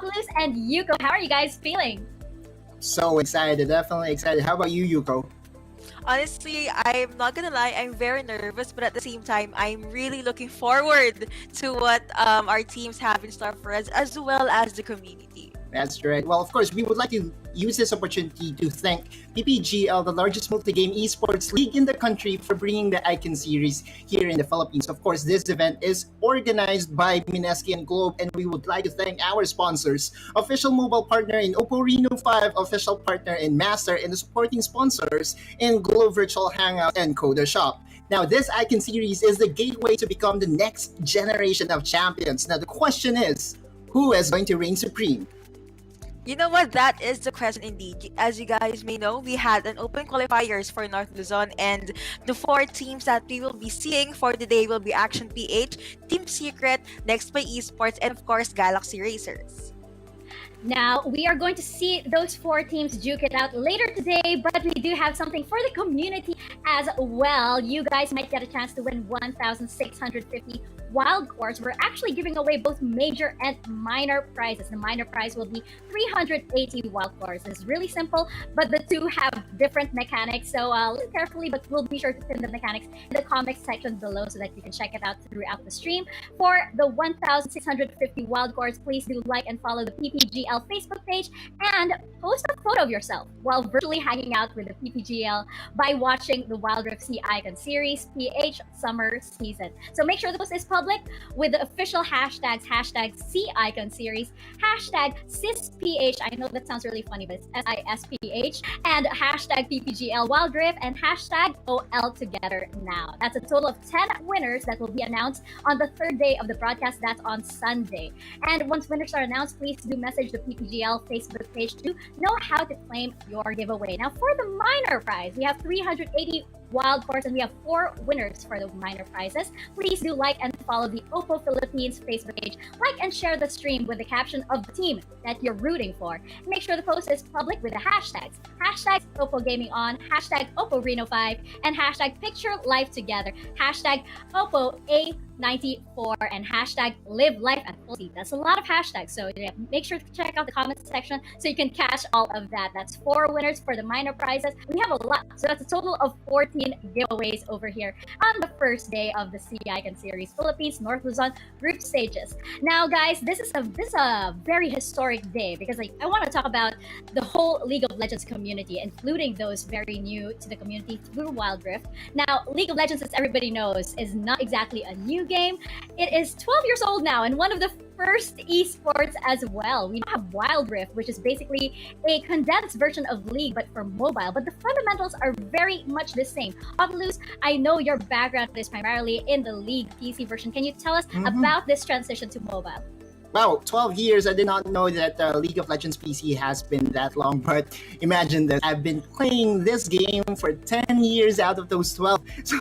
Oculus and Yuko. How are you guys feeling? So excited, definitely excited. How about you, Yuko? Honestly, I'm not gonna lie, I'm very nervous, but at the same time, I'm really looking forward to what our teams have in store for us, as well as the community. That's right. Well, of course, we would like to use this opportunity to thank PPGL, the largest multi-game esports league in the country, for bringing the Icon series here in the Philippines. Of course, this event is organized by Mineski and Globe, and we would like to thank our sponsors, official mobile partner in Oppo Reno 5, official partner in Master, and the supporting sponsors in Globe Virtual Hangout and Coda Shop. Now, this Icon series is the gateway to become the next generation of champions. Now, the question is, who is going to reign supreme? You know what? That is the question indeed. As you guys may know, we had an open qualifiers for North Luzon, and the 4 teams that we will be seeing for the day will be Action PH, Team Secret, Nexplay Esports, and of course Galaxy Racers. Now, we are going to see those 4 teams duke it out later today, but we do have something for the community as well. You guys might get a chance to win 1,650 wild cores. We're actually giving away both major and minor prizes. The minor prize will be 380 wild cores. It's really simple, but the two have different mechanics. So listen carefully, but we'll be sure to pin the mechanics in the comments section below so that you can check it out throughout the stream. For the 1,650 wild cores, please do like and follow the PPGL Facebook page and post a photo of yourself while virtually hanging out with the PPGL by watching the Wild Rift Sea Icon series PH Summer Season. So make sure the post is public with the official hashtags, hashtag Sea Icon series, hashtag SISPH, I know that sounds really funny, but it's SISPH, and hashtag PPGL Wild Rift, and hashtag OL Together Now. That's a total of 10 winners that will be announced on the 3rd day of the broadcast. That's on Sunday. And once winners are announced, please do message the PPGL Facebook page to know how to claim your giveaway. Now, for the minor prize, we have 380 wild cores, and we have 4 winners for the minor prizes. Please do like and follow the Oppo Philippines Facebook page. Like and share the stream with the caption of the team that you're rooting for. Make sure the post is public with the hashtags. Hashtag Oppo Gaming On, hashtag Oppo Reno 5, and hashtag Picture Life Together, hashtag Oppo A94, and hashtag Live Life at Full Speed. That's a lot of hashtags, so yeah, make sure to check out the comments section so you can catch all of that. That's 4 winners for the minor prizes. We have a lot, so that's a total of 14 giveaways over here on the first day of the Sea Icon Series Philippines North Luzon group stages. Now, guys, this is a very historic day because I want to talk about the whole League of Legends community, including those very new to the community through Wild Rift. Now, League of Legends, as everybody knows, is not exactly a new game. It is 12 years old now, and one of the first esports as well. We have Wild Rift, which is basically a condensed version of League, but for mobile. But the fundamentals are very much the same. Oculus, I know your background is primarily in the League PC version. Can you tell us about this transition to mobile? Wow, 12 years. I did not know that League of Legends PC has been that long, but imagine that I've been playing this game for 10 years out of those 12. So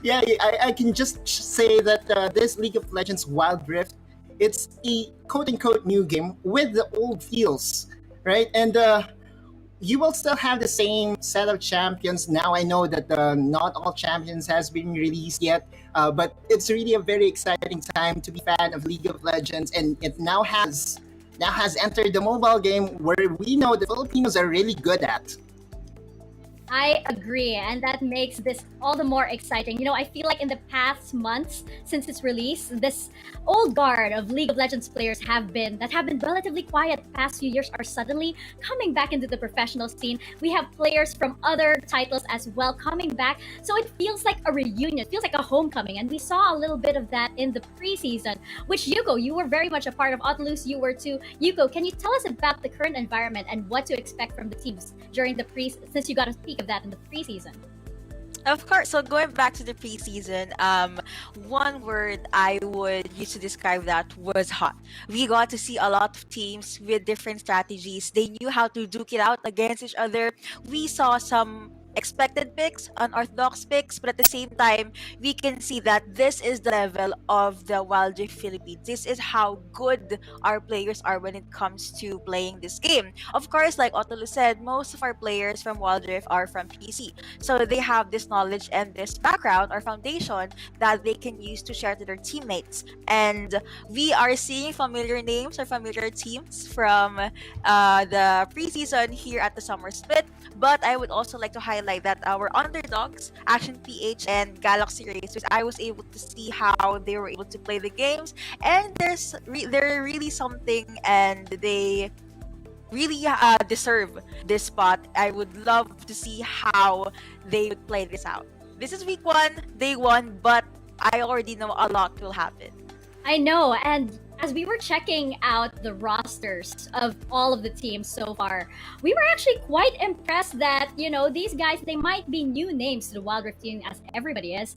yeah, I can just say that this League of Legends Wild Rift, it's a quote-unquote new game with the old feels, right? And you will still have the same set of champions. Now I know that not all champions has been released yet, but it's really a very exciting time to be a fan of League of Legends, and it now has entered the mobile game where we know the Filipinos are really good at. I agree, and that makes this all the more exciting. You know, I feel like in the past months since its release, this old guard of League of Legends players have been relatively quiet the past few years are suddenly coming back into the professional scene. We have players from other titles as well coming back, so it feels like a reunion. It feels like a homecoming, and we saw a little bit of that in the preseason, which Yuko, you were very much a part of. Otlus, you were too. Yuko, can you tell us about the current environment and what to expect from the teams during the since you got a peek of that in the preseason? Of course. So going back to the preseason, one word I would use to describe that was hot. We got to see a lot of teams with different strategies. They knew how to duke it out against each other. We saw some expected picks, unorthodox picks, but at the same time, we can see that this is the level of the Wild Rift Philippines. This is how good our players are when it comes to playing this game. Of course, like Otolu said, most of our players from Wild Rift are from PC. So they have this knowledge and this background or foundation that they can use to share to their teammates. And we are seeing familiar names or familiar teams from the preseason here at the Summer Split. But I would also like to highlight that our underdogs, Action PH and Galaxy Racers, I was able to see how they were able to play the games, and they're really something, and they really deserve this spot. I would love to see how they would play this out. This is week 1, day 1, but I already know a lot will happen. I know, and as we were checking out the rosters of all of the teams so far, we were actually quite impressed that, these guys, they might be new names to the Wild Rift team as everybody is,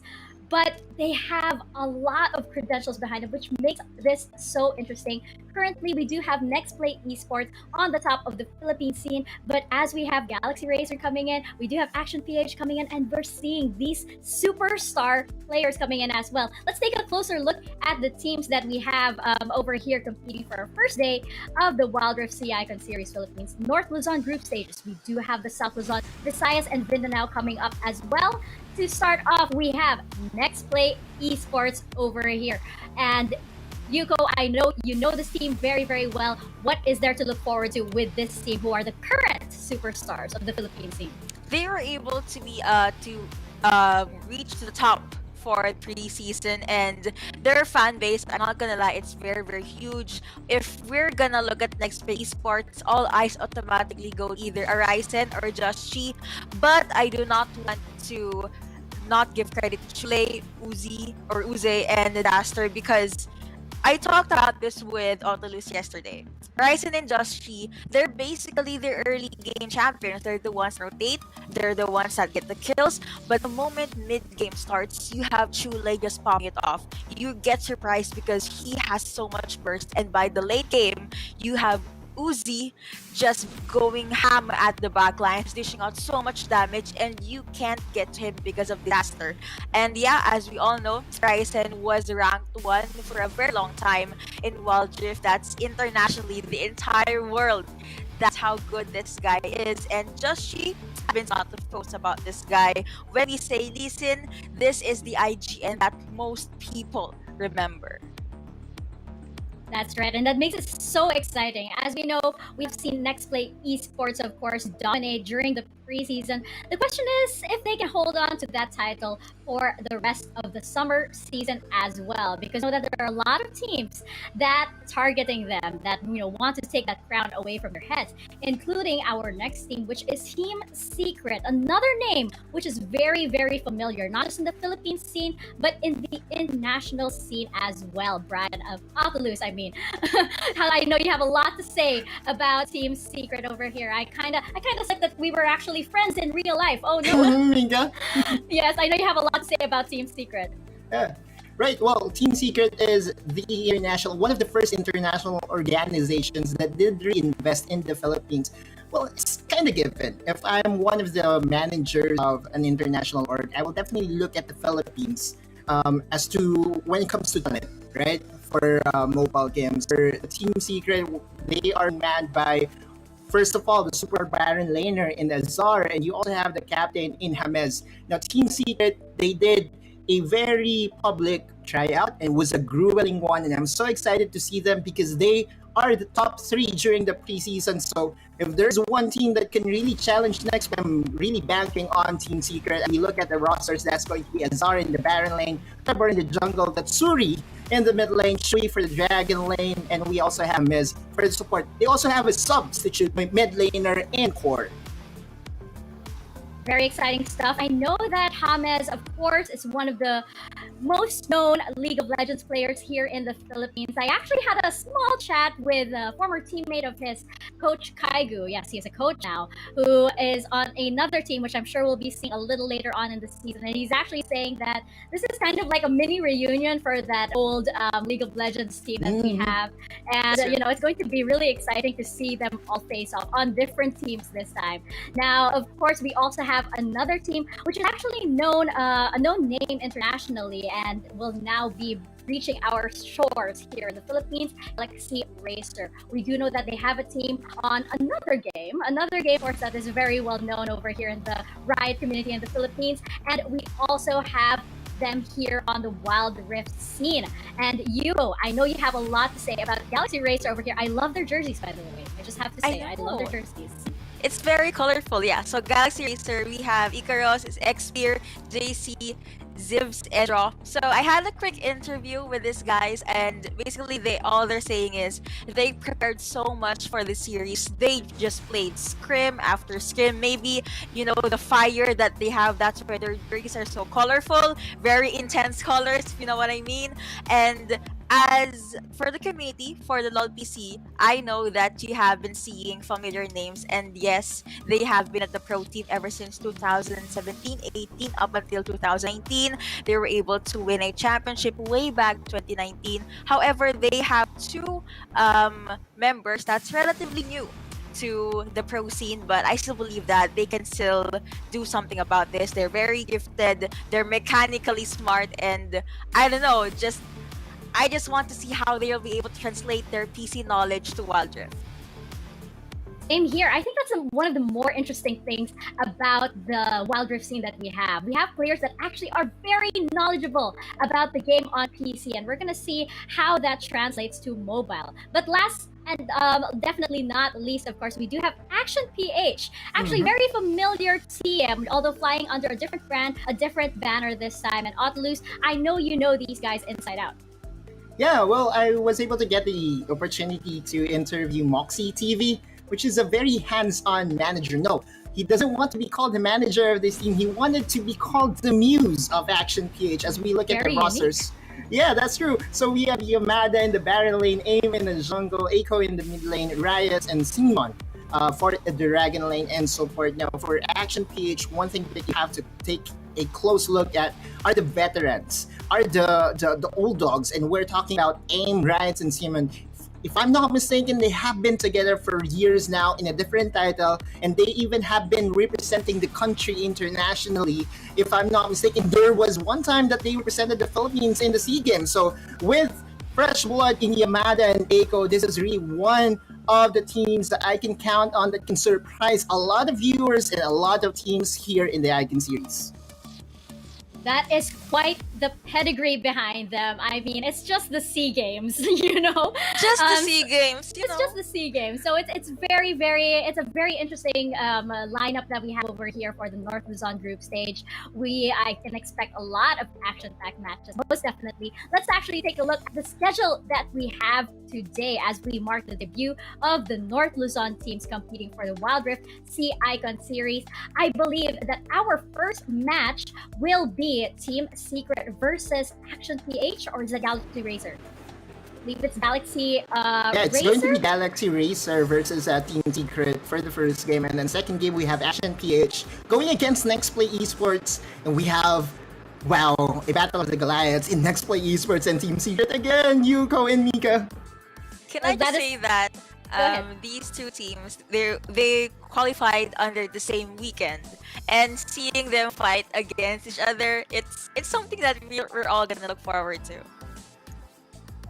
but they have a lot of credentials behind them, which makes this so interesting. Currently, we do have Nexplay Esports on the top of the Philippine scene, but as we have Galaxy Racer coming in, we do have Action PH coming in, and we're seeing these superstar players coming in as well. Let's take a closer look at the teams that we have over here competing for our first day of the Wild Rift Sea Icon Series Philippines North Luzon group stages. We do have the South Luzon, Visayas, and Mindanao coming up as well. To start off, we have Nexplay Esports over here. And Yuko, I know you know this team very, very well. What is there to look forward to with this team, who are the current superstars of the Philippine scene? They were able to be reach to the top for pre-season, and their fan base, I'm not gonna lie, it's very, very huge. If we're gonna look at Nexplay Esports, all eyes automatically go either Arisen or Just Chi, but I do not want to not give credit to Chule, Uze, and Daster, because I talked about this with Otolus yesterday. Ryzen and Just Chi, they're basically the early game champions. They're the ones that rotate, they're the ones that get the kills. But the moment mid-game starts, you have Chule just popping it off. You get surprised because he has so much burst, and by the late game, you have Uzi just going ham at the back lines, dishing out so much damage, and you can't get to him because of disaster. And yeah, as we all know, Ryzen was ranked 1 for a very long time in Wild Rift. That's internationally, the entire world. That's how good this guy is. And Just Chi, I've been a lot of posts about this guy. When we say listen, this is the IGN that most people remember. That's right, and that makes it so exciting. As we know, we've seen Nexplay Esports, of course, dominate during the preseason. The question is if they can hold on to that title for the rest of the summer season as well, because we know that there are a lot of teams that targeting them, that want to take that crown away from their heads, including our next team, which is Team Secret, another name which is very, very familiar, not just in the Philippine scene, but in the international scene as well. Brian of Otolus, I mean, I know you have a lot to say about Team Secret over here. I kind of said that we were actually friends in real life. Oh no. Yes, I know you have a lot to say about Team Secret. Yeah. Right. Well, Team Secret is one of the first international organizations that did reinvest in the Philippines. Well, it's kind of given. If I'm one of the managers of an international org, I will definitely look at the Philippines as to when it comes to talent, right? For mobile games. For Team Secret, they are manned by, first of all, the Super Baron laner in Azar, and you also have the captain in James. Now, Team Secret, they did a very public tryout, and was a grueling one, and I'm so excited to see them because they are the top 3 during the preseason. So if there's one team that can really challenge next, I'm really banking on Team Secret. And you look at the rosters, that's going to be Azar in the Baron lane, Trevor in the jungle, Tatsuri in the mid lane, Shui for the Dragon lane, and we also have Miz for the support. They also have a substitute mid laner and core. Very exciting stuff. I know that James, of course, is one of the most known League of Legends players here in the Philippines. I actually had a small chat with a former teammate of his, Coach Kaigu. Yes, he is a coach now, who is on another team, which I'm sure we'll be seeing a little later on in the season. And he's actually saying that this is kind of like a mini reunion for that old League of Legends team that we have. And, it's going to be really exciting to see them all face off on different teams this time. Now, of course, we also have have another team which is actually known a known name internationally and will now be reaching our shores here in the Philippines, Galaxy Racer. We do know that they have a team on another game, of course, that is very well known over here in the Riot community in the Philippines. And we also have them here on the Wild Rift scene. And I know you have a lot to say about Galaxy Racer over here. I love their jerseys, by the way. I just have to say, I love their jerseys. It's very colorful, yeah. So Galaxy Racer, we have Icaros, Xpear, JC, Zivs, and Draw. So I had a quick interview with these guys, and basically all they're saying is they prepared so much for the series. They just played scrim after scrim. Maybe the fire that they have. That's why their jerseys are so colorful, very intense colors. If you know what I mean. And as for the community, for the LOL PC, I know that you have been seeing familiar names, and yes, they have been at the pro team ever since 2017-18 up until 2019. They were able to win a championship way back 2019. However, they have two members that's relatively new to the pro scene, but I still believe that they can still do something about this. They're very gifted, they're mechanically smart, and I don't know, I just want to see how they'll be able to translate their PC knowledge to Wild Rift. Same here. I think that's one of the more interesting things about the Wild Rift scene that we have. We have players that actually are very knowledgeable about the game on PC, and we're going to see how that translates to mobile. But last and definitely not least, of course, we do have Action PH. Actually, very familiar team, although flying under a different brand, a different banner this time. And Otlus, I know you know these guys inside out. Yeah, well, I was able to get the opportunity to interview Moxie TV, which is a very hands-on manager. No, he doesn't want to be called the manager of this team. He wanted to be called the muse of Action PH as we look at the rosters. Yeah, that's true. So we have Yamada in the Baron lane, Aim in the jungle, Eiko in the mid lane, Riot, and Simon for the Dragon lane and so forth. Now, for Action PH, one thing that you have to take a close look at are the veterans, are the old dogs, and we're talking about Aim, Riot, and Simon. If I'm not mistaken, they have been together for years now in a different title, and they even have been representing the country internationally. If I'm not mistaken, there was one time that they represented the Philippines in the SEA Games. So with fresh blood in Yamada and Eiko, this is really one of the teams that I can count on that can surprise a lot of viewers and a lot of teams here in the Icon series. That is quite the pedigree behind them. I mean, it's just the SEA Games, you know? Just the SEA Games, It's just the SEA Games. So it's it's a very interesting lineup that we have over here for the North Luzon group stage. I can expect a lot of action-packed matches, most definitely. Let's actually take a look at the schedule that we have today as we mark the debut of the North Luzon teams competing for the Wild Rift SEA Icon Series. I believe that our first match will be Team Secret versus Action PH, or is it Galaxy Racer? I believe it's Galaxy it's Racer? going to be Galaxy Racer versus Team Secret for the first game, and then second game we have Action PH going against Nexplay Esports, and we have a battle of the Goliaths in Nexplay Esports and Team Secret again, Yuko and Mika. Can I just say that these two teams, they qualified under the same weekend, and seeing them fight against each other, it's something that we're all gonna look forward to.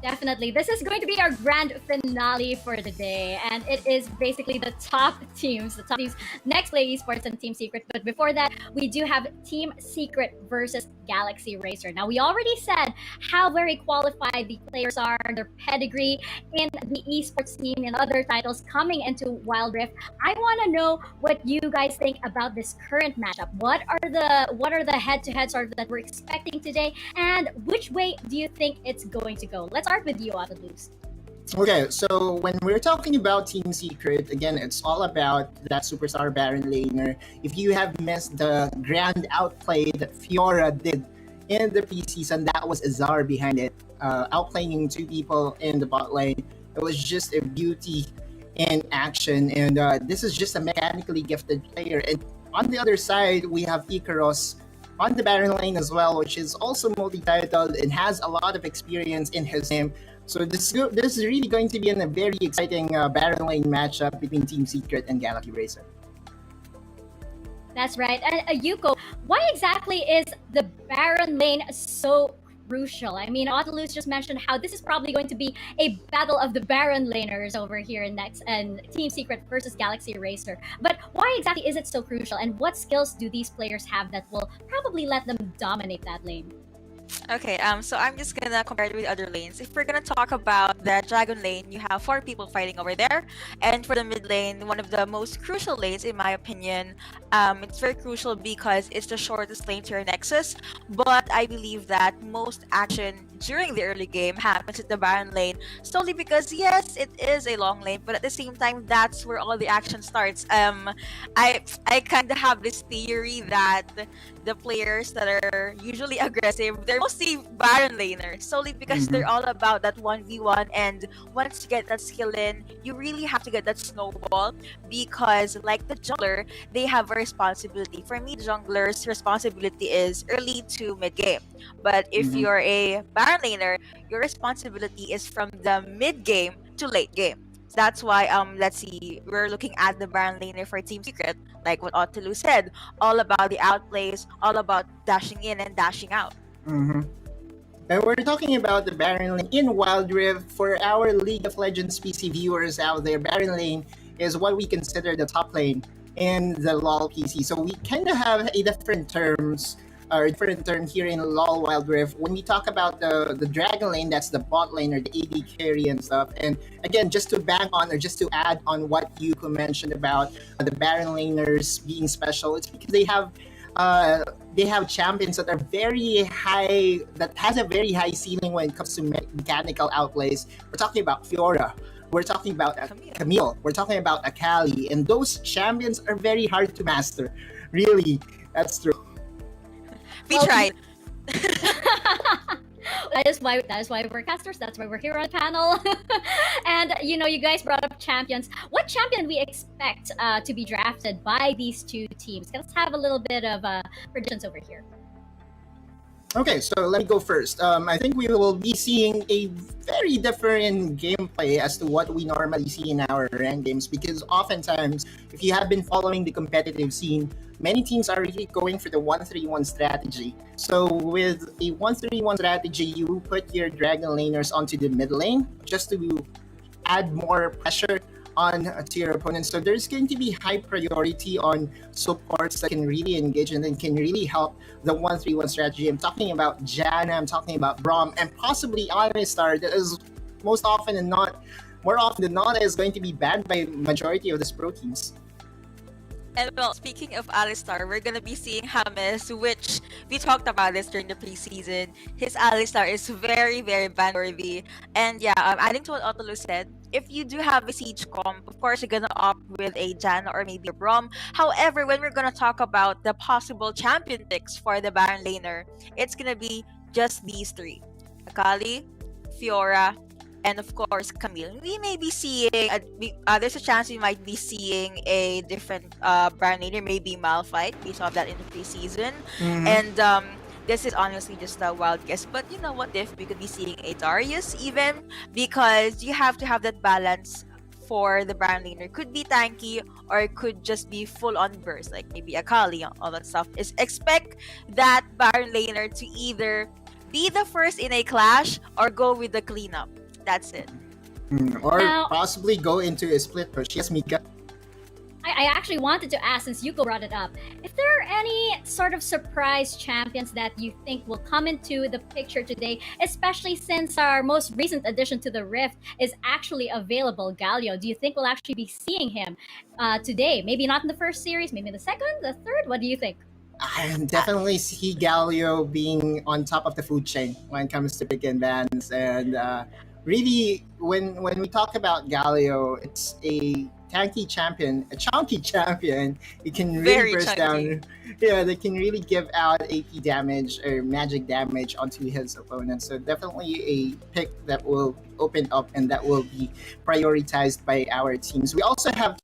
Definitely. This is going to be our grand finale for the day. And it is basically the top teams, Nexplay Esports and Team Secret. But before that, we do have Team Secret versus Galaxy Racer. Now, we already said how very qualified the players are, their pedigree in the esports scene and other titles coming into Wild Rift. I want to know what you guys think about this current matchup. What are the head-to-head sort of that we're expecting today? And which way do you think it's going to go? Let's start with you, Otlus. Okay, so when we're talking about Team Secret, again, it's all about that superstar Baron laner. If you have missed the grand outplay that Fiora did in the preseason, that was Azar behind it, outplaying two people in the bot lane. It was just a beauty in action, and this is just a mechanically gifted player. And on the other side, we have Icaros on the Baron lane as well, which is also multi-titled and has a lot of experience in his game. So this is really going to be a very exciting Baron lane matchup between Team Secret and Galaxy Racer. That's right. And Yuko, why exactly is the Baron lane so crucial? I mean, Autolus just mentioned how this is probably going to be a battle of the Baron laners over here in Next and Team Secret versus Galaxy Racer. But why exactly is it so crucial? And what skills do these players have that will probably let them dominate that lane? Okay, so I'm just gonna compare it with other lanes. If we're gonna talk about the Dragon lane, you have four people fighting over there. And for the mid lane, one of the most crucial lanes, in my opinion, it's very crucial because it's the shortest lane to your Nexus. But I believe that most action during the early game happens at the Baron lane, solely because, yes, it is a long lane, but at the same time, that's where all the action starts. I kind of have this theory that the players that are usually aggressive, they're mostly Baron laners, solely because they're all about that 1v1. And once you get that skill in, you really have to get that snowball because, like the jungler, they have a responsibility. For me, jungler's responsibility is early to mid game. But if you're a Baron laner, your responsibility is from the mid game to late game. That's why let's see, we're looking at the Baron laner for Team Secret, like what Otelu said, all about the outplays, all about dashing in and dashing out. Mm-hmm. And we're talking about the Baron Lane in Wild Rift. For our League of Legends PC viewers out there, Baron Lane is what we consider the top lane in the LoL PC. So we kind of have a different terms or different term here in LoL Wild Rift. When we talk about the Dragon Lane, that's the bot lane or the AD carry and stuff. And again, just to bang on or just to add on what Yuko mentioned about the Baron laners being special, it's because they have champions that are very high, that has a very high ceiling when it comes to mechanical outplays. We're talking about Fiora. We're talking about Camille. We're talking about Akali. And those champions are very hard to master. Really, that's true. We tried. That is why we're casters. That's why we're here on the panel. And you guys brought up champions. What champion we expect to be drafted by these two teams? Let's have a little bit of predictions over here. Okay, so let me go first. I think we will be seeing a very different gameplay as to what we normally see in our ranked games, because oftentimes, if you have been following the competitive scene, many teams are really going for the 1-3-1 strategy. So with a 1-3-1 strategy, you put your Dragon laners onto the mid lane just to add more pressure on to your opponent. So there's going to be high priority on supports that can really engage and then can really help the 1-3-1 strategy. I'm talking about Janna, I'm talking about Braum, and possibly Alistar, that is more often than not is going to be banned by majority of the pro teams. And well, speaking of Alistar, we're gonna be seeing James, which we talked about this during the preseason. His Alistar is very, very ban-worthy. And yeah, adding to what Otolo said, if you do have a siege comp, of course you're gonna opt with a Janna or maybe a Braum. However, when we're gonna talk about the possible champion picks for the Baron laner, it's gonna be just these three: Akali, Fiora, and of course Camille. We may be seeing there's a chance we might be seeing a different Baron laner, maybe Malphite. We saw that in the preseason. And this is honestly just a wild guess, but you know, what if we could be seeing a Darius even, because you have to have that balance for the Baron laner. Could be tanky or it could just be full on burst, like maybe Akali, all that stuff. Is expect that Baron laner to either be the first in a clash or go with the cleanup. That's it. Or Now, possibly go into a split push. Yes, Mika. I actually wanted to ask, since Yuko brought it up, if there are any sort of surprise champions that you think will come into the picture today, especially since our most recent addition to the Rift is actually available, Galio. Do you think we'll actually be seeing him today? Maybe not in the first series, maybe in the second, the third? What do you think? I definitely see Galio being on top of the food chain when it comes to pick and bans. And really, when we talk about Galio, it's a tanky champion, a chunky champion. It can really Very burst chunky. down. Yeah, they can really give out AP damage or magic damage onto his opponent. So definitely a pick that will open up and that will be prioritized by our teams. We also have.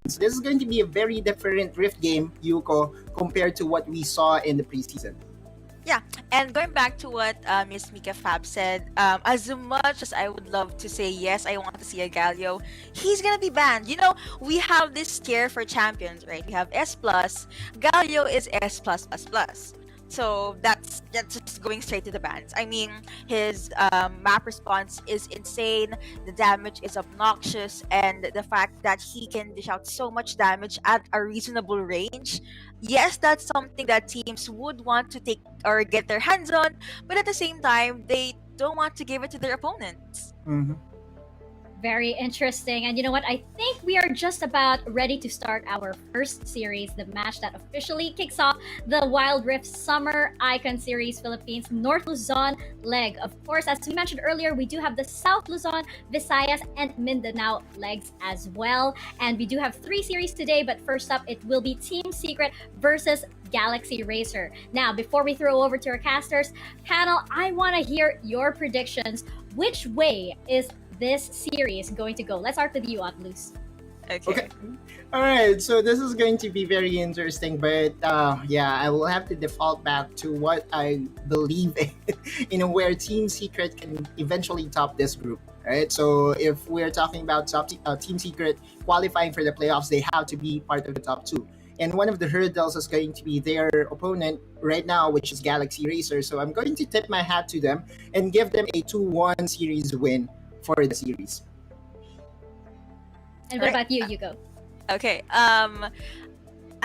So this is going to be a very different Rift game, Yuko, compared to what we saw in the preseason. Yeah, and going back to what Miss Mika Fab said, as much as I would love to say yes, I want to see a Galio, he's gonna be banned. You know, we have this tier for champions, right? We have S plus, Galio is S plus plus plus. So that's just going straight to the bans. I mean, his map response is insane. The damage is obnoxious, and the fact that he can dish out so much damage at a reasonable range, yes, that's something that teams would want to take or get their hands on, but at the same time, they don't want to give it to their opponents. Mm-hmm. Very interesting. And you know what? I think we are just about ready to start our first series, the match that officially kicks off the Wild Rift Summer Icon Series Philippines North Luzon leg. Of course, as we mentioned earlier, we do have the South Luzon, Visayas, and Mindanao legs as well. And we do have 3 series today, but first up, it will be Team Secret versus Galaxy Racer. Now, before we throw over to our casters panel, I want to hear your predictions. Which way is this series going to go? Let's start with you, Atlus. Okay. All right. So this is going to be very interesting, but yeah, I will have to default back to what I believe in, where Team Secret can eventually top this group. Right. So if we're talking about Team Secret qualifying for the playoffs, they have to be part of the top 2. And one of the hurdles is going to be their opponent right now, which is Galaxy Racer. So I'm going to tip my hat to them and give them a 2-1 series win for the series. And what about you, Hugo? Okay.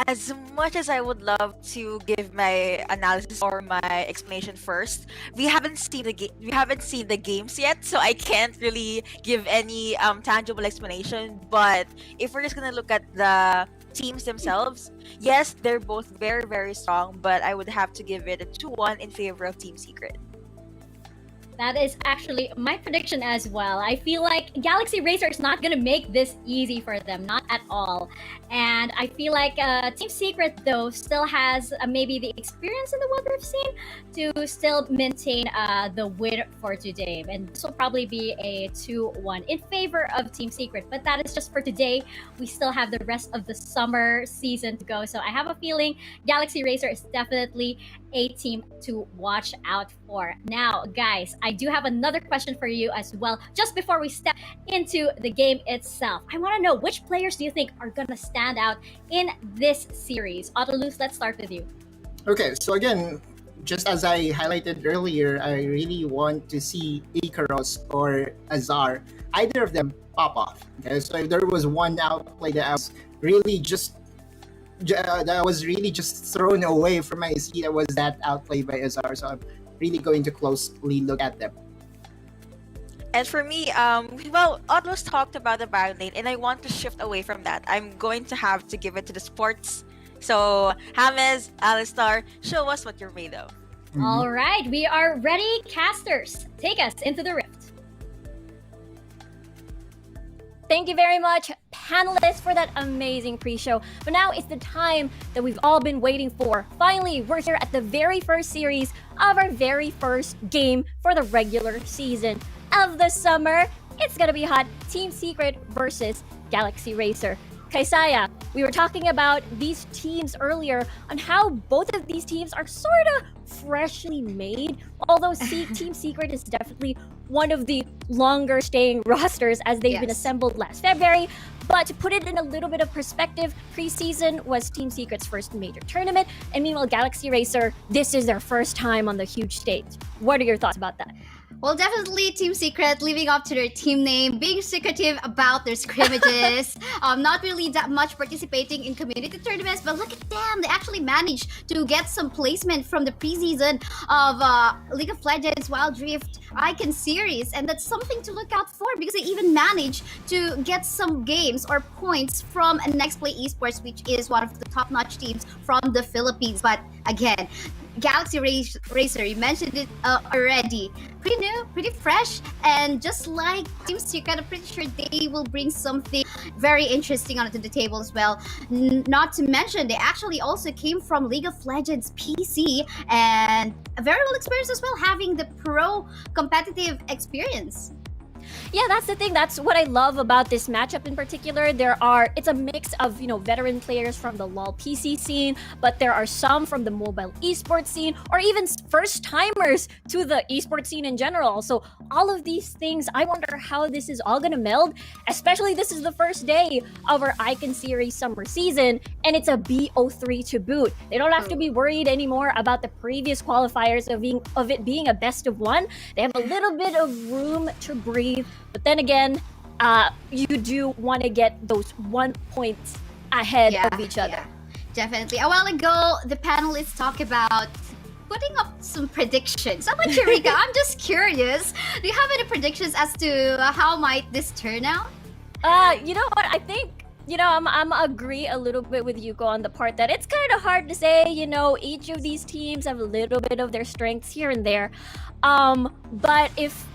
As much as I would love to give my analysis or my explanation first, we haven't seen the games yet, so I can't really give any tangible explanation. But if we're just gonna look at the teams themselves, yes, they're both very, very strong, but I would have to give it a 2-1 in favor of Team Secret. That is actually my prediction as well. I feel like Galaxy Racer is not going to make this easy for them, not at all. And I feel like Team Secret, though, still has maybe the experience in the Wild Rift scene to still maintain the win for today. And this will probably be a 2-1 in favor of Team Secret. But that is just for today. We still have the rest of the summer season to go. So I have a feeling Galaxy Racer is definitely a team to watch out for. Now, guys, I do have another question for you as well. Just before we step into the game itself, I want to know, which players do you think are going to stand out in this series? Autolus, let's start with you. Okay, so again, just as I highlighted earlier, I really want to see Icaros or Azar, either of them pop off. Okay, so if there was one outplay that I was really just thrown away from my seat, that was that outplay by Azar. So I'm really going to closely look at them. And for me, well, Otlo's talked about the Baron lane, and I want to shift away from that. I'm going to have to give it to the sports. So, James, Alistar, show us what you're made of. Mm-hmm. All right, we are ready. Casters, take us into the Rift. Thank you very much, panelists, for that amazing pre-show. But now it's the time that we've all been waiting for. Finally, we're here at the very first series of our very first game for the regular season of the summer. It's gonna be hot. Team Secret versus Galaxy Racer. Kaisaya, we were talking about these teams earlier on how both of these teams are sort of freshly made, although Team Secret is definitely one of the longer staying rosters as they've been assembled last February. But to put it in a little bit of perspective, preseason was Team Secret's first major tournament, and meanwhile Galaxy Racer, this is their first time on the huge stage. What are your thoughts about that? Well, definitely Team Secret living up to their team name, being secretive about their scrimmages, not really that much participating in community tournaments, but look at them. They actually managed to get some placement from the preseason of League of Legends Wild Rift Icon Series, and that's something to look out for because they even managed to get some games or points from Nexplay Esports, which is one of the top-notch teams from the Philippines. But again, Galaxy Racer, you mentioned it already. Pretty new, pretty fresh, and just like Team Secret, I'm pretty sure they will bring something very interesting onto the table as well. Not to mention, they actually also came from League of Legends PC and a very well experienced as well, having the pro competitive experience. Yeah, that's the thing. That's what I love about this matchup in particular. It's a mix of, veteran players from the LoL PC scene, but there are some from the mobile esports scene, or even first timers to the esports scene in general. So all of these things, I wonder how this is all gonna meld. Especially this is the first day of our Icon Series summer season, and it's a BO3 to boot. They don't have to be worried anymore about the previous qualifiers of it being a best of one. They have a little bit of room to breathe, but then again, you do want to get those 1 points ahead of each other. Yeah, definitely. A while ago, the panelists talked about putting up some predictions. How about you, Rika? I'm just curious. Do you have any predictions as to how might this turn out? You know what? I think I'm agree a little bit with Yuko on the part that it's kind of hard to say. Each of these teams have a little bit of their strengths here and there. But if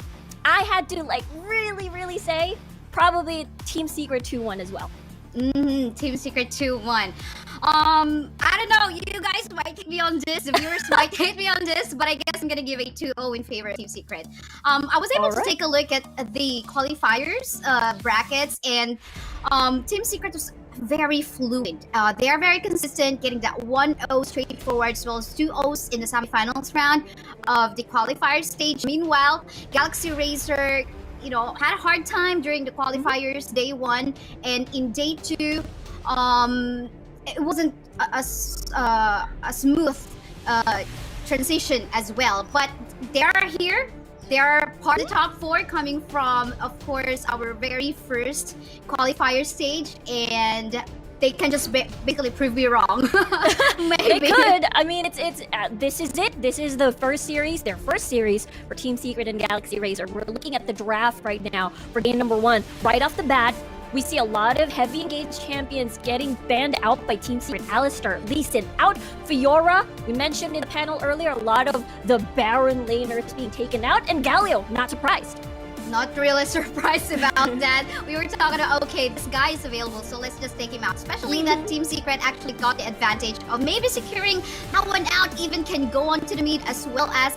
I had to really say, probably Team Secret 2-1 as well. Team Secret 2-1. I don't know. You guys might hate me on this. The viewers might hate me on this, but I guess I'm gonna give a 2-0 in favor of Team Secret. I was able to take a look at the qualifiers brackets, and Team Secret was very fluid. They are very consistent, getting that 1-0 straightforward, as well as 2-0s in the semifinals round of the qualifier stage. Meanwhile, Galaxy Racer, had a hard time during the qualifiers day 1, and in day 2, it wasn't a smooth transition as well. But they are here. They are part of the top 4, coming from, of course, our very first qualifier stage, and they can just basically prove me wrong. Maybe. They could. I mean, this is it. This is the first series, their first series for Team Secret and Galaxy Racer. We're looking at the draft right now for game number 1. Right off the bat, we see a lot of heavy engaged champions getting banned out by Team Secret. Alistair, Lee Sin out. Fiora, we mentioned in the panel earlier, a lot of the Baron laners being taken out. And Galio, not surprised. Not really surprised about that. We were talking about, okay, this guy is available, so let's just take him out. Especially that Team Secret actually got the advantage of maybe securing that one out, even can go on to the mid as well as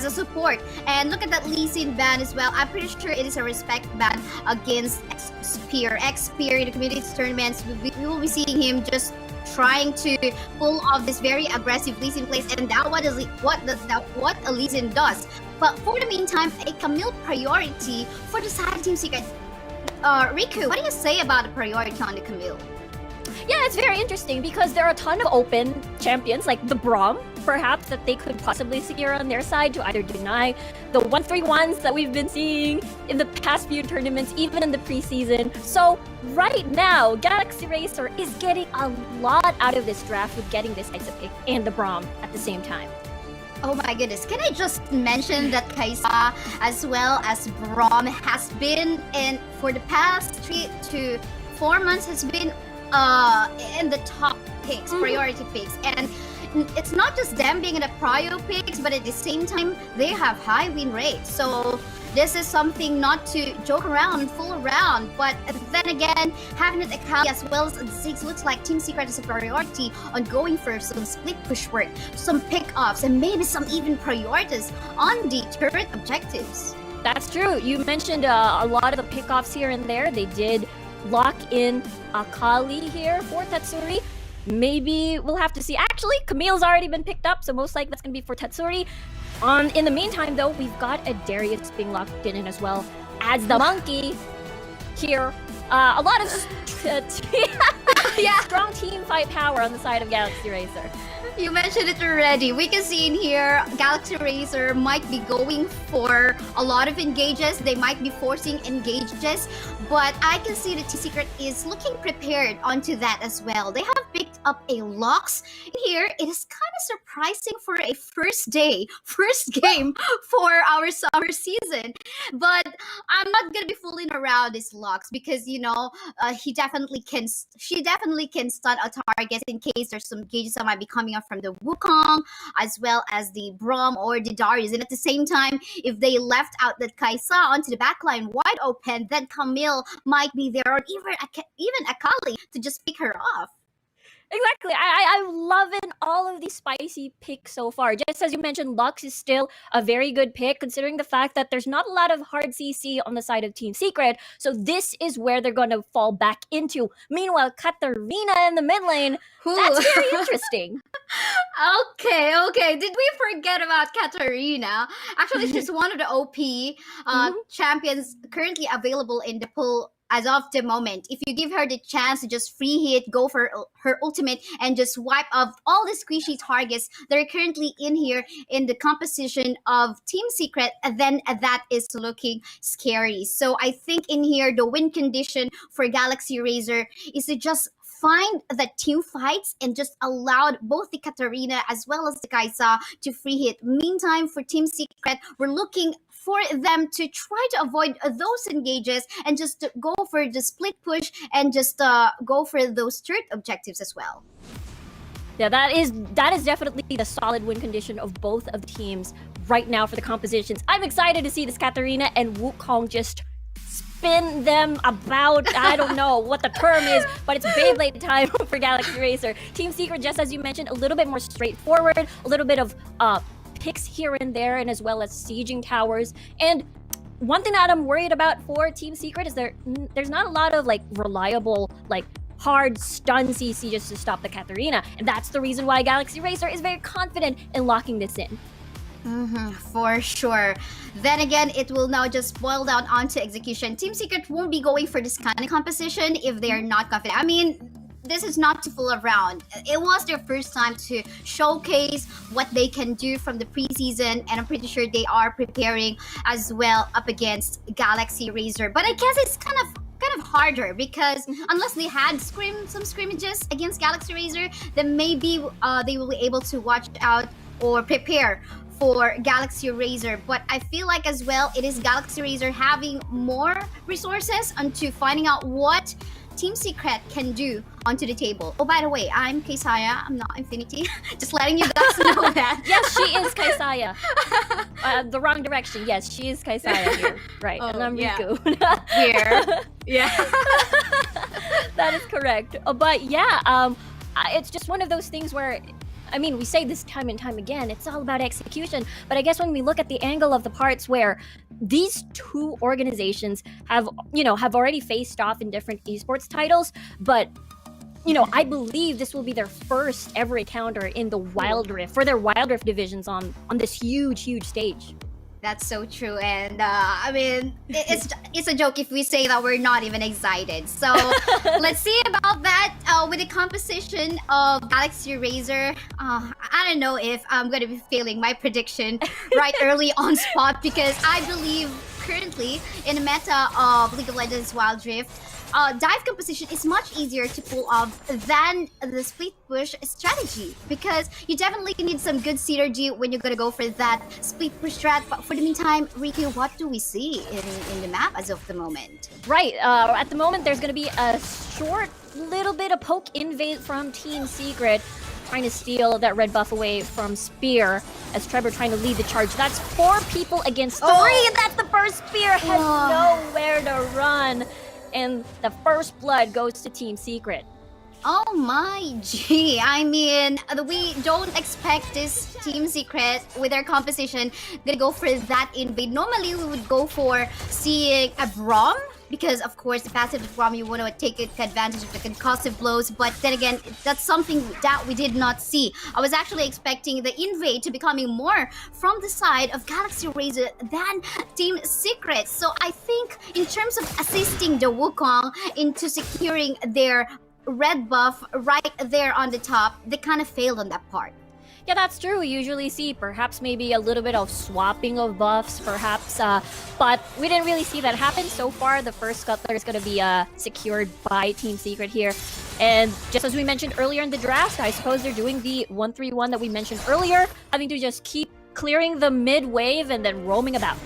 a support. And look at that Lee Sin ban as well. I'm pretty sure it is a respect ban against X-Spear. X-Spear in the community tournaments, we will be seeing him just trying to pull off this very aggressive Lee Sin plays, and that what a Lee Sin does. But for the meantime, a Camille priority for the side of Team Secret. Riku, what do you say about the priority on the Camille? Yeah, it's very interesting because there are a ton of open champions like the Braum, perhaps, that they could possibly secure on their side to either deny the 1-3-1s that we've been seeing in the past few tournaments, even in the preseason. So right now, Galaxy Racer is getting a lot out of this draft with getting this Kaisa pick and the Braum at the same time. Oh my goodness, can I just mention that Kaisa as well as Braum has been in, for the past 3 to 4 months, has been in the top picks, priority picks. And it's not just them being in the prio picks, but at the same time, they have high win rates. So this is something not to joke around and fool around. But then again, having it Akali as well as Ziggs, looks like Team Secret is a priority on going for some split push work, some pick-offs, and maybe some even priorities on the turret objectives. That's true. You mentioned a lot of the pick-offs here and there. They did lock in Akali here for Tetsuri. Maybe we'll have to see. Actually, Camille's already been picked up, so most likely that's going to be for Tetsuri. In the meantime, though, we've got a Darius being locked in as well as the monkey here. A lot of strong team fight power on the side of Galaxy Racer. You mentioned it already. We can see in here, Galaxy Racer might be going for a lot of engages. They might be forcing engages, but I can see that T-Secret is looking prepared onto that as well. They have picked up a Lux. Here, it is kind of surprising for a first game for our summer season. But I'm not gonna be fooling around this Lux because, she definitely can stun a target in case there's some engages that might be coming up from the Wukong, as well as the Braum or the Darius. And at the same time, if they left out that Kaisa onto the backline wide open, then Camille might be there, or even Akali to just pick her off. Exactly. I'm loving all of these spicy picks so far. Just as you mentioned, Lux is still a very good pick, considering the fact that there's not a lot of hard CC on the side of Team Secret. So this is where they're going to fall back into. Meanwhile, Katarina in the mid lane, that's very interesting. Okay. Did we forget about Katarina? Actually, she's one of the OP champions currently available in the pool as of the moment. If you give her the chance to just free hit, go for her ultimate, and just wipe off all the squishy targets that are currently in here in the composition of Team Secret, then that is looking scary. So I think in here, the win condition for Galaxy Razor is to just find the team fights and just allowed both the Katarina as well as the Kaisa to free hit. Meantime, for Team Secret, we're looking for them to try to avoid those engages and just to go for the split push and just go for those third objectives as well. Yeah, that is definitely the solid win condition of both of the teams right now for the compositions. I'm excited to see this Katarina and Wukong just spin them about. I don't know what the term is, but it's Beyblade time for Galaxy Racer. Team Secret, just as you mentioned, a little bit more straightforward, a little bit of picks here and there, and as well as sieging towers. And one thing that I'm worried about for Team Secret is there's not a lot of like reliable like hard stun CC just to stop the Katarina, and that's the reason why Galaxy Racer is very confident in locking this in. For sure. Then again, it will now just boil down onto execution. Team Secret won't be going for this kind of composition if they are not confident. I mean, this is not to fool around. It was their first time to showcase what they can do from the preseason, and I'm pretty sure they are preparing as well up against Galaxy Razor. But I guess it's kind of harder because unless they had some scrimmages against Galaxy Razor, then maybe they will be able to watch out or prepare for Galaxy Razor. But I feel like as well it is Galaxy Razor having more resources onto finding out what Team Secret can do onto the table. Oh, by the way, I'm Kaisaya. I'm not Affinity. Just letting you guys know that. Yes, she is Kaisaya. The wrong direction. Yes, she is Kaisaya here. Right. And I'm Riku. Here. Yeah. That is correct. But yeah, it's just one of those things where, I mean, we say this time and time again, it's all about execution. But I guess when we look at the angle of the parts where these two organizations have already faced off in different esports titles, but I believe this will be their first ever encounter in the Wild Rift for their Wild Rift divisions on this huge stage. That's so true, and I mean, it's a joke if we say that we're not even excited. So let's see about that with the composition of Galaxy Razor. I don't know if I'm going to be failing my prediction right early on spot, because I believe currently in the meta of League of Legends Wild Rift, dive composition is much easier to pull off than the split push strategy, because you definitely need some good synergy when you're gonna go for that split push strat. But for the meantime, Riku, what do we see in the map as of the moment? Right, at the moment there's gonna be a short little bit of poke invade from Team Secret, trying to steal that red buff away from Spear, as Trevor trying to lead the charge. That's 4 people against 3, and that's the first Spear has nowhere to run. And the first blood goes to Team Secret. Oh my gee, I mean, we don't expect this Team Secret with their composition gonna go for that invade. Normally we would go for seeing a Braum, because of course the passive Braum, you want to take advantage of the concussive blows, but then again, that's something that we did not see. I was actually expecting the invade to be coming more from the side of Galaxy Razor than Team Secret. So I think in terms of assisting the Wukong into securing their red buff right there on the top, they kind of failed on that part. Yeah, that's true. We usually see perhaps maybe a little bit of swapping of buffs, perhaps, but we didn't really see that happen. So far, the first Scuttler is going to be secured by Team Secret here. And just as we mentioned earlier in the draft, I suppose they're doing the 1-3-1 that we mentioned earlier, having to just keep clearing the mid wave and then roaming about.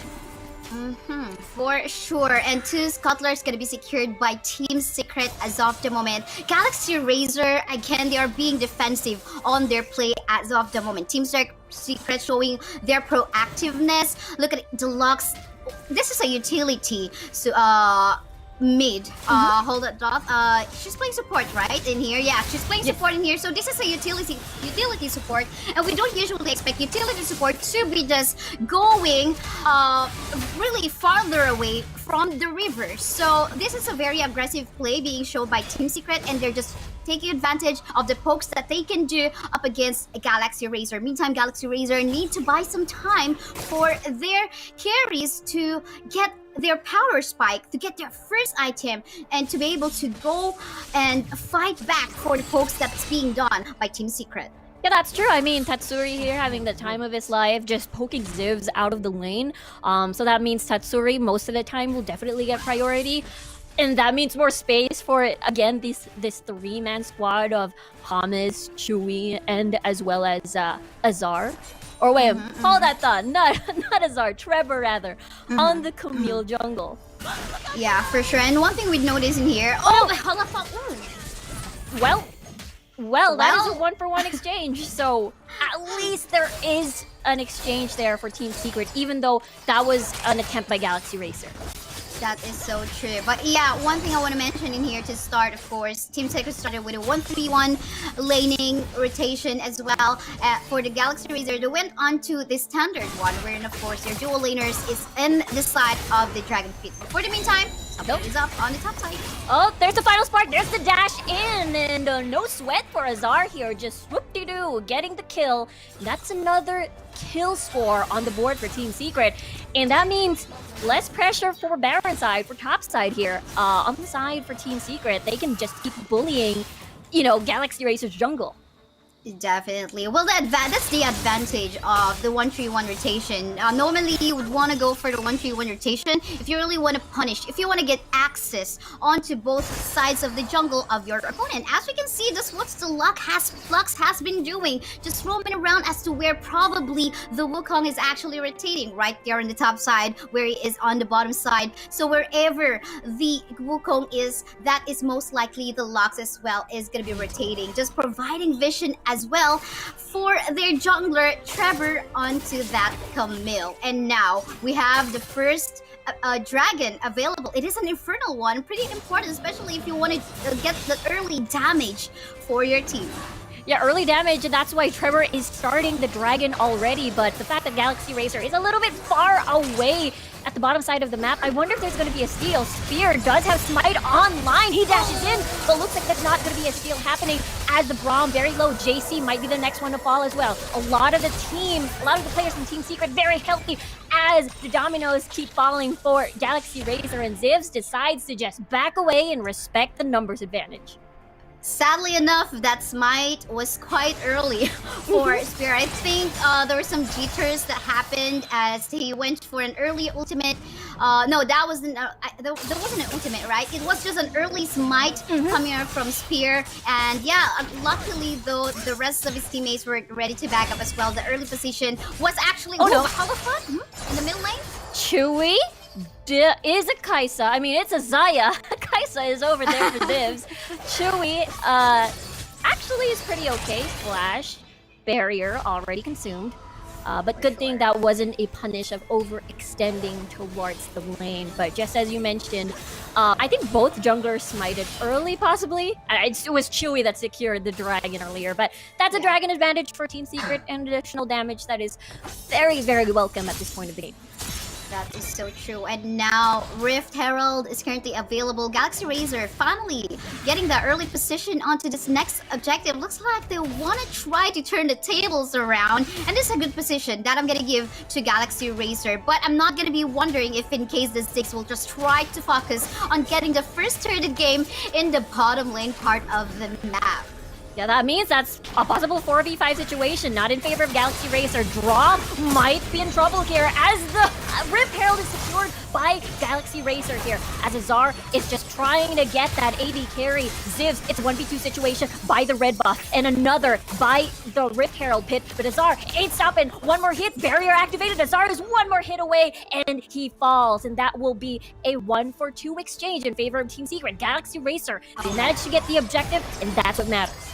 For sure, and 2 Scuttlers gonna be secured by Team Secret as of the moment. Galaxy Razor, again, they are being defensive on their play as of the moment. Team Secret showing their proactiveness. Look at Deluxe. This is a utility. So, mid. Hold that thought. She's playing support, right? In here, yeah, she's playing support in here. So this is a utility support, and we don't usually expect utility support to be just going really farther away from the river. So this is a very aggressive play being shown by Team Secret, and they're just taking advantage of the pokes that they can do up against Galaxy Razor. Meantime, Galaxy Razor need to buy some time for their carries to get their power spike, to get their first item, and to be able to go and fight back for the pokes that's being done by Team Secret. Yeah, that's true. I mean, Tatsuri here having the time of his life, just poking Zivs out of the lane. So that means Tatsuri most of the time will definitely get priority. And that means more space for, again, this three-man squad of Hamas, Chewy, and as well as Azar. Or wait, hold that thought. Not Azar, Trevor rather, on the Camille jungle. Yeah, for sure. And one thing we'd notice in here, Well, that is a one-for-one exchange. So at least there is an exchange there for Team Secret, even though that was an attempt by Galaxy Racer. That is so true. But yeah, one thing I want to mention in here to start, of course, Team Secret started with a 1-3-1 laning rotation as well. For the Galaxy Razor, they went on to the standard one, wherein, of course, their dual laners is in the side of the Dragon Pit. For the meantime, something is up on the top side. Oh, there's the final spark. There's the dash in. And no sweat for Azar here. Just whoop-de-doo, getting the kill. That's another kill score on the board for Team Secret. And that means less pressure for Baron side, for top side here. On the side for Team Secret, they can just keep bullying, Galaxy Racer's jungle. Definitely. Well, that's the advantage of the 1-3-1 rotation. Normally, you would want to go for the 1-3-1 rotation if you really want to punish, if you want to get access onto both sides of the jungle of your opponent. As we can see, that's what the Flux has been doing, just roaming around as to where probably the Wukong is actually rotating, right there on the top side, where he is on the bottom side. So wherever the Wukong is, that is most likely the Lux as well is going to be rotating, just providing vision as well for their jungler Trevor onto that Camille. And now we have the first dragon available. It is an infernal one, pretty important, especially if you want to get the early damage for your team. Yeah, early damage, and that's why Trevor is starting the dragon already. But the fact that Galaxy Racer is a little bit far away at the bottom side of the map, I wonder if there's going to be a steal. Spear does have Smite online. He dashes in, but looks like there's not going to be a steal happening as the Braum very low. JC might be the next one to fall as well. A lot of the players from Team Secret very healthy as the dominoes keep falling for Galaxy Racer, and Zivs decides to just back away and respect the numbers advantage. Sadly enough, that Smite was quite early for Spear. I think there were some jitters that happened as he went for an early ultimate. No, that wasn't. There wasn't an ultimate, right? It was just an early Smite coming out from Spear. And yeah, luckily though, the rest of his teammates were ready to back up as well. The early position was actually in the middle lane. Chewy is a Kaisa. I mean, it's a Zaya. Kaisa is over there for Zivs. Chewy actually is pretty okay. Flash, barrier already consumed. But good thing that wasn't a punish of overextending towards the lane. But just as you mentioned, I think both junglers smited early, possibly. It was Chewy that secured the dragon earlier. But that's a dragon advantage for Team Secret and additional damage that is very, very welcome at this point of the game. That is so true. And now Rift Herald is currently available. Galaxy Razor finally getting the early position onto this next objective. Looks like they want to try to turn the tables around. And this is a good position that I'm going to give to Galaxy Razor. But I'm not going to be wondering if in case the Six will just try to focus on getting the first turret game in the bottom lane part of the map. Yeah, that means that's a possible 4v5 situation, not in favor of Galaxy Racer. Draw might be in trouble here as the Rift Herald is secured by Galaxy Racer here. As Azar is just trying to get that AD carry. Zivs, it's a 1v2 situation by the red buff and another by the Rift Herald pit. But Azar ain't stopping. One more hit, barrier activated. Azar is one more hit away and he falls. And that will be a 1-for-2 exchange in favor of Team Secret. Galaxy Racer, they managed to get the objective and that's what matters.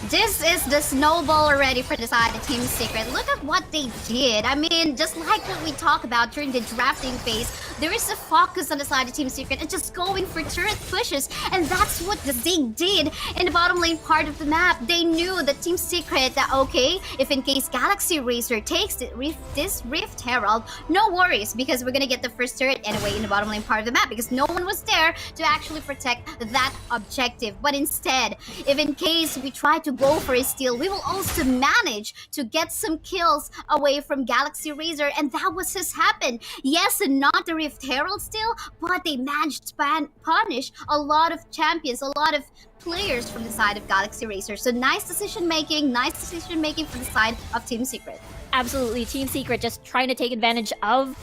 This is the snowball already for the side of Team Secret. Look at what they did. I mean, just like what we talked about during the drafting phase, there is a focus on the side of Team Secret and just going for turret pushes. And that's what they did in the bottom lane part of the map. They knew that Team Secret, that okay, if in case Galaxy Racer takes this Rift Herald, no worries, because we're gonna get the first turret anyway in the bottom lane part of the map, because no one was there to actually protect that objective. But instead, if in case we try to go for a steal, we will also manage to get some kills away from Galaxy Razor, and that was just happened. Yes, and not the Rift Herald still, but they managed to punish a lot of champions, a lot of players from the side of Galaxy Racer. So nice decision making from the side of Team Secret. Absolutely, Team Secret just trying to take advantage of,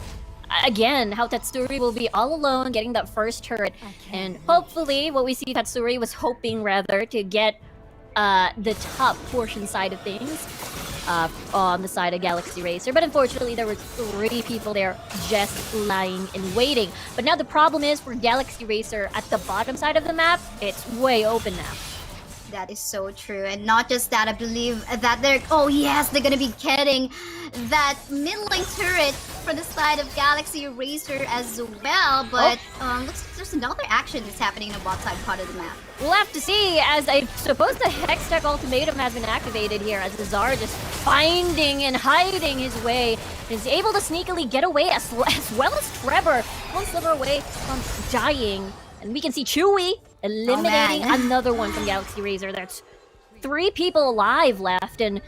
again, how Tatsuri will be all alone getting that first turret. And hopefully, what we see, Tatsuri was hoping rather to get the top portion side of things on the side of Galaxy Racer. But unfortunately, there were 3 people there just lying and waiting. But now the problem is for Galaxy Racer at the bottom side of the map, it's way open now. That is so true. And not just that, I believe that they're... Oh yes, they're gonna be getting that mid lane turret for the side of Galaxy Racer as well. But looks like there's another action that's happening in the bot side part of the map. We'll have to see, as I suppose the Hextech ultimatum has been activated here, as Azar just finding and hiding his way, and is able to sneakily get away as well as Trevor, one sliver away from dying. And we can see Chewy eliminating another one from Galaxy Razor. That's 3 people alive left, and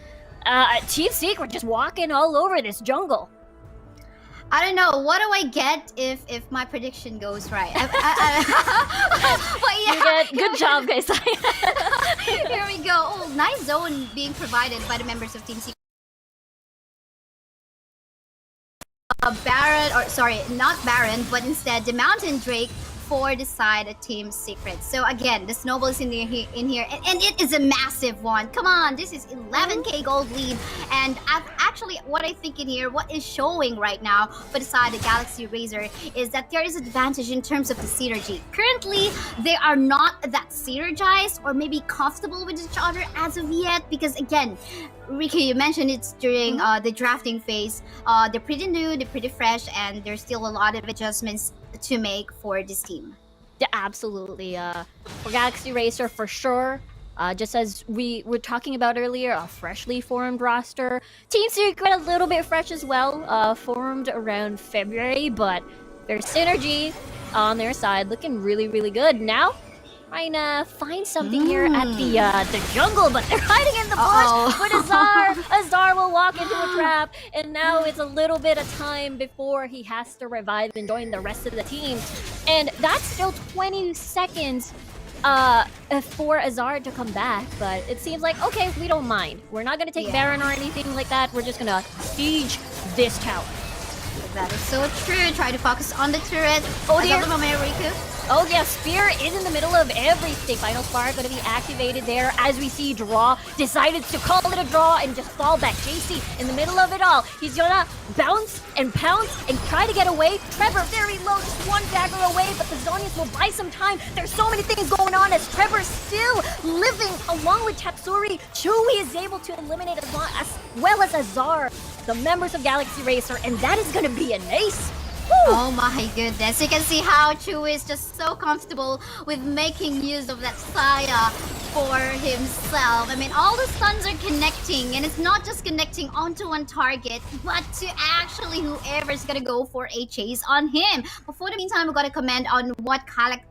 Team Secret just walking all over this jungle. I don't know. What do I get if my prediction goes right? But yeah, Good job, guys. here we go. Oh, nice zone being provided by the members of Team Secret. Baron, or sorry, not Baron, but instead the Mountain Drake for the side of Team Secret. So again, the snowball is in here, and it is a massive one. Come on, this is 11k gold lead, and actually what I think in here, what is showing right now for the side of Galaxy Razor is that there is advantage in terms of the synergy. Currently, they are not that synergized or maybe comfortable with each other as of yet, because again, Ricky, you mentioned it's during the drafting phase. They're pretty new, they're pretty fresh, and there's still a lot of adjustments to make for this team. Yeah, absolutely. For Galaxy Racer, for sure. Just as we were talking about earlier, a freshly formed roster. Team Secret a little bit fresh as well, formed around February, but their synergy on their side looking really, really good. Now, trying to find something here at the jungle, but they're hiding in the bush with Azar. Azar will walk into a trap, and now it's a little bit of time before he has to revive and join the rest of the team. And that's still 20 seconds for Azar to come back, but it seems like, okay, we don't mind. We're not going to take Baron or anything like that. We're just going to siege this tower. That is so true. Try to focus on the turret. Oh dear. Oh yeah, Spear is in the middle of everything. Final Spark going to be activated there as we see Draw decided to call it a draw and just fall back. JC in the middle of it all. He's gonna bounce and pounce and try to get away. Trevor very low, just one dagger away, but the Zonians will buy some time. There's so many things going on as Trevor's still living along with Tatsuri. Chewy is able to eliminate as well as Azar, the members of Galaxy Racer, and that is gonna be an ace. Oh my goodness. You can see how Chu is just so comfortable with making use of that Saya for himself. I mean, all the stuns are connecting, and it's not just connecting onto one target, but to actually whoever's gonna go for a chase on him. But for the meantime, we got a comment on what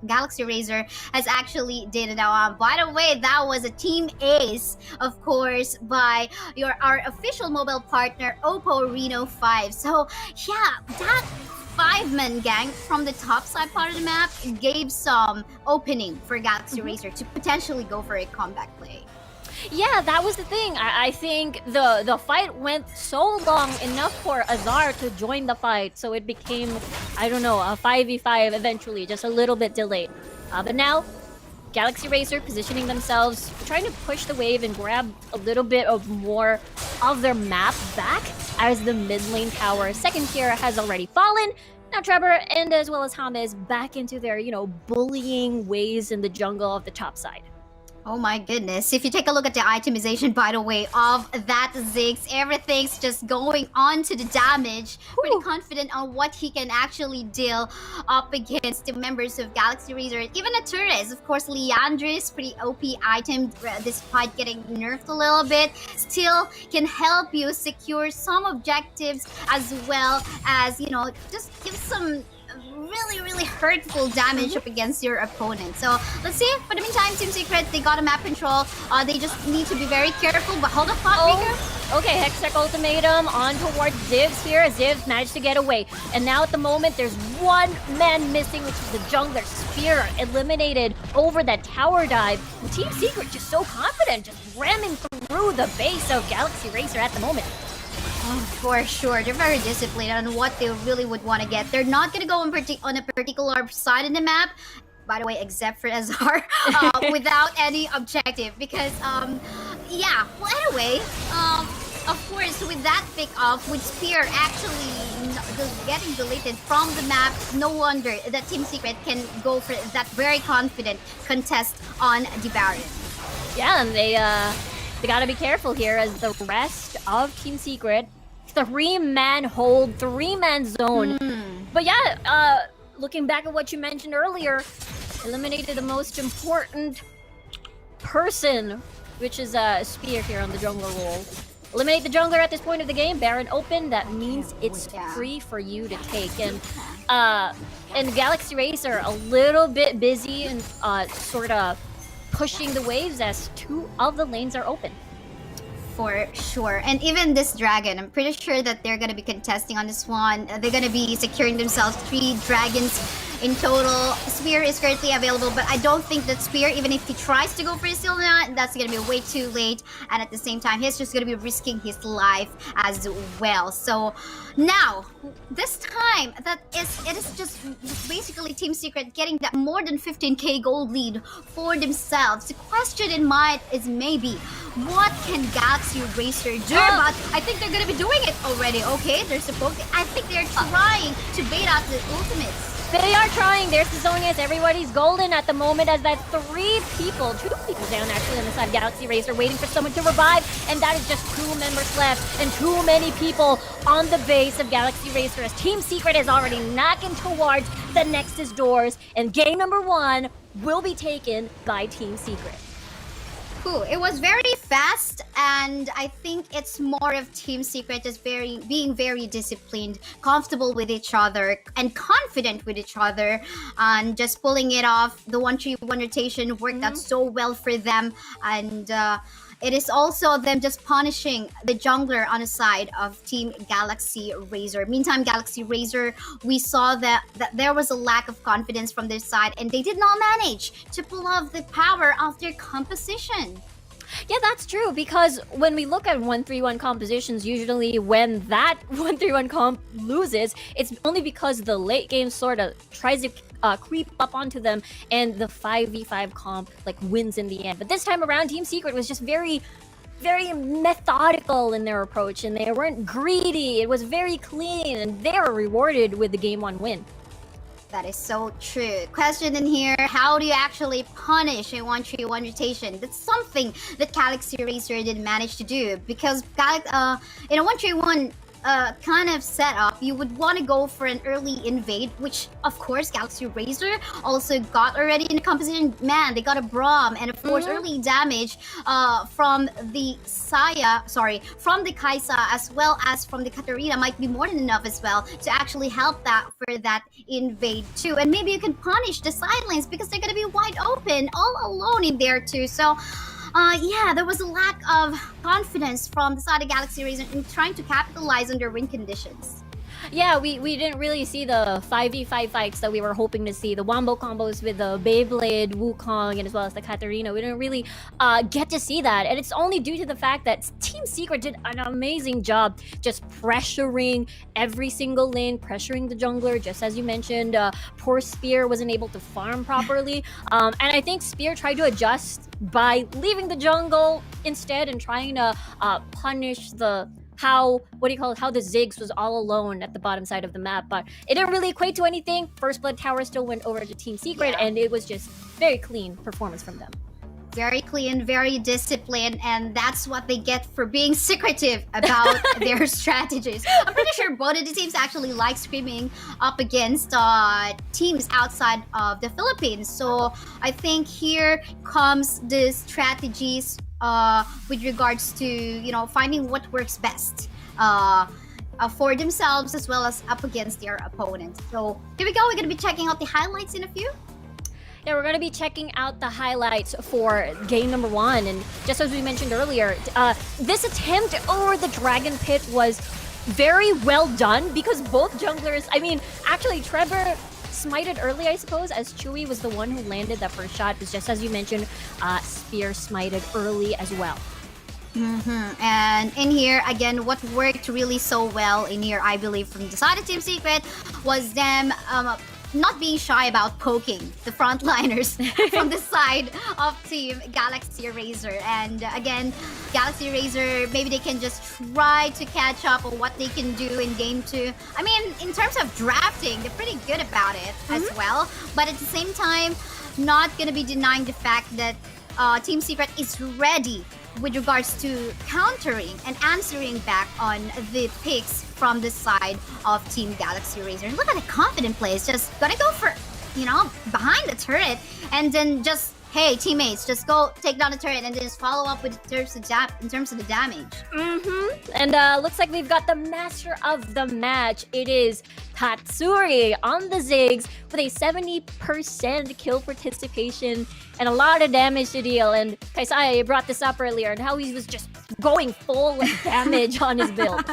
Galaxy Razor has actually did. Now, by the way, that was a team ace, of course, by our official mobile partner, Oppo Reno 5. So, yeah, that 5-man gang from the top side part of the map gave some opening for Galaxy Racer to potentially go for a comeback play. Yeah, that was the thing. I think the fight went so long enough for Azar to join the fight, so it became, I don't know, a 5v5 eventually, just a little bit delayed. But now, Galaxy Racer positioning themselves, trying to push the wave and grab a little bit of more of their map back as the mid lane tower second tier has already fallen. Now Trevor and as well as James back into their, bullying ways in the jungle of the top side. Oh my goodness. If you take a look at the itemization, by the way, of that Ziggs, everything's just going on to the damage. Pretty confident on what he can actually deal up against the members of Galaxy Razor. Even a Turres, of course, Leandris, pretty OP item despite getting nerfed a little bit. Still can help you secure some objectives as well as, you know, just give some really hurtful damage up against your opponent. So let's see. For the meantime, Team Secret, they got a map control. They just need to be very careful. But hold up, Rika. Okay, Hextech ultimatum on towards Zivs here. Zivs managed to get away. And now at the moment, there's one man missing, which is the jungler. Spear eliminated over that tower dive. And Team Secret just so confident, just ramming through the base of Galaxy Racer at the moment. Oh, for sure. They're very disciplined on what they really would want to get. They're not going to go on a particular side of the map, by the way, except for Azar, without any objective. Because, yeah. Well, anyway, of course, with that pick off, with Spear actually getting deleted from the map, no wonder that Team Secret can go for that very confident contest on the Baron. Yeah, and they gotta be careful here as the rest of Team Secret, 3-man hold, 3-man zone. But yeah, looking back at what you mentioned earlier, eliminated the most important person, which is Spear here on the jungler role. Eliminate the jungler at this point of the game, Baron open, that means it's free for you to take. And Galaxy Racer a little bit busy and sort of pushing the waves as 2 of the lanes are open. For sure. And even this dragon, I'm pretty sure that they're going to be contesting on this one. They're going to be securing themselves 3 dragons in total. Spear is currently available, but I don't think that Spear, even if he tries to go for his Sylvania, that's going to be way too late. And at the same time, he's just going to be risking his life as well. So now, this time, it is just basically Team Secret getting that more than 15k gold lead for themselves. The question in mind is maybe, what can Galaxy Racer do? But I think they're going to be doing it already. Okay, they're supposed to. I think they're trying to bait out the ultimates. They are trying. There's the Zonias. Everybody's golden at the moment as that 2 people down actually on the side of Galaxy Racer waiting for someone to revive. And that is just 2 members left and too many people on the base of Galaxy Racer as Team Secret is already knocking towards the Nexus doors. And game number 1 will be taken by Team Secret. Cool. It was very fast, and I think it's more of Team Secret just being very disciplined, comfortable with each other, and confident with each other, and just pulling it off. The 1-3-1 rotation worked out so well for them, and it is also them just punishing the jungler on the side of Team Galaxy Razor. Meantime, Galaxy Razor, we saw that there was a lack of confidence from their side, and they did not manage to pull off the power of their composition. Yeah, that's true, because when we look at 1-3-1 compositions, usually when that 1-3-1 comp loses, it's only because the late game sort of tries to creep up onto them and the 5v5 comp like wins in the end. But this time around, Team Secret was just very methodical in their approach, and they weren't greedy. It was very clean, and they were rewarded with the game 1 win. That is so true. Question in here, how do you actually punish a 1-3-1 rotation? That's something that Galaxy Racer didn't manage to do, because in a 1-3-1 kind of setup, you would want to go for an early invade, which of course Galaxy Racer also got already in the composition. Man, they got a Braum, and of course early damage from the from the Kaisa as well as from the Katarina might be more than enough as well to actually help that for that invade too. And maybe you can punish the side lanes because they're gonna be wide open, all alone in there too. So yeah, there was a lack of confidence from the side of Galaxy Racer in trying to capitalize on their win conditions. Yeah, we didn't really see the 5v5 fights that we were hoping to see. The wombo combos with the Beyblade, Wukong, and as well as the Katarina. We didn't really get to see that. And it's only due to the fact that Team Secret did an amazing job just pressuring every single lane, pressuring the jungler, just as you mentioned. Poor Spear wasn't able to farm properly. And I think Spear tried to adjust by leaving the jungle instead and trying to punish how the Ziggs was all alone at the bottom side of the map, but it didn't really equate to anything. First Blood Tower still went over to Team Secret, and it was just very clean performance from them. very clean, very disciplined, and that's what they get for being secretive about their strategies. I'm pretty sure both of the teams actually like scrimming up against teams outside of the Philippines. So I think here comes the strategies with regards to finding what works best. For themselves as well as up against their opponents. So here we go. We're going to be checking out the highlights in a few. Yeah, we're going to be checking out the highlights for game number 1. And just as we mentioned earlier, this attempt over the Dragon Pit was very well done because both junglers, actually Trevor smited early, I suppose, as Chewy was the one who landed that first shot. But just as you mentioned, Spear smited early as well. And in here, again, what worked really so well in here, I believe, from the side of Team Secret was them not being shy about poking the frontliners from the side of Team Galaxy Razor. And again, Galaxy Razor, maybe they can just try to catch up on what they can do in Game 2. I mean, in terms of drafting, they're pretty good about it as well. But at the same time, not going to be denying the fact that Team Secret is ready with regards to countering and answering back on the picks from the side of Team Galaxy Razor. Look at the confident play. It's just gonna go for, behind the turret and then just, hey, teammates, just go take down the turret and then just follow up with in terms of the damage. And looks like we've got the master of the match. It is Tatsuri on the Ziggs with a 70% kill participation and a lot of damage to deal. And Kaisai brought this up earlier and how he was just going full damage on his build.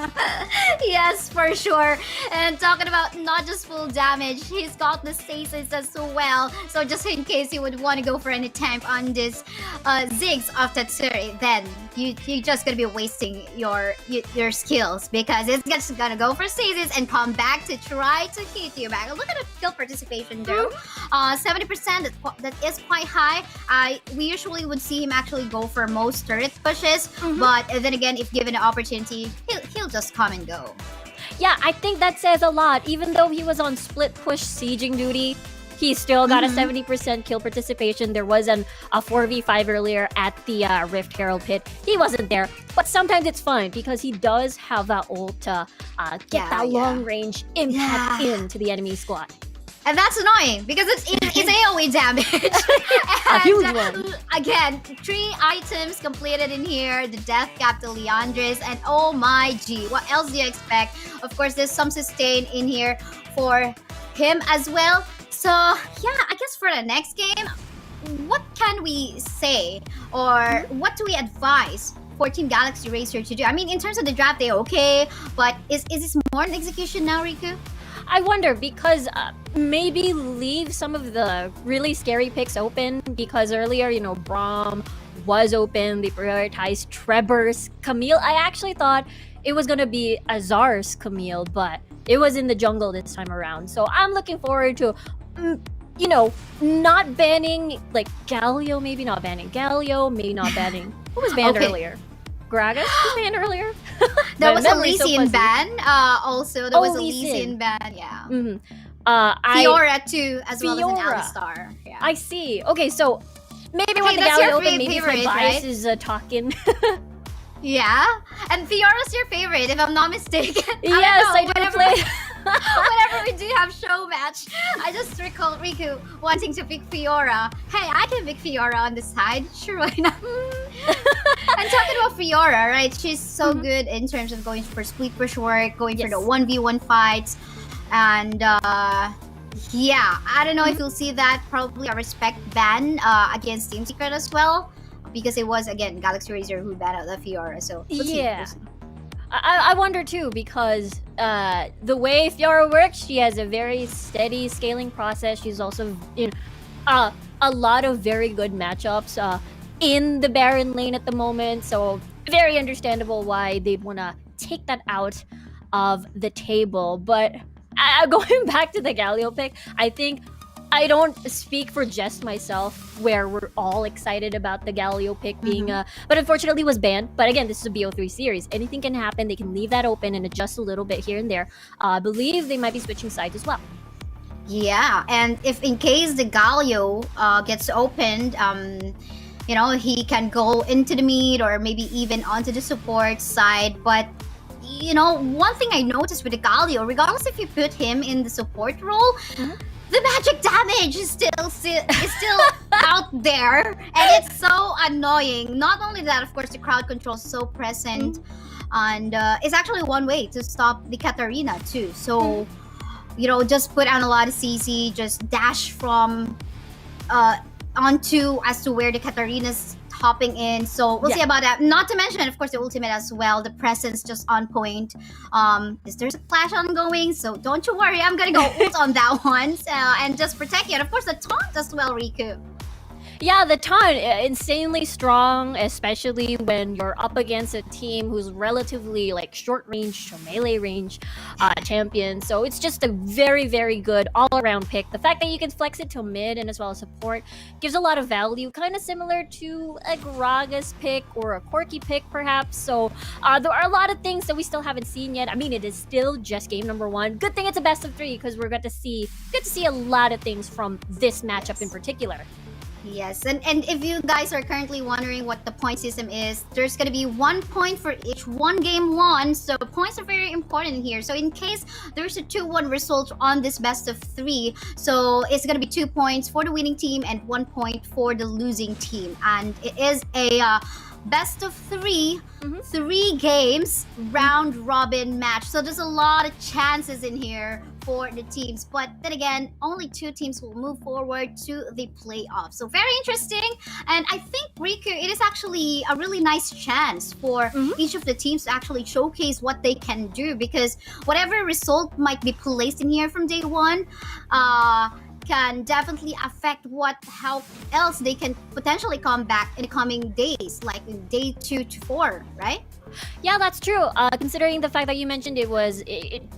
Yes, for sure. And talking about not just full damage, he's got the stasis as well. So just in case you would want to go for an attempt on this Ziggs of Tatsuri, then you're just gonna be wasting your skills because it's just gonna go for stasis and come back to try to hit you back. Look at the kill participation though. 70%, that is quite high. We usually would see him actually go for most turret pushes, but then again, if given the opportunity, he'll just come and go. Yeah, I think that says a lot. Even though he was on split push sieging duty, he still got a 70% kill participation. There was a 4v5 earlier at the Rift Herald pit. He wasn't there, but sometimes it's fine because he does have that ult to get that long range impact into the enemy squad. And that's annoying because it's AoE damage. A huge one. Again, 3 items completed in here. The death cap to Leandris. And oh my G, what else do you expect? Of course, there's some sustain in here for him as well. So yeah, I guess for the next game, what can we say? Or what do we advise for Team Galaxy Racer to do? I mean, in terms of the draft, they're okay. But is this more an execution now, Riku? I wonder because maybe leave some of the really scary picks open because earlier, Braum was open. They prioritized Trevor's Camille. I actually thought it was going to be Azar's Camille, but it was in the jungle this time around. So I'm looking forward to, not banning like Galio, maybe not banning Galio, maybe not banning. Who was banned earlier? Gragas was banned earlier. There was a Lysian ban. Also, there was a Lysian ban. Yeah. Fiora too, as well as an Alistar. Yeah. I see. Okay, so maybe when the gallery open, maybe my bias is talking. Yeah, and Fiora's your favorite, if I'm not mistaken. Yes, I do play. Whenever we do have show match, I just recall Riku wanting to pick Fiora. Hey, I can pick Fiora on the side. Sure, why not? And talking about Fiora, right? She's so good in terms of going for split push work, going for the 1v1 fights. And yeah, I don't know if you'll see that. Probably a respect ban against Team Secret as well. Because it was, again, Galaxy Razor who banned out the Fiora. So, let's see. I wonder too, because the way Fiora works, she has a very steady scaling process. She's also in a lot of very good matchups in the Baron lane at the moment. So very understandable why they'd want to take that out of the table. But going back to the Galio pick, I think I don't speak for just myself where we're all excited about the Galio pick being but unfortunately was banned. But again, this is a BO3 series. Anything can happen. They can leave that open and adjust a little bit here and there. I believe they might be switching sides as well. Yeah, and if in case the Galio gets opened, he can go into the mid or maybe even onto the support side. But one thing I noticed with the Galio, regardless if you put him in the support role, the magic damage is still out there, and it's so annoying. Not only that, of course, the crowd control is so present, and it's actually one way to stop the Katarina too. So, just put on a lot of CC, just dash from onto as to where the Katarina's hopping in. So we'll see about that. Not to mention, of course, the ultimate as well. The presence just on point. There's a flash ongoing, so don't you worry. I'm gonna go ult on that one and just protect you. And of course, the taunt as well, Riku. Yeah, the taunt, insanely strong, especially when you're up against a team who's relatively like short range to melee range champion. So it's just a very, very good all-around pick. The fact that you can flex it to mid and as well as support gives a lot of value, kind of similar to a Graga's pick or a Corki pick perhaps. So there are a lot of things that we still haven't seen yet. I mean, it is still just game number 1. Good thing it's a best of 3 because we're going to see a lot of things from this matchup in particular. Yes, and if you guys are currently wondering what the point system is, there's going to be 1 point for each one game won, so points are very important here. So in case there's a 2-1 result on this best of 3, so it's going to be 2 points for the winning team and 1 point for the losing team. And it is a best of 3, 3 games, round robin match. So there's a lot of chances in here for the teams, but then again, only 2 teams will move forward to the playoffs. So very interesting, and I think, Riku, it is actually a really nice chance for each of the teams to actually showcase what they can do, because whatever result might be placed in here from day 1 can definitely affect how else they can potentially come back in the coming days, like in day 2 to 4, right? Yeah, that's true. Considering the fact that you mentioned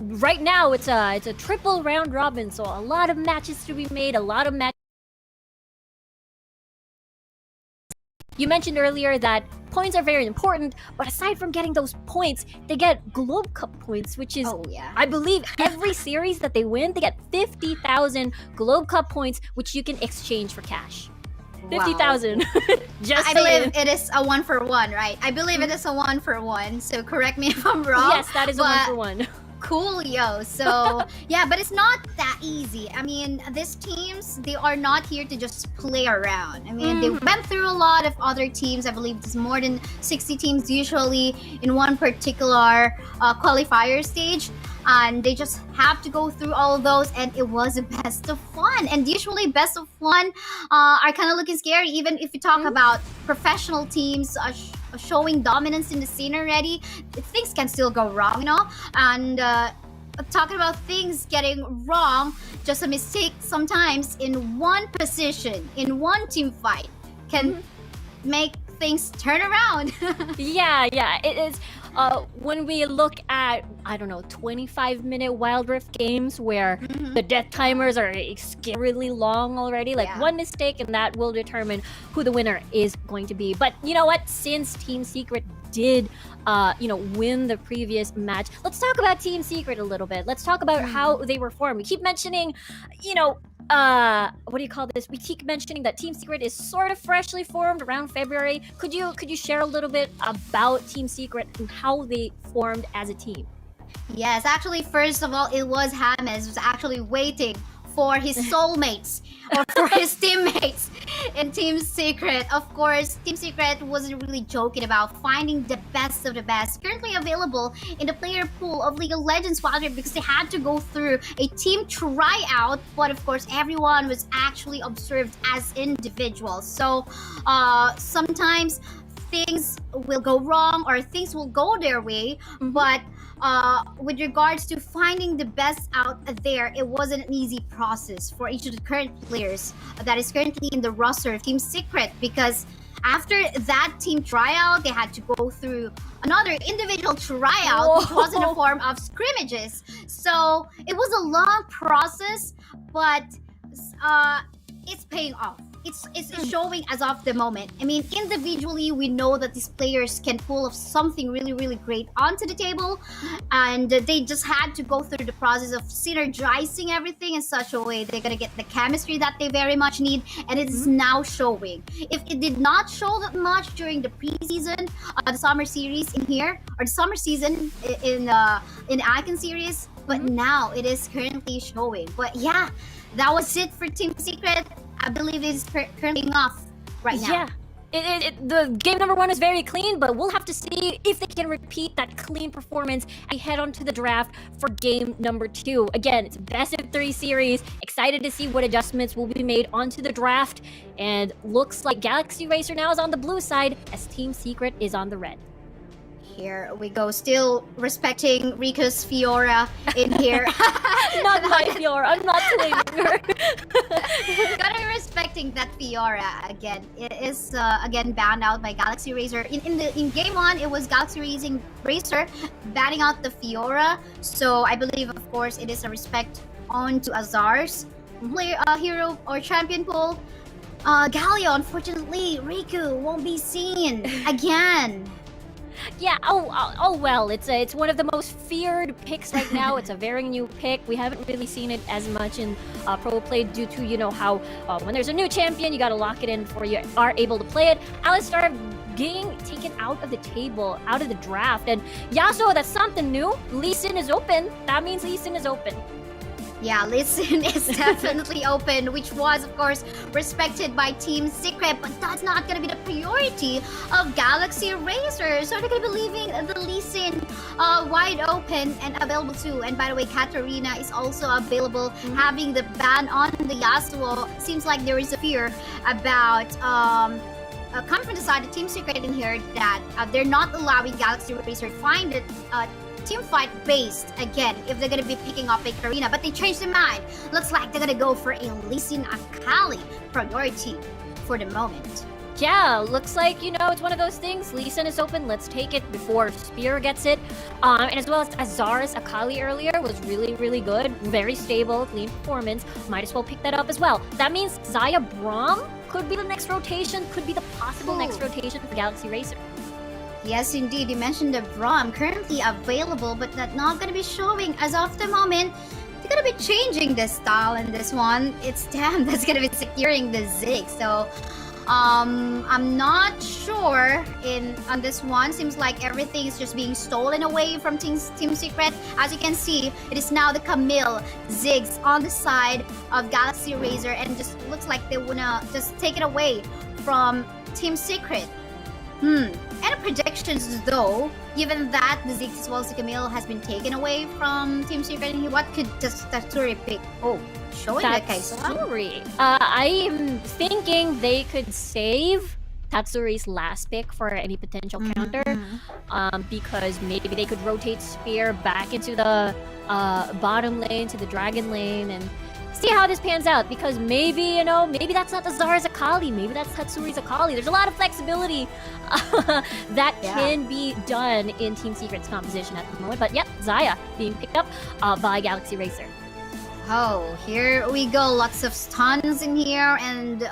right now it's a triple round robin, so a lot of matches to be made, a lot of matches. You mentioned earlier that points are very important, but aside from getting those points, they get Globe Cup points, which is, I believe, every series that they win, they get 50,000 Globe Cup points, which you can exchange for cash. 50,000. I believe it is a 1-for-1, right? I believe it is a 1-for-1, so correct me if I'm wrong. Yes, that is a 1-for-1. Cool, yo. So, yeah, but it's not that easy. I mean, these teams, they are not here to just play around. I mean, they went through a lot of other teams. I believe there's more than 60 teams usually in one particular qualifier stage. And they just have to go through all of those, and it was a best of 1. And usually best of 1 are kind of looking scary, even if you talk about professional teams showing dominance in the scene already. Things can still go wrong, And talking about things getting wrong, just a mistake sometimes in one position, in one team fight, can make things turn around. Yeah, it is. When we look at, 25-minute Wild Rift games where the death timers are scarily long already, one mistake and that will determine who the winner is going to be. But you know what? Since Team Secret did, win the previous match, let's talk about Team Secret a little bit. Let's talk about how they were formed. We keep mentioning, what do you call this? We keep mentioning that Team Secret is sort of freshly formed around February. Could you share a little bit about Team Secret and how they formed as a team? Yes, actually, first of all, it was James was actually waiting for his soulmates or for his teammates in Team Secret. Of course, Team Secret wasn't really joking about finding the best of the best currently available in the player pool of League of Legends Wild Rift, because they had to go through a team tryout, but of course everyone was actually observed as individuals. So sometimes things will go wrong or things will go their way, but with regards to finding the best out there, it wasn't an easy process for each of the current players that is currently in the roster of Team Secret, because after that team tryout, they had to go through another individual tryout, which was in the form of scrimmages. So it was a long process, but it's paying off. it's showing as of the moment. I mean, individually, we know that these players can pull off something really, really great onto the table, and they just had to go through the process of synergizing everything in such a way they're gonna get the chemistry that they very much need, and it is now showing. If it did not show that much during the preseason, the summer series in here, or the summer season in Icon series, but now it is currently showing. But yeah, that was it for Team Secret. I believe it is currently off right now. Yeah. The game number 1 is very clean, but we'll have to see if they can repeat that clean performance and head on to the draft for game number 2. Again, it's a best of 3 series. Excited to see what adjustments will be made onto the draft. And looks like Galaxy Racer now is on the blue side as Team Secret is on the red. Here we go, still respecting Riku's Fiora in here. Not my Fiora, I'm not claiming her. Gotta be respecting that Fiora again. It is again banned out by Galaxy Racer. In game 1, it was Galaxy Racer banning out the Fiora. So I believe, of course, it is a respect on to Azar's hero or champion pool. Galio, unfortunately, Riku won't be seen again. Yeah, oh well, it's one of the most feared picks right now. It's a very new pick. We haven't really seen it as much in pro play due to, you know, how when there's a new champion, you gotta lock it in before you are able to play it. Alistar getting taken out of the table, out of the draft. And Yasuo, that's something new. Lee Sin is open. That means Lee Sin is open. Yeah, Listen is definitely open, which was, of course, respected by Team Secret, but that's not going to be the priority of Galaxy Racer. So they're going to be leaving the Listen wide open and available too. And by the way, Katarina is also available, having the ban on the Yasuo. Seems like there is a fear about coming from the side of Team Secret in here that they're not allowing Galaxy Racer to find it team fight based again if they're gonna be picking up a Karina, but they changed their mind. Looks like they're gonna go for a Lee Sin Akali priority for the moment. Yeah, looks like, you know, it's one of those things. Lee Sin is open, let's take it before Spear gets it. And as well as Azar's Akali earlier was really, really good. Very stable, clean performance. Might as well pick that up as well. That means Xayah Braum could be the next rotation, could be the possible next rotation for Galaxy Racer. Yes, indeed. You mentioned the Braum currently available, but that's not going to be showing as of the moment. They're going to be changing the style in this one. It's them that's going to be securing the Zig. So, I'm not sure on this one. Seems like everything is just being stolen away from Team Secret. As you can see, it is now the Camille Ziggs on the side of Galaxy Racer, and just looks like they wanna just take it away from Team Secret. Any predictions though, given that the Ziggs as well as the Camille has been taken away from Team Secret, what could Tatsuri pick? Oh, showing the Kaisa. Tatsuri. I'm thinking they could save Tatsuri's last pick for any potential counter, because maybe they could rotate Spear back into the bottom lane to the Dragon lane and see how this pans out, because maybe, you know, maybe that's not Azar's Akali, maybe that's Tatsuri's Akali. There's a lot of flexibility that can be done in Team Secret's composition at the moment. But yep, Xayah being picked up by Galaxy Racer. Oh, here we go. Lots of stuns in here and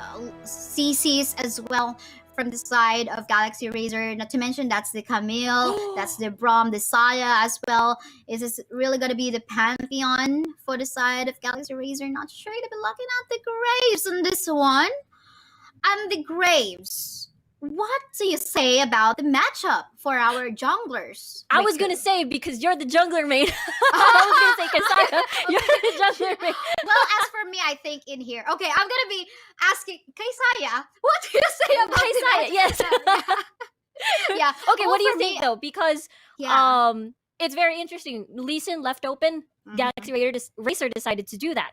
CCs as well from the side of Galaxy Racer. Not to mention that's the Camille, that's the Braum, the Xayah as well. Is this really going to be the Pantheon for the side of Galaxy Racer? Not sure. They'll be looking at the Graves on this one. And the Graves, what do you say about the matchup for our junglers? I was going to say, because you're the jungler main. I was going to say, Kasaya, you're the jungler main. Well, as for me, I think in here. Okay, I'm going to be asking Kaisaya, what do you say about Kaisaya? Yes. Yeah. Okay, well, what do you think though? Because it's very interesting. Lee Sin left open. Galaxy Racer decided to do that.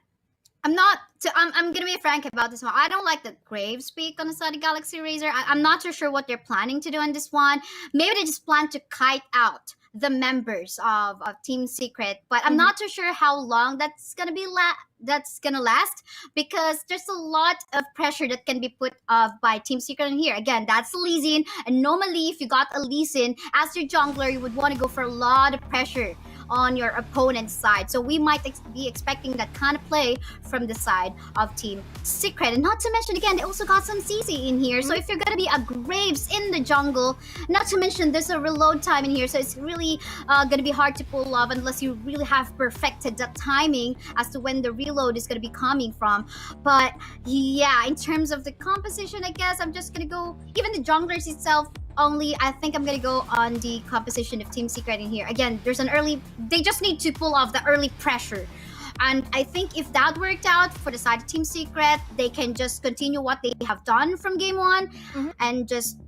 I'm gonna be frank about this one. I don't like the Graves speak on the side of Galaxy Racer. I'm not too sure what they're planning to do on this one. Maybe they just plan to kite out the members of Team Secret, but I'm not too sure how long that's gonna be last, because there's a lot of pressure that can be put by Team Secret in here. Again, that's Lee Sin, and normally if you got a Lee Sin as your jungler, you would want to go for a lot of pressure on your opponent's side. So we might be expecting that kind of play from the side of Team Secret. And not to mention, again, they also got some CC in here. So if you're going to be a Graves in the jungle, not to mention there's a reload time in here. So it's really going to be hard to pull off unless you really have perfected the timing as to when the reload is going to be coming from. But yeah, in terms of the composition, I guess I'm just going to go, even the junglers itself, only I think I'm going to go on the composition of Team Secret in here. Again, there's an early, they just need to pull off the early pressure. And I think if that worked out for the side of Team Secret, they can just continue what they have done from game one and just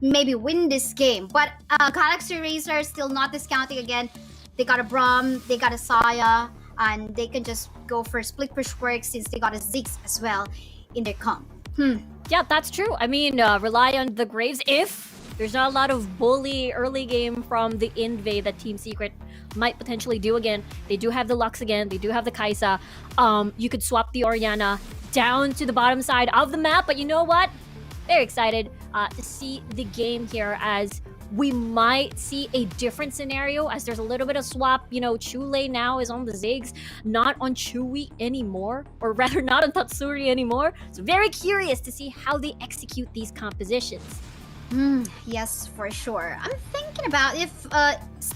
maybe win this game. But Galaxy Racer still not discounting again. They got a Braum, they got a Saya, and they can just go for split push work since they got a Ziggs as well in their comp. Yeah, that's true. I mean, rely on the Graves if there's not a lot of bully early game from the invade that Team Secret might potentially do again. They do have the Lux again. They do have the Kaisa. You could swap the Orianna down to the bottom side of the map. But you know what? Very excited to see the game here as we might see a different scenario as there's a little bit of swap. You know, Chule now is on the Ziggs, not on Chewy anymore, or rather not on Tatsuri anymore. So very curious to see how they execute these compositions. Yes, for sure. I'm thinking about if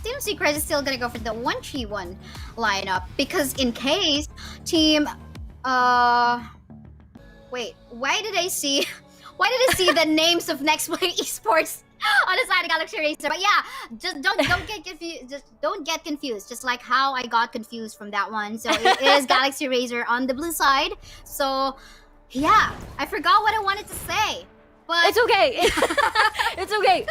Team Secret is still gonna go for the 1-3-1 lineup, because in case Team wait, why did I see the names of Nexplay Esports on the side of Galaxy Racer? But yeah, just don't get confused. Just don't get confused. Just like how I got confused from that one. So it is Galaxy Racer on the blue side. So yeah, I forgot what I wanted to say. But it's okay. It's okay.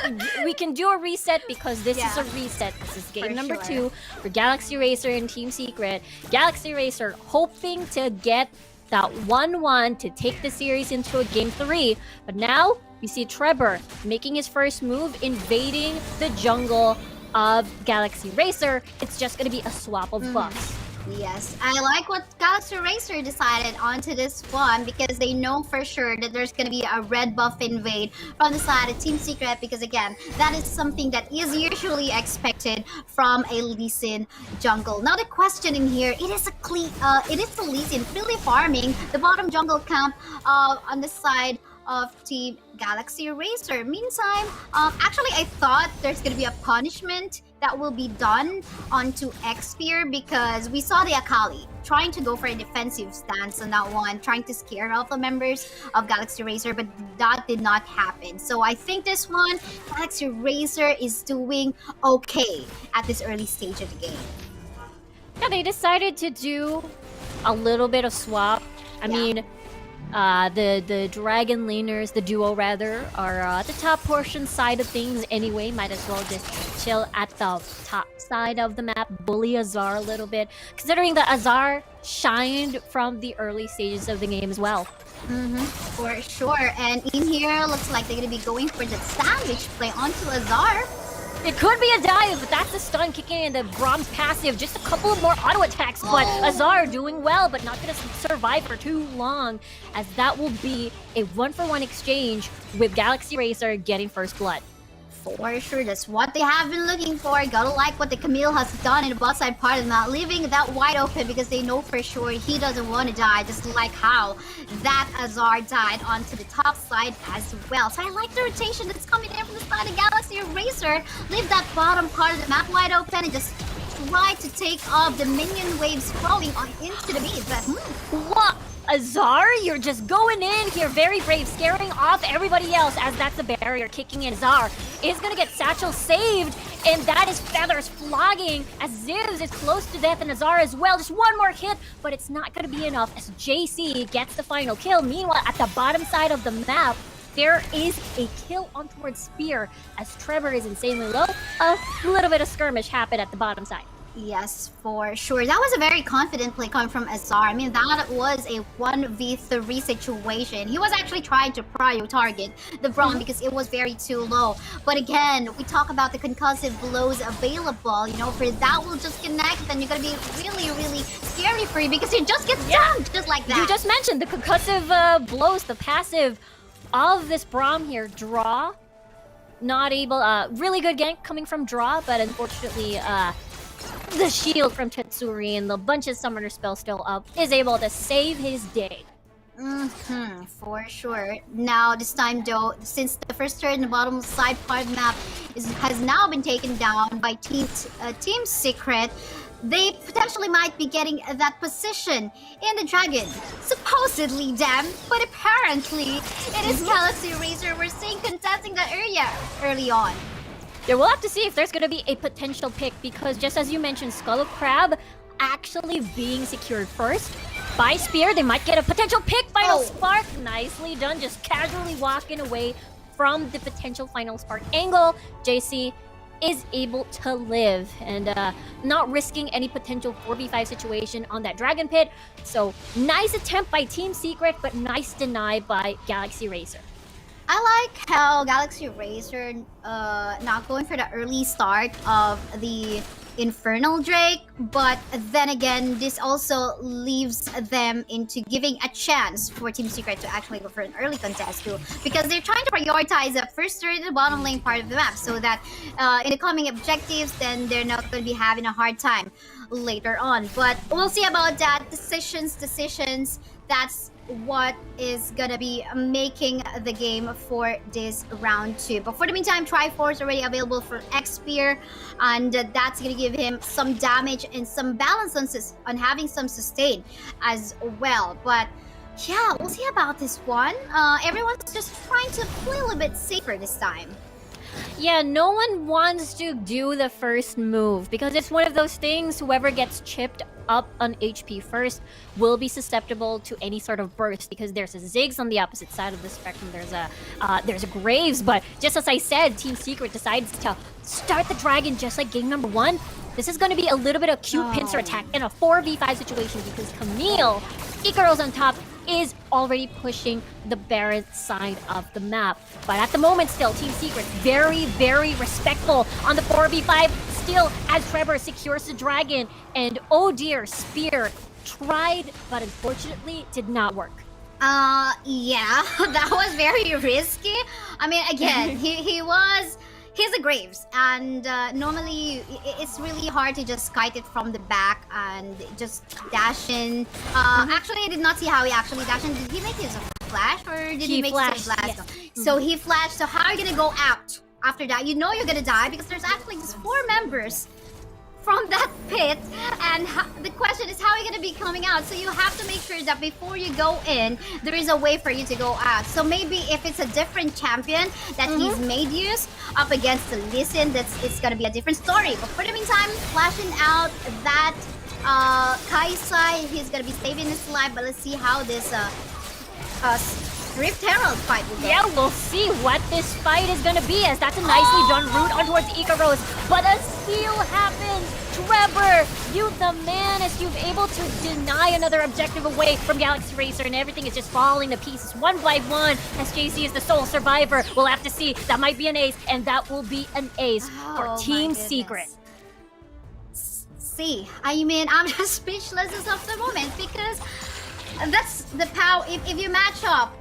We can do a reset because this is a reset. This is game number 2 for Galaxy Racer and Team Secret. Galaxy Racer hoping to get that 1-1 to take the series into a game 3. But now we see Trevor making his first move, invading the jungle of Galaxy Racer. It's just going to be a swap of buffs. Yes, I like what Galaxy Racer decided onto this one because they know for sure that there's going to be a red buff invade from the side of Team Secret, because again, that is something that is usually expected from a Lee Sin jungle. Now the question in here, it is a Lee Sin really farming the bottom jungle camp on the side of Team Galaxy Racer. Meantime, actually I thought there's going to be a punishment that will be done onto Xpear because we saw the Akali trying to go for a defensive stance on that one, trying to scare off the members of Galaxy Racer, but that did not happen. So I think this one, Galaxy Racer is doing okay at this early stage of the game. Yeah, they decided to do a little bit of swap. I mean, the dragon laners, the duo rather, are at the top portion side of things anyway. Might as well just chill at the top side of the map, bully Azar a little bit, considering that Azar shined from the early stages of the game as well. For sure. And in here, looks like they're going to be going for the sandwich play onto Azar. It could be a dive, but that's the stun kicking in, the Braum's passive. Just a couple of more auto attacks, but Azar doing well, but not going to survive for too long, as that will be a 1-for-1 exchange with Galaxy Racer getting first blood. For sure, that's what they have been looking for. Gotta like what the Camille has done in the bot side part of not leaving that wide open because they know for sure he doesn't want to die, just like how that Azar died onto the top side as well. So I like the rotation that's coming in from the side of Galaxy Racer. Leave that bottom part of the map wide open and just try to take off the minion waves falling on into the beat. But what? Azar, you're just going in here, very brave, scaring off everybody else as that's the barrier kicking in. Azar is gonna get Satchel saved, and that is Feathers flogging as Zivs is close to death and Azar as well. Just one more hit, but it's not gonna be enough as JC gets the final kill. Meanwhile, at the bottom side of the map, there is a kill on towards Spear as Trevor is insanely low. A little bit of skirmish happened at the bottom side. Yes, for sure. That was a very confident play coming from Azar. I mean, that was a 1v3 situation. He was actually trying to prio target the Braum because it was very too low. But again, we talk about the concussive blows available. You know, for that will just connect, then you're going to be really, really scary for you because you just get stunned just like that. You just mentioned the concussive blows, the passive of this Braum here. Draw, not able, really good gank coming from Draw, but unfortunately, the shield from Tetsuri and the bunch of summoner spell still up is able to save his day. For sure. Now, this time though, since the first turret in the bottom side part of the map has now been taken down by Team Secret, they potentially might be getting that position in the dragon. Supposedly them, but apparently it is Galaxy Razor we're seeing contesting that area early on. Yeah, we'll have to see if there's gonna be a potential pick because just as you mentioned, Skull of Crab actually being secured first. By Spear, they might get a potential pick. Final Spark, nicely done. Just casually walking away from the potential Final Spark angle. JC is able to live and not risking any potential 4v5 situation on that Dragon Pit. So nice attempt by Team Secret, but nice deny by Galaxy Racer. I like how Galaxy Racer not going for the early start of the Infernal Drake, but then again, this also leaves them into giving a chance for Team Secret to actually go for an early contest too, because they're trying to prioritize the first turret in the bottom lane part of the map, so that in the coming objectives, then they're not going to be having a hard time later on. But we'll see about that. Decisions. That's what is gonna be making the game for this round 2. But for the meantime, Triforce already available for X-Spear, and that's gonna give him some damage and some balance on having some sustain as well. But yeah, we'll see about this one. Everyone's just trying to play a little bit safer this time. Yeah, no one wants to do the first move because it's one of those things, whoever gets chipped up on HP first will be susceptible to any sort of burst because there's a Ziggs on the opposite side of the spectrum. There's a Graves, but just as I said, Team Secret decides to start the Dragon just like game number 1. This is going to be a little bit of cute pincer attack in a 4v5 situation because Camille, Ikaru's on top, is already pushing the Barret side of the map. But at the moment still, Team Secret very, very respectful on the 4v5 still as Trevor secures the Dragon. And oh dear, Spear tried, but unfortunately did not work. Yeah, that was very risky. I mean, again, he's a Graves, and normally it's really hard to just kite it from the back and just dash in. Actually, I did not see how he actually dashed in. Did he make his flash, or did he make his blast? Yes. So he flashed. So how are you gonna go out after that? You know you're gonna die because there's actually just 4 members from that pit, and the question is how are you going to be coming out? So you have to make sure that before you go in, there is a way for you to go out. So maybe if it's a different champion that he's made use up against the Listen, it's going to be a different story. But for the meantime, flashing out that Kaisai, he's going to be saving his life. But let's see how this Rift Herald fight will go. Yeah, we'll see what this fight is gonna be, as that's a nicely done route on towards Ikaros. But a steal happens! Trevor, you the man, as you've able to deny another objective away from Galaxy Racer, and everything is just falling to pieces one by one, as JC is the sole survivor. We'll have to see. That might be an ace, and that will be an ace for Team Secret. See, I mean, I'm just speechless as of the moment, because that's the power. If you match up,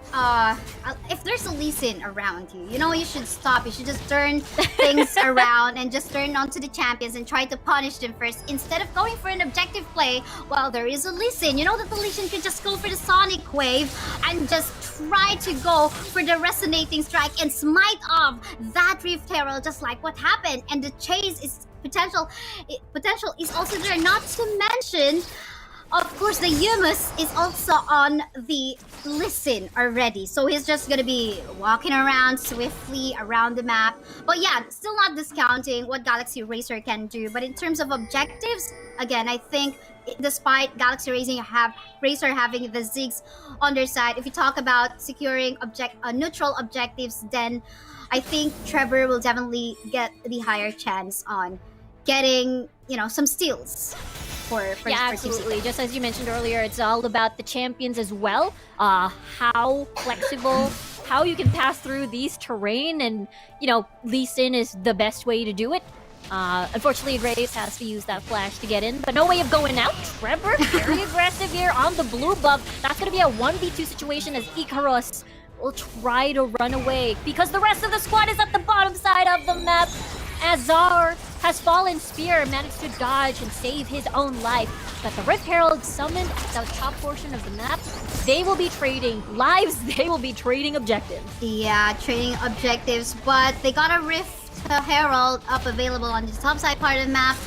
if there's a Lee Sin around you, you know, you should stop. You should just turn things around and just turn onto the champions and try to punish them first instead of going for an objective play while there is a Lee Sin. You know that the Lee Sin could just go for the Sonic Wave and just try to go for the Resonating Strike and smite off that Rift Herald, just like what happened. And the chase is potential is also there, not to mention, of course, the Humus is also on the Listen already. So he's just gonna be walking around swiftly around the map. But yeah, still not discounting what Galaxy Racer can do. But in terms of objectives, again, I think despite Galaxy Racer having the Ziggs on their side, if you talk about securing neutral objectives, then I think Trevor will definitely get the higher chance on getting, you know, some steals. Yeah, absolutely. Just as you mentioned earlier, it's all about the champions as well. How flexible, how you can pass through these terrain, and, you know, Lee Sin is the best way to do it. Unfortunately, Graves has to use that flash to get in, but no way of going out. Trevor, very aggressive here on the blue buff. That's going to be a 1v2 situation as Ikaros will try to run away because the rest of the squad is at the bottom side of the map. Azar has fallen. Spear managed to dodge and save his own life. But the Rift Herald summoned at the top portion of the map. They will be trading lives. They will be trading objectives. Yeah, trading objectives, but they got a Rift Herald up available on the top side part of the map.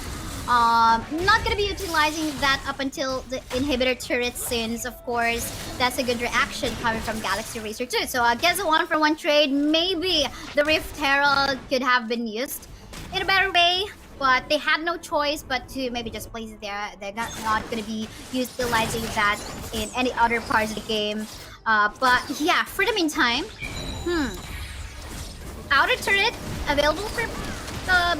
Not gonna be utilizing that up until the inhibitor turret, since of course that's a good reaction coming from Galaxy Racer too. So I guess a 1-for-1 trade, maybe the Rift Herald could have been used in a better way, but they had no choice but to maybe just place it there. They're not gonna be utilizing that in any other parts of the game. But yeah, for the meantime, outer turret available for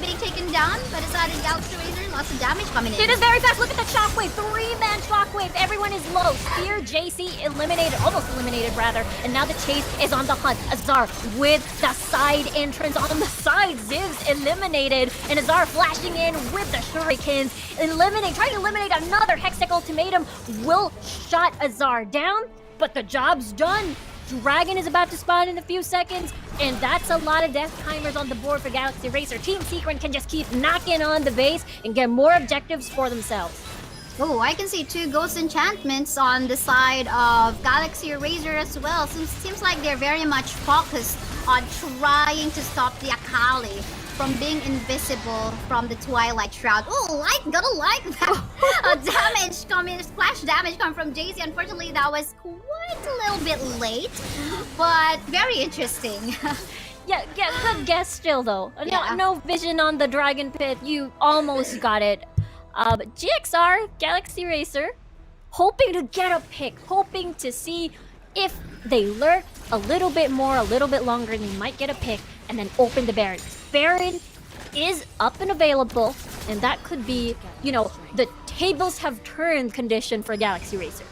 being taken down by the side of Galaxy Razor. Lots of damage coming in. It is very fast. Look at the shockwave. 3-man shockwave. Everyone is low. Spear, JC eliminated, almost eliminated rather. And now the chase is on the hunt. Azar with the side entrance on the side. Zivs eliminated. And Azar flashing in with the shurikens. Trying to eliminate another Hextech ultimatum. Will shut Azar down, but the job's done. Dragon is about to spawn in a few seconds, and that's a lot of death timers on the board for Galaxy Racer. Team Secret can just keep knocking on the base and get more objectives for themselves. Oh, I can see 2 Ghost Enchantments on the side of Galaxy Razor as well. Seems like they're very much focused on trying to stop the Akali from being invisible from the Twilight Shroud. Oh, gotta like that. Damage coming, splash damage coming from JC. Unfortunately, that was quite a little bit late, but very interesting. Yeah, good guess still though. Yeah. No vision on the Dragon Pit. You almost got it. But GXR, Galaxy Racer, hoping to get a pick, hoping to see if they lurk a little bit more, a little bit longer, they might get a pick and then open the Baron. Baron is up and available, and that could be, the tables have turned condition for Galaxy Racer.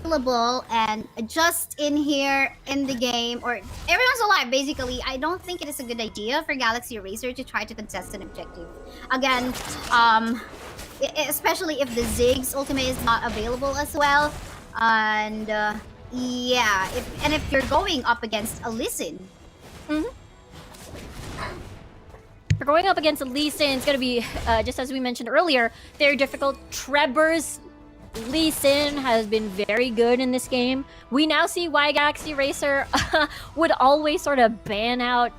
Available and just in here in the game, or everyone's alive basically. I don't think it is a good idea for Galaxy Racer to try to contest an objective. Again, especially if the Ziggs ultimate is not available as well. And yeah, if you're going up against a Lee Sin. We're going up against a Lee Sin. It's going to be, just as we mentioned earlier, very difficult. Trevor's Lee Sin has been very good in this game. We now see why Galaxy Racer would always sort of ban out.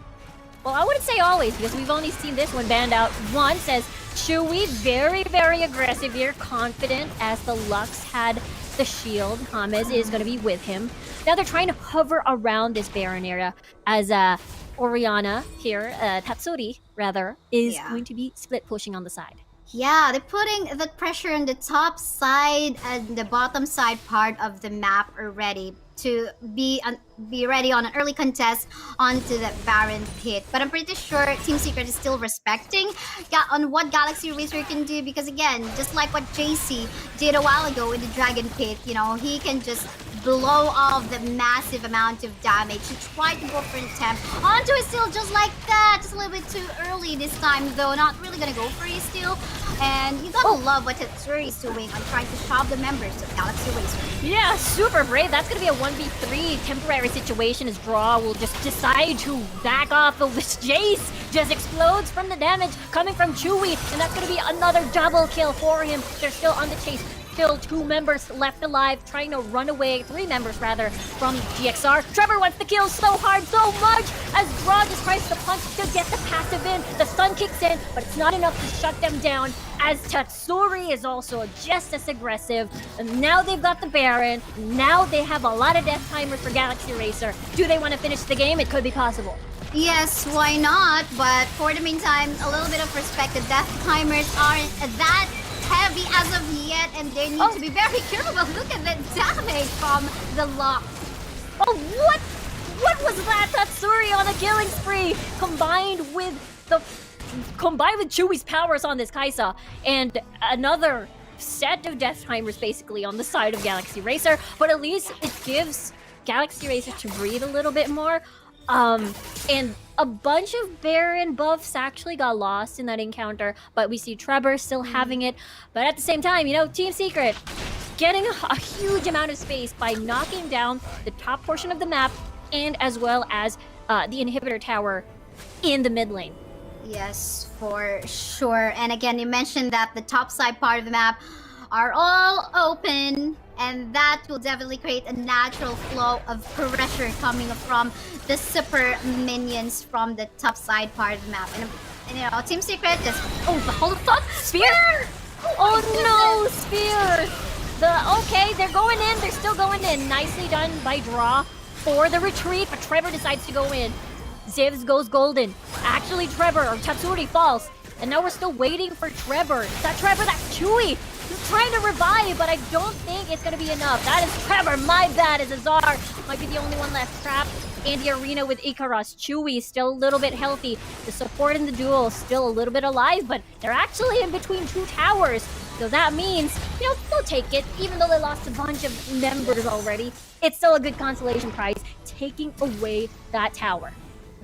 Well, I wouldn't say always, because we've only seen this one banned out once, as Chewy very, very aggressive here, confident as the Lux had the shield. James is going to be with him. Now they're trying to hover around this Baron area as Oriana here, Tatsuri rather, is going to be split pushing on the side. Yeah, they're putting the pressure on the top side and the bottom side part of the map already to be ready on an early contest onto the Baron Pit. But I'm pretty sure Team Secret is still respecting on what Galaxy Racer can do, because again, just like what JC did a while ago in the Dragon Pit, he can just blow off the massive amount of damage. He tried to go for an attempt onto a steal just like that. Just a little bit too early this time though. Not really gonna go for a steal. And you gotta love what Tatsuri is doing on trying to shove the members of Galaxy Racer. Yeah, super brave. That's gonna be a 1v3 temporary situation as Draw will just decide to back off of this Jace. Just explodes from the damage coming from Chewy, and that's gonna be another double kill for him. They're still on the chase. Still 2 members left alive, trying to run away, 3 members rather, from GXR. Trevor wants the kill so hard, so much, as Draw just tries to punch to get the passive in. The stun kicks in, but it's not enough to shut them down, as Tatsuri is also just as aggressive. And now they've got the Baron. Now they have a lot of death timers for Galaxy Racer. Do they want to finish the game? It could be possible. Yes, why not? But for the meantime, a little bit of respect. The death timers aren't that heavy as of yet, and they need to be very careful. Look at the damage from the lock. Oh, what was that? Tatsuri on a killing spree, combined with Chewy's powers on this Kaisa, and another set of death timers basically on the side of Galaxy Racer. But at least it gives Galaxy Racer to breathe a little bit more. And a bunch of Baron buffs actually got lost in that encounter, but we see Trevor still having it. But at the same time, Team Secret, getting a huge amount of space by knocking down the top portion of the map and as well as the inhibitor tower in the mid lane. Yes, for sure. And again, you mentioned that the top side part of the map are all open, and that will definitely create a natural flow of pressure coming from the super minions from the top side part of the map. And you know, Team Secret just hold up, spear! Oh no, spear! Okay, they're going in, they're still going in. Nicely done by Draw for the retreat, but Trevor decides to go in. Zivs goes golden. Actually, Trevor or Tatsuri falls. And now we're still waiting for Trevor. Is that Trevor? That's Chewy. He's trying to revive, but I don't think it's going to be enough. That is Trevor. My bad. As Azar might be the only one left trapped in the arena with Ikaros. Chewy still a little bit healthy. The support in the duel still a little bit alive, but they're actually in between two towers. So that means, you know, they'll take it. Even though they lost a bunch of members already, it's still a good consolation prize, taking away that tower.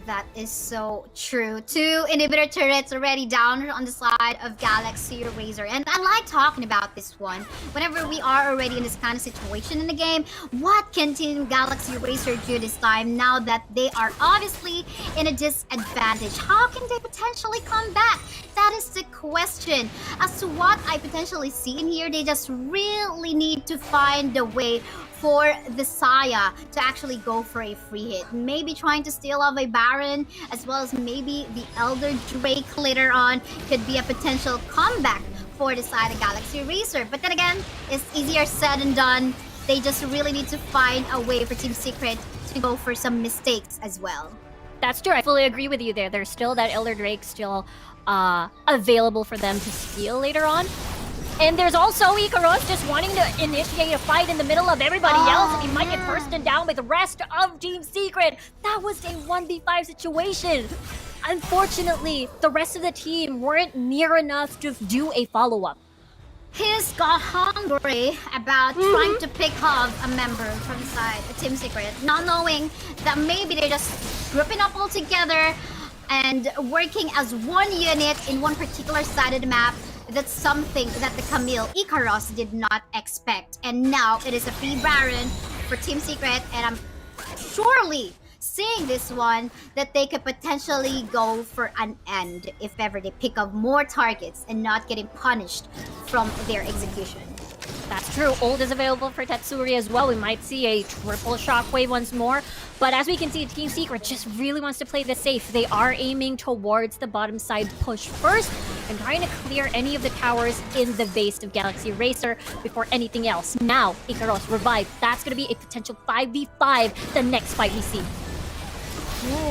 That is so true. 2 inhibitor turrets already down on the side of Galaxy Razor. And I like talking about this one. Whenever we are already in this kind of situation in the game, what can Team Galaxy Razor do this time now that they are obviously in a disadvantage? How can they potentially come back? That is the question. As to what I potentially see in here, they just really need to find a way for the Saya to actually go for a free hit. Maybe trying to steal off a Baron, as well as maybe the Elder Drake later on could be a potential comeback for the side of Galaxy Racer. But then again, it's easier said than done. They just really need to find a way for Team Secret to go for some mistakes as well. That's true. I fully agree with you there. There's still that Elder Drake still available for them to steal later on. And there's also Ikaros just wanting to initiate a fight in the middle of everybody else, and he might get bursted down by the rest of Team Secret. That was a 1v5 situation. Unfortunately, the rest of the team weren't near enough to do a follow-up. He's got hungry about trying to pick up a member from the side of Team Secret, not knowing that maybe they're just grouping up all together and working as one unit in one particular side of the map. That's something that the Camille Ikaros did not expect. And now it is a free Baron for Team Secret, and I'm surely seeing this one that they could potentially go for an end if ever they pick up more targets and not getting punished from their execution. That's true. Ult is available for Tatsuri as well. We might see a triple shockwave once more. But as we can see, Team Secret just really wants to play this safe. They are aiming towards the bottom side push first and trying to clear any of the towers in the base of Galaxy Racer before anything else. Now, Ikaros revive. That's going to be a potential 5v5 the next fight we see.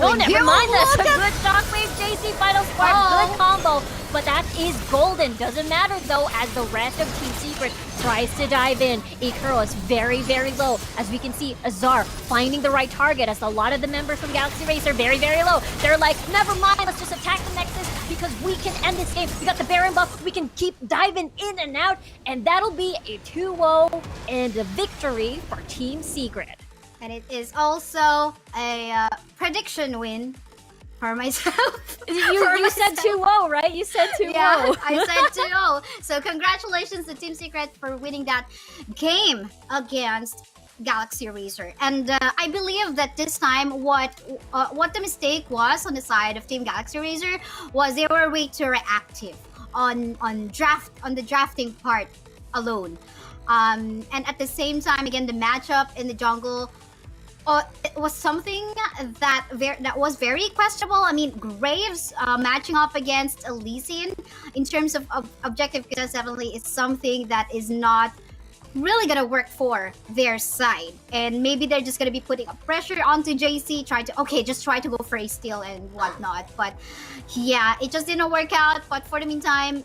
Oh, never mind. That's a good shockwave. JC Final Spark. Good combo. But that is golden. Doesn't matter though, as the rest of Team Secret tries to dive in. Ikaros very, very low. As we can see, Azar finding the right target, as a lot of the members from Galaxy Race are very, very low. They're like, never mind, let's just attack the Nexus because we can end this game. We got the Baron buff. We can keep diving in and out. And that'll be a 2-0 and a victory for Team Secret. And it is also a prediction win for myself. You said 2-0, right? You said 2-0. Yeah, I said 2-0. So congratulations to Team Secret for winning that game against Galaxy Racer. And I believe that this time what the mistake was on the side of Team Galaxy Racer was they were way too reactive on the drafting part alone. And at the same time, again, the matchup in the jungle, it was something that was very questionable. I mean, Graves matching up against Elysian in terms of objective kills definitely is something that is not really gonna work for their side. And maybe they're just gonna be putting a pressure onto JC, just try to go for a steal and whatnot. But yeah, it just didn't work out. But for the meantime,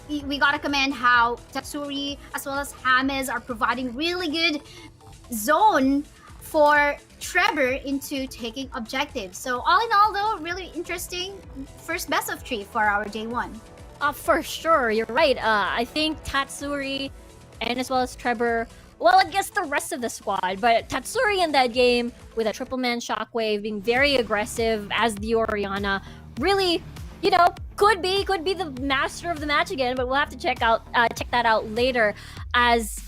we gotta commend how Tatsuri as well as James are providing really good zone for Trevor into taking objectives. So all in all though, really interesting first best of 3 for our day 1. For sure, you're right. I think Tatsuri and as well as Trevor, well, I guess the rest of the squad, but Tatsuri in that game with a triple man shockwave being very aggressive as the Orianna, really, you know, could be the master of the match again, but we'll have to check that out later. As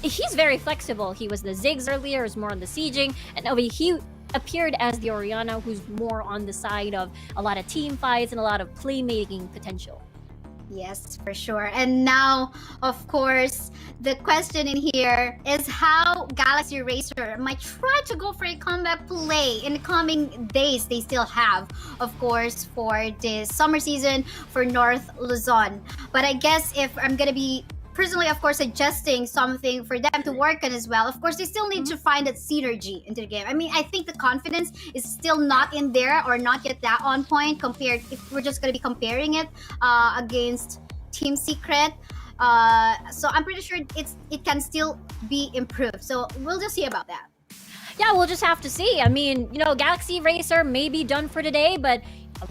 he's very flexible. He was the Ziggs earlier, was more on the sieging, and now he appeared as the Oriana, who's more on the side of a lot of team fights and a lot of playmaking potential. Yes, for sure. And now, of course, the question in here is how Galaxy Racer might try to go for a comeback play in the coming days they still have, of course, for this summer season for North Luzon. But I guess if I'm going to be personally, of course, suggesting something for them to work on as well, of course, they still need to find that synergy into the game. I mean, I think the confidence is still not in there or not yet that on point compared if we're just going to be comparing it against Team Secret. So I'm pretty sure it can still be improved. So we'll just see about that. Yeah, we'll just have to see. I mean, Galaxy Racer may be done for today, but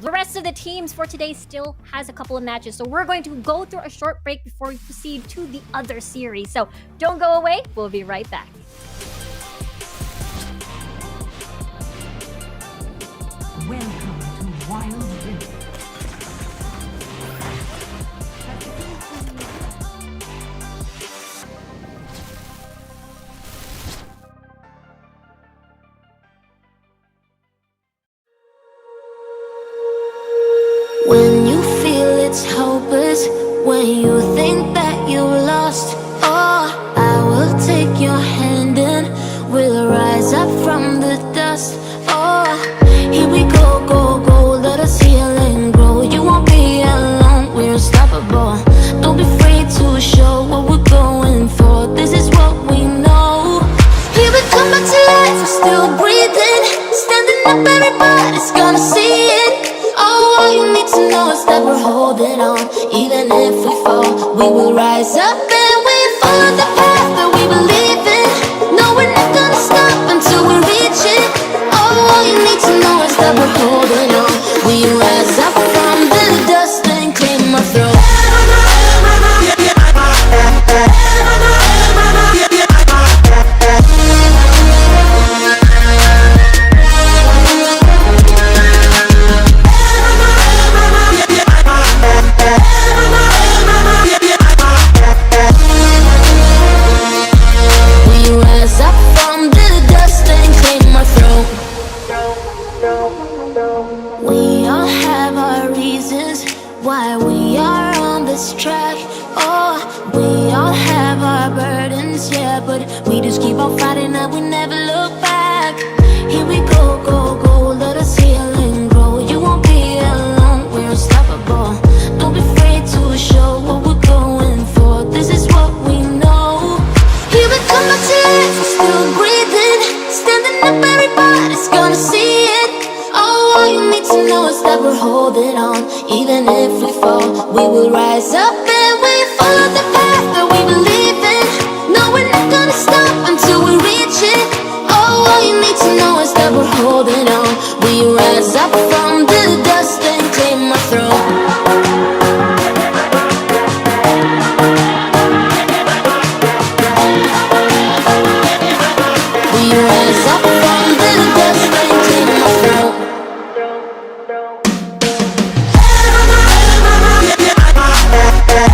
the rest of the teams for today still has a couple of matches. So we're going to go through a short break before we proceed to the other series. So don't go away. We'll be right back. Welcome to Wild Rift. When you feel it's hopeless, when you think that you lost, oh, I will take your hand and we'll rise up from the dust. Oh, here we go, go, go, let us heal and grow. You won't be alone, we're unstoppable. Don't be afraid to show what we're going for. This is what we know. Here we come back to life, we're still breathing. Standing up, everybody's gonna see it. Oh, all you need to know is that we're holding on. Even if we fall, we will rise up and we follow the path that we believe in. No, we're not gonna stop until we reach it. Oh, all you need to know is that we're holding on. We rise up from the dust and claim our throne. We all have our reasons why we are on this track. Oh, we all have our burdens, yeah, but we just keep on fighting and we never look back. Here we go, go, go, let us heal and grow. You won't be alone, we're unstoppable. Don't be afraid to show what we're going for. This is what we know. Here we come back to life, we're still breathing. Standing up, everybody's gonna see it. Oh, all you need to know is that we're holding on. Even if we fall, we will rise up and we follow the path that we believe in. No, we're not gonna stop until we reach it. Oh, all you need to know is that we're holding on. We rise up from the dust and claim our throne. We rise up from the dust and claim our throne. Yeah.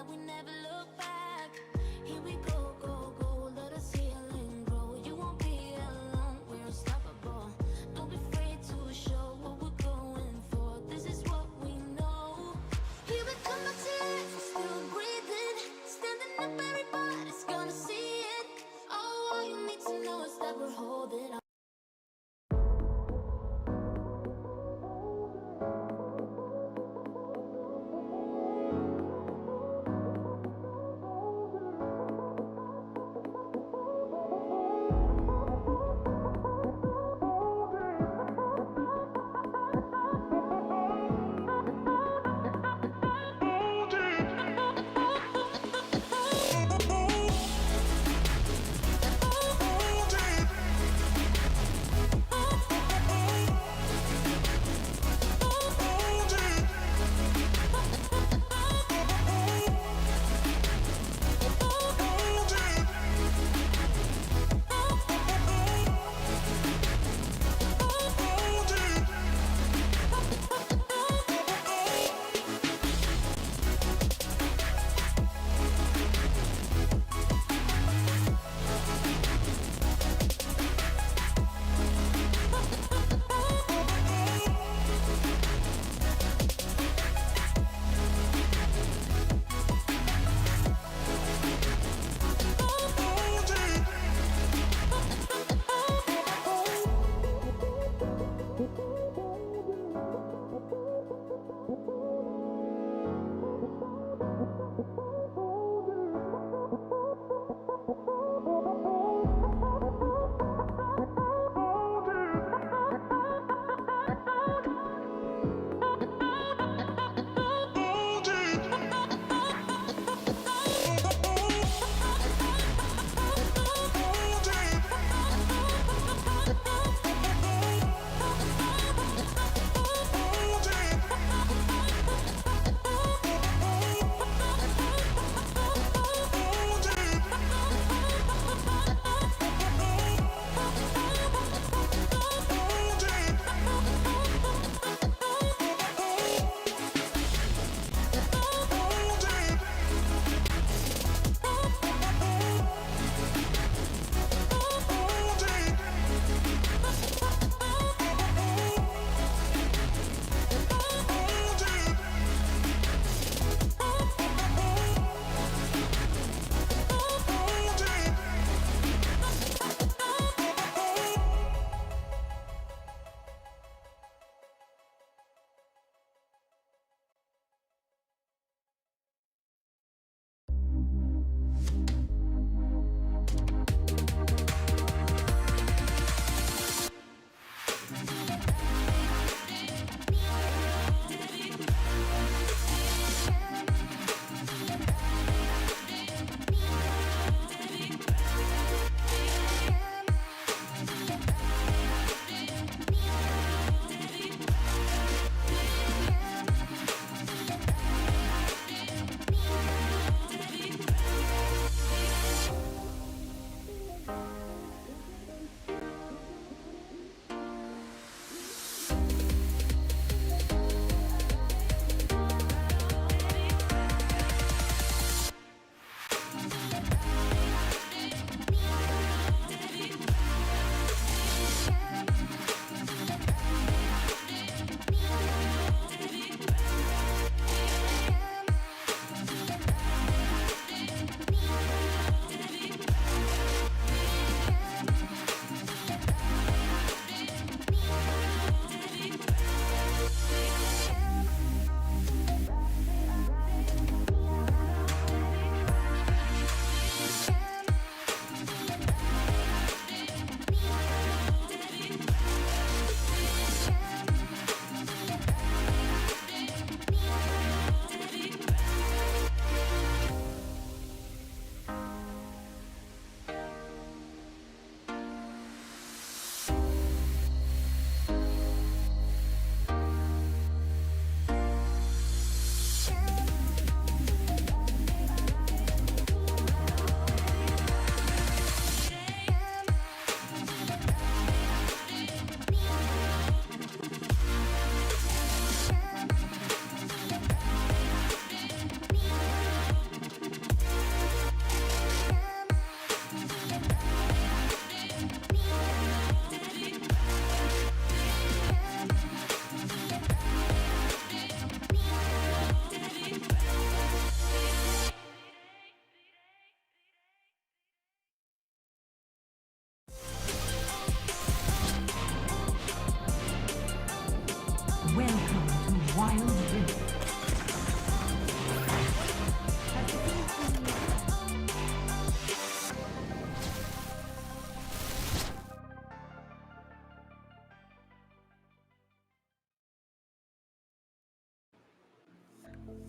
that we never look back. Here we go, go, go, let us heal and grow. You won't be alone, we're unstoppable. Don't be afraid to show what we're going for. This is what we know. Here we come, my tears, we're still breathing. Standing up, everybody's gonna see it. Oh, all you need to know is that we're holding on.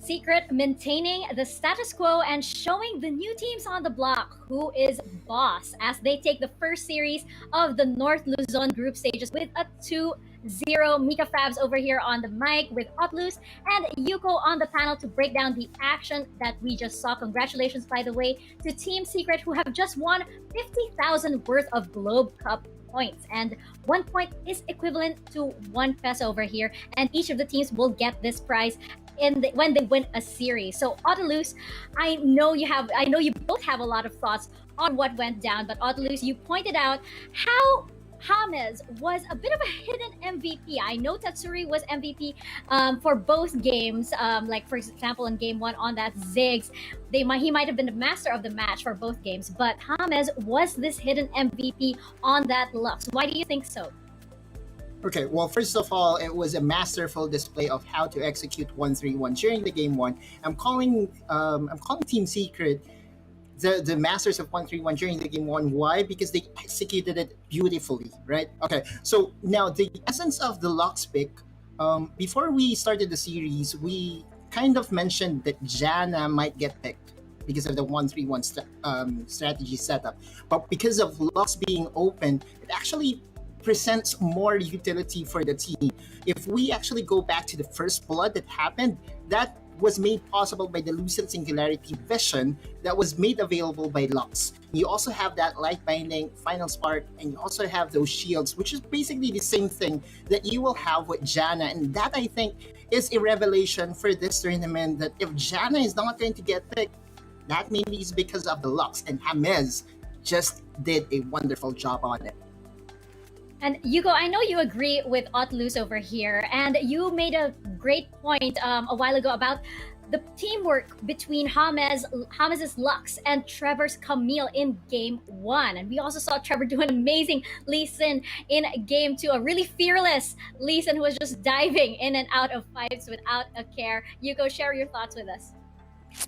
Secret maintaining the status quo and showing the new teams on the block who is boss as they take the first series of the North Luzon group stages with a 2-0. Mika Fabs over here on the mic with Otlus and Yuko on the panel to break down the action that we just saw. Congratulations, by the way, to Team Secret who have just won 50,000 worth of Globe Cup points, and 1 point is equivalent to 1 peso over here, and each of the teams will get this prize when they win a series. So Ottilus, I know you both have a lot of thoughts on what went down, but Ottilus, you pointed out how James was a bit of a hidden MVP. I know Tatsuri was MVP for both games. Like for example, in game one on that Ziggs, he might have been the master of the match for both games. But James was this hidden MVP on that Lux. Why do you think so? Okay, well, first of all, it was a masterful display of how to execute 1-3-1 during the game one. I'm calling Team Secret the masters of 1-3-1 during the game one. Why? Because they executed it beautifully, right? Okay, so now the essence of the Lux pick. Before we started the series, we kind of mentioned that Jana might get picked because of the 1-3-1 strategy setup, but because of Lux being open, it actually presents more utility for the team. If we actually go back to the first blood that happened, that was made possible by the Lucid Singularity Vision that was made available by Lux. You also have that Light Binding, Final Spark, and you also have those shields, which is basically the same thing that you will have with Jana. And that, I think, is a revelation for this tournament, that if Jana is not going to get picked, that maybe is because of the Lux. And James just did a wonderful job on it. And Yugo, I know you agree with Otlus over here, and you made a great point a while ago about the teamwork between James's Lux and Trevor's Camille in game one. And we also saw Trevor do an amazing Lee Sin in game two, a really fearless Lee Sin who was just diving in and out of fights without a care. Yugo, share your thoughts with us.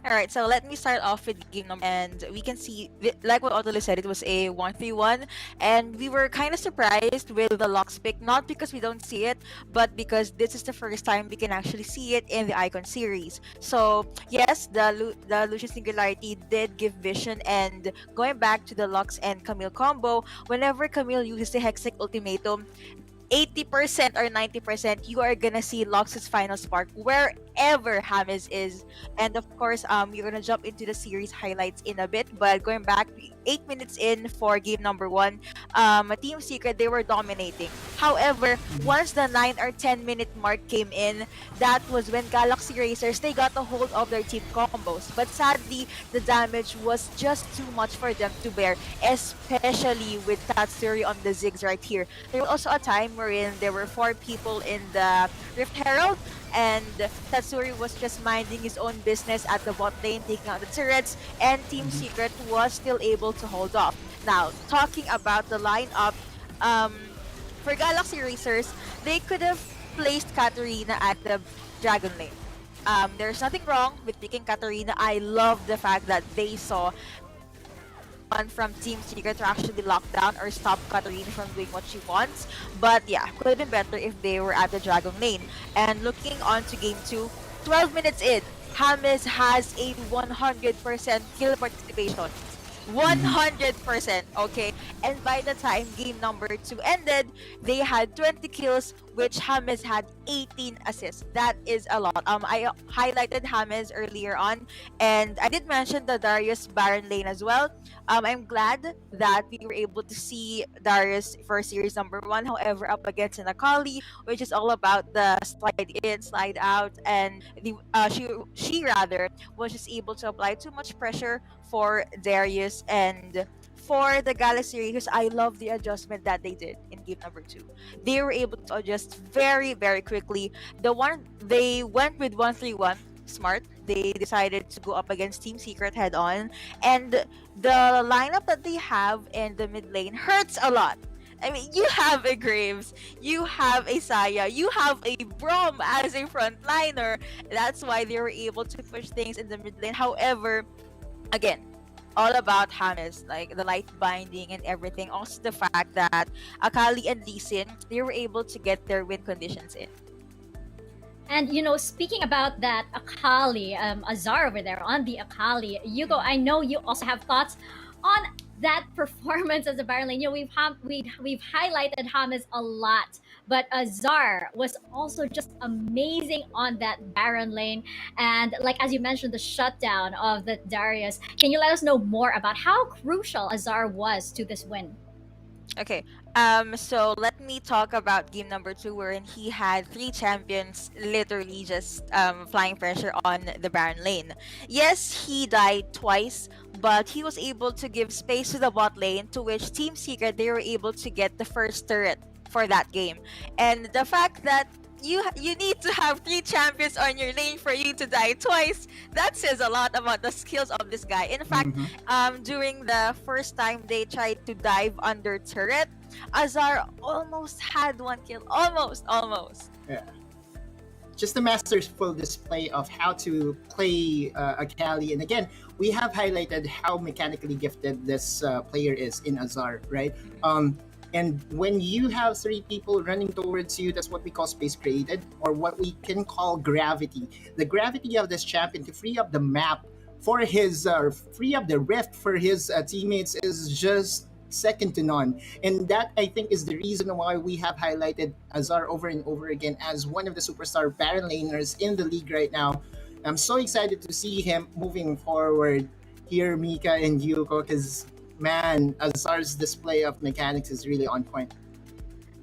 All right, so let me start off with game number, and we can see, like what Otto said, it was a 1-3-1, and we were kind of surprised with the Lux pick, not because we don't see it, but because this is the first time we can actually see it in the Icon series. So yes, the Lucian Singularity did give vision, and going back to the Lux and Camille combo, whenever Camille uses the Hexic Ultimatum, 80% or 90%, you are gonna see Lux's Final Spark wherever James is. And of course, you're gonna jump into the series highlights in a bit, but going back 8 minutes in for game number one, Team Secret, they were dominating. However, once the 9 or 10 minute mark came in, that was when Galaxy Racers, they got a hold of their team combos. But sadly, the damage was just too much for them to bear, especially with Tatsuri on the Ziggs right here. There was also a time wherein there were 4 people in the Rift Herald, and Tatsuri was just minding his own business at the bot lane, taking out the turrets, and Team Secret was still able to hold off. Now, talking about the lineup, for Galaxy Racers, they could have placed Katarina at the Dragon lane. There's nothing wrong with picking Katarina. I love the fact that they saw one from Team Secret to actually lock down or stop Katarina from doing what she wants. But yeah, could have been better if they were at the Dragon lane. And looking on to game 2, 12 minutes in, James has a 100% kill participation. 100%, okay? And by the time game number 2 ended, they had 20 kills, which James had 18 assists. That is a lot. I highlighted James earlier on, and I did mention the Darius Baron lane as well. I'm glad that we were able to see Darius for series number 1, however, up against Nakali, which is all about the slide in, slide out, and she rather was just able to apply too much pressure for Darius. And for the Galaxy Racers, I love the adjustment that they did in game number 2. They were able to adjust very, very quickly. They went with 1-3-1, smart. They decided to go up against Team Secret head on, and the lineup that they have in the mid lane hurts a lot. I mean, you have a Graves, you have a Saya, you have a Brom as a frontliner. That's why they were able to push things in the mid lane. However, again, all about James, like the light binding and everything. Also the fact that Akali and Lee Sin, they were able to get their win conditions in. And speaking about that Akali, Azar over there on the Akali, Yugo, I know you also have thoughts on that performance as a Baron lane. We've highlighted Hamas a lot, but Azar was also just amazing on that Baron lane. And like as you mentioned, the shutdown of the Darius. Can you let us know more about how crucial Azar was to this win? Okay. So let me talk about game number two, wherein he had three champions literally just flying pressure on the Baron lane. Yes, he died twice, but he was able to give space to the bot lane, to which Team Secret they were able to get the first turret for that game. And the fact that you need to have three champions on your lane for you to die twice, that says a lot about the skills of this guy. In fact, during the first time they tried to dive under turret, Azar almost had one kill. Almost. Yeah. Just a masterful display of how to play Akali. And again, we have highlighted how mechanically gifted this player is in Azar, right? And when you have three people running towards you, that's what we call space created, or what we can call gravity. The gravity of this champion to free up the map for his, free up the rift for his teammates is just second to none. And that, I think, is the reason why we have highlighted Azar over and over again as one of the superstar Baron laners in the league right now. I'm so excited to see him moving forward here, Mika and Yuko, because man, Azar's display of mechanics is really on point.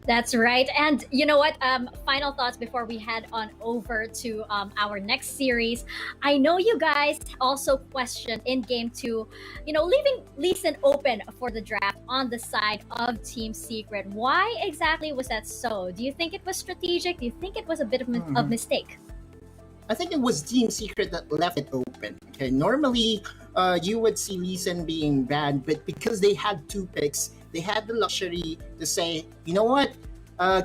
That's right. And you know what? Final thoughts before we head on over to our next series. I know you guys also questioned in game two, leaving Lee Sin open for the draft on the side of Team Secret. Why exactly was that so? Do you think it was strategic? Do you think it was a bit of a mistake? I think it was Team Secret that left it open. Okay, normally you would see Lee Sin being banned, but because they had two picks, they had the luxury to say, you know what,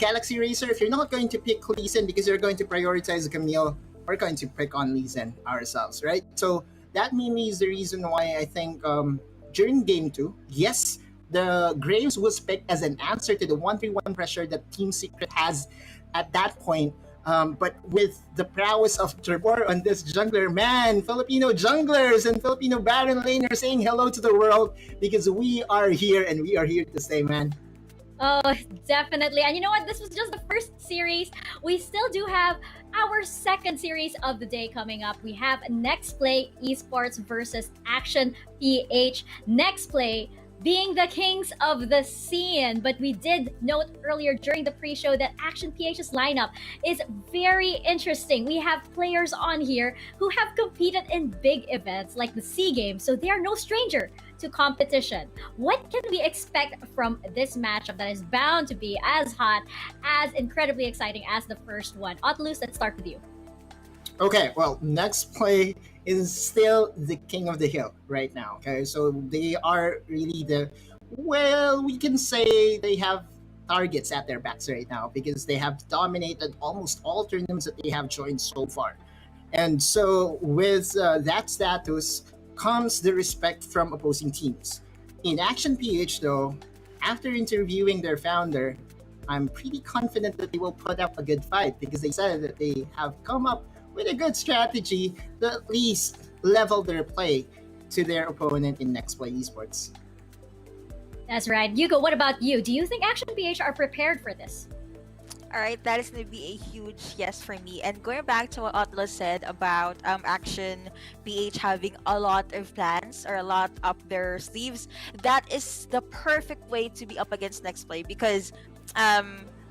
Galaxy Racer, if you're not going to pick Lee Sin because you're going to prioritize Camille, we're going to pick on Lee Sin ourselves, right? So that mainly is the reason why I think during game two, yes, the Graves was picked as an answer to the 1-3-1 pressure that Team Secret has at that point. But with the prowess of Trevor on this jungler, man, Filipino junglers and Filipino Baron laners saying hello to the world because we are here and we are here to stay, man. Oh, definitely. And you know what? This was just the first series. We still do have our second series of the day coming up. We have Nexplay Esports versus Action PH. Nexplay being the kings of the scene. But we did note earlier during the pre-show that Action PH's lineup is very interesting. We have players on here who have competed in big events like the SEA Games, so they are no stranger to competition. What can we expect from this matchup that is bound to be as hot, as incredibly exciting as the first one? Otlus, let's start with you. Okay, well, Nexplay is still the king of the hill right now. Okay, so they are really we can say they have targets at their backs right now because they have dominated almost all tournaments that they have joined so far. And so with that status comes the respect from opposing teams. In Action PH though, after interviewing their founder, I'm pretty confident that they will put up a good fight because they said that they have come up with a good strategy to at least level their play to their opponent in Nexplay Esports. That's right. Yugo, what about you? Do you think Action PH are prepared for this? All right, that is going to be a huge yes for me. And going back to what Atlas said about Action PH having a lot of plans or a lot up their sleeves, that is the perfect way to be up against Nexplay because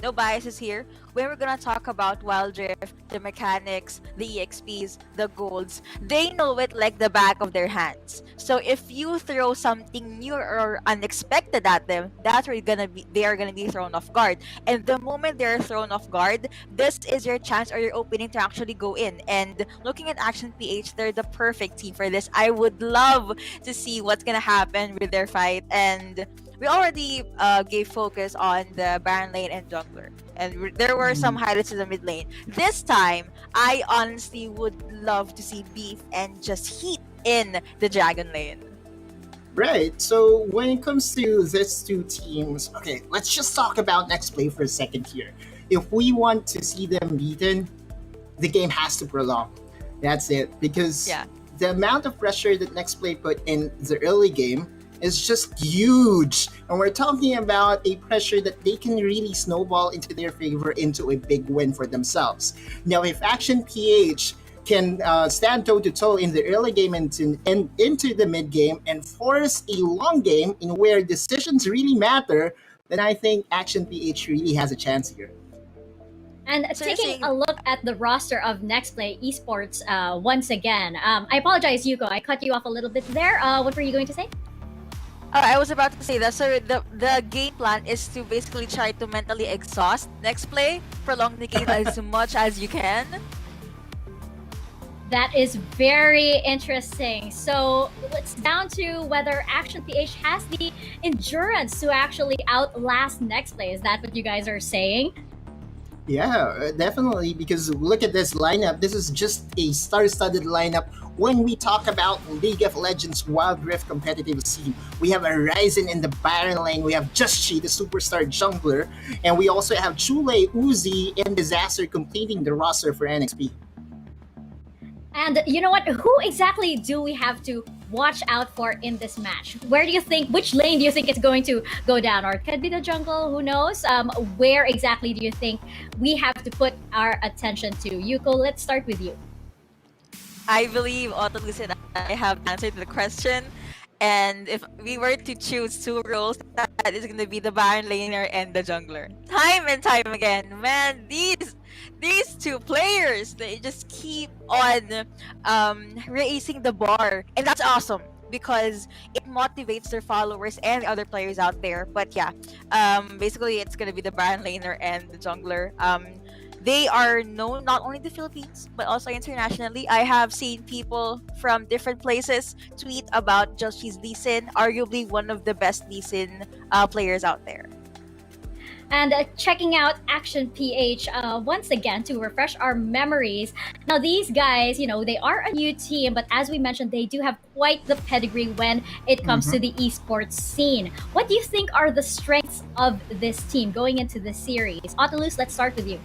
no biases here. When we're gonna talk about Wild Drift, the mechanics, the EXPs, the golds, they know it like the back of their hands. So if you throw something new or unexpected at them, that's where they are gonna be thrown off guard. And the moment they're thrown off guard, this is your chance or your opening to actually go in. And looking at Action PH, they're the perfect team for this. I would love to see what's gonna happen with their fight. And we already gave focus on the Baron lane and jungler, and there were some highlights in the mid lane. This time, I honestly would love to see beef and just heat in the dragon lane. Right, so when it comes to these two teams, okay, let's just talk about Nexplay for a second here. If we want to see them beaten, the game has to prolong. That's it. Because Yeah. the amount of pressure that Nexplay put in the early game is just huge. And we're talking about a pressure that they can really snowball into their favor into a big win for themselves. Now, if Action PH can stand toe-to-toe in the early game and into the mid-game and force a long game in where decisions really matter, then I think Action PH really has a chance here. And So you're taking saying- a look at the roster of Nexplay Esports once again, I apologize, Yuko. I cut you off a little bit there. What were you going to say? I was about to say that. So the game plan is to basically try to mentally exhaust Nexplay, prolong the game as much as you can. That is very interesting. So it's down to whether Action PH has the endurance to actually outlast Nexplay. Is that what you guys are saying? Yeah, definitely, because look at this lineup. This is just a star-studded lineup. When we talk about League of Legends Wild Rift competitive scene, we have a Ryzen in the Baron lane, we have Justchi, the superstar jungler, and we also have Chule, Uzi, and Disaster completing the roster for NXP. And you know what? Who exactly do we have to watch out for in this match? Where do you think, which lane do you think it's going to go down? Or it could be the jungle, who knows? Where exactly do you think we have to put our attention to? Yuko, let's start with you. I believe Otto and I have answered the question. And if we were to choose two roles, that is going to be the Baron laner and the jungler. Time and time again, man, these two players, they just keep on raising the bar, and that's awesome because it motivates their followers and the other players out there. But yeah, basically it's going to be the Baron laner and the jungler. They are known not only in the Philippines, but also internationally. I have seen people from different places tweet about Justchi's Lee Sin, arguably one of the best Lee Sin players out there. And checking out Action PH once again to refresh our memories. Now, these guys, you know, they are a new team, but as we mentioned, they do have quite the pedigree when it comes to the esports scene. What do you think are the strengths of this team going into the series? Otolus, let's start with you.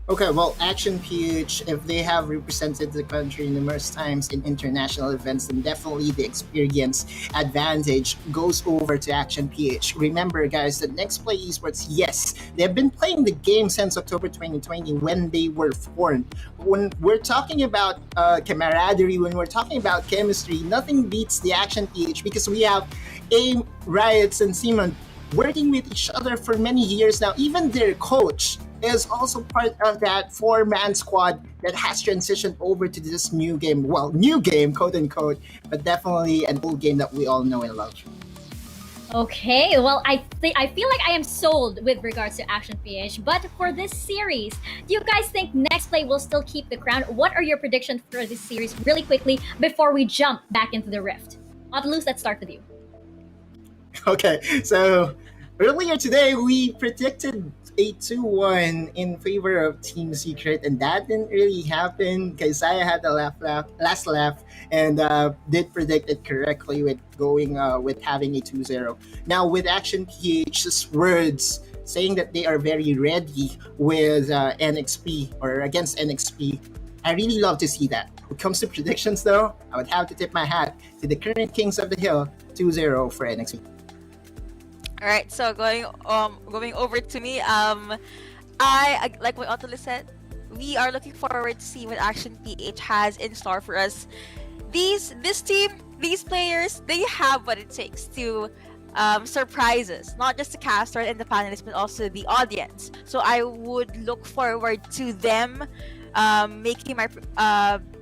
Okay, well, Action PH, if they have represented the country numerous times in international events, then definitely the experience advantage goes over to Action PH. Remember, guys, that Nexplay Esports, yes, they've been playing the game since October 2020 when they were formed. When we're talking about camaraderie, when we're talking about chemistry, nothing beats the Action PH because we have AIM, Riots, and Simon working with each other for many years now. Even their coach is also part of that four-man squad that has transitioned over to this new game. Well, new game, quote unquote, but definitely an old game that we all know and love. Okay, well, I feel like I am sold with regards to Action PH. But for this series, do you guys think Nexplay will still keep the crown? What are your predictions for this series, really quickly, before we jump back into the Rift? Otolus, let's start with you. Okay, so earlier today we predicted a 2-1 in favor of Team Secret, and that didn't really happen because I had the last laugh and did predict it correctly with going with having a 2-0. Now with Action PH's words saying that they are very ready with NXP or against NXP, I really love to see that. When it comes to predictions though, I would have to tip my hat to the current Kings of the Hill, 2-0 for NXP. All right, so going over to me, I like what Otto said. We are looking forward to see what Action PH has in store for us. This team, these players, they have what it takes to surprise us, not just the caster and the panelists, but also the audience. So I would look forward to them making my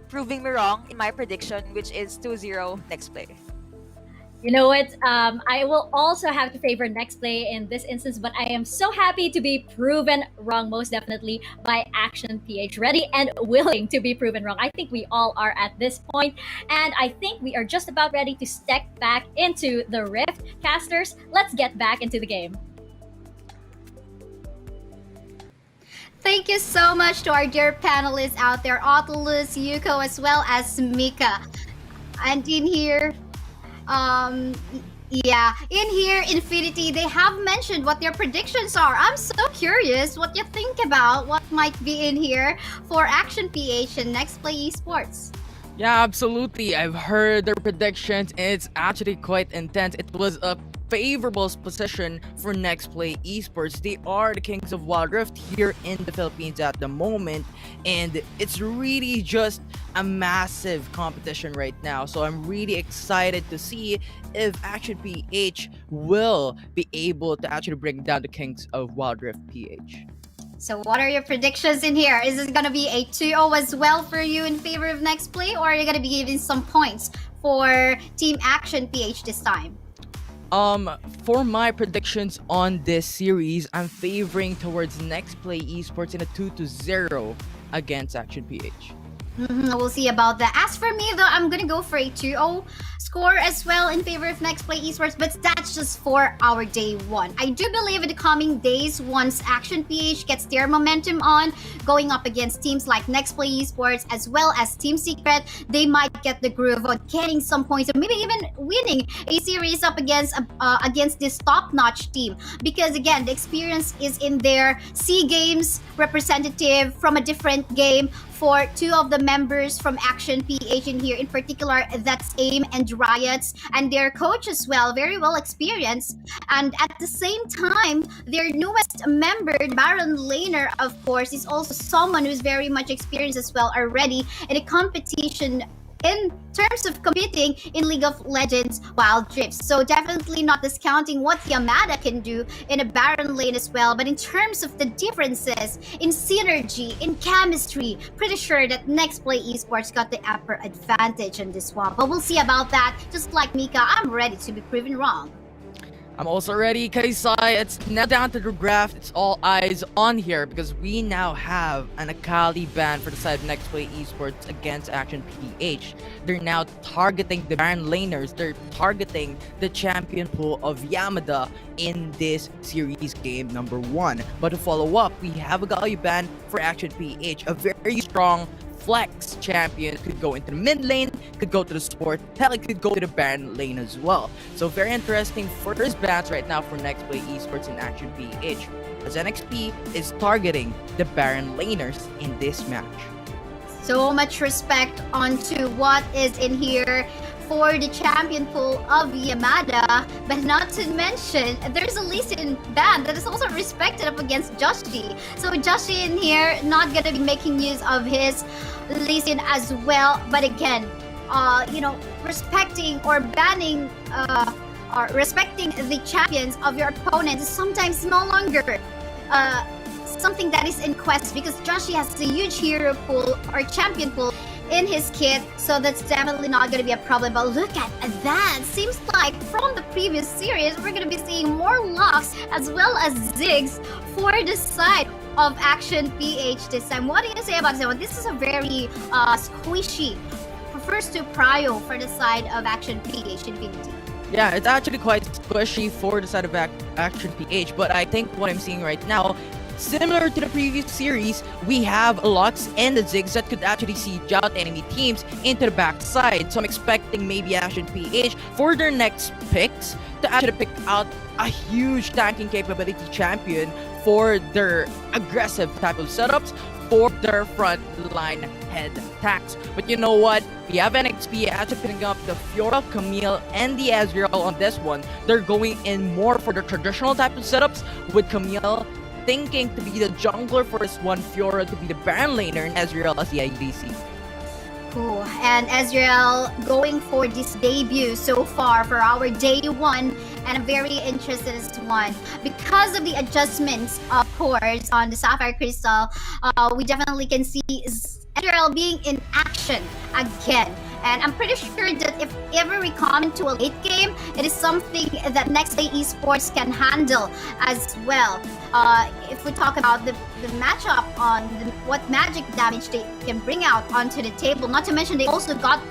proving me wrong in my prediction, which is 2-0 Nexplay. You know what? I will also have to favor Nexplay in this instance, but I am so happy to be proven wrong, most definitely, by Action PH. Ready and willing to be proven wrong. I think we all are at this point, and I think we are just about ready to step back into the Rift. Casters, let's get back into the game. Thank you so much to our dear panelists out there, Otolus, Yuko, as well as Mika. And in here, Yeah, in here, Infinity, they have mentioned what their predictions are. I'm so curious what you think about what might be in here for Action PH and Nexplay Esports. Yeah, absolutely. I've heard their predictions, and it's actually quite intense. It was a favorable position for Nexplay Esports. They are the kings of Wild Rift here in the Philippines at the moment, and it's really just a massive competition right now. So I'm really excited to see if Action PH will be able to actually bring down the kings of Wild Rift PH. So, what are your predictions in here? Is this gonna be a 2-0 as well for you in favor of Nexplay, or are you gonna be giving some points for Team Action PH this time? For my predictions on this series, I'm favoring towards Nexplay Esports in a 2-0 against Action PH. We'll see about that. As for me, though, I'm gonna go for a 2-0 score as well in favor of Nexplay Esports, but that's just for our day one. I do believe in the coming days, once Action PH gets their momentum on, going up against teams like Nexplay Esports as well as Team Secret, they might get the groove of getting some points, or maybe even winning a series up against this top-notch team. Because again, the experience is in their SEA Games representative from a different game. For two of the members from Action PH in here, in particular, that's AIM and Riots, and their coach as well, very well experienced. And at the same time, their newest member, Baron Laner, of course, is also someone who's very much experienced as well already in a competition in terms of competing in League of Legends Wild Rift. So definitely not discounting what Yamada can do in a Baron lane as well, but in terms of the differences in synergy, in chemistry, pretty sure that Nexplay Esports got the upper advantage in this one. But we'll see about that. Just like Mika, I'm ready to be proven wrong. I'm also ready, Kaisai. It's now down to the draft. It's all eyes on here because we now have an Akali ban for the side of Nexplay Esports against Action PH. They're now targeting the Baron laners. They're targeting the champion pool of Yamada in this series game number 1. But to follow up, we have a Akali ban for Action PH, a very strong flex champion. Could go into the mid lane, could go to the support, hell, it could go to the Baron lane as well. So very interesting first bans right now for Nexplay Esports and Action PH, as NXP is targeting the Baron laners in this match. So much respect onto what is in here for the champion pool of Yamada, but not to mention there's a Lee Sin ban that is also respected up against Joshi. So Joshi in here not gonna be making use of his Lee Sin as well, but again, respecting or banning or respecting the champions of your opponent is sometimes no longer something that is in quest, because Joshi has a huge hero pool or champion pool in his kit, so that's definitely not going to be a problem. But look at that. Seems like from the previous series, we're going to be seeing more locks as well as zigs for the side of Action PH this time. What do you say about this one? This is a very squishy first to prio for the side of Action PH Infinity. Yeah, it's actually quite squishy for the side of Action PH, but I think what I'm seeing right now, similar to the previous series, we have Lux and the Ziggs that could actually siege out enemy teams into the backside. So I'm expecting maybe Action PH for their next picks to actually pick out a huge tanking capability champion for their aggressive type of setups for their front line head attacks. But you know what? We have NXP actually picking up the Fiora, Camille, and the Ezreal on this one. They're going in more for the traditional type of setups, with Camille thinking to be the jungler for this one, Fiora to be the Baron laner, and Ezreal as the IDC. Cool. And Ezreal going for this debut so far for our day one, and I'm very interested in this one because of the adjustments, of course, on the Sapphire Crystal. We definitely can see Ezreal being in action again. And I'm pretty sure that if ever we come into a late game, it is something that Nexplay Esports can handle as well. If we talk about the matchup on what magic damage they can bring out onto the table, not to mention they also got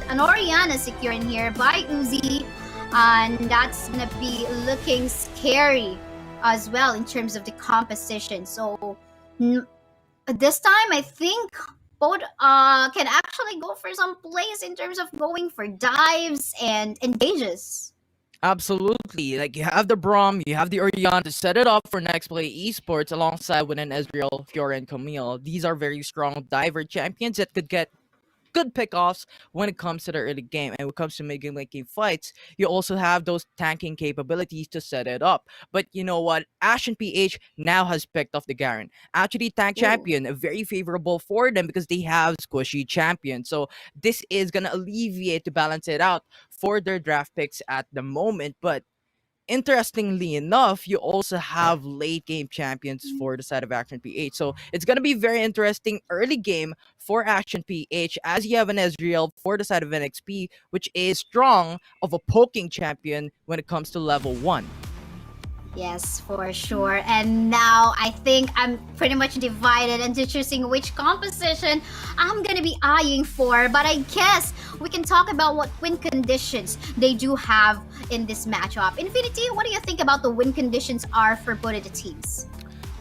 an Orianna secure in here by Uzi, and that's gonna be looking scary as well in terms of the composition. So this time I think both can actually go for some plays in terms of going for dives and engages. Absolutely. Like you have the Brom, you have the Orion to set it up for Nexplay Esports alongside with an Ezreal, Fiora, and Camille. These are very strong diver champions that could get good pickoffs when it comes to the early game. And when it comes to making making fights, you also have those tanking capabilities to set it up. But you know what? Ash and PH now has picked off the Garen. Actually, tank Ooh. champion, very favorable for them because they have squishy champion. So this is gonna alleviate to balance it out for their draft picks at the moment. But interestingly enough, you also have late game champions for the side of Action PH. So it's going to be very interesting early game for Action PH as you have an Ezreal for the side of NXP, which is strong of a poking champion when it comes to level 1. Yes, for sure. And now I think I'm pretty much divided into choosing which composition I'm gonna be eyeing for. But I guess we can talk about what win conditions they do have in this matchup. Infinity, what do you think about the win conditions are for both of the teams?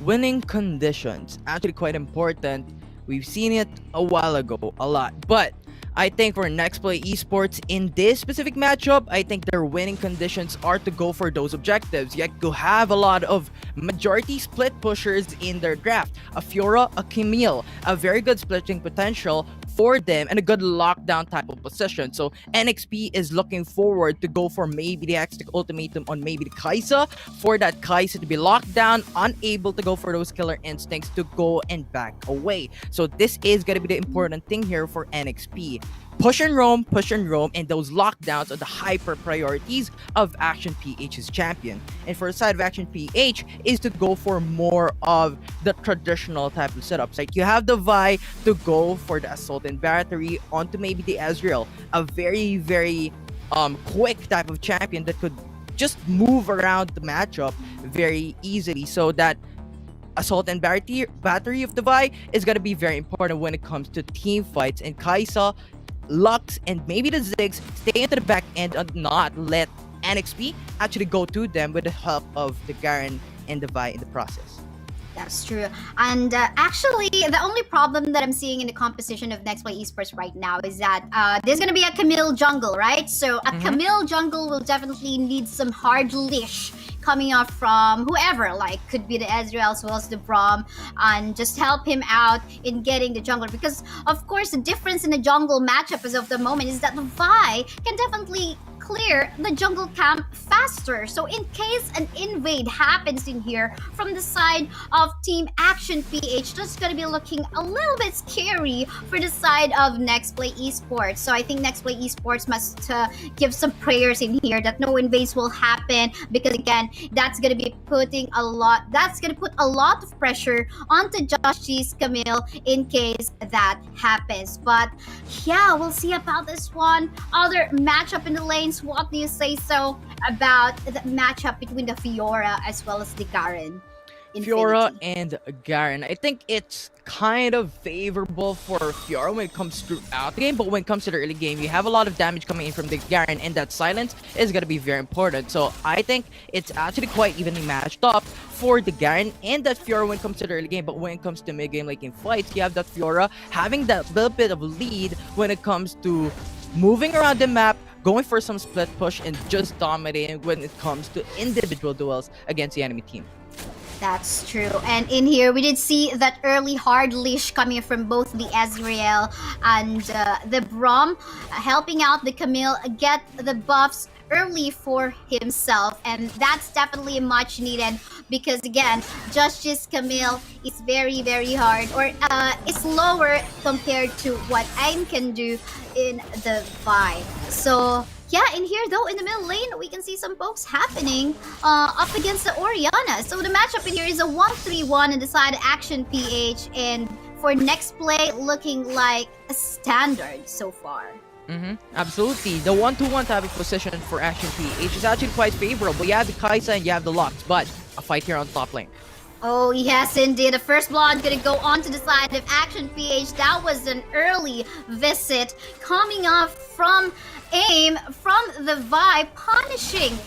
Winning conditions, actually quite important. We've seen it a while ago, a lot. But I think for Nexplay Esports in this specific matchup, I think their winning conditions are to go for those objectives. You to have a lot of majority split pushers in their draft. A Fiora, a Camille, a very good splitting potential for them and a good lockdown type of position. So NXP is looking forward to go for maybe the Aztec ultimatum on maybe the Kai'Sa, for that Kai'Sa to be locked down, unable to go for those killer instincts to go and back away. So this is going to be the important thing here for NXP. Push and roam, and those lockdowns are the hyper priorities of Action PH's champion. And for the side of Action PH is to go for more of the traditional type of setups. Like you have the Vi to go for the assault and battery onto maybe the Ezreal, a very, very quick type of champion that could just move around the matchup very easily. So that assault and battery of the Vi is going to be very important when it comes to team fights. And Kai'Sa, Lux, and maybe the Ziggs stay into the back end and not let NXP actually go to them with the help of the Garen and the Vi in the process. That's true. And actually, the only problem that I'm seeing in the composition of Nextplay Esports right now is that there's going to be a Camille jungle, right? So a Camille jungle will definitely need some hard leash coming off from whoever, like could be the Ezreal as well as the Braum, and just help him out in getting the jungle. Because of course, the difference in the jungle matchup as of the moment is that the Vi can definitely clear the jungle camp faster. So in case an invade happens in here from the side of Team Action PH, that's going to be looking a little bit scary for the side of Nextplay Esports. So I think Nextplay Esports must give some prayers in here that no invades will happen, because again, that's going to be putting a lot, that's going to put a lot of pressure onto Josh G's Camille in case that happens. But yeah, we'll see about this one. Other matchup in the lanes, what do you say so about the matchup between the Fiora as well as the Garen? Fiora Infinity. and Garen. I think it's kind of favorable for Fiora when it comes throughout the game, but when it comes to the early game, you have a lot of damage coming in from the Garen, and that silence is going to be very important. So I think it's actually quite evenly matched up for the Garen and that Fiora when it comes to the early game, but when it comes to mid-game, like in fights, you have that Fiora having that little bit of lead when it comes to moving around the map, going for some split push, and just dominating when it comes to individual duels against the enemy team. That's true. And in here, we did see that early hard leash coming from both the Ezreal and the Braum, helping out the Camille get the buffs early for himself. And that's definitely much needed because, again, Justice Camille is very, very hard, or it's lower compared to what Aim can do in the Vi. So yeah, in here though, in the middle lane, we can see some pokes happening up against the Orianna. So the matchup in here is a 1-3-1 in the side Action PH, and for Nexplay, looking like a standard so far. Absolutely. The 1-2-1 type of position for Action PH is actually quite favorable. You have the Kai'Sa and you have the Lux, but a fight here on top lane. Oh, yes, indeed. The first blood gonna go onto the side of Action PH. That was an early visit coming off from Aim, from the Vi, punishing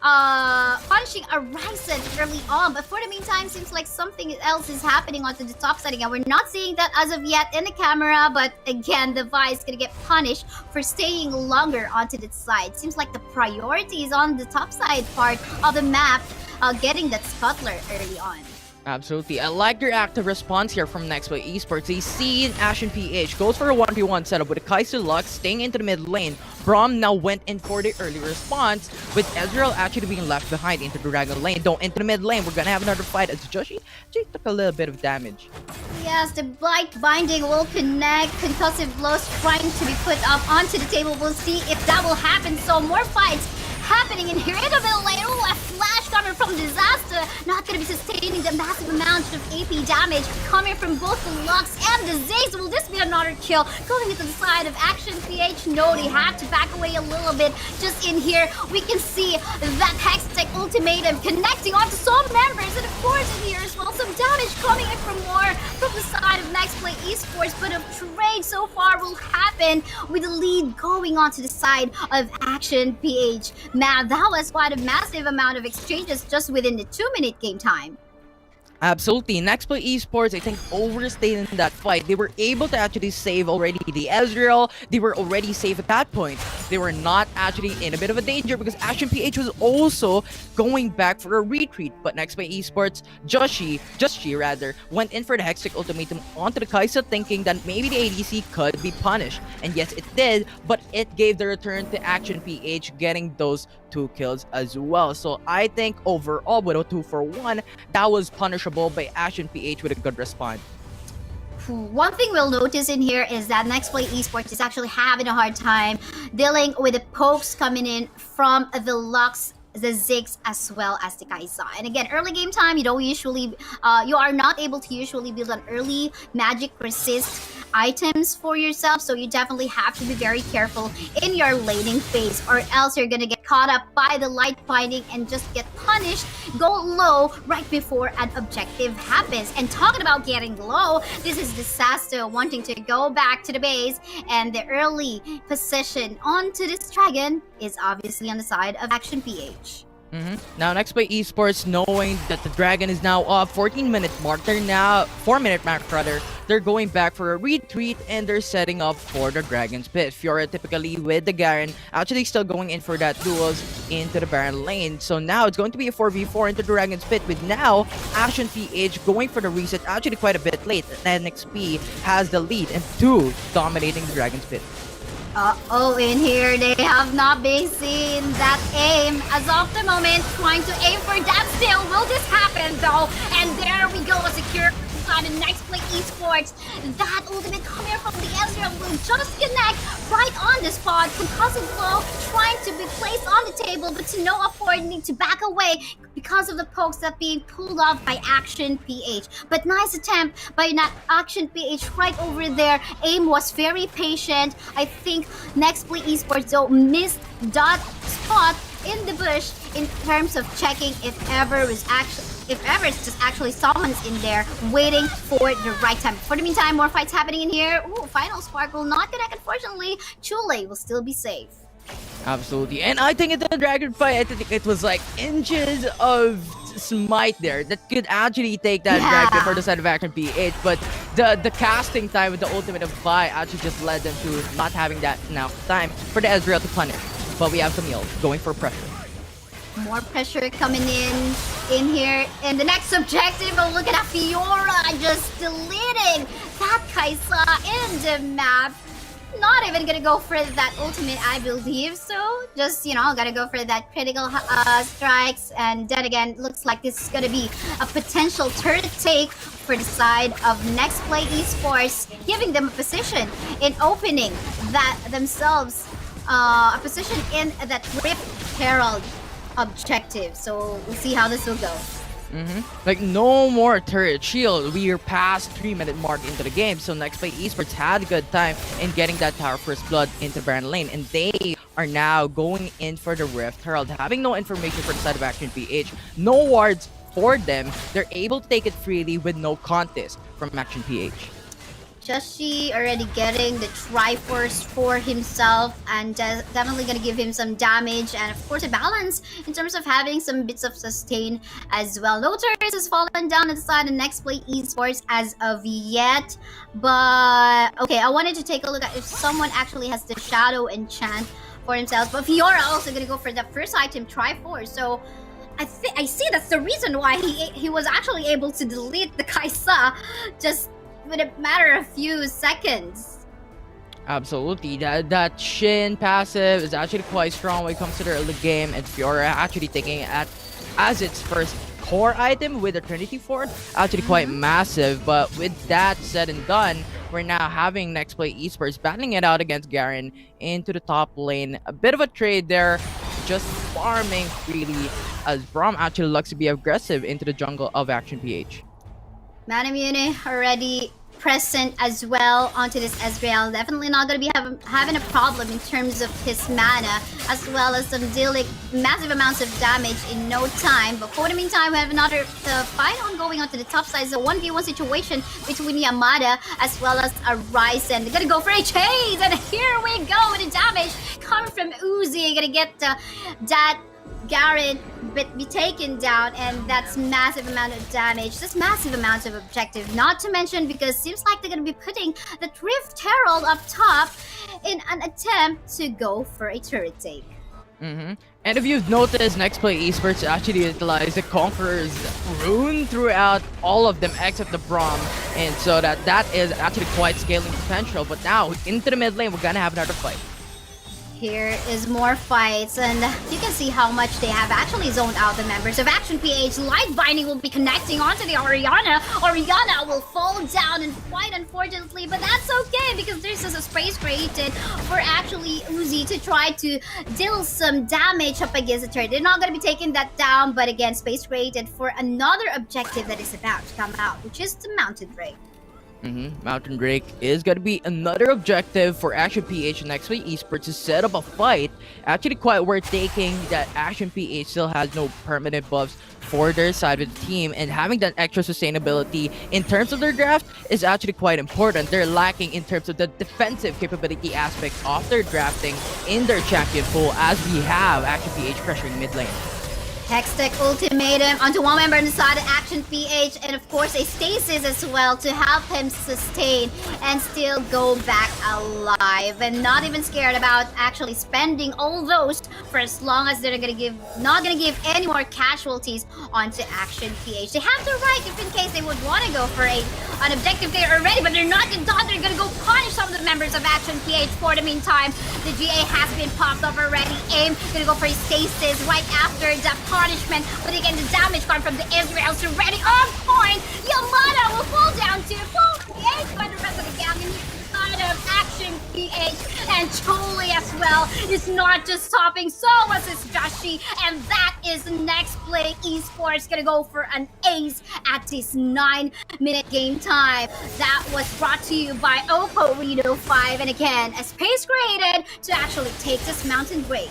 punishing a Ryzen early on. But for the meantime, seems like something else is happening onto the top side again. We're not seeing that as of yet in the camera, but again, the Vi is gonna get punished for staying longer onto the side. Seems like the priority is on the top side part of the map, getting that scuttler early on. Absolutely. I like their active response here from Nexplay Esports. They see Ashen PH goes for a 1v1 setup with Kaiser Lux staying into the mid lane. Brom now went in for the early response, with Ezreal actually being left behind into the Dragon lane. Don't into the mid lane. We're gonna have another fight as Joshi took a little bit of damage. Yes, the Blight Binding will connect. Concussive blows trying to be put up onto the table. We'll see if that will happen. So more fights happening in here in the middle lane. Oh, a flash coming from Disaster. Not going to be sustaining the massive amount of AP damage coming from both the Lux and the Ziggs. Will this be another kill? Going into the side of Action PH. No, they have to back away a little bit. Just in here, we can see that Hextech ultimatum connecting onto some members. And of course in here as well, some damage coming in from more from the side of Nexplay Esports. But a trade so far will happen with the lead going onto the side of Action PH. Now, that was quite a massive amount of exchanges just within the 2-minute game time. Absolutely. Nexplay Esports, I think, overstayed in that fight. They were able to actually save already the Ezreal. They were already safe at that point. They were not actually in a bit of a danger because Action PH was also going back for a retreat. But Nexplay Esports, Joshi rather, went in for the Hextech ultimatum onto the Kai'Sa, thinking that maybe the ADC could be punished. And yes, it did, but it gave the return to Action PH, getting those 2 kills as well. So I think overall, with a 2-for-1, that was punishable by Action PH with a good response. One thing we'll notice in here is that Nexplay Esports is actually having a hard time dealing with the pokes coming in from the Lux, the Ziggs, as well as the Kai'Sa. And again, early game time, you are not able to usually build an early magic resist items for yourself, so you definitely have to be very careful in your laning phase, or else you're gonna get caught up by the light binding and just get punished, go low right before an objective happens. And talking about getting low, this is Disaster wanting to go back to the base, and the early position onto this dragon is obviously on the side of Action PH. Now, Nexplay Esports, knowing that the Dragon is now off 14-minute mark, they're now 4-minute mark rather. They're going back for a retreat and they're setting up for the Dragon's Pit. Fiora typically with the Garen actually still going in for that duels into the Baron lane. So now it's going to be a 4v4 into the Dragon's Pit, with now Action PH going for the reset actually quite a bit late. NXP has the lead and 2 dominating the Dragon's Pit. In here, they have not been seeing that aim as of the moment, trying to aim for that still. Will this happen though? And there we go, a secure side of Nexplay Esports. That ultimate coming from the Ezreal will just connect right on the spot. Concussive blow trying to be placed on the table, but to no afford need to back away because of the pokes that being pulled off by Action PH. But nice attempt by Action PH right over there. Aim was very patient. I think Nexplay Esports though missed that spot in the bush in terms of checking if ever it's just actually someone's in there waiting for the right time. For the meantime, more fights happening in here. Ooh, final spark will not connect, unfortunately. Chule will still be safe. Absolutely. And I think in the Dragon fight, I think it was like inches of smite there that could actually take that Dragon for the side of Action PH. But the casting time with the ultimate of Vi actually just led them to not having that enough time for the Ezreal to punish. But we have Camille going for pressure. More pressure coming in here. And the next objective, oh, look at that Fiora just deleting that Kai'Sa in the map. Not even gonna go for that ultimate, I believe. So just, gotta go for that critical strikes. And then again, looks like this is gonna be a potential turret take for the side of Nexplay Esports, giving them a position in opening that themselves, a position in that Rip Herald objective. So we'll see how this will go. Like, no more turret shield. We are past 3-minute mark into the game, so Nexplay Esports had a good time in getting that tower first blood into Baron lane, and they are now going in for the Rift Herald, having no information for the side of Action PH, no wards for them. They're able to take it freely with no contest from Action PH. Joshi already getting the Triforce for himself and definitely gonna give him some damage and of course a balance in terms of having some bits of sustain as well. No turrets has fallen down at the side of Nexplay Esports as of yet, but okay, I wanted to take a look at if someone actually has the Shadow Enchant for himself, but Fiora also gonna go for the first item, Triforce. So I see that's the reason why he was actually able to delete the Kaisa just with a matter of few seconds. Absolutely, that Shin passive is actually quite strong when it comes to the early game, and Fiora actually taking it as its first core item with the Trinity Fort, actually quite massive. But with that said and done, we're now having Nexplay Esports battling it out against Garen into the top lane. A bit of a trade there, just farming freely as Braum actually looks to be aggressive into the jungle of Action PH. Manamune already present as well onto this Ezreal. Definitely not going to be having a problem in terms of his mana, as well as some dealing massive amounts of damage in no time. But for the meantime, we have another fight ongoing onto the top side. It's a 1v1 situation between Yamada as well as a Ryzen. They're going to go for a chase, and here we go with the damage coming from Uzi. Going to get that Garen be taken down, and that's massive amount of damage, just massive amounts of objective, not to mention because seems like they're going to be putting the Rift Herald up top in an attempt to go for a turret take. And if you've noticed, Nexplay Esports actually utilized the Conqueror's rune throughout all of them except the Braum, and so that is actually quite scaling potential. But now into the mid lane, we're gonna have another fight. Here is more fights, and you can see how much they have actually zoned out the members of Action PH. Light Binding will be connecting onto the Orianna. Orianna will fall down and quite unfortunately, but that's okay because there's just a space created for actually Uzi to try to deal some damage up against the turret. They're not going to be taking that down, but again, space created for another objective that is about to come out, which is the Mountain Drake. Mountain Drake is going to be another objective for Action PH and Nexplay Esports to set up a fight. Actually quite worth taking that Action PH still has no permanent buffs for their side of the team, and having that extra sustainability in terms of their draft is actually quite important. They're lacking in terms of the defensive capability aspect of their drafting in their champion pool, as we have Action PH pressuring mid lane. Hextech Ultimatum onto one member on the side of Action PH, and of course a stasis as well to help him sustain and still go back alive, and not even scared about actually spending all those for as long as they're not gonna give any more casualties onto Action PH. They have the right if in case they would want to go for an objective there already, but they're not done. They're gonna go punish some of the members of Action PH. For the meantime, the GA has been popped up already. Aim gonna go for a stasis right after the punishment, but again the damage coming from the Israel's already on point. Yamada will fall down to 48 by the rest of the gang, and side of Action PH, and Choli as well is not just stopping, so was his Joshi, and that is Nexplay Esports gonna go for an ace at this 9-minute game time. That was brought to you by Oppo Reno 5, and again a space created to actually take this Mountain Drake.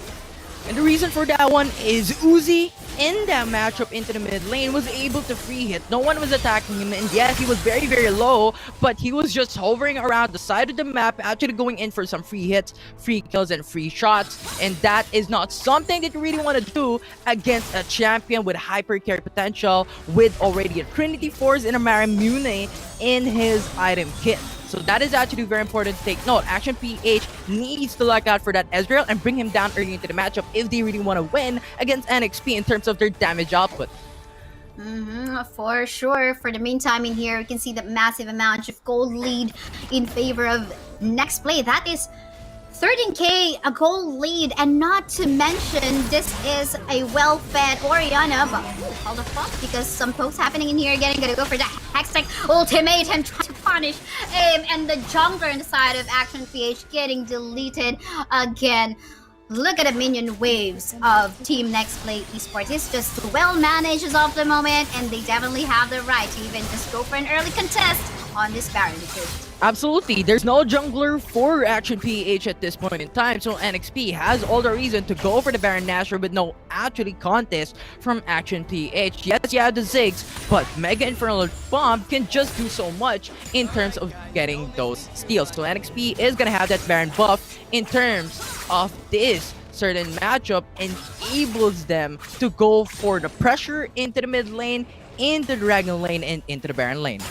And the reason for that one is Uzi in that matchup into the mid lane was able to free hit. No one was attacking him, and yes, he was very, very low, but he was just hovering around the side of the map, actually going in for some free hits, free kills, and free shots. And that is not something that you really want to do against a champion with hyper carry potential, with already a Trinity Force and a Marimune in his item kit. So that is actually very important to take note. Action PH needs to look out for that Ezreal and bring him down early into the matchup if they really want to win against NXP in terms of their damage output. For sure. For the meantime in here, we can see the massive amount of gold lead in favor of Nexplay. That is 13k a gold lead, and not to mention this is a well-fed Orianna, but hold the fuck, because some pokes happening in here again. Gonna go for the Hextech Ultimatum, trying to punish Aim, and the jungler on the side of Action PH getting deleted again. Look at the minion waves of Team Nexplay Esports. It's just well managed as of the moment, and they definitely have the right to even just go for an early contest on this Baron Retreat. Absolutely, there's no jungler for Action PH at this point in time, so NXP has all the reason to go for the Baron Nashor with no actually contest from Action PH. Yes, you have the Ziggs, but Mega Infernal Bomb can just do so much in terms of getting those steals. So NXP is gonna have that Baron buff in terms of this certain matchup, enables them to go for the pressure into the mid lane, into the Dragon lane, and into the Baron lane.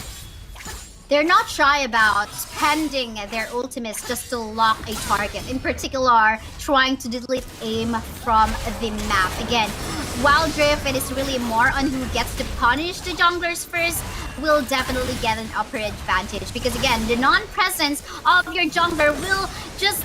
They're not shy about spending their ultimates just to lock a target. In particular, trying to delete aim from the map. Again, Wild Drift, it is really more on who gets to punish the junglers first, will definitely get an upper advantage. Because again, the non-presence of your jungler will just,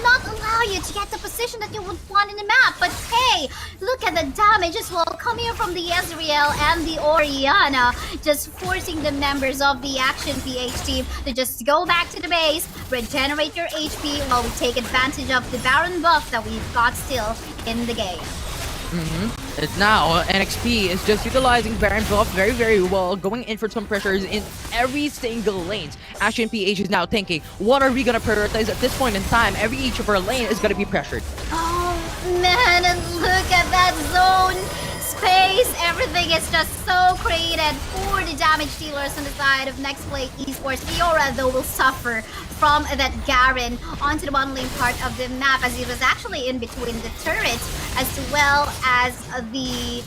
not allow you to get the position that you would want in the map. But hey, look at the damage as well coming from the Ezreal and the Orianna, just forcing the members of the Action PH team to just go back to the base, regenerate your HP while we take advantage of the Baron buff that we've got still in the game. And now NXP is just utilizing Baron buff very, very well, going in for some pressures in every single lanes. Action PH is now thinking, what are we gonna prioritize at this point in time? Each of our lane is gonna be pressured. Oh man, and look at that zone space. Everything is just so created for the damage dealers on the side of Nexplay Esports. Fiora, though, will suffer from that Garen onto the bottom lane part of the map, as he was actually in between the turrets as well as the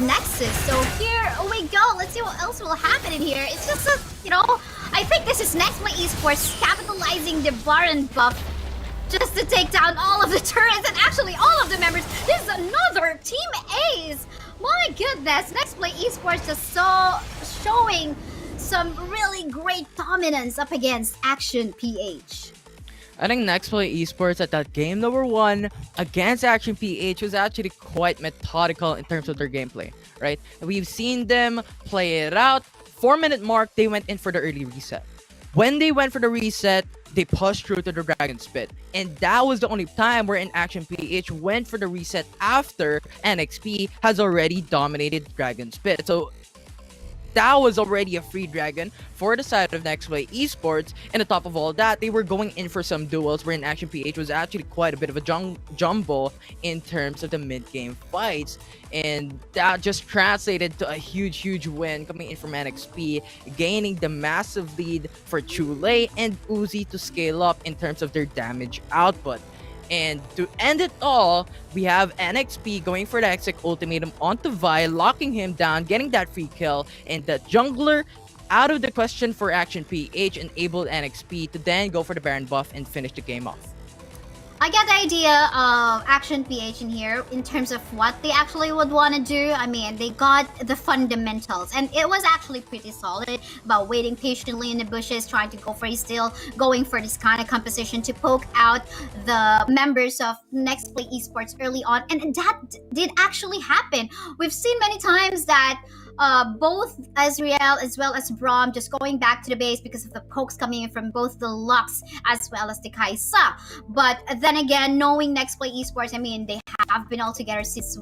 Nexus. So here we go. Let's see what else will happen in here. It's just I think this is Nexplay Esports capitalizing the Baron buff just to take down all of the turrets and actually all of the members. This is another Team Ace. My goodness, Nexplay Esports just showing some really great dominance up against Action PH. I think Nexplay Esports at that game number 1 against Action PH was actually quite methodical in terms of their gameplay, right? We've seen them play it out. 4-minute mark, they went in for the early reset. When they went for the reset, they pushed through to the Dragon Spit. And that was the only time where Action PH went for the reset after NXP has already dominated Dragon Spit. So that was already a free dragon for the side of Nexplay Esports. And on top of all that, they were going in for some duels where Action PH was actually quite a bit of a jumbo in terms of the mid-game fights. And that just translated to a huge win coming in from NXP, gaining the massive lead for Chule and Uzi to scale up in terms of their damage output. And to end it all, we have NXP going for the Exec ultimatum onto Vi, locking him down, getting that free kill, and the jungler out of the question for Action PH enabled NXP to then go for the Baron buff and finish the game off. I get the idea of Action PH in here in terms of what they actually would want to do. I mean, they got the fundamentals, and it was actually pretty solid about waiting patiently in the bushes, trying to go for a steal, going for this kind of composition to poke out the members of Nexplay Esports early on, and that did actually happen. We've seen many times that both Ezreal as well as Braum just going back to the base because of the pokes coming in from both the Lux as well as the Kaisa. But then again, knowing Nexplay Esports, I mean, they have been all together since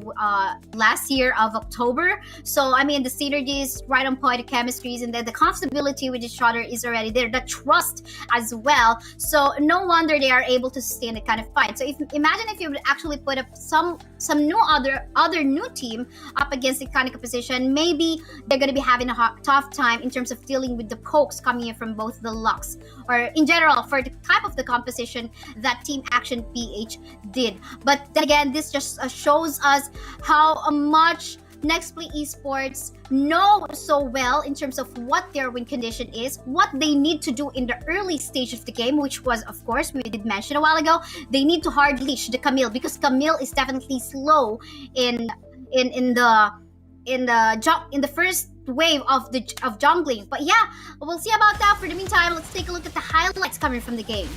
last year of October. So, I mean, the synergy is right on point, the chemistries, and then the comfortability with each other is already there, the trust as well. So, no wonder they are able to sustain the kind of fight. So, imagine if you would actually put up some new other new team up against the kind of position, maybe they're going to be having a tough time in terms of dealing with the pokes coming in from both the Lux, or in general for the type of the composition that Team Action PH did. But then again, this just shows us how much Nexplay Esports know so well in terms of what their win condition is, what they need to do in the early stage of the game, which was, of course, we did mention a while ago, they need to hard leash the Camille, because Camille is definitely slow in the first wave of jungling. But yeah, we'll see about that. For the meantime, let's take a look at the highlights coming from the game.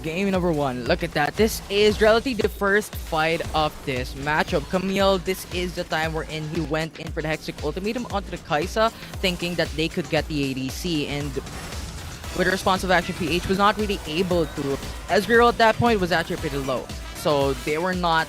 Game number 1. Look at that. This is relatively the first fight of this matchup. Camille, this is the time wherein he went in for the Hextech ultimatum onto the Kaisa, thinking that they could get the ADC, and with the response of Action PH was not really able to. Ezreal at that point was actually pretty low, so they were not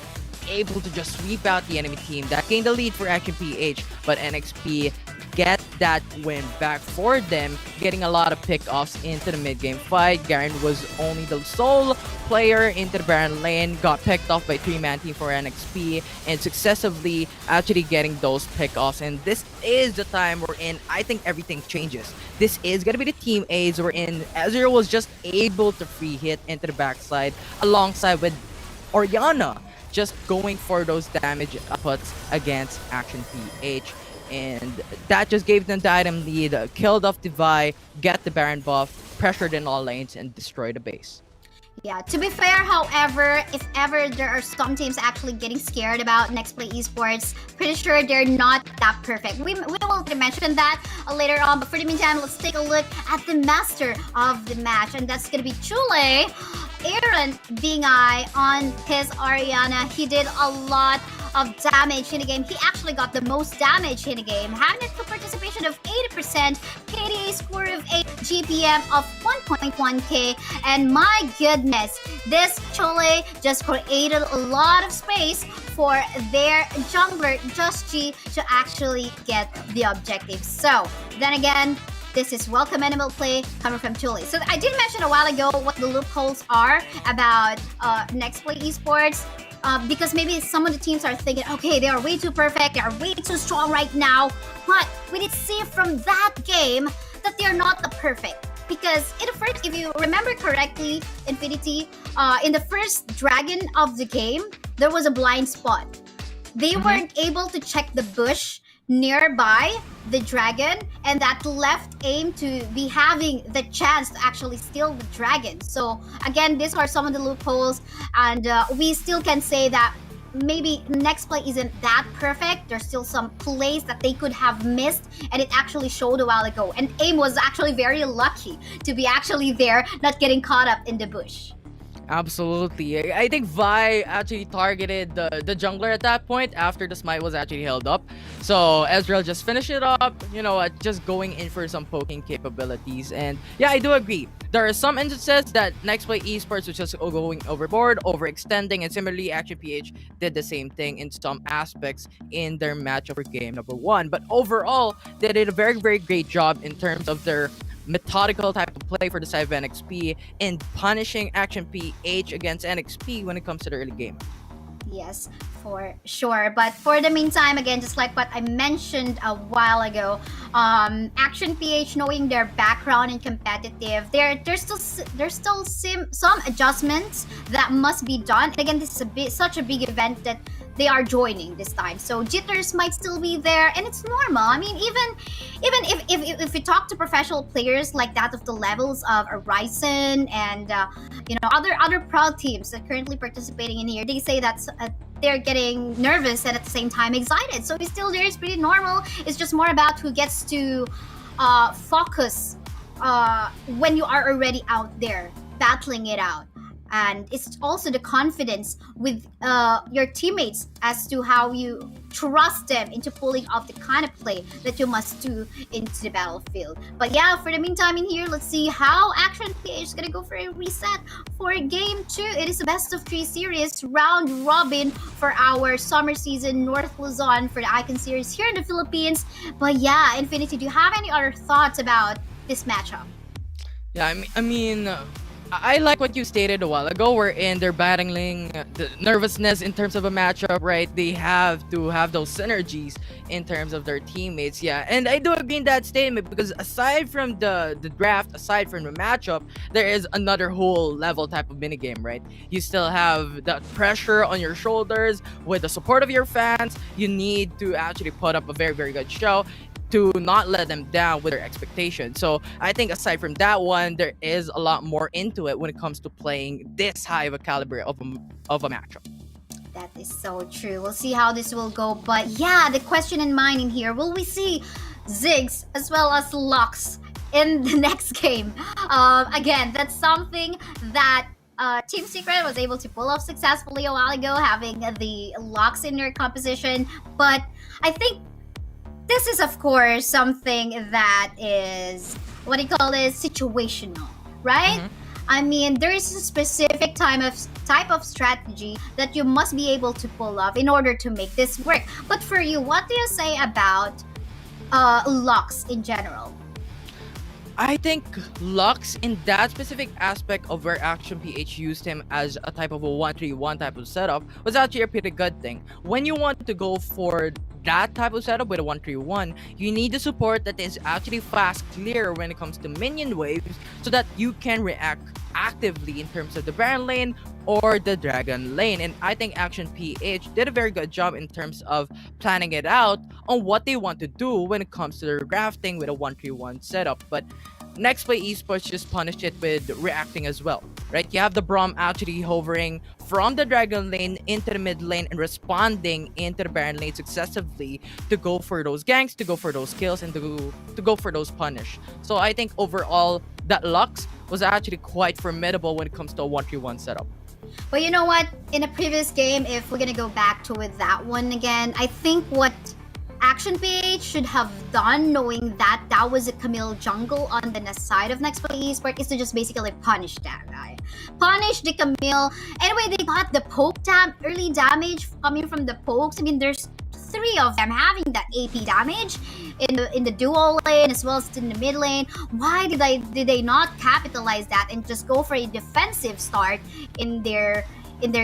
able to just sweep out the enemy team. That gained the lead for Action PH, but NXP get that win back for them, getting a lot of pickoffs into the mid-game fight. Garen was only the sole player into the Baron lane, got picked off by 3-man team for NXP, and successively actually getting those pickoffs. And this is the time we're in. I think everything changes. This is going to be the team A's we're in. Ezreal was just able to free hit into the backside alongside with Orianna just going for those damage outputs against Action PH. And that just gave them the item lead, killed off Devi, get the Baron buff, pressured in all lanes, and destroy the base. Yeah, to be fair, however, if ever there are some teams actually getting scared about Nexplay Esports, pretty sure they're not that perfect. We will mention that later on, but for the meantime, let's take a look at the master of the match, and that's going to be Chule. Aaron being on his Orianna, he did a lot of damage in the game. He actually got the most damage in the game, having a participation of 80%, KDA score of 8, GPM of 1.1k, and my goodness, this Chole just created a lot of space for their jungler, Just G, to actually get the objective. So, then again, this is well commendable play coming from Chule. So I did mention a while ago what the loopholes are about Nexplay Esports. Because maybe some of the teams are thinking, okay, they are way too perfect, they are way too strong right now. But we did see from that game that they are not the perfect. Because in the first, if you remember correctly, Affinity, in the first dragon of the game, there was a blind spot. They weren't able to check the bush nearby the dragon, and that left aim to be having the chance to actually steal the dragon. So again, these are some of the loopholes, and we still can say that maybe Nexplay isn't that perfect. There's still some plays that they could have missed, and it actually showed a while ago. And aim was actually very lucky to be actually there, not getting caught up in the bush. Absolutely. I think Vi actually targeted the jungler at that point after the smite was actually held up. So Ezreal just finished it up, just going in for some poking capabilities. And yeah, I do agree. There are some instances that Nexplay Esports was just going overboard, overextending, and similarly Action PH did the same thing in some aspects in their matchup for game number 1. But overall, they did a very, very great job in terms of their methodical type of play for the side of NXP in punishing Action PH against NXP when it comes to the early game. Yes, for sure. But for the meantime, again, just like what I mentioned a while ago, Action PH, knowing their background in competitive, there's still some adjustments that must be done. And again, this is such a big event that they are joining this time, so jitters might still be there, and it's normal. I mean, even if we talk to professional players like that of the levels of Horizon and other pro teams that are currently participating in here, they say that they're getting nervous and at the same time excited. So it's still there. It's pretty normal. It's just more about who gets to focus when you are already out there battling it out. And it's also the confidence with your teammates as to how you trust them into pulling off the kind of play that you must do into the battlefield. But yeah, for the meantime in here, let's see how Action PH is going to go for a reset for Game 2. It is a best-of-3 series, round robin for our summer season North Luzon for the Icon series here in the Philippines. But yeah, Affinity, do you have any other thoughts about this matchup? Yeah, I mean I like what you stated a while ago, wherein they're battling the nervousness in terms of a matchup, right? They have to have those synergies in terms of their teammates, yeah. And I do agree in that statement because aside from the draft, aside from the matchup, there is another whole level type of minigame, right? You still have that pressure on your shoulders with the support of your fans. You need to actually put up a very, very good show to not let them down with their expectations. So I think aside from that one, there is a lot more into it when it comes to playing this high of a caliber of a matchup. That is so true. We'll see how this will go. But yeah, the question in mind in here, will we see Ziggs as well as Lux in the next game? Again, that's something that Team Secret was able to pull off successfully a while ago, having the Lux in their composition. But I think this is, of course, something that is, what do you call this, situational, right? I mean, there is a specific type of strategy that you must be able to pull off in order to make this work. But for you, what do you say about Lux in general? I think Lux, in that specific aspect of where Action PH used him as a type of a 1-3-1 type of setup, was actually a pretty good thing. When you want to go for that type of setup with a 1-3-1, you need the support that is actually fast clear when it comes to minion waves, so that you can react actively in terms of the Baron lane or the Dragon lane. And I think Action PH did a very good job in terms of planning it out on what they want to do when it comes to their drafting with a 1-3-1 setup. But Nexplay Esports just punished it with reacting as well, right? You have the Braum actually hovering from the Dragon lane into the mid lane and responding into the Baron lane successively to go for those ganks, to go for those kills, and to go for those punish. So I think overall that Lux was actually quite formidable when it comes to a 1-3-1 setup. But you know what? In a previous game, if we're gonna go back to with that one again, I think what Action PH should have done, knowing that that was a Camille jungle on the side of Nexplay Esports, is to just basically punish that guy. Punish the Camille. Anyway, they got the poke early damage coming from the pokes. I mean, there's 3 of them having that AP damage in the duo lane as well as in the mid lane. Why did they not capitalize that and just go for a defensive start in their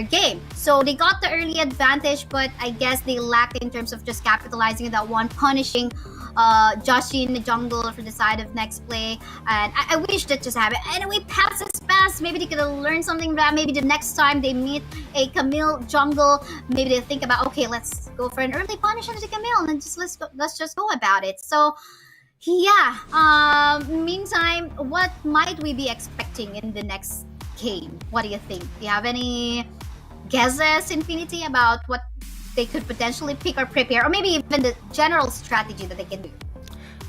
game? So they got the early advantage, but I guess they lacked in terms of just capitalizing that one, punishing Joshi in the jungle for the side of Nexplay. And I wish that just happened. Anyway, pass is pass. Maybe they could have learned something from that. Maybe the next time they meet a Camille jungle, maybe they think about, okay, let's go for an early punish on the Camille and just let's just go about it. So yeah, meantime, what might we be expecting in the next game? What do you think? Do you have any guesses, Infinity, about what they could potentially pick or prepare, or maybe even the general strategy that they can do?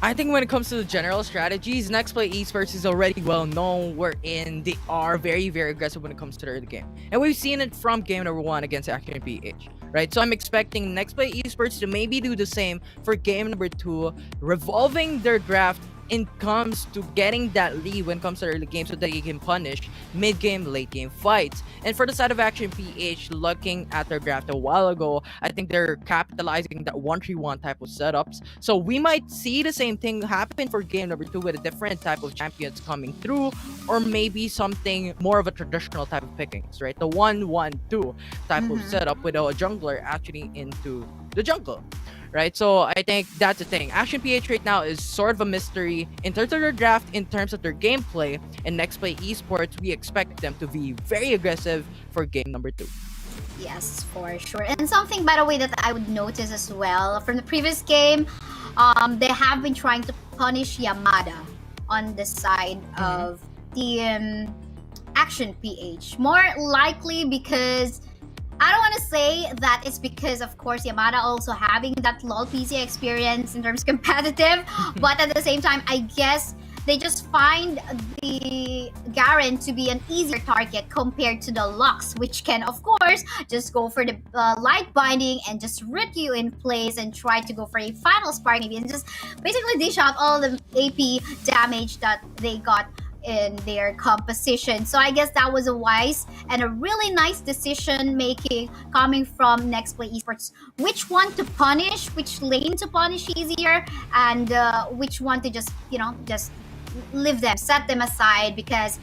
I think when it comes to the general strategies, Nexplay Esports is already well known wherein they are very, very aggressive when it comes to their game. And we've seen it from game number 1 against Action PH, right? So I'm expecting Nexplay Esports to maybe do the same for game number 2, revolving their draft in comes to getting that lead when it comes to early game, so that you can punish mid-game, late-game fights. And for the side of Action PH, looking at their draft a while ago, I think they're capitalizing that 1-3-1 type of setups. So we might see the same thing happen for game number 2 with a different type of champions coming through, or maybe something more of a traditional type of pickings, right? The 1-1-2 type of setup with a jungler actually into the jungle. Right, so I think that's the thing. Action PH right now is sort of a mystery in terms of their draft, in terms of their gameplay. And Nexplay Esports, we expect them to be very aggressive for game number 2. Yes, for sure. And something, by the way, that I would notice as well from the previous game, they have been trying to punish Yamada on the side of the Action PH. More likely because I don't want to say that it's because, of course, Yamada also having that LoL PC experience in terms of competitive, but at the same time, I guess they just find the Garen to be an easier target compared to the Lux, which can, of course, just go for the light binding and just root you in place and try to go for a final spark maybe and just basically dish out all the AP damage that they got in their composition. So I guess that was a wise and a really nice decision making coming from Nexplay Esports. Which one to punish, which lane to punish easier, and which one to just, just leave them, set them aside, because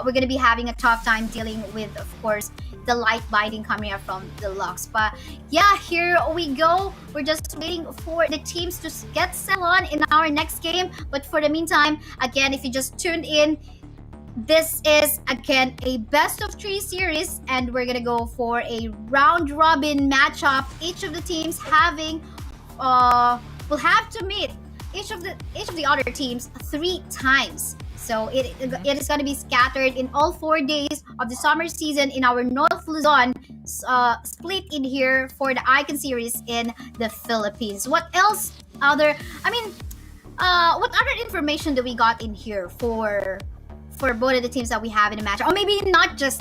we're going to be having a tough time dealing with, of course, the light binding coming up from the Lux. But yeah, here we go. We're just waiting for the teams to get settled on in our next game. But for the meantime, again, if you just tuned in, this is again a best of 3 series, and we're gonna go for a round robin matchup. Each of the teams having will have to meet each of the other teams 3 times. So it is going to be scattered in all 4 days of the summer season in our North Luzon, split in here for the Icon series in the Philippines. What else? What other information do we got in here for both of the teams that we have in the match? Or maybe not just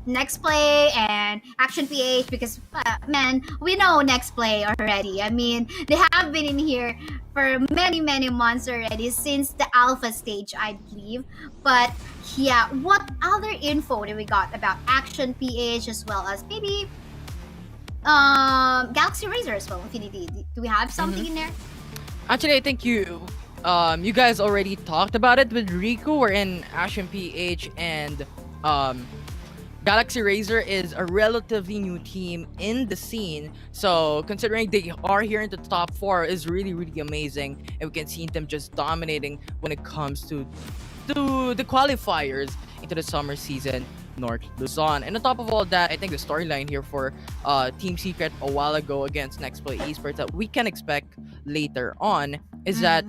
Nexplay and Action PH, because man, we know Nexplay already. I mean, they have been in here for many months already, since the alpha stage, I believe. But yeah, what other info do we got about Action PH, as well as maybe Galaxy Razor as well, Infinity? Do we have something in there? Actually, I think you guys already talked about it with Riku. We're in Ashen PH and Galaxy Razor is a relatively new team in the scene. So considering they are here in the top 4 is really, really amazing. And we can see them just dominating when it comes to the qualifiers into the summer season North Luzon. And on top of all that, I think the storyline here for Team Secret a while ago against Nexplay Esports that we can expect later on is that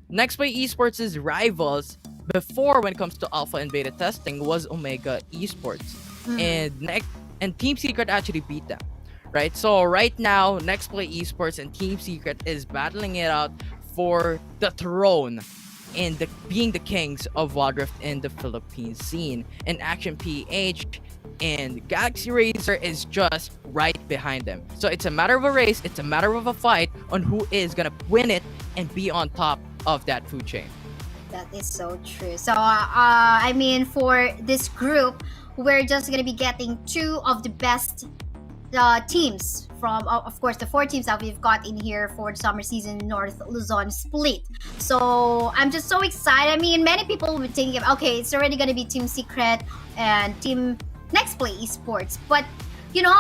Nexplay Esports' rivals before when it comes to alpha and beta testing was Omega Esports. And Team Secret actually beat them. Right? So right now, Nexplay Esports and Team Secret is battling it out for the throne in being the kings of Wild Rift in the Philippine scene. And Action PH and Galaxy Razor is just right behind them. So it's a matter of a race, it's a matter of a fight on who is gonna win it and be on top of that food chain. That is so true. So, I mean, for this group, we're just gonna be getting 2 of the best teams from, of course, the 4 teams that we've got in here for the summer season North Luzon split. So I'm just so excited. I mean, many people will be thinking, okay, it's already gonna be Team Secret and Team Nexplay Esports, but you know,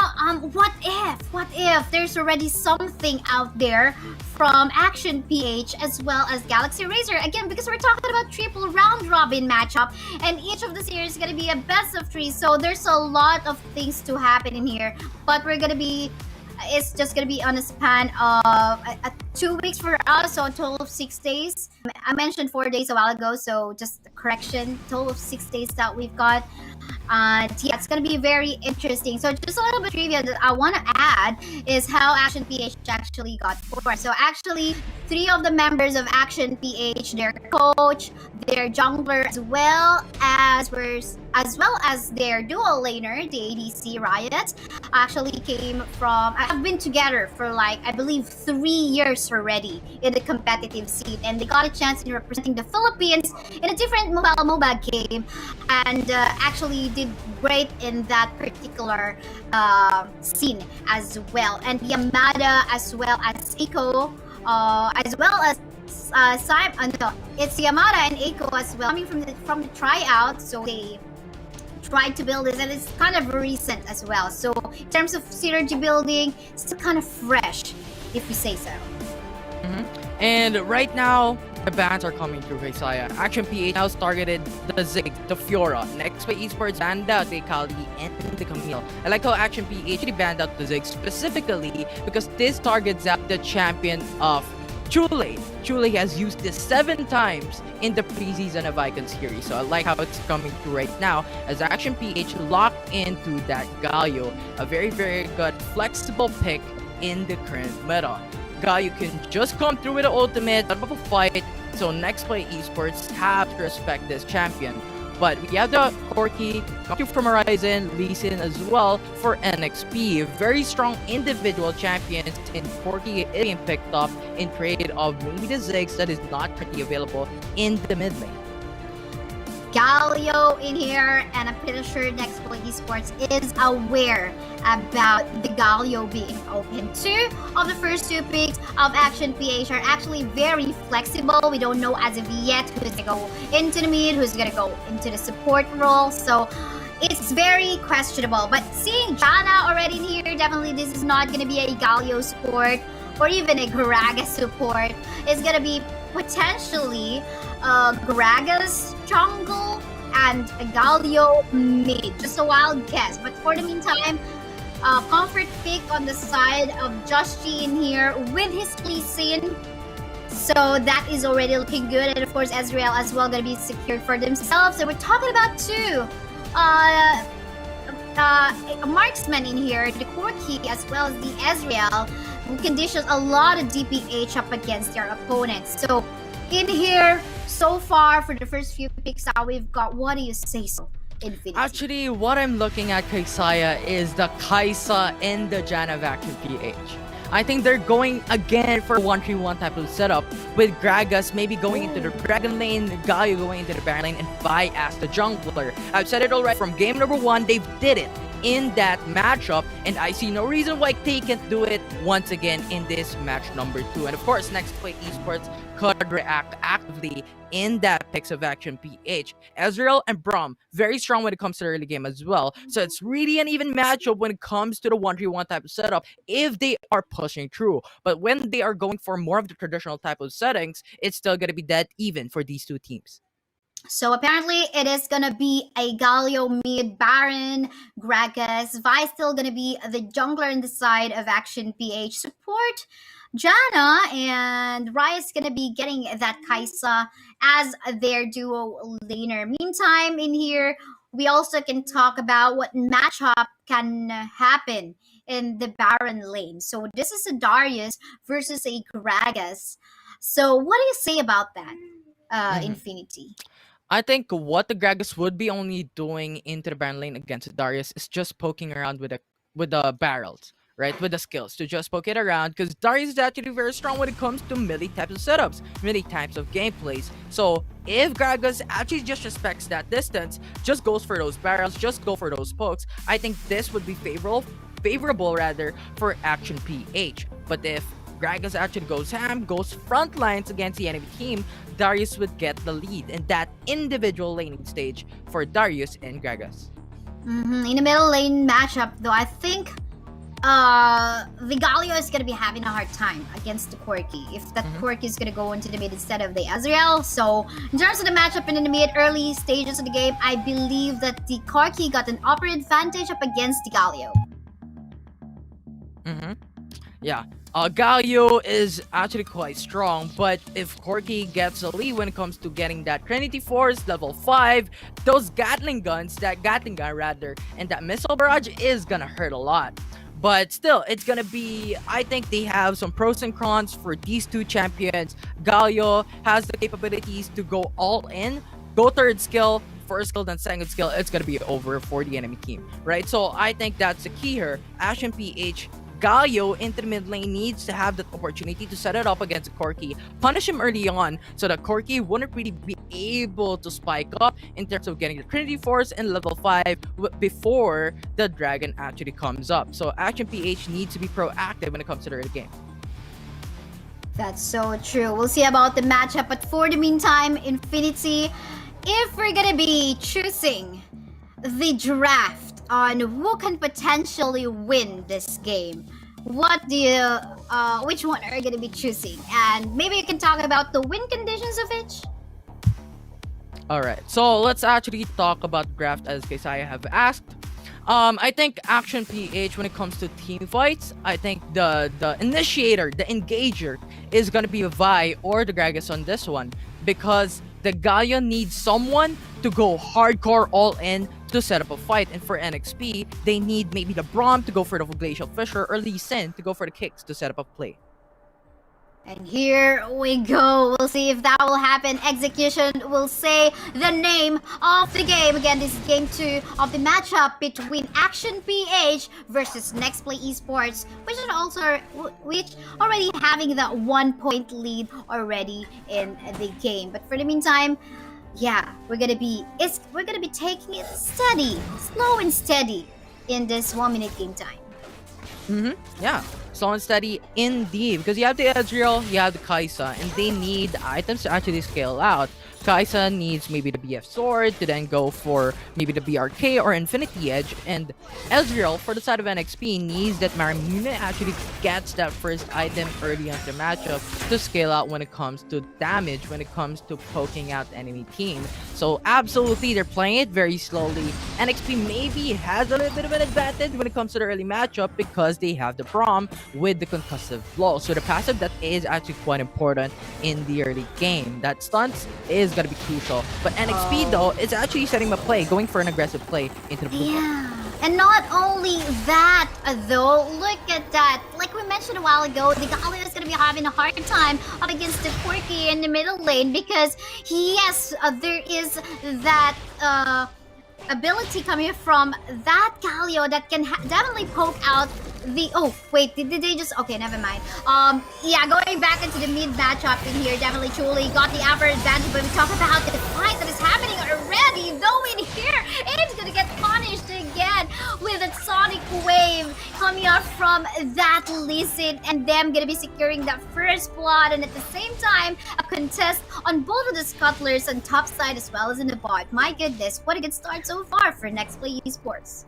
what if there's already something out there from Action PH as well as Galaxy Razor? Again, because we're talking about triple round robin matchup, and each of the series is gonna be a best of 3. So there's a lot of things to happen in here. But it's just gonna be on a span of 2 weeks for us, so a total of 6 days. I mentioned 4 days a while ago, so just a correction, total of 6 days that we've got. Yeah, it's gonna be very interesting. So just a little bit trivia that I want to add is how Action PH actually got 4. So actually, 3 of the members of Action PH, their coach, their jungler, as well as their dual laner, the ADC Riot, actually came from. I've been together for like I believe 3 years already in the competitive scene, and they got a chance in representing the Philippines in a different MOBA game, and actually did great in that particular scene as well. And Yamada as well as Eiko, as well as it's Yamada and Eiko as well, coming from the tryout. So they tried to build this, and it's kind of recent as well. So in terms of synergy building, it's still kind of fresh, if we say so. And right now, the bans are coming through Kaysaya. Action PH now targeted the Zig, the Fiora. Nexplay Esports banned out the Kali and the Camille. I like how Action PH banned out the Zig specifically because this targets out the champion of Chule. Chule has used this 7 times in the preseason of Icon series. So I like how it's coming through right now as Action PH locked into that Galio. A very, very good flexible pick in the current meta. Galio can just come through with the ultimate, out of a fight. So Nexplay Esports have to respect this champion. But we have the Corki, coming from Horizon, Lee Sin as well for NXP. Very strong individual champions in Corki being picked up in trade of maybe the Ziggs that is not pretty available in the mid lane. Galio in here, and I'm pretty sure Nexplay Esports is aware about the Galio being open. 2 of the first 2 picks of Action PH are actually very flexible. We don't know as of yet who's gonna go into the mid, who's gonna go into the support role. So it's very questionable. But seeing Jana already in here, definitely this is not gonna be a Galio support or even a Graga support. It's gonna be potentially Graga's jungle and a Galio mid. Just a wild guess. But for the meantime, comfort pick on the side of Josh G in here with his Lee Sin. So that is already looking good. And of course, Ezreal as well going to be secured for themselves. So we're talking about 2 marksmen in here, the Corki as well as the Ezreal, who conditions a lot of DPH up against their opponents. So in here, so far for the first few picks that we've got, what do you say so, Infinity? Actually, what I'm looking at Kaysaya is the Kaisa and the Jana Vacuum PH. I think they're going again for a 1-3-1 type of setup with Gragas maybe going into the Dragon lane, Galio going into the Baron lane, and Vi as the jungler. I've said it already from game number 1, they did it. in that matchup, and I see no reason why they can't do it once again in this match number 2. And of course, Nexplay Esports could react actively in that picks of action PH. Ezreal and Braum, very strong when it comes to the early game as well. So it's really an even matchup when it comes to the 1-3-1 type of setup if they are pushing through. But when they are going for more of the traditional type of settings, it's still going to be dead even for these two teams. So apparently it is gonna be a Galio mid Baron, Gragas, Vi still gonna be the jungler in the side of Action PH support. Jana and Rice gonna be getting that Kaisa as their duo laner. Meantime, in here, we also can talk about what matchup can happen in the Baron lane. So this is a Darius versus a Gragas. So what do you say about that, Infinity? I think what the Gragas would be only doing into the Baron lane against Darius is just poking around with the barrels, right? With the skills to just poke it around, because Darius is actually very strong when it comes to melee types of setups, melee types of gameplays. So if Gragas actually just respects that distance, just goes for those barrels, just go for those pokes, I think this would be favorable rather for Action PH. But if Gragas actually goes ham, goes front lines against the enemy team, Darius would get the lead in that individual laning stage for Darius and Gragas. In the middle lane matchup, though, I think the Galio is going to be having a hard time against the Corki if that Corki is going to go into the mid instead of the Ezreal. So in terms of the matchup in the mid early stages of the game, I believe that the Corki got an upper advantage up against the Galio. Yeah, Galio is actually quite strong, but if Corki gets a lead when it comes to getting that Trinity Force level 5, those Gatling gun rather, and that missile barrage is gonna hurt a lot. But still, it's gonna be, I think they have some pros and cons for these two champions. Galio has the capabilities to go all in, go third skill, first skill, then second skill, it's gonna be over for the enemy team, right? So I think that's the key here. Ashen PH, Galio into the mid lane needs to have that opportunity to set it up against Corki, punish him early on so that Corki wouldn't really be able to spike up in terms of getting the Trinity Force in level 5 before the dragon actually comes up. So Action PH needs to be proactive when it comes to the early game. That's so true. We'll see about the matchup, but for the meantime, Infinity, if we're gonna be choosing the draft on who can potentially win this game, what do you which one are you gonna be choosing? And maybe you can talk about the win conditions of each. Alright, so let's actually talk about draft as Keisaya have asked. I think Action PH, when it comes to team fights, I think the initiator, the engager, is gonna be Vi or the Gragas on this one, because the Galio needs someone to go hardcore all in to set up a fight, and for NXP, they need maybe the Braum to go for the Glacial Fisher or Lee Sin to go for the kicks to set up a play. And here we go. We'll see if that will happen. Execution will say the name of the game. Again, this is game 2 of the matchup between Action PH versus Nexplay Esports, which already having that 1-point lead already in the game. But for the meantime, yeah, we're gonna be taking it steady, slow and steady in this 1-minute game time. Yeah, slow and steady indeed, because you have the Ezreal, you have the Kaisa, and they need items to actually scale out. Kaisa needs maybe the BF Sword to then go for maybe the BRK or Infinity Edge, and Ezreal for the side of NXP needs that Marimune actually gets that first item early on the matchup to scale out when it comes to damage, when it comes to poking out the enemy team. So absolutely, they're playing it very slowly. NXP maybe has a little bit of an advantage when it comes to the early matchup because they have the Braum with the concussive blow. So the passive that is actually quite important in the early game. That stunts is gonna be crucial. But NXP though is actually setting a play, going for an aggressive play into the blue. Yeah. And not only that, though, look at that. Like we mentioned a while ago, the Galio is going to be having a hard time up against the Corki in the middle lane because, yes, there is that ability coming from that Galio that can definitely poke out the... Oh, wait, did they just... Okay, never mind. Yeah, going back into the mid matchup in here, definitely truly got the upper advantage, but we talk about the fight that is happening ready. Though in here, Aim's gonna get punished again with a Sonic Wave coming out from that Lee Sin, and them gonna be securing that first blood, and at the same time, a contest on both of the scuttlers on top side as well as in the bot. My goodness, what a good start so far for Nexplay Esports.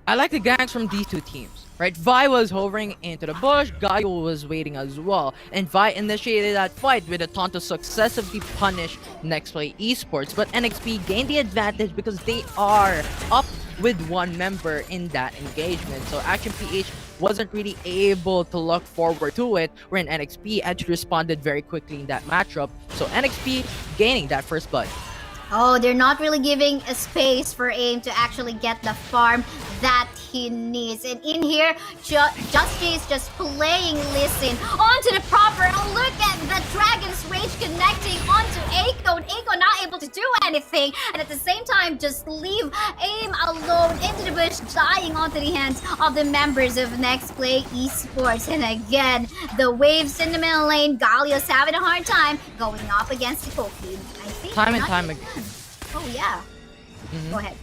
I like the gangs from these two teams, right? Vi was hovering into the bush, Gaio was waiting as well, and Vi initiated that fight with a taunt to successively punish Nexplay Esports, but NXP gained the advantage because they are up with one member in that engagement, so Action PH wasn't really able to look forward to it, wherein NXP actually responded very quickly in that matchup, so NXP gaining that first blood. Oh, they're not really giving a space for Aim to actually get the farm that he needs. And in here, Justy is just playing Listen onto the proper. Oh, look at the Dragon's Rage connecting onto Aiko. And Aiko not able to do anything. And at the same time, just leave Aim alone into the bush, dying onto the hands of the members of Nexplay Esports. And again, the waves in the middle lane. Galio's having a hard time going up against the Koki. I think Time and time again. Oh, yeah. Go ahead.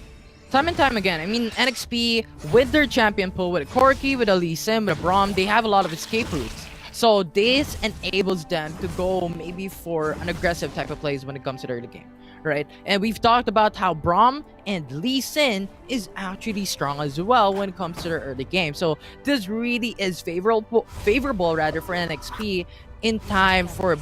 Time and time again. I mean, NXP, with their champion pool, with a Corki, with a Lee Sin, with a Braum, they have a lot of escape routes. So this enables them to go maybe for an aggressive type of plays when it comes to the early game, right? And we've talked about how Braum and Lee Sin is actually strong as well when it comes to the early game. So this really is favorable rather for NXP in time for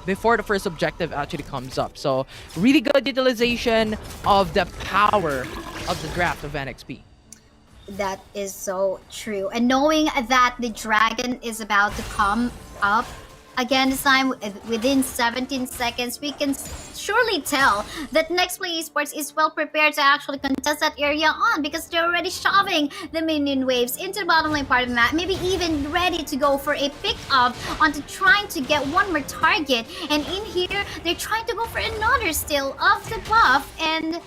before the first objective actually comes up. So really good utilization of the power of the draft of NXP. That is so true. And knowing that the dragon is about to come up again this time within 17 seconds, we can surely tell that Nexplay Esports is well prepared to actually contest that area on, because they're already shoving the minion waves into the bottom lane part of the map, maybe even ready to go for a pick up onto trying to get one more target. And in here, they're trying to go for another steal of the buff. And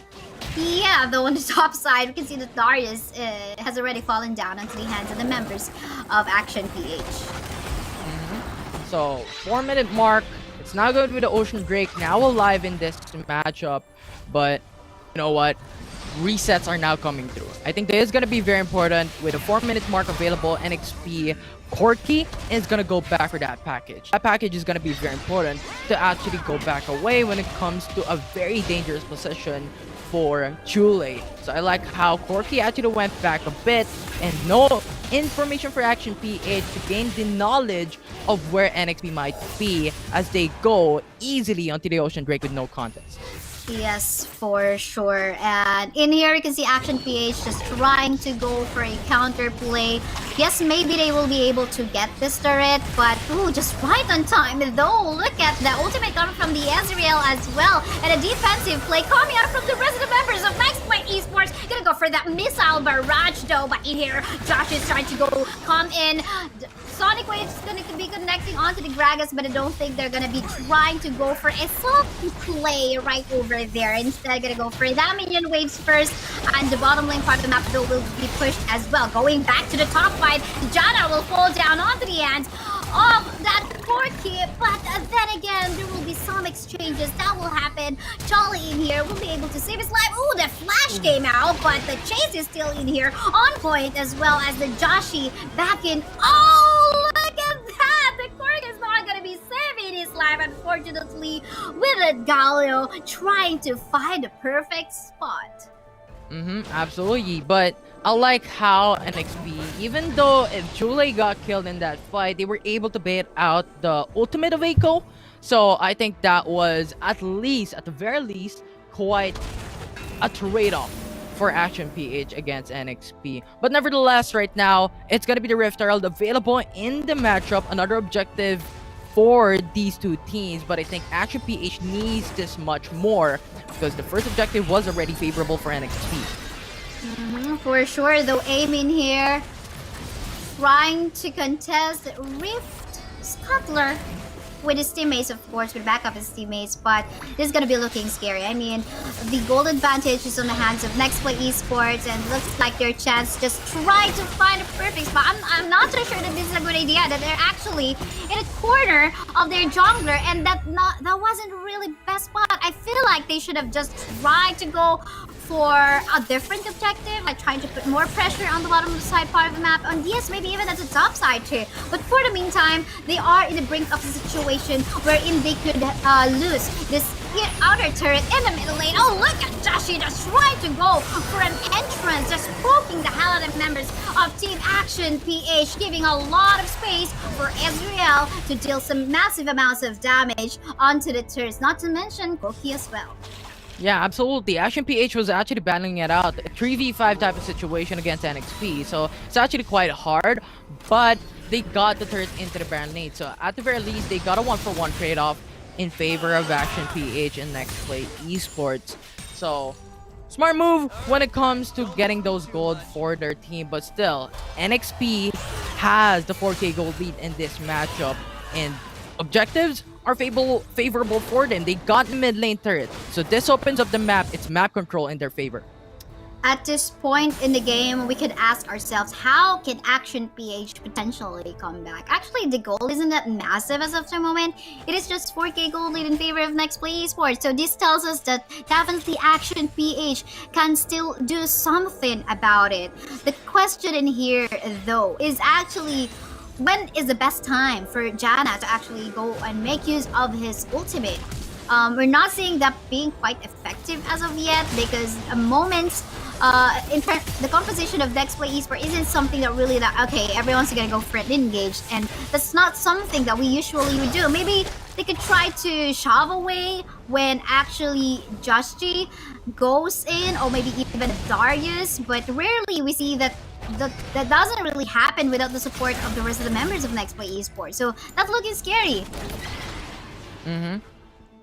yeah, though on the top side, we can see that Darius has already fallen down onto the hands of the members of Action PH. So 4-minute mark. It's not good with the Ocean Drake now alive in this matchup, but you know what? Resets are now coming through. I think that is going to be very important with a 4-minute mark available. NXP Corki is going to go back for that package. That package is going to be very important to actually go back away when it comes to a very dangerous position for Chule. So I like how Corki actually went back a bit, and no information for Action PH to gain the knowledge of where NXP might be as they go easily onto the Ocean Drake with no contest. Yes, for sure. And in here, you can see Action PH just trying to go for a counter play. Yes, maybe they will be able to get this turret, but ooh, just right on time. Though, look at the ultimate coming from the Ezreal as well. And a defensive play coming out from the rest of the members of Nexplay Esports. Gonna go for that missile barrage though, but in here, Josh is trying to go come in. Sonic Wave is going to be connecting onto the Gragas, but I don't think they're going to be trying to go for a soft play right over there. Instead, going to go for that minion waves first, and the bottom lane part of the map though will be pushed as well. Going back to the top fight, Jana will fall down onto the hands of that Corki, but then again, there will be some exchanges that will happen. Charlie in here will be able to save his life. Ooh, the flash came out, but the chase is still in here on point, as well as the Joshi back in. Oh, look at that! The Corki is not going to be saving his life, unfortunately, with a Galio trying to find the perfect spot. Absolutely. But I like how NXP, even though if Chule got killed in that fight, they were able to bait out the ultimate of Eiko. So I think that was at the very least, quite a trade-off for Action PH against NXP. But nevertheless, right now, it's going to be the Rift Herald available in the matchup. Another objective for these two teams, but I think Action PH needs this much more because the first objective was already favorable for NXP. For sure, though, Aim in here trying to contest Rift Scuttler. with his teammates, of course, with backup his teammates, but this is gonna be looking scary. I mean, the gold advantage is on the hands of Nexplay Esports, and looks like their chance just trying to find a perfect spot. I'm not so sure that this is a good idea, that they're actually in a corner of their jungler, and that wasn't really best spot. I feel like they should have just tried to go for a different objective, like trying to put more pressure on the bottom of the side part of the map, and yes, maybe even at the top side too. But for the meantime, they are in the brink of a situation wherein they could lose this outer turret in the middle lane. Oh, look at Joshi just trying to go for an entrance, just poking the hell out of members of Team Action PH, giving a lot of space for Ezreal to deal some massive amounts of damage onto the turrets, not to mention Koki as well. Yeah, absolutely. Action PH was actually battling it out. A 3v5 type of situation against NXP. So it's actually quite hard, but they got the turret into the Baron lane. So at the very least, they got a 1-for-1 trade-off in favor of Action PH and Nexplay Esports. So smart move when it comes to getting those gold for their team. But still, NXP has the 4K gold lead in this matchup. And objectives are favorable for them. They got the mid lane turret, so this opens up the map. It's map control in their favor. At this point in the game, we could ask ourselves, how can Action PH potentially come back? Actually, the goal isn't that massive as of the moment. It is just 4K gold lead in favor of Nexplay Esports. So this tells us that definitely Action PH can still do something about it. The question in here, though, is actually, when is the best time for Janna to actually go and make use of his ultimate? We're not seeing that being quite effective as of yet, because moments the composition of Nexplay Esports isn't something that really okay, everyone's gonna go for it engaged, and that's not something that we usually would do. Maybe they could try to shove away when actually Joshi goes in, or maybe even Darius, but rarely we see that doesn't really happen without the support of the rest of the members of Nexplay Esports. So that's looking scary.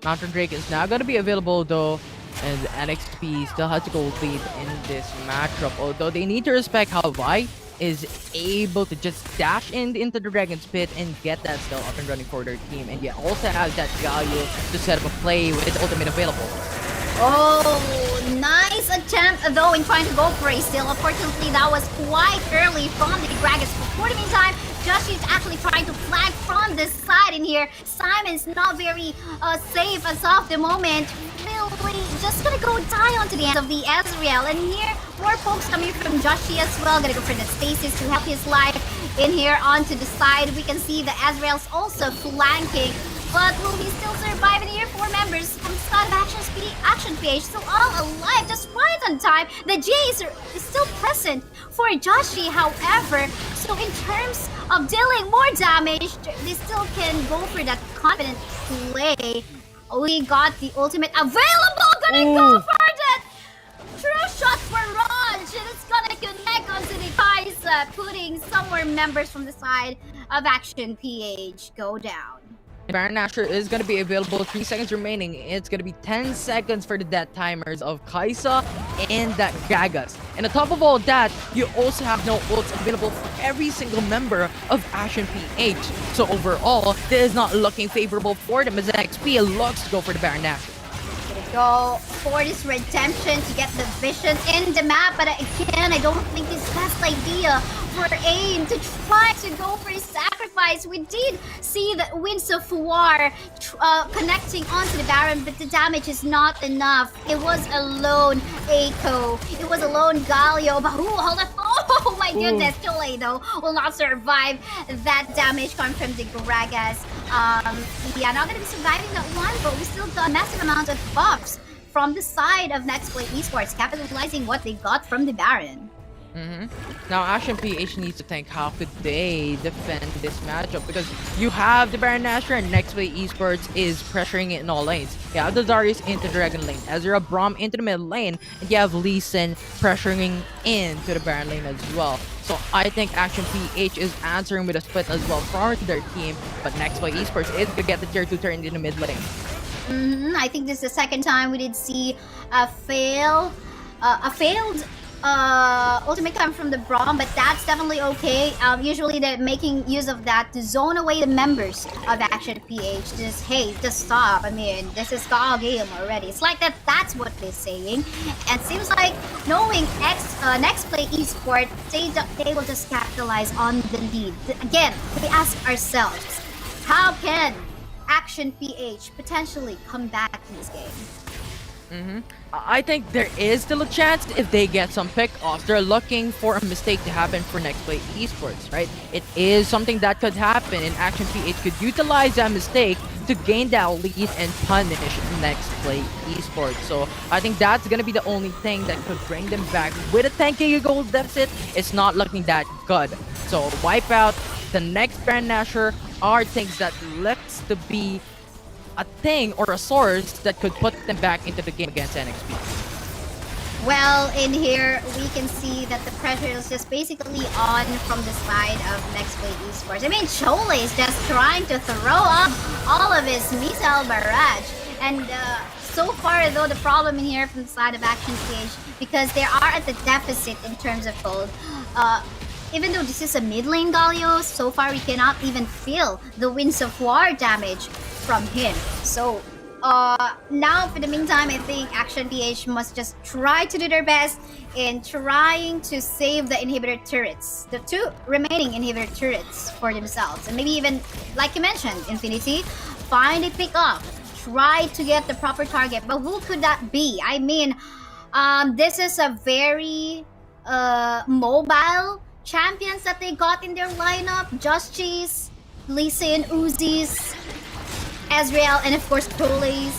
Mountain Drake is now going to be available though, and NXP still has to go lead in this matchup. Although they need to respect how Vi is able to just dash into the Dragon's Pit and get that still up and running for their team. And yet also has that value to set up a play with its ultimate available. Oh, nice attempt though in trying to go for a steal. Unfortunately, that was quite early from the Dragons. But for the meantime, Joshi is actually trying to flag from this side in here. Simon's not very safe as of the moment. Really just gonna go die onto the end of the Ezreal. And here, more pokes coming from Joshi as well. Gonna go for the stasis to help his life in here onto the side. We can see the Ezreal's also flanking. But will he still survive in here? 4 members from the side of Action PH still all alive, just right on time. The Jace is still present for Joshi, however. So in terms of dealing more damage, they still can go for that confident play. We got the ultimate available. Gonna go for that true shot for Ronj. And it's gonna connect onto the Kaisa, putting some more members from the side of Action PH go down. Baron Nashor is going to be available. 3 seconds remaining. It's going to be 10 seconds for the death timers of Kaisa and that Gragas. And on top of all that, you also have no ults available for every single member of Action PH. So overall, this is not looking favorable for them as NXP looks to go for the Baron Nashor. Go for this redemption to get the vision in the map, but again, I don't think it's the best idea for AIM to try to go for a sacrifice. We did see the Winds of War connecting onto the Baron, but the damage is not enough. It was a lone Echo, it was a lone Galio, but hold up. Oh my goodness, Chile though will not survive that damage coming from the Gragas. Yeah, not gonna be surviving that one, but we still got a massive amount of buffs from the side of Nexplay Esports, capitalizing what they got from the Baron. Now Action PH needs to think how could they defend this matchup, because you have the Baron Nashor and Nexplay Esports is pressuring it in all lanes. You have the Darius into the Dragon lane, Ezra Braum into the mid lane, and you have Lee Sin pressuring into the Baron lane as well. So I think Action PH is answering with a split as well for their team, but Nexplay Esports is to get the tier 2 turn in the mid lane. I think this is the second time we did see a failed ultimate come from the Braum, but that's definitely okay. Usually they're making use of that to zone away the members of Action PH. Just stop. I mean, this is our game already. It's like that. That's what they're saying, and seems like knowing Nexplay Esports, they will just capitalize on the lead. Again, we ask ourselves, how can Action PH potentially come back in this game? I think there is still a chance if they get some pick-offs. They're looking for a mistake to happen for Nexplay Esports, right? It is something that could happen, and Action PH could utilize that mistake to gain that lead and punish Nexplay Esports. So I think that's gonna be the only thing that could bring them back. With a 10k goal deficit, it's not looking that good. So Wipeout, the next Baron Nashor are things that looks to be a thing or a source that could put them back into the game against NXP. Well, in here, we can see that the pressure is just basically on from the side of Nexplay Esports. I mean, Chole is just trying to throw up all of his missile barrage. And so far, though, the problem in here from the side of Action PH, because they are at the deficit in terms of gold, even though this is a mid lane Galio, so far we cannot even feel the Winds of War damage from him. So now for the meantime, I think Action PH must just try to do their best in trying to save the inhibitor turrets, the two remaining inhibitor turrets for themselves, and maybe even, like you mentioned, Affinity, find a pick off, try to get the proper target. But who could that be? I mean, this is a very mobile champions that they got in their lineup: Just Cheese, Lee Sin, Uzis, Ezreal, and of course Chole's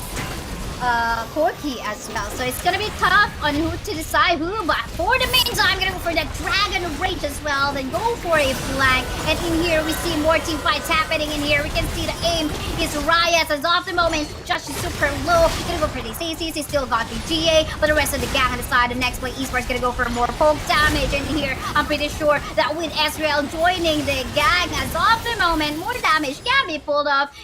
Corki as well. So it's gonna be tough on who to decide who, but for the meantime, I'm gonna go for that Dragon Rage as well, then go for a flank. And in here, we see more team fights happening in here. We can see the aim is Riot as of the moment. Josh is super low. Gonna go for the CCs. He still got the GA, but the rest of the gang on the side of Nexplay Esports gonna go for more poke damage. And here, I'm pretty sure that with Ezreal joining the gang as of the moment, more damage can be pulled off.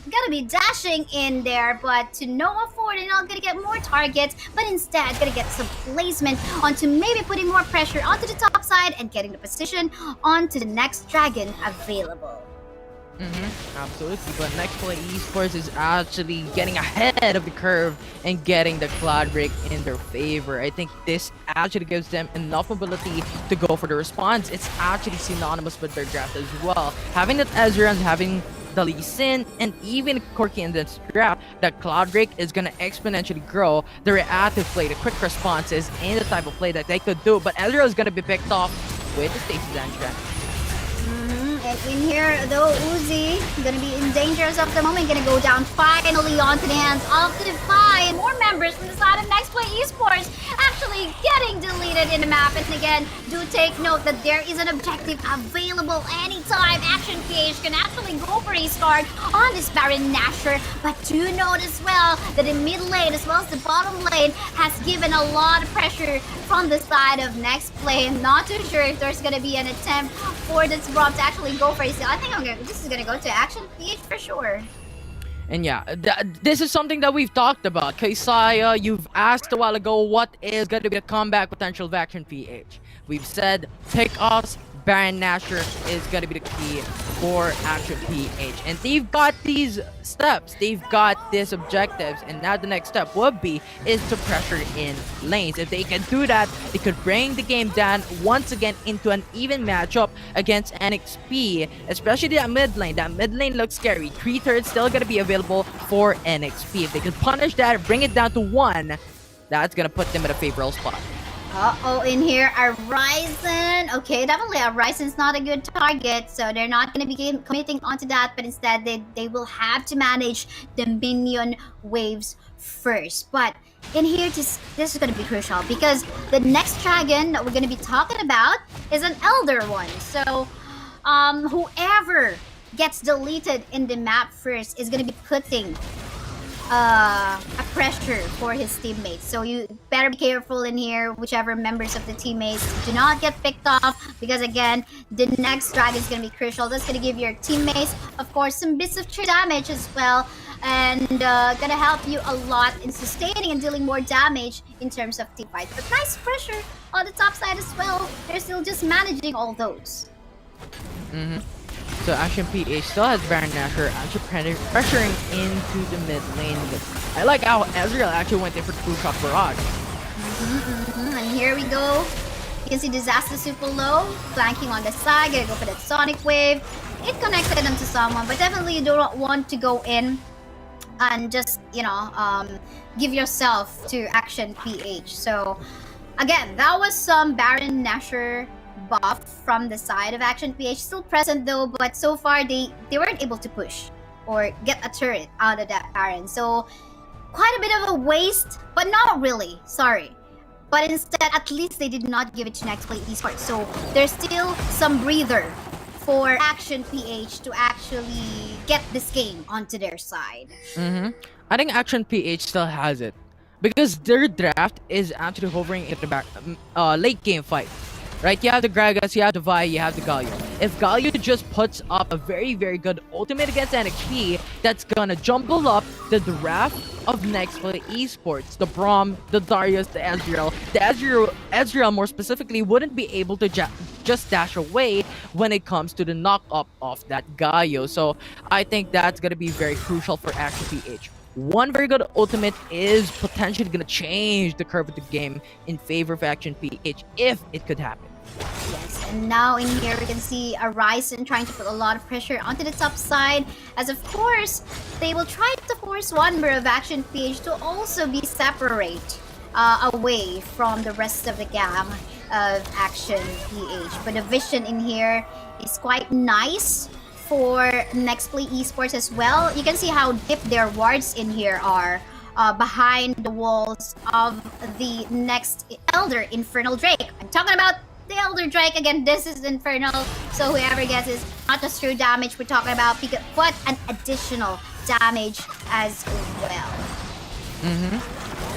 Gonna be dashing in there, but to no afford, and not gonna get more targets, but instead gonna get some placement onto maybe putting more pressure onto the top side and getting the position onto the next dragon available. Absolutely, but Nexplay Esports is actually getting ahead of the curve and getting the Cloud Break in their favor. I think this actually gives them enough mobility to go for the response. It's actually synonymous with their draft as well. Having that Ezreal and having the Lee Sin and even Corki in this draft, the Cloud Break is gonna exponentially grow the reactive play, the quick responses, and the type of play that they could do. But Ezreal is gonna be picked off with the Stasis Angela. And in here, though, Uzi gonna be in danger as of the moment. Gonna go down finally onto the hands of the Defy. More members from the side of Nexplay Esports actually getting deleted in the map. And again, do take note that there is an objective available anytime. Action PH can actually go for a start on this Baron Nashor. But do note as well that the mid lane as well as the bottom lane has given a lot of pressure from the side of Nexplay. I'm not too sure if there's gonna be an attempt for this Braum to actually go for a steal. I think this is gonna go to Action PH for sure. And yeah, this is something that we've talked about. Kaisaya, you've asked a while ago what is going to be the comeback potential of Action PH. We've said pick-offs, Baron Nashor is going to be the key for Action PH. And they've got these steps, they've got these objectives, and now the next step would be is to pressure in lanes. If they can do that, they could bring the game down once again into an even matchup against NXP, especially that mid lane. That mid lane looks scary. 3 turrets still going to be available for NXP. If they can punish that, bring it down to 1, that's going to put them in a favorable spot. Uh-oh, in here, a Ryzen. Okay, definitely a Ryzen's not a good target, so they're not going to be committing onto that, but instead they will have to manage the minion waves first. But in here, this is going to be crucial because the next dragon that we're going to be talking about is an Elder one. So, whoever gets deleted in the map first is going to be putting a pressure for his teammates. So you better be careful in here, whichever members of the teammates do not get picked off, because again, the next dragon is going to be crucial. That's going to give your teammates, of course, some bits of true damage as well. and gonna help you a lot in sustaining and dealing more damage in terms of team fights. But nice pressure on the top side as well. They're still just managing all those. So Action PH still has Baron Nashor actually pressuring into the mid lane. I like how Ezreal actually went in for True Shock Barrage. And here we go. You can see Disaster super low, flanking on the side, gonna go for that Sonic Wave. It connected them to someone, but definitely you don't want to go in and just, give yourself to Action PH. So again, that was some Baron Nashor buff from the side of Action PH. Still present though, but so far they weren't able to push or get a turret out of that Baron. So quite a bit of a waste, but not really. Sorry. But instead, at least they did not give it to Nexplay Esports. So there's still some breather for Action PH to actually get this game onto their side. I think Action PH still has it because their draft is actually hovering in the back late game fight. Right, you have the Gragas, you have the Vi, you have the Galio. If Galio just puts up a very, very good ultimate against NXP, that's gonna jumble up the draft of Nexplay Esports. The Braum, the Darius, the Ezreal. The Ezreal more specifically wouldn't be able to just dash away when it comes to the knock-up of that Galio. So I think that's gonna be very crucial for Action PH. One very good ultimate is potentially gonna change the curve of the game in favor of Action PH if it could happen. Yes, and now in here we can see a Ryzen trying to put a lot of pressure onto the top side, as of course they will try to force one member of Action PH to also be separate away from the rest of the gang of Action PH. But the vision in here is quite nice for Nexplay Esports as well. You can see how deep their wards in here are behind the walls of the next Elder Infernal Drake. I'm talking about the Elder Drake again. This is Infernal, so whoever guesses, not just true damage we're talking about, but an additional damage as well.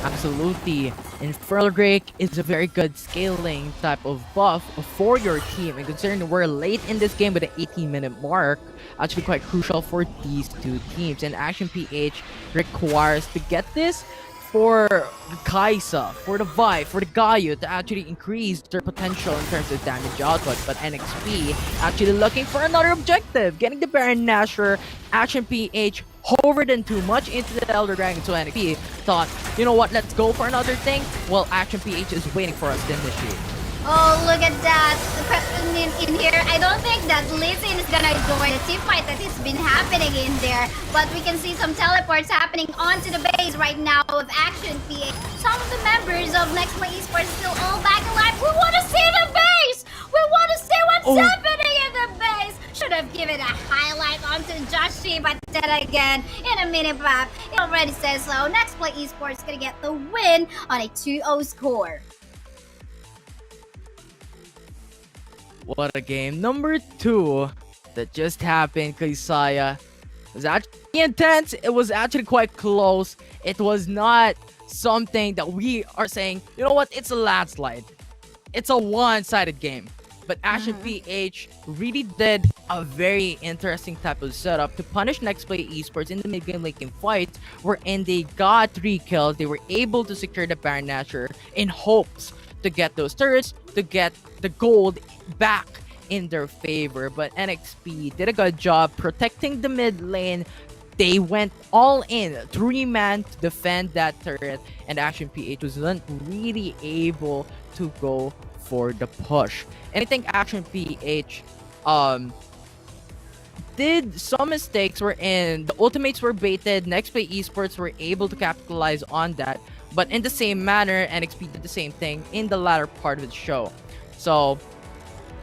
Absolutely. Infernal Drake is a very good scaling type of buff for your team, and considering we're late in this game with the 18-minute mark, actually quite crucial for these two teams. And Action PH requires to get this for Kaisa, for the Vi, for the Galio to actually increase their potential in terms of damage output. But NXP actually looking for another objective, getting the Baron Nashor. Action PH hovered in too much into the Elder Dragon, so NXP thought, you know what, let's go for another thing. Well, Action PH is waiting for us to initiate. Oh, look at that. The question in here, I don't think that Lizzie is gonna join the team fight that has been happening in there. But we can see some teleports happening onto the base right now of Action PH. Some of the members of Nexplay Esports still all back alive. We want to see the base! We want to see what's happening in the base! Should have given a highlight onto Joshi, but then again, in a minute map, it already says so. Nexplay Esports gonna get the win on a 2-0 score. What a game. Number 2 that just happened, Kaisaya. It was actually intense. It was actually quite close. It was not something that we are saying, you know what, it's a landslide. It's a one-sided game. But Action PH really did a very interesting type of setup to punish Nexplay Esports in the mid-game late game fight, wherein they got 3 kills. They were able to secure the Baron Nashor in hopes to get those turrets, to get the gold back in their favor. But NXP did a good job protecting the mid lane. They went all in, 3-man to defend that turret, and Action PH wasn't really able to go for the push. And I think Action PH did some mistakes wherein the ultimates were baited. Nexplay Esports were able to capitalize on that, but in the same manner, NXP did the same thing in the latter part of the show. So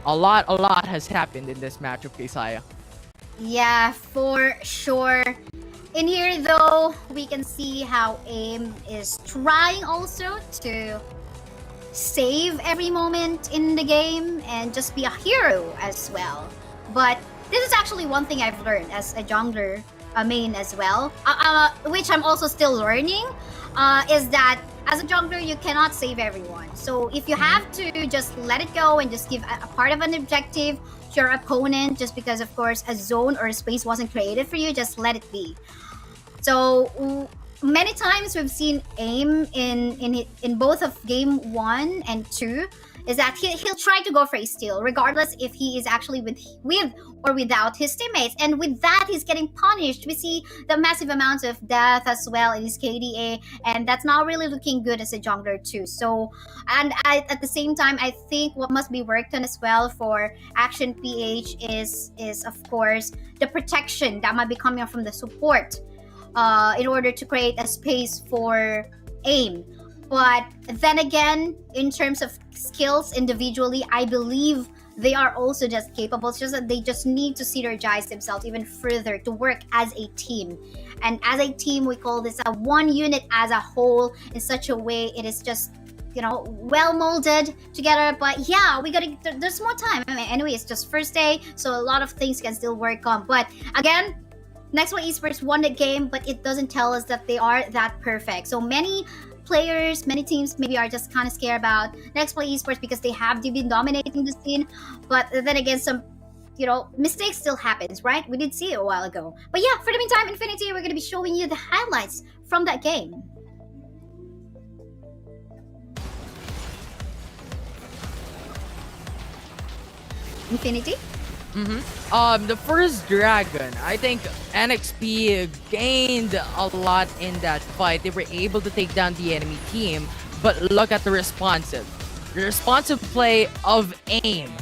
a lot has happened in this matchup, Kaisaya. Yeah, for sure. In here though, we can see how AIM is trying also to save every moment in the game and just be a hero as well. But this is actually one thing I've learned as a jungler main as well, which I'm also still learning, is that as a jungler, you cannot save everyone. So if you have to just let it go and just give a part of an objective to your opponent, just because of course a zone or a space wasn't created for you, just let it be. So many times we've seen aim in both of game 1 and 2 is that he'll try to go for a steal regardless if he is actually with or without his teammates, and with that he's getting punished. We see the massive amounts of death as well in his KDA, and that's not really looking good as a jungler too. So, and at the same time, I think what must be worked on as well for Action PH is of course the protection that might be coming from the support, in order to create a space for aim. But then again, in terms of skills individually, I believe they are also just capable. It's just that they just need to synergize themselves even further to work as a team. And as a team, we call this a one unit as a whole in such a way it is just, you know, well molded together. But yeah, there's more time. I mean, anyway, it's just first day, so a lot of things can still work on. But again, Nexplay Esports won the game, but it doesn't tell us that they are that perfect. So many players, many teams maybe are just kind of scared about Nexplay Esports because they have been dominating the scene. But then again, some, you know, mistakes still happens, right? We did see it a while ago. But yeah, for the meantime, Affinity, we're going to be showing you the highlights from that game. Affinity? The first dragon, I think NXP gained a lot in that fight. They were able to take down the enemy team, but look at the responsive play of AIM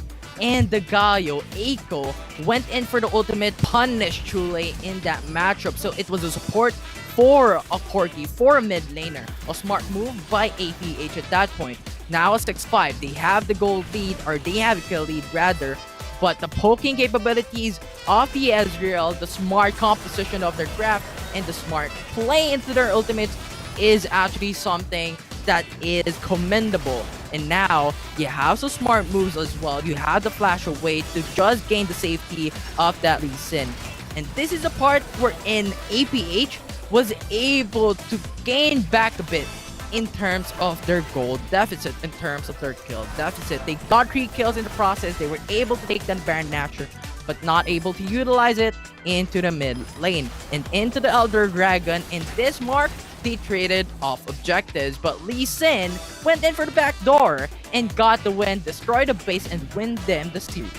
and the Gaio. Eiko went in for the ultimate, punish Chule in that matchup. So it was a support for a Corki, for a mid laner. A smart move by APH at that point. Now a 6-5, they have the gold lead, or they have a kill lead rather. But the poking capabilities of the Ezreal, the smart composition of their craft, and the smart play into their ultimates is actually something that is commendable. And now, you have some smart moves as well. You have the flash away to just gain the safety of that Lee Sin. And this is the part wherein APH was able to gain back a bit in terms of their gold deficit, in terms of their kill deficit. They got 3 kills in the process. They were able to take down Baron Nashor, but not able to utilize it into the mid lane and into the Elder Dragon. In this mark, they traded off objectives, but Lee Sin went in for the back door and got the win, destroy the base, and win them the series.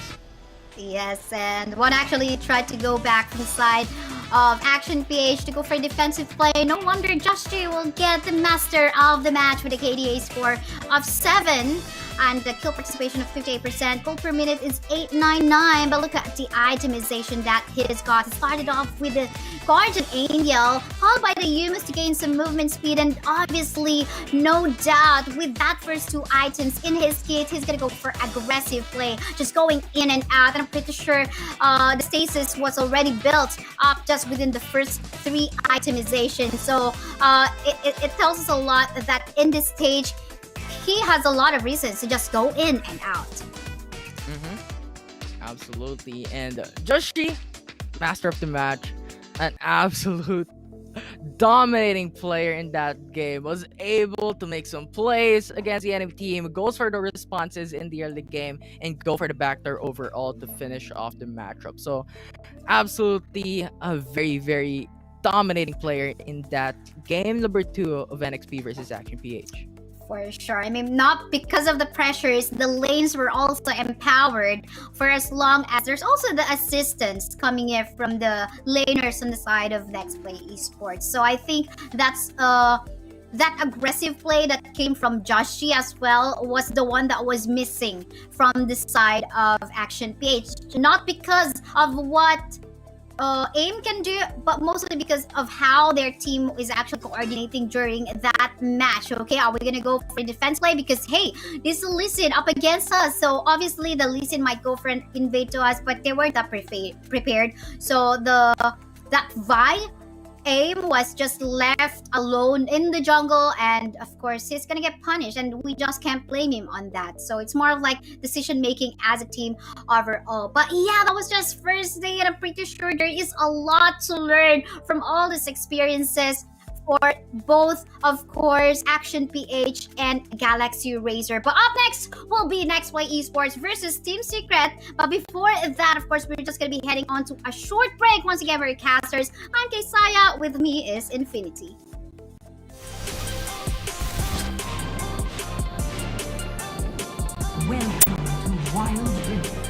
Yes, and one actually tried to go back from the side of Action PH to go for defensive play. No wonder Josh J will get the master of the match with a KDA score of 7 and the kill participation of 58%. Gold per minute is 899, but look at the itemization that he's got. He started off with the Guardian Angel, followed by the Yumas to gain some movement speed, and obviously, no doubt, with that first 2 items in his kit, he's gonna go for aggressive play, just going in and out. And I'm pretty sure the stasis was already built up just within the first 3 itemization. So it tells us a lot that in this stage, he has a lot of reasons to just go in and out. Absolutely. And Joshi, master of the match, an absolute dominating player in that game, was able to make some plays against the enemy team, goes for the responses in the early game, and go for the backdoor overall to finish off the matchup. So absolutely a very, very dominating player in that game number 2 of NXP versus Action PH. For sure. I mean, not because of the pressures, the lanes were also empowered for as long as there's also the assistance coming in from the laners on the side of Nexplay Esports. So I think that's that aggressive play that came from Joshi as well was the one that was missing from the side of Action PH. Not because of what AIM can do, but mostly because of how their team is actually coordinating during that match. Okay, are we gonna go for a defense play? Because hey, this is Lee Sin up against us, so obviously the Lee Sin might go for an invade to us, but they weren't that prepared. So that Vi AIM was just left alone in the jungle, and of course he's gonna get punished, and we just can't blame him on that. So it's more of like decision making as a team overall. But yeah, that was just first day, and I'm pretty sure there is a lot to learn from all these experiences. support both, of course, Action PH and Galaxy Razer. But up next will be Nexplay Esports versus Team Secret. But before that, of course, we're just going to be heading on to a short break. Once again, we're casters. I'm Kaysaya. With me is Infinity. Welcome to Wild Rift.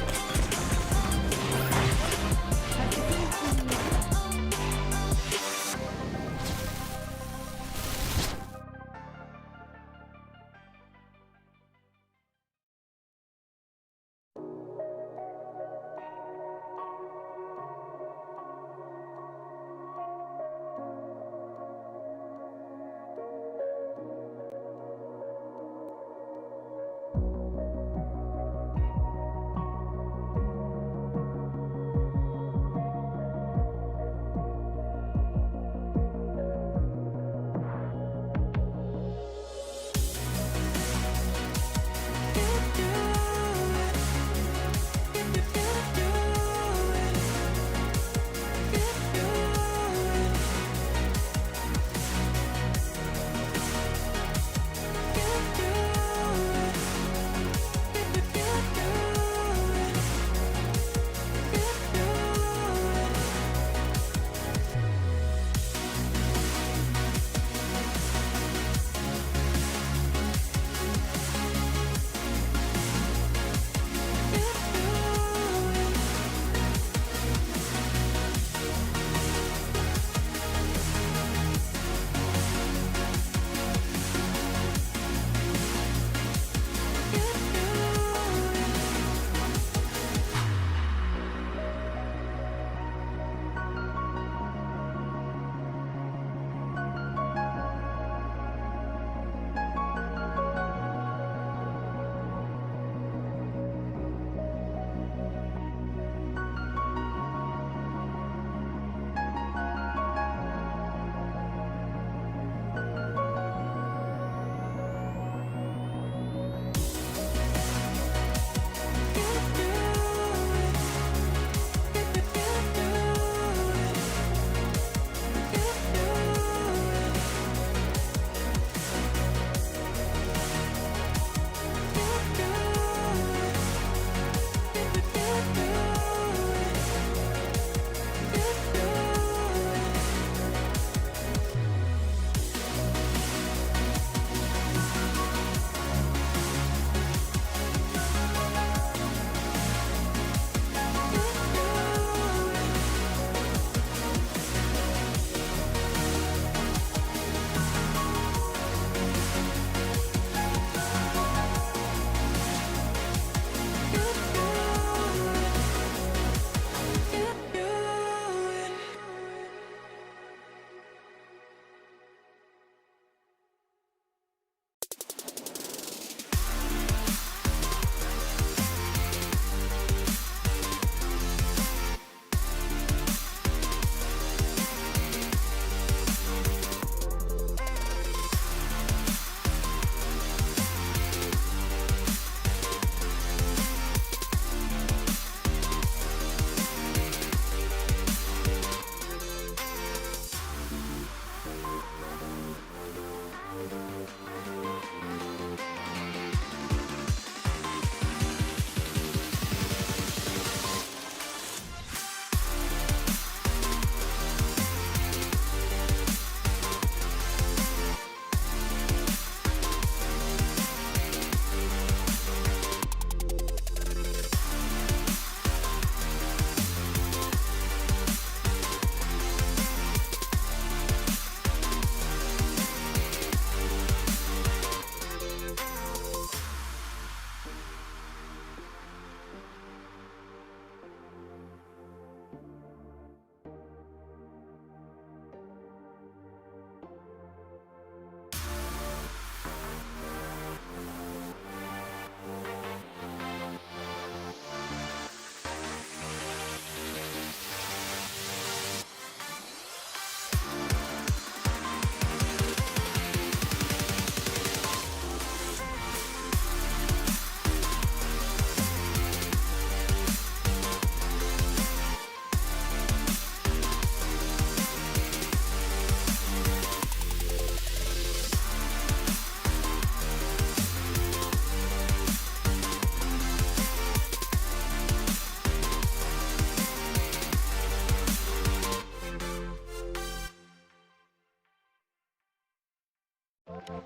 Welcome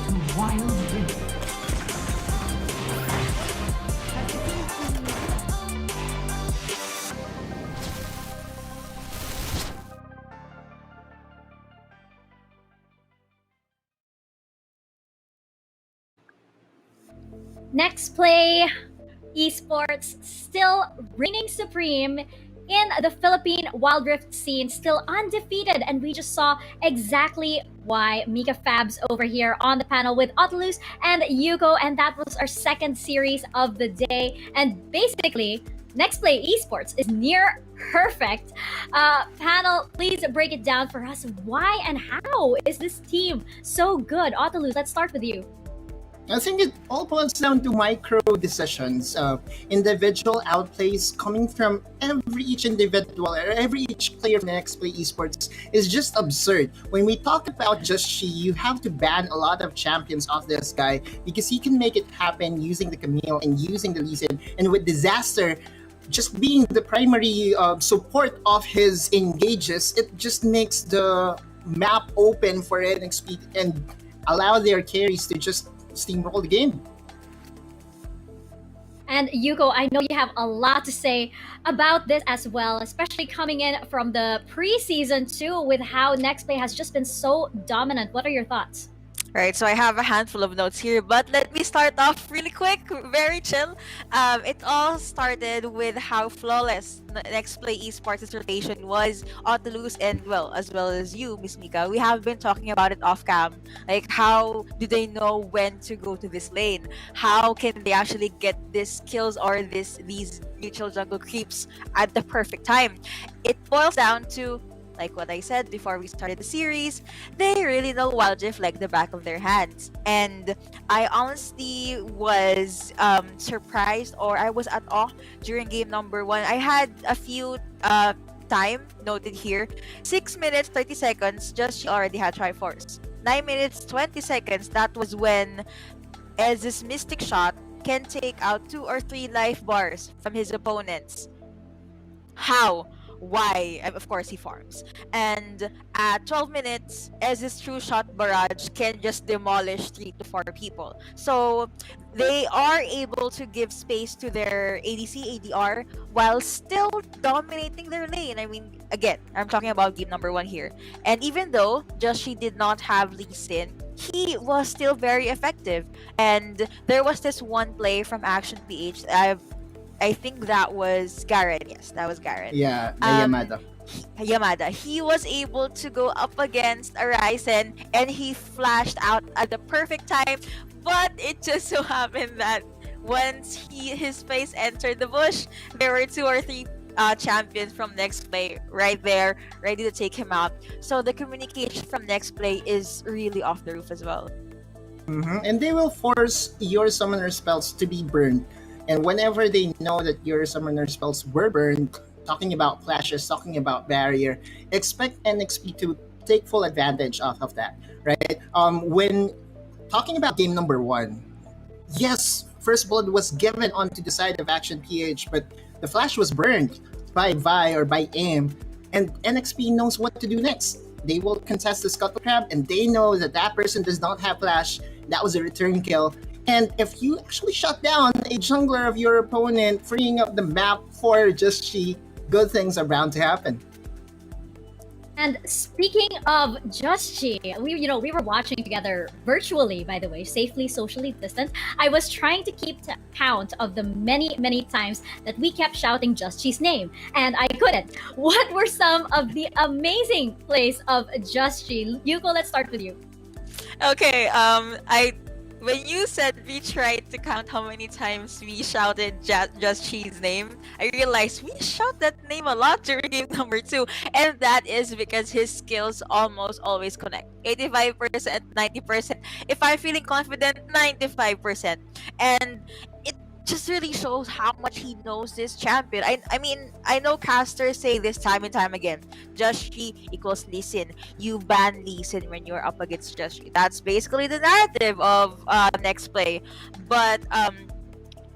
to Wild Rift. Nexplay Esports still reigning supreme in the Philippine Wild Rift scene, still undefeated, and we just saw exactly why. Mika Fabs over here on the panel with Otilus and Yuko, and that was our second series of the day. And basically, Nexplay Esports is near perfect. Panel, please break it down for us. Why and how is this team so good? Otilus, let's start with you. I think it all boils down to micro decisions, individual outplays coming from each individual or each player from Nexplay Esports is just absurd. When we talk about just Shi, you have to ban a lot of champions off this guy because he can make it happen using the Camille and using the Lee Sin, and with Disaster just being the primary support of his engages, it just makes the map open for NXP and allow their carries to just steamroll the game. And Yuko, I know you have a lot to say about this as well, especially coming in from the preseason too, with how Nexplay has just been so dominant. What are your thoughts? Right, so I have a handful of notes here, but let me start off really quick, very chill. It all started with how flawless Nexplay Esports' rotation was. Otilus and, well, as well as you, Miss Mika, we have been talking about it off cam. Like, how do they know when to go to this lane? How can they actually get these kills or these neutral jungle creeps at the perfect time? It boils down to, like what I said before we started the series, they really know Wild Rift like the back of their hands. And I honestly was surprised, or I was at awe during game number 1. I had a few time noted here. 6 minutes 30 seconds, just she already had Triforce. 9 minutes 20 seconds, that was when Ez's Mystic Shot can take out 2 or 3 life bars from his opponents. How? Why? Of course, he farms. And at 12 minutes, Ez's True Shot Barrage can just demolish 3 to 4 people. So they are able to give space to their ADC, ADR, while still dominating their lane. I mean, again, I'm talking about game number 1 here. And even though Joshi did not have Lee Sin, he was still very effective. And there was this one play from Action PH. I think that was Garen. Yes, that was Garen. Yeah, Yamada. Yamada. He was able to go up against Arisen and he flashed out at the perfect time. But it just so happened that once his face entered the bush, there were 2 or 3 champions from Nexplay right there, ready to take him out. So the communication from Nexplay is really off the roof as well. And they will force your summoner spells to be burned. And whenever they know that your summoner spells were burned, talking about flashes, talking about barrier, expect NXP to take full advantage of that, right? When talking about game number 1, yes, First Blood was given onto the side of Action PH, but the flash was burned by Vi or by Aim, and NXP knows what to do next. They will contest the Scuttle Crab, and they know that that person does not have flash. That was a return kill. And if you actually shut down a jungler of your opponent, freeing up the map for just She, good things are bound to happen. And speaking of Just She, we were watching together virtually, by the way, safely socially distanced. I was trying to keep count of the many times that we kept shouting Just She's name, and I couldn't. What were some of the amazing plays of Just She? Yuko, let's start with you. Okay, when you said we tried to count how many times we shouted Just She's name, I realized we shout that name a lot during game number 2, and that is because his skills almost always connect. 85%, 90%. If I'm feeling confident, 95%. And just really shows how much he knows this champion. I mean, I know casters say this time and time again. Joshi equals Lee Sin. You ban Lee Sin when you're up against Joshi. That's basically the narrative of Nexplay. But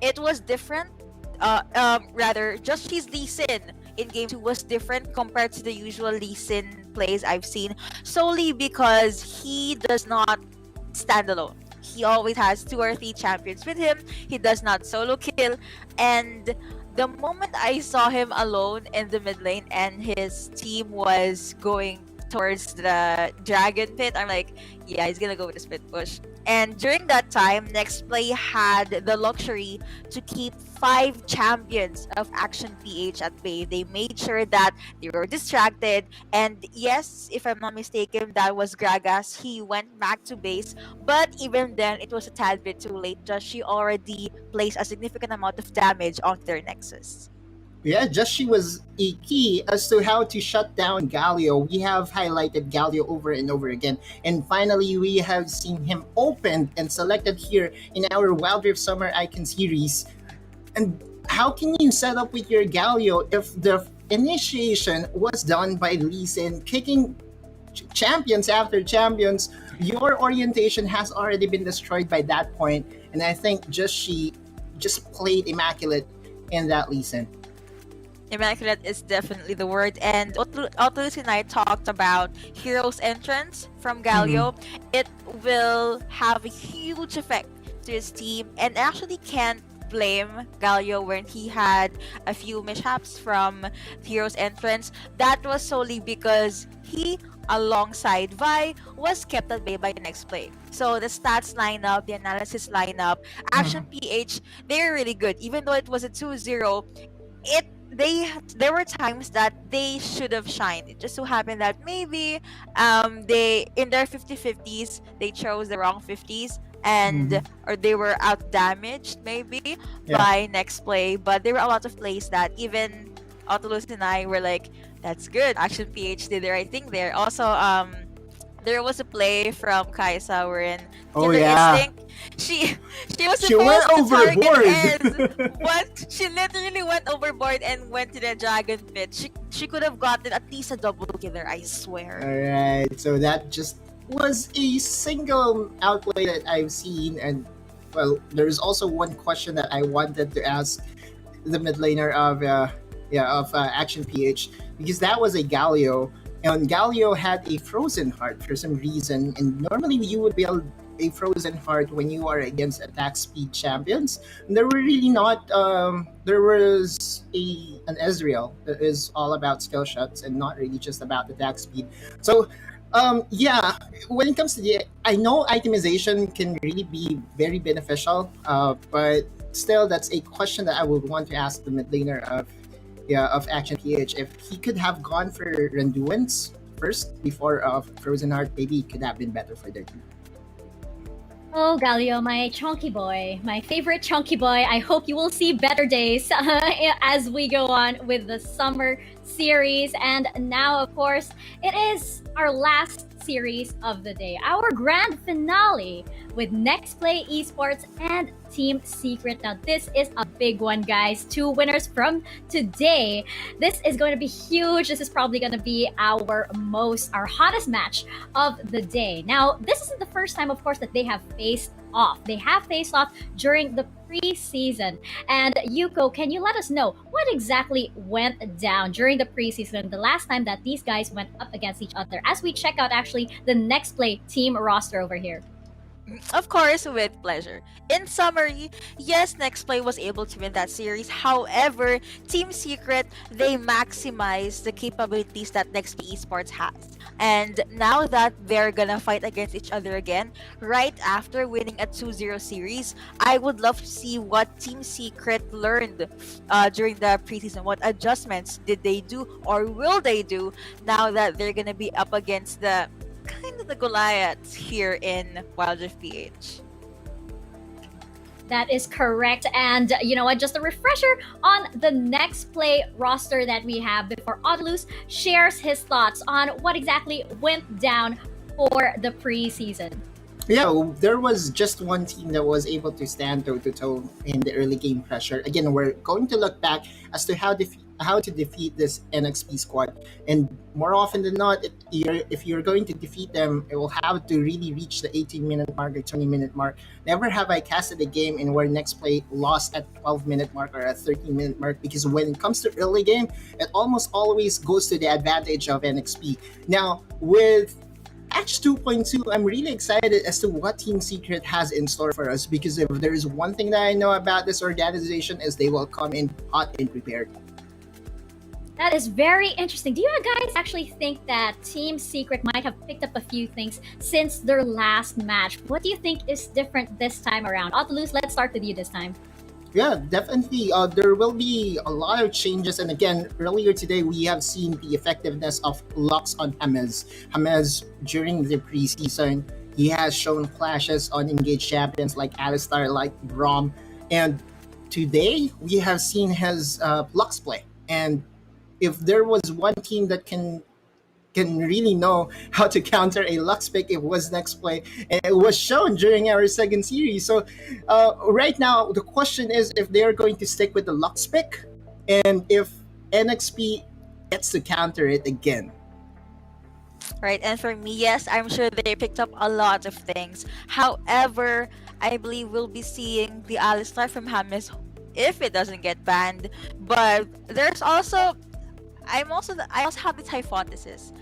it was different. Rather, Joshi's Lee Sin in game 2 was different compared to the usual Lee Sin plays I've seen, solely because he does not stand alone. He always has 2 or 3 champions with him. He does not solo kill. And the moment I saw him alone in the mid lane and his team was going towards the dragon pit, I'm like, yeah, he's gonna go with the split push. And during that time, Nextplay had the luxury to keep 5 champions of Action PH at bay. They made sure that they were distracted. And yes, if I'm not mistaken, that was Gragas. He went back to base. But even then, it was a tad bit too late. Just she already placed a significant amount of damage onto their Nexus. Yeah, just she was a key as to how to shut down Galio. We have highlighted Galio over and over again. And finally, we have seen him opened and selected here in our Wild Rift Summer Icon series. And how can you set up with your Galio if the initiation was done by Lee Sin, kicking champions after champions? Your orientation has already been destroyed by that point. And I think she just played immaculate in that Lee Sin. Immaculate is definitely the word. And Otulus and I talked about Hero's entrance from Galio. It will have a huge effect to his team, and actually can't blame Galio when he had a few mishaps from Hero's entrance. That was solely because he, alongside Vi, was kept at bay by Nextplay. So the stats lineup, the analysis lineup, Action PH, they're really good. Even though it was a 2-0, there were times that they should have shined. It just so happened that maybe they, in their 50-50s, they chose the wrong 50s, and or they were out damaged maybe by Nextplay. But there were a lot of plays that even Otulus and I were like, that's good, Action PH did the right thing there. Also, there was a play from Kaisa wherein Instinct, she was She went supposed to overboard. target Ez, but she literally went overboard and went to the dragon pit. She could have gotten at least a double kill there, I swear. Alright, so that just was a single outplay that I've seen. And well, there's also one question that I wanted to ask the mid laner of Action PH, because that was a Galio, and Galio had a frozen heart for some reason, and normally you would build a frozen heart when you are against attack speed champions. And there were really not there was an Ezreal that is all about skill shots and not really just about attack speed. So when it comes to I know itemization can really be very beneficial, but still, that's a question that I would want to ask the mid laner of Action PH. If he could have gone for Randuin's first before Frozen Heart, maybe it could have been better for their team. Oh, Galio, my chunky boy, my favorite chunky boy. I hope you will see better days as we go on with the summer series. And now, of course, it is our last series of the day, our grand finale with Nexplay Esports and Team Secret. Now, this is a big one, guys. 2 winners from today. This is going to be huge. This is probably going to be our hottest match of the day. Now, this isn't the first time, of course, that they have faced off. They have faced off during the preseason. And Yuko, can you let us know what exactly went down during the preseason, the last time that these guys went up against each other, as we check out actually the Nextplay team roster over here? Of course, with pleasure. In summary, yes, Nexplay was able to win that series. However, Team Secret, they maximized the capabilities that Nexplay Esports has. And now that they're gonna fight against each other again, right after winning a 2-0 series, I would love to see what Team Secret learned during the preseason. What adjustments did they do, or will they do, now that they're gonna be up against the kind of the Goliaths here in Wild Rift PH. That is correct. And you know what? Just a refresher on the Nextplay roster that we have before Otulus shares his thoughts on what exactly went down for the preseason. Yeah, there was just one team that was able to stand toe to toe in the early game pressure. Again, we're going to look back as to how to defeat this NXP squad, and more often than not, if you're going to defeat them, it will have to really reach the 18-minute mark or 20-minute mark. Never have I casted a game in where Nexplay lost at 12-minute mark or at 13-minute mark, because when it comes to early game, it almost always goes to the advantage of NXP. Now with Patch 2.2, I'm really excited as to what Team Secret has in store for us, because if there is one thing that I know about this organization is they will come in hot and prepared. That is very interesting. Do you guys actually think that Team Secret might have picked up a few things since their last match? What do you think is different this time around? Autolus, let's start with you this time. Yeah, definitely. There will be a lot of changes. And again, earlier today, we have seen the effectiveness of Lux on James. James, during the preseason, he has shown flashes on engaged champions like Alistar, like Braum. And today, we have seen his Lux play. And if there was one team that can really know how to counter a Lux pick, it was Nexplay, and it was shown during our second series. So right now, the question is if they're going to stick with the Lux pick, and if NXP gets to counter it again. Right, and for me, yes, I'm sure they picked up a lot of things. However, I believe we'll be seeing the Alistar from James if it doesn't get banned. But there's also I also have this hypothesis.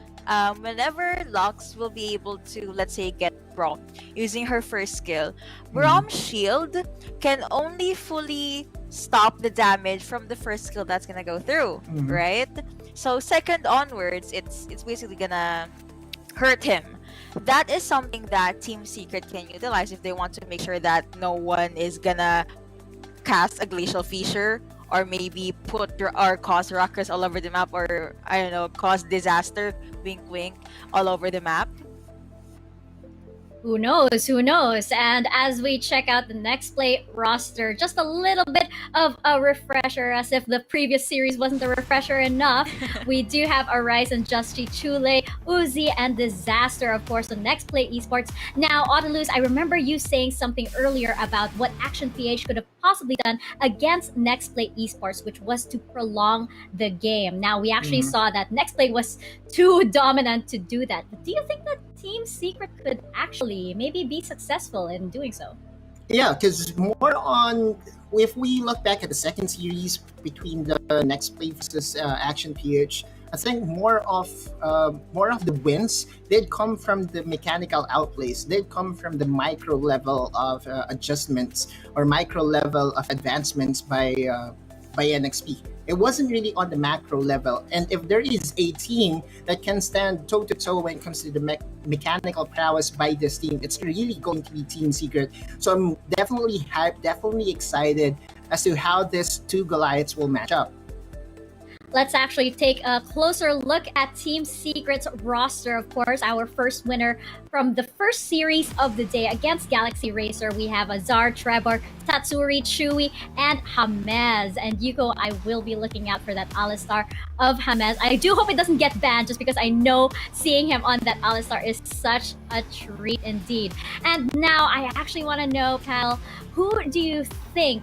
Whenever Lux will be able to, let's say, get Braum using her first skill, Braum's shield can only fully stop the damage from the first skill that's gonna go through, right? So second onwards, it's basically gonna hurt him. That is something that Team Secret can utilize if they want to make sure that no one is gonna cast a glacial fissure, or maybe put or cause ruckus all over the map, or I don't know, cause disaster, wink wink, all over the map. Who knows? Who knows? And as we check out the Nexplay roster, just a little bit of a refresher, as if the previous series wasn't a refresher enough. We do have Arise and Justy, Chule, Uzi, and Disaster, of course, on Nexplay Esports. Now, Autolus, I remember you saying something earlier about what Action PH could have possibly done against Nexplay Esports, which was to prolong the game. Now, we actually saw that Nexplay was too dominant to do that. But do you think that Team Secret could actually maybe be successful in doing so? Yeah, because more on, if we look back at the second series between the Nexplay versus Action PH, I think more of the wins did come from the mechanical outplays. Did come from the micro level of adjustments or micro level of advancements by NXP. It wasn't really on the macro level. And if there is a team that can stand toe to toe when it comes to the mechanical prowess by this team, it's really going to be Team Secret. So I'm definitely hyped, definitely excited as to how these two Goliaths will match up. Let's actually take a closer look at Team Secret's roster. Of course, our first winner from the first series of the day against Galaxy Racer. We have Azar, Trevor, Tatsuri, Chewy, and James. And Yuko, I will be looking out for that Alistar of James. I do hope it doesn't get banned, just because I know seeing him on that Alistar is such a treat indeed. And now I actually want to know, pal, who do you think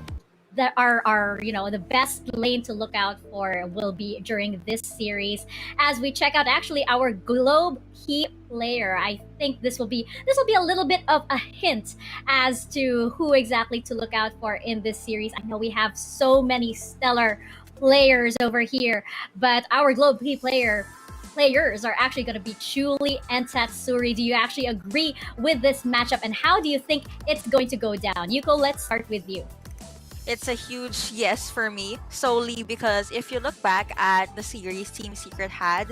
that are the best lane to look out for will be during this series, as we check out actually our Globe key player? I think this will be a little bit of a hint as to who exactly to look out for in this series. I know we have so many stellar players over here, but our Globe key players are actually going to be Chuli and Tatsuri. Do you actually agree with this matchup, and how do you think it's going to go down? Yuko, let's start with you. It's a huge yes for me, solely because if you look back at the series Team Secret had,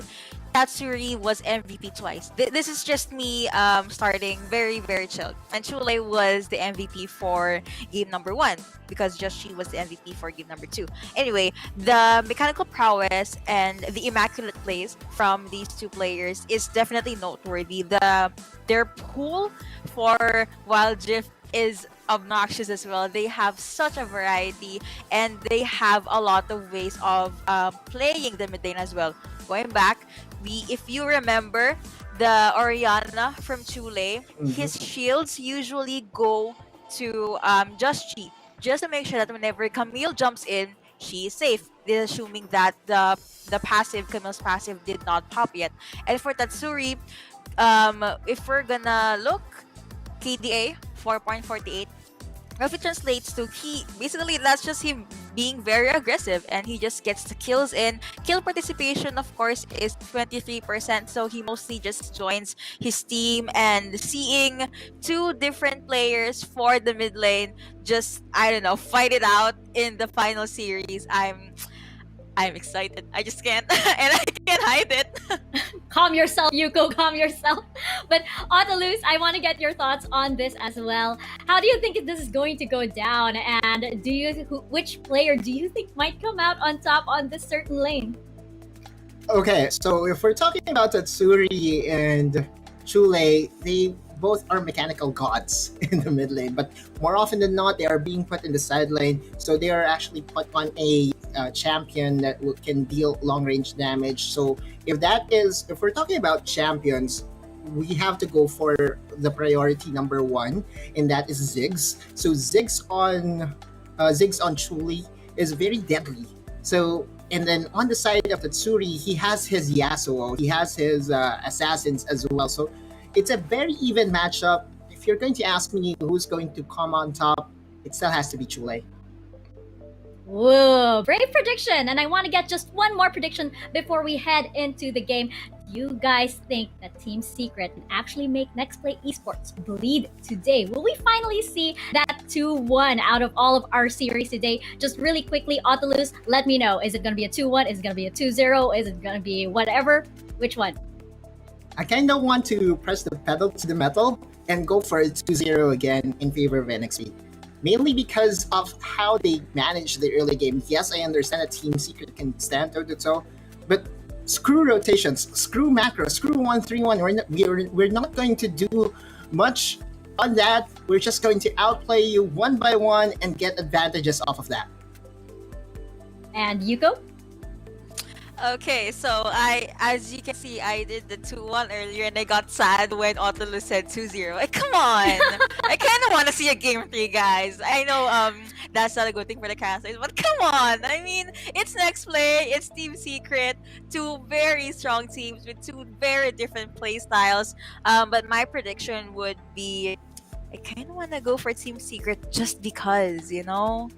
Tatsuri was MVP twice. This is just me starting very, very chilled. And Chule was the MVP for game number 1, because just she was the MVP for game number 2. Anyway, the mechanical prowess and the immaculate plays from these two players is definitely noteworthy. Their pool for Wild Drift is obnoxious as well. They have such a variety, and they have a lot of ways of playing the mid lane as well. Going back, if you remember, the Oriana from Chule, Mhm. his shields usually go to just Chi, just to make sure that whenever Camille jumps in, she is safe. This is assuming that the passive Camille's passive did not pop yet. And for Tatsuri, if we're gonna look, KDA 4.48. If it translates to, he basically, that's just him being very aggressive, and he just gets the kills in. Kill participation, of course, is 23%, so he mostly just joins his team, and seeing two different players for the mid lane just, I don't know, fight it out in the final series. I'm excited. I just can't and I can't hide it. Calm yourself, Yuko, calm yourself. But Otolus, I want to get your thoughts on this as well. How do you think this is going to go down? And which player do you think might come out on top on this certain lane? Okay, so if we're talking about Tatsuri and Chule, they both are mechanical gods in the mid lane, but more often than not, they are being put in the side lane. So they are actually put on a champion that can deal long range damage. So if we're talking about champions, we have to go for the priority number one, and that is Ziggs. So Ziggs on Chuli is very deadly. So, and then on the side of Tatsuri, he has his Yasuo, he has his assassins as well. So it's a very even matchup. If you're going to ask me who's going to come on top, it still has to be Chule. Whoa, brave prediction. And I want to get just one more prediction before we head into the game. Do you guys think that Team Secret can actually make Nexplay Esports bleed today? Will we finally see that 2-1 out of all of our series today? Just really quickly, Otolus, let me know. Is it going to be a 2-1? Is it going to be a 2-0? Is it going to be whatever? Which one? I kind of want to press the pedal to the metal and go for a 2-0 again in favor of NXP. Mainly because of how they manage the early game. Yes, I understand that Team Secret can stand toe-to-toe, but screw rotations, screw macro, screw 1-3-1. We're not going to do much on that. We're just going to outplay you one by one and get advantages off of that. And Yuko? Okay, so as you can see, I did the 2-1 earlier, and I got sad when Otolus said 2-0. Like, come on! I kind of want to see a game 3, guys. I know that's not a good thing for the casters, but come on! I mean, it's Nexplay, it's Team Secret, two very strong teams with two very different play styles. But my prediction would be, I kind of want to go for Team Secret just because, you know?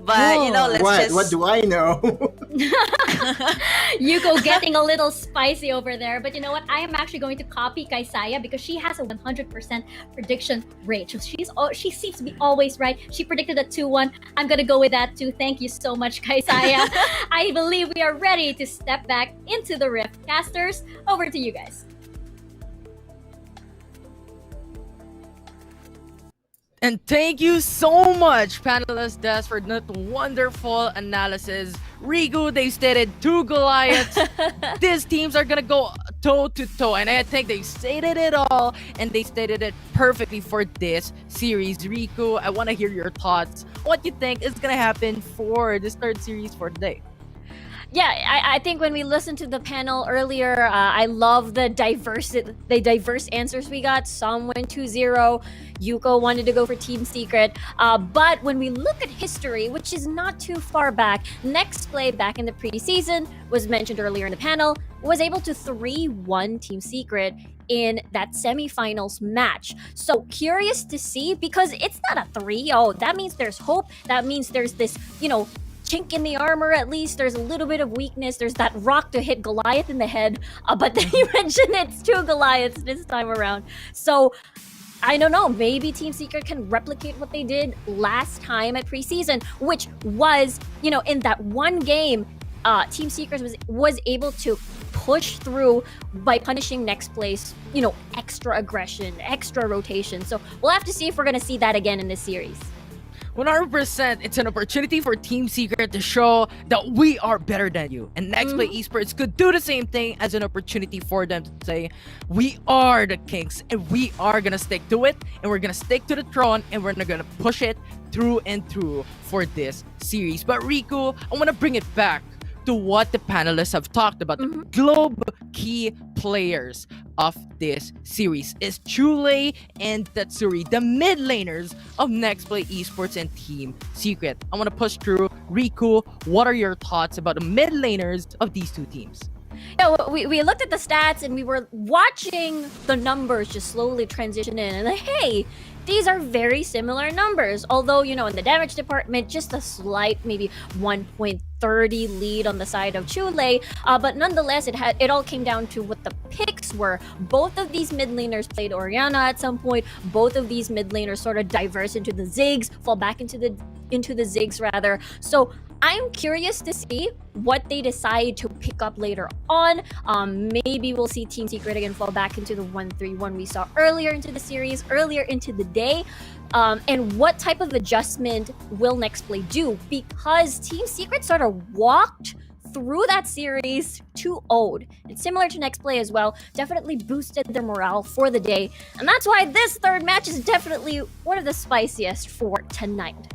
But, you know, let's just... What do I know? Yuko getting a little spicy over there. But you know what? I am actually going to copy Kaisaya because she has a 100% prediction rate. So she seems to be always right. She predicted a 2-1. I'm going to go with that too. Thank you so much, Kaisaya. I believe we are ready to step back into the Rift. Casters, over to you guys. And thank you so much, panelist Des, for that wonderful analysis. Rigu, they stated 2 Goliaths. These teams are gonna go toe to toe, and I think they stated it all, and they stated it perfectly for this series. Riku, I want to hear your thoughts. What you think is gonna happen for this third series for today? Yeah, I think when we listened to the panel earlier, I love the diverse answers we got. Some went 2-0. Yuko wanted to go for Team Secret. But when we look at history, which is not too far back, Nexplay back in the preseason was mentioned earlier in the panel, was able to 3-1 Team Secret in that semifinals match. So curious to see, because it's not a 3-0. That means there's hope. That means there's this, chink in the armor. At least there's a little bit of weakness. There's that rock to hit Goliath in the head, but then you mentioned it's 2 Goliaths this time around. So I don't know, maybe Team Secret can replicate what they did last time at preseason, which was, in that one game, Team Secret was able to push through by punishing Nexplay's, extra aggression, extra rotation. So we'll have to see if we're going to see that again in this series. 100%, it's an opportunity for Team Secret to show that we are better than you. And Nexplay Esports could do the same thing as an opportunity for them to say, we are the kings, and we are gonna stick to it, and we're gonna stick to the throne, and we're gonna push it through and through for this series. But Riku, I wanna bring it back to what the panelists have talked about. The globe key players of this series is Chule and Tatsuri, the mid laners of Nexplay Esports and Team Secret. I want to push through. Riku, what are your thoughts about the mid laners of these two teams? Yeah, we looked at the stats and we were watching the numbers just slowly transition in, and hey, these are very similar numbers. Although, in the damage department, just a slight maybe 1.30 lead on the side of Chule. But nonetheless, it all came down to what the picks were. Both of these mid laners played Orianna at some point. Both of these mid laners sort of diverse into the Ziggs, fall back into the Ziggs rather. So I'm curious to see what they decide to pick up later on. Maybe we'll see Team Secret again fall back into the 1-3-1 we saw earlier into the series, earlier into the day. And what type of adjustment will Nexplay do? Because Team Secret sort of walked through that series 2-0'd. And similar to Nexplay as well, definitely boosted their morale for the day. And that's why this third match is definitely one of the spiciest for tonight.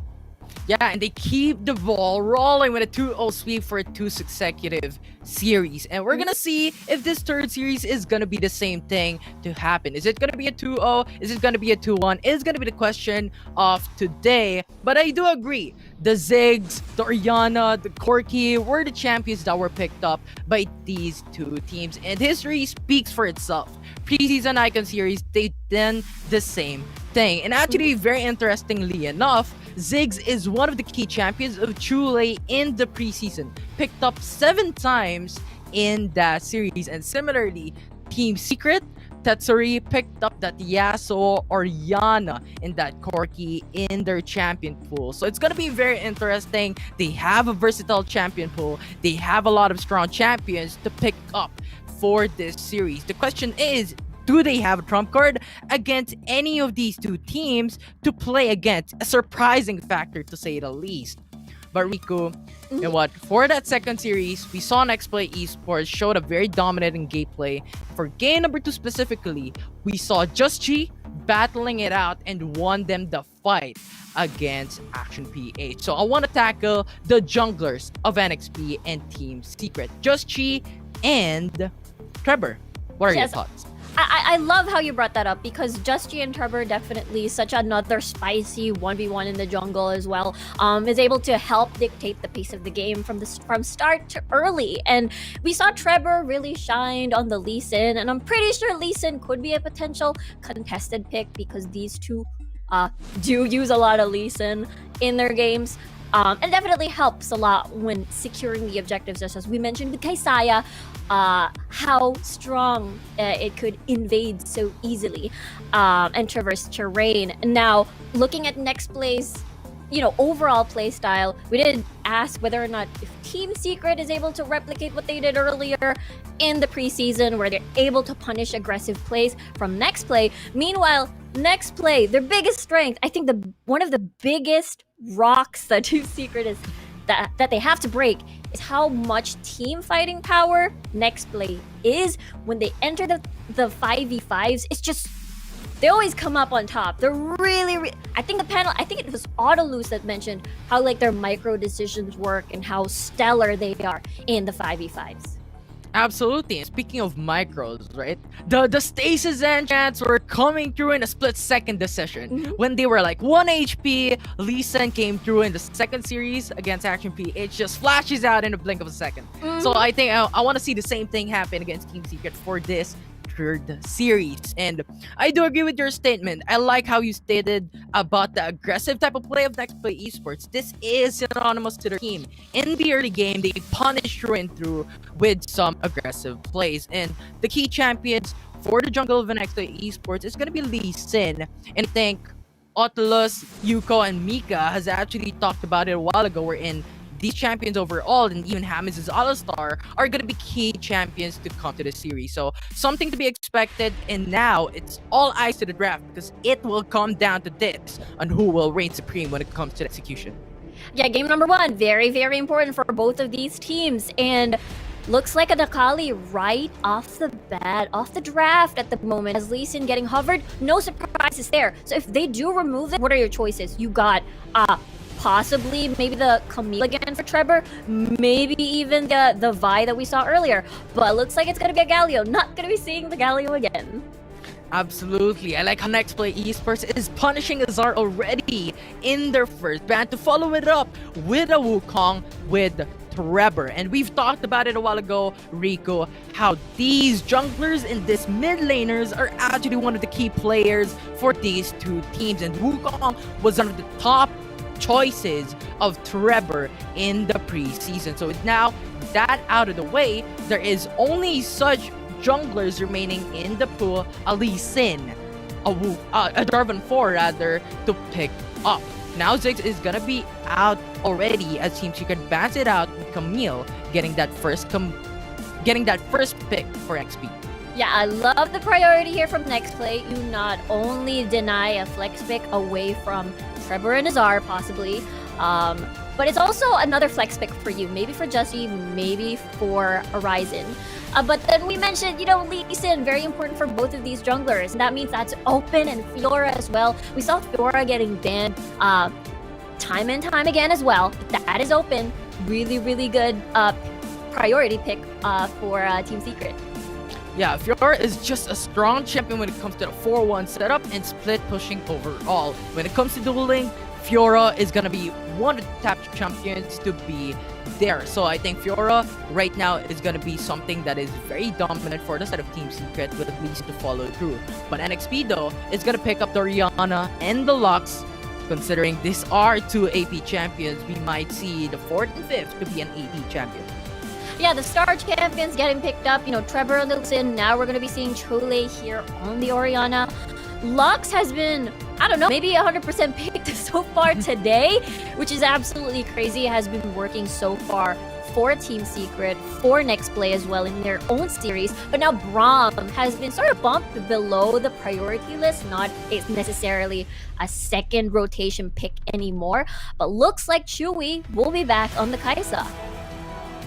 Yeah, and they keep the ball rolling with a 2-0 sweep for 2 consecutive series. And we're gonna see if this third series is gonna be the same thing to happen. Is it gonna be a 2-0? Is it gonna be a 2-1? It's gonna be the question of today. But I do agree. The Ziggs, the Orianna, the Corki were the champions that were picked up by these two teams. And history speaks for itself. Preseason Icon Series, they done the same thing. And actually, very interestingly enough, Ziggs is one of the key champions of Chule in the preseason, picked up 7 times in that series. And similarly, Team Secret, Tatsuri picked up that Yasuo or Yana in that Corki in their champion pool. So it's gonna be very interesting. They have a versatile champion pool. They have a lot of strong champions to pick up for this series. The question is, do they have a trump card against any of these two teams to play against? A surprising factor, to say the least. But Riku, you know what? For that second series, we saw Nexplay Esports showed a very dominating gameplay. For game number 2 specifically, we saw Just Chi battling it out and won them the fight against Action PH. So I want to tackle the junglers of NXP and Team Secret. Just Chi and Trevor. What are your thoughts? I love how you brought that up, because Justy and Trevor definitely such another spicy 1v1 in the jungle as well. Is able to help dictate the pace of the game from start to early. And we saw Trevor really shined on the Lee Sin, and I'm pretty sure Lee Sin could be a potential contested pick because these two do use a lot of Lee Sin in their games. And definitely helps a lot when securing the objectives, just as we mentioned with Kaisaya, how strong it could invade so easily and traverse terrain. Now, looking at Nexplay's overall play style, we did ask whether or not if Team Secret is able to replicate what they did earlier in the preseason, where they're able to punish aggressive plays from Nexplay. Meanwhile, Nexplay, their biggest strength, I think one of the biggest rocks that Team Secret is that they have to break is how much team fighting power Nexplay is. When they enter the 5v5s, it's just they always come up on top. They're really I think it was Autolus that mentioned how their micro decisions work and how stellar they are in the 5v5s. Absolutely. And speaking of micros, right? The stasis enchants were coming through in a split second this session. When they were 1 HP, Lee Sin came through in the second series against Action P. It just flashes out in a blink of a second. So I think I want to see the same thing happen against Team Secret for this third series. And I do agree with your statement. I like how you stated about the aggressive type of play of Nexplay Esports. This is synonymous to their team. In the early game, they punish through and through with some aggressive plays. And the key champions for the jungle of Nexplay Esports is going to be Lee Sin. And I think Autolus, Yuko, and Mika has actually talked about it a while ago, wherein these champions overall, and even Hammond's All-Star, are going to be key champions to come to the series. So something to be expected, and now it's all eyes to the draft, because it will come down to this on who will reign supreme when it comes to execution. Yeah, game number 1, very, very important for both of these teams. And looks like a Nakali right off the bat, off the draft at the moment, as Lee Sin getting hovered. No surprises there. So if they do remove it, what are your choices? You got possibly maybe the Camille again for Trevor, maybe even the Vi that we saw earlier. But looks like it's gonna be a Galio. Not gonna be seeing the Galio again. Absolutely. I like how Nexplay Esports is punishing Azar already in their first ban to follow it up with a Wukong with Trevor. And we've talked about it a while ago, Rico, how these junglers and these mid laners are actually one of the key players for these two teams. And Wukong was one of the top choices of Trevor in the preseason. So now that out of the way, there is only such junglers remaining in the pool, a Lee Sin, a Jarvan 4 rather, to pick up. Now Ziggs is gonna be out already as Team Secret bans it out with Camille getting that first pick for XP. Yeah, I love the priority here from Nexplay. You not only deny a flex pick away from Trevor and Azar possibly, but it's also another flex pick for you. Maybe for Jussie, maybe for Horizon. But then we mentioned, Lee Sin, very important for both of these junglers. And that means that's open, and Fiora as well. We saw Fiora getting banned time and time again as well. That is open. Really, really good priority pick for Team Secret. Yeah, Fiora is just a strong champion when it comes to the 4-1 setup and split pushing overall. When it comes to dueling, Fiora is gonna be one of the top champions to be there. So I think Fiora right now is gonna be something that is very dominant for the side of Team Secret, with at least to follow through. But NXP though is gonna pick up the Orianna and the Lux. Considering these are two AP champions, we might see the 4th and 5th to be an AD champion. Yeah, the star champions getting picked up. Trevor and Luzon. Now we're going to be seeing Chole here on the Orianna. Lux has been, I don't know, maybe 100% picked so far today, which is absolutely crazy. It has been working so far for Team Secret, for Nexplay as well in their own series. But now Braum has been sort of bumped below the priority list, not necessarily a second rotation pick anymore. But looks like Chewy will be back on the Kaisa.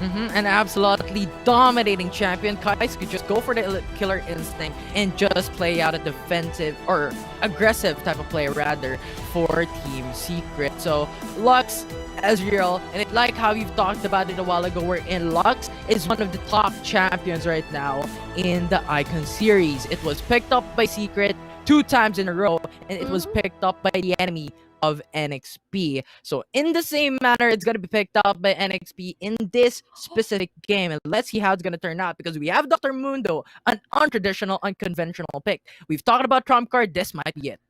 An absolutely dominating champion. Kais could just go for the killer instinct and just play out a defensive or aggressive type of play rather for Team Secret. So Lux, Ezreal, and it like how you've talked about it a while ago, wherein Lux is one of the top champions right now in the Icon series. It was picked up by Secret 2 times in a row, and it was picked up by the enemy of NXP. So in the same manner, it's going to be picked up by NXP in this specific game. And let's see how it's going to turn out, because we have Dr. Mundo, an untraditional, unconventional pick. We've talked about trump card. This might be it.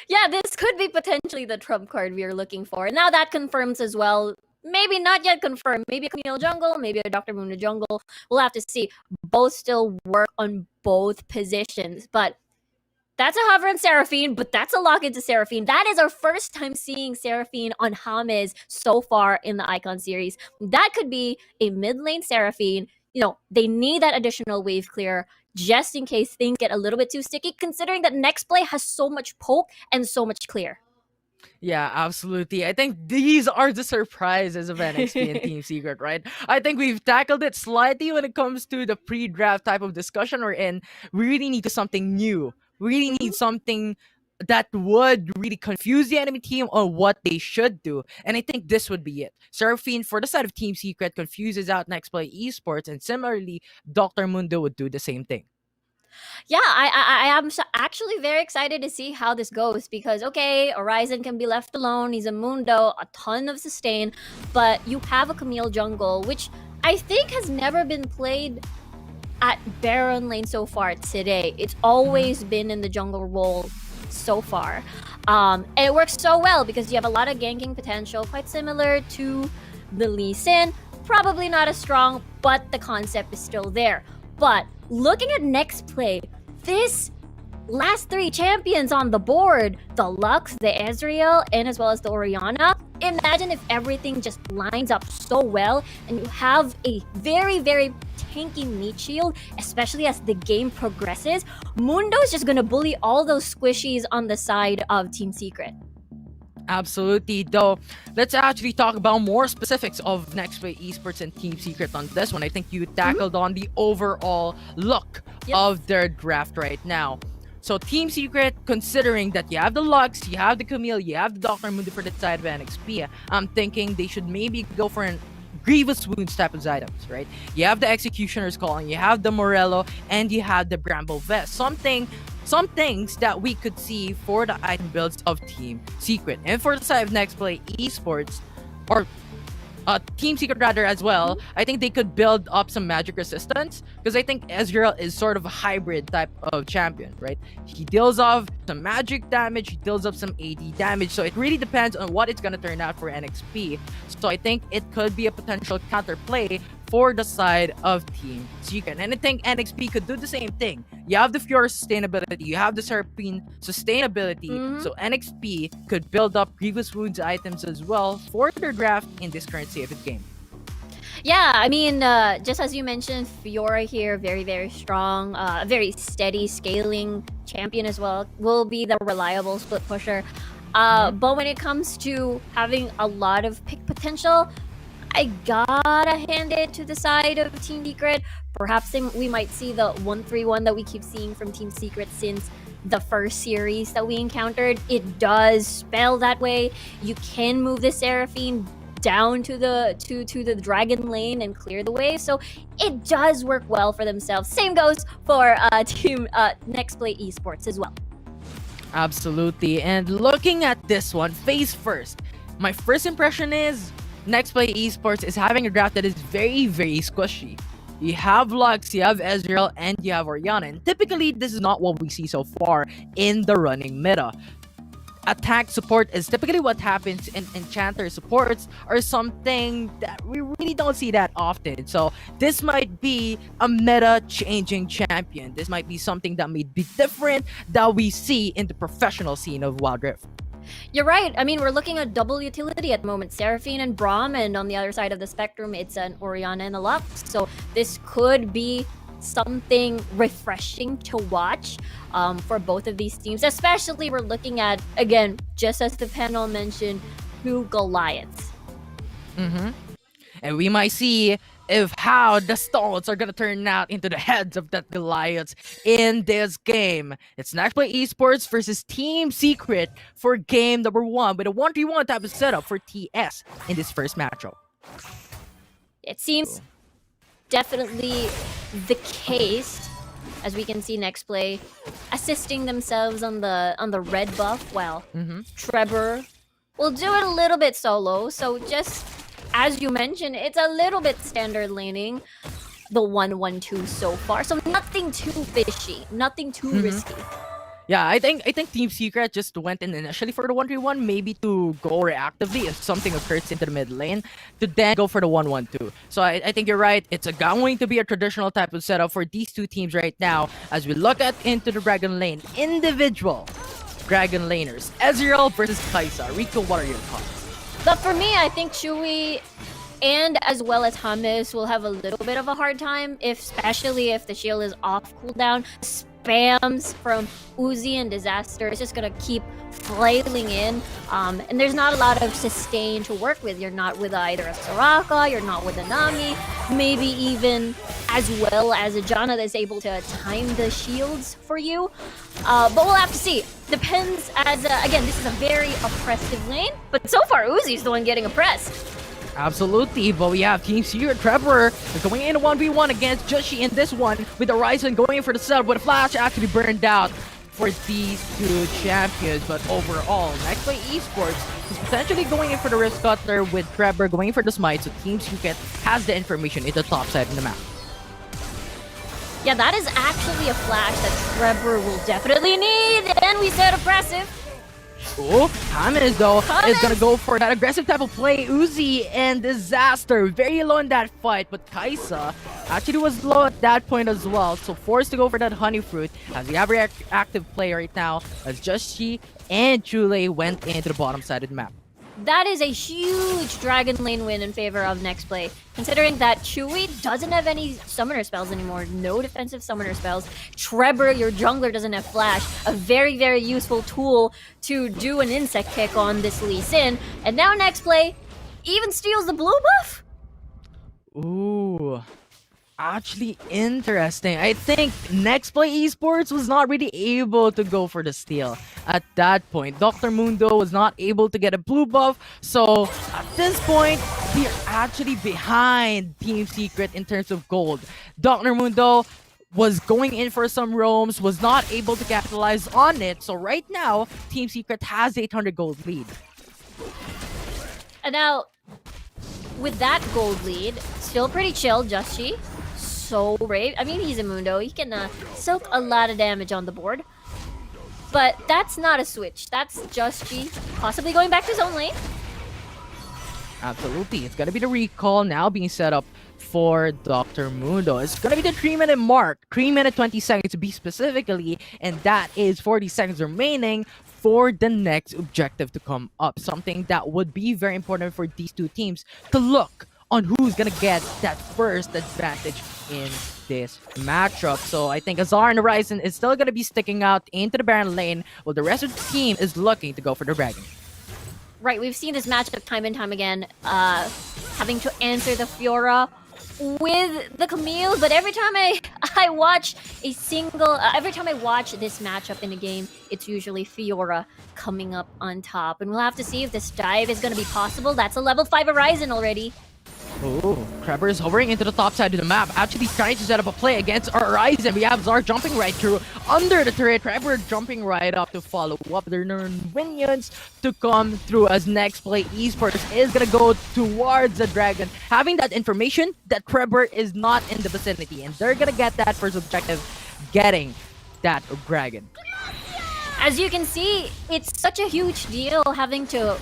Yeah, this could be potentially the trump card we are looking for. Now that confirms as well. Maybe not yet confirmed. Maybe a Camille jungle, maybe a Dr. Mundo jungle. We'll have to see. Both still work on both positions. But that's a Hover and Seraphine, but that's a lock into Seraphine. That is our first time seeing Seraphine on James so far in the Icon series. That could be a mid lane Seraphine. They need that additional wave clear just in case things get a little bit too sticky, considering that Nexplay has so much poke and so much clear. Yeah, absolutely. I think these are the surprises of NXP and Team Secret, right? I think we've tackled it slightly when it comes to the pre-draft type of discussion we're in. We really need something new. We really need something that would really confuse the enemy team on what they should do. And I think this would be it. Seraphine, for the side of Team Secret, confuses out Nexplay Esports, and similarly, Dr. Mundo would do the same thing. Yeah, I am actually very excited to see how this goes, because, okay, Horizon can be left alone. He's a Mundo, a ton of sustain, but you have a Camille jungle, which I think has never been played at Baron lane so far today. It's always been in the jungle role so far. And it works so well because you have a lot of ganking potential, quite similar to the Lee Sin. Probably not as strong, but the concept is still there. But looking at Nexplay, this last 3 champions on the board, the Lux, the Ezreal, and as well as the Orianna. Imagine if everything just lines up so well and you have a very, very tanky meat shield, especially as the game progresses. Mundo is just going to bully all those squishies on the side of Team Secret. Absolutely, though. Let's actually talk about more specifics of Nexplay Esports and Team Secret on this one. I think you tackled on the overall look of their draft right now. So Team Secret, considering that you have the Lux, you have the Camille, you have the Dr. Mundo for the side of NXP, I'm thinking they should maybe go for an Grievous Wounds type of items, right? You have the Executioner's Calling, you have the Morello, and you have the Bramble Vest. Some things that we could see for the item builds of Team Secret. And for the side of Nexplay Esports, or Team Secret rather as well, I think they could build up some magic resistance, because I think Ezreal is sort of a hybrid type of champion, right? He deals off some magic damage, he deals up some AD damage, so it really depends on what it's gonna turn out for NXP. So I think it could be a potential counterplay for the side of Team Secret. And I think NXP could do the same thing. You have the Fiora sustainability, you have the Seraphine sustainability, so NXP could build up Grievous Wounds items as well for their draft in this current state of the game. Yeah, I mean, just as you mentioned, Fiora here, very, very strong, very steady scaling champion as well, will be the reliable split pusher. But when it comes to having a lot of pick potential, I gotta hand it to the side of Team Secret. Perhaps we might see the 1-3-1 that we keep seeing from Team Secret since the first series that we encountered. It does spell that way. You can move the Seraphine down to the dragon lane and clear the way, so it does work well for themselves. Same goes for Team Nexplay Esports as well. Absolutely. And looking at this one, face first, my first impression is Nexplay Esports is having a draft that is very, very squishy. You have Lux, you have Ezreal, and you have Orianna. And typically, this is not what we see so far in the running meta. Attack support is typically what happens, and Enchanter supports are something that we really don't see that often. So this might be a meta-changing champion. This might be something that may be different that we see in the professional scene of Wild Rift. You're right. I mean, we're looking at double utility at the moment. Seraphine and Braum, and on the other side of the spectrum, it's an Orianna and a Lux. So this could be something refreshing to watch for both of these teams. Especially we're looking at, again, just as the panel mentioned, two Goliaths. And we might see how the stones are gonna turn out into the heads of the Goliaths in this game. It's Nexplay Esports versus Team Secret for game number 1 with a 1v1 type of setup for TS in this first matchup. It seems definitely the case, as we can see Nexplay assisting themselves on the red buff, while Trevor will do it a little bit solo. So just as you mentioned, it's a little bit standard laning, the 1-1-2 so far. So nothing too fishy, nothing too risky. Yeah, I think Team Secret just went in initially for the 1v1, maybe to go reactively if something occurs into the mid lane, to then go for the 1-1-2. So I think you're right. It's going to be a traditional type of setup for these two teams right now as we look at into the Dragon Lane. Individual Dragon Laners, Ezreal versus Kai'Sa. Rico, what are your thoughts? But for me, I think Chewy and as well as Hummus will have a little bit of a hard time, especially if the shield is off cooldown. Spams from Uzi and Disaster is just gonna keep flailing in, and there's not a lot of sustain to work with. You're not with either a Soraka, you're not with a Nami, maybe even as well as a Janna that's able to time the shields for you. But we'll have to see. Depends, as again, this is a very oppressive lane, but so far Uzi's the one getting oppressed. Absolutely, but we have Team Secret Trevor going in a 1v1 against Joshi in this one, with the Ryzen going in for the setup, but Flash actually burned out for these two champions. But overall, Nexplay Esports is potentially going in for the Rift Cutter, with Trevor going in for the Smite, so Team Secret has the information in the top side of the map. Yeah, that is actually a flash that Trevor will definitely need, and we said oppressive. Oh, Hammond though is gonna go for that aggressive type of play. Uzi and Disaster very low in that fight, but Kai'Sa actually was low at that point as well, so forced to go for that honey fruit as we have an active play right now as Joshi and Chule went into the bottom side of the map. That is a huge Dragon Lane win in favor of Nexplay, considering that Chewy doesn't have any summoner spells anymore, no defensive summoner spells. Trevor, your jungler, doesn't have flash, a very, very useful tool to do an insect kick on this Lee Sin, and now Nexplay even steals the blue buff? Ooh. actually interesting. I think Nexplay Esports was not really able to go for the steal at that point. Dr. Mundo was not able to get a blue buff, so at this point, we're actually behind Team Secret in terms of gold. Dr. Mundo was going in for some roams, was not able to capitalize on it, so right now, Team Secret has 800 gold lead. And now, with that gold lead, still pretty chill, Just Chi. So brave. I mean, he's a Mundo. He can soak a lot of damage on the board. But that's not a switch. That's Just Chi possibly going back to his own lane. Absolutely. It's going to be the recall now being set up for Dr. Mundo. It's going to be the 3-minute mark. 3-minute 20 seconds to be specifically. And that is 40 seconds remaining for the next objective to come up. Something that would be very important for these two teams to look on who's going to get that first advantage in this matchup. So I think Azar and Horizon is still going to be sticking out into the Baron lane while the rest of the team is looking to go for the Dragon. Right, we've seen this matchup time and time again, having to answer the Fiora with the Camille, but every time I watch a single, every time I watch this matchup in a game, it's usually Fiora coming up on top. And we'll have to see if this dive is going to be possible. That's a level 5 Horizon already. Oh, Kreber is hovering into the top side of the map, actually trying to set up a play against Horizon. We have Zar jumping right through under the turret. Kreber jumping right up to follow up. There are minions to come through as Nexplay Esports is going to go towards the Dragon, having that information that Kreber is not in the vicinity. And they're going to get that first objective, getting that Dragon. As you can see, it's such a huge deal having to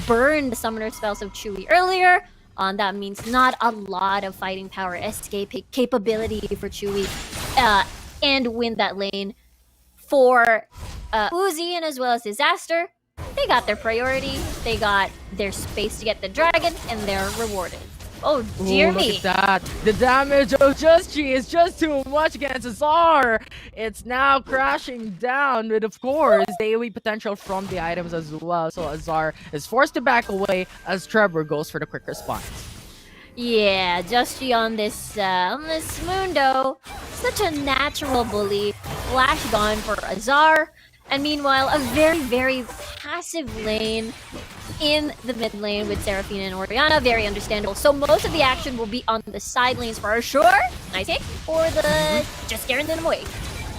burn the summoner spells of Chewy earlier. That means not a lot of fighting power escape capability for Chewy and win that lane. For Uzi and as well as Disaster, they got their priority, they got their space to get the Dragon, and they're rewarded. Oh, dear me. Look at that. The damage of Just Chi is just too much against Azar. It's now crashing down with, of course, the AoE potential from the items as well. So Azar is forced to back away as Trevor goes for the quick response. Yeah, Just Chi on this Mundo. Such a natural bully. Flash gone for Azar. And meanwhile, a very, very passive lane in the mid lane with Seraphina and Oriana. Very understandable. So most of the action will be on the side lanes for sure. Nice hit for the... just scaring them away.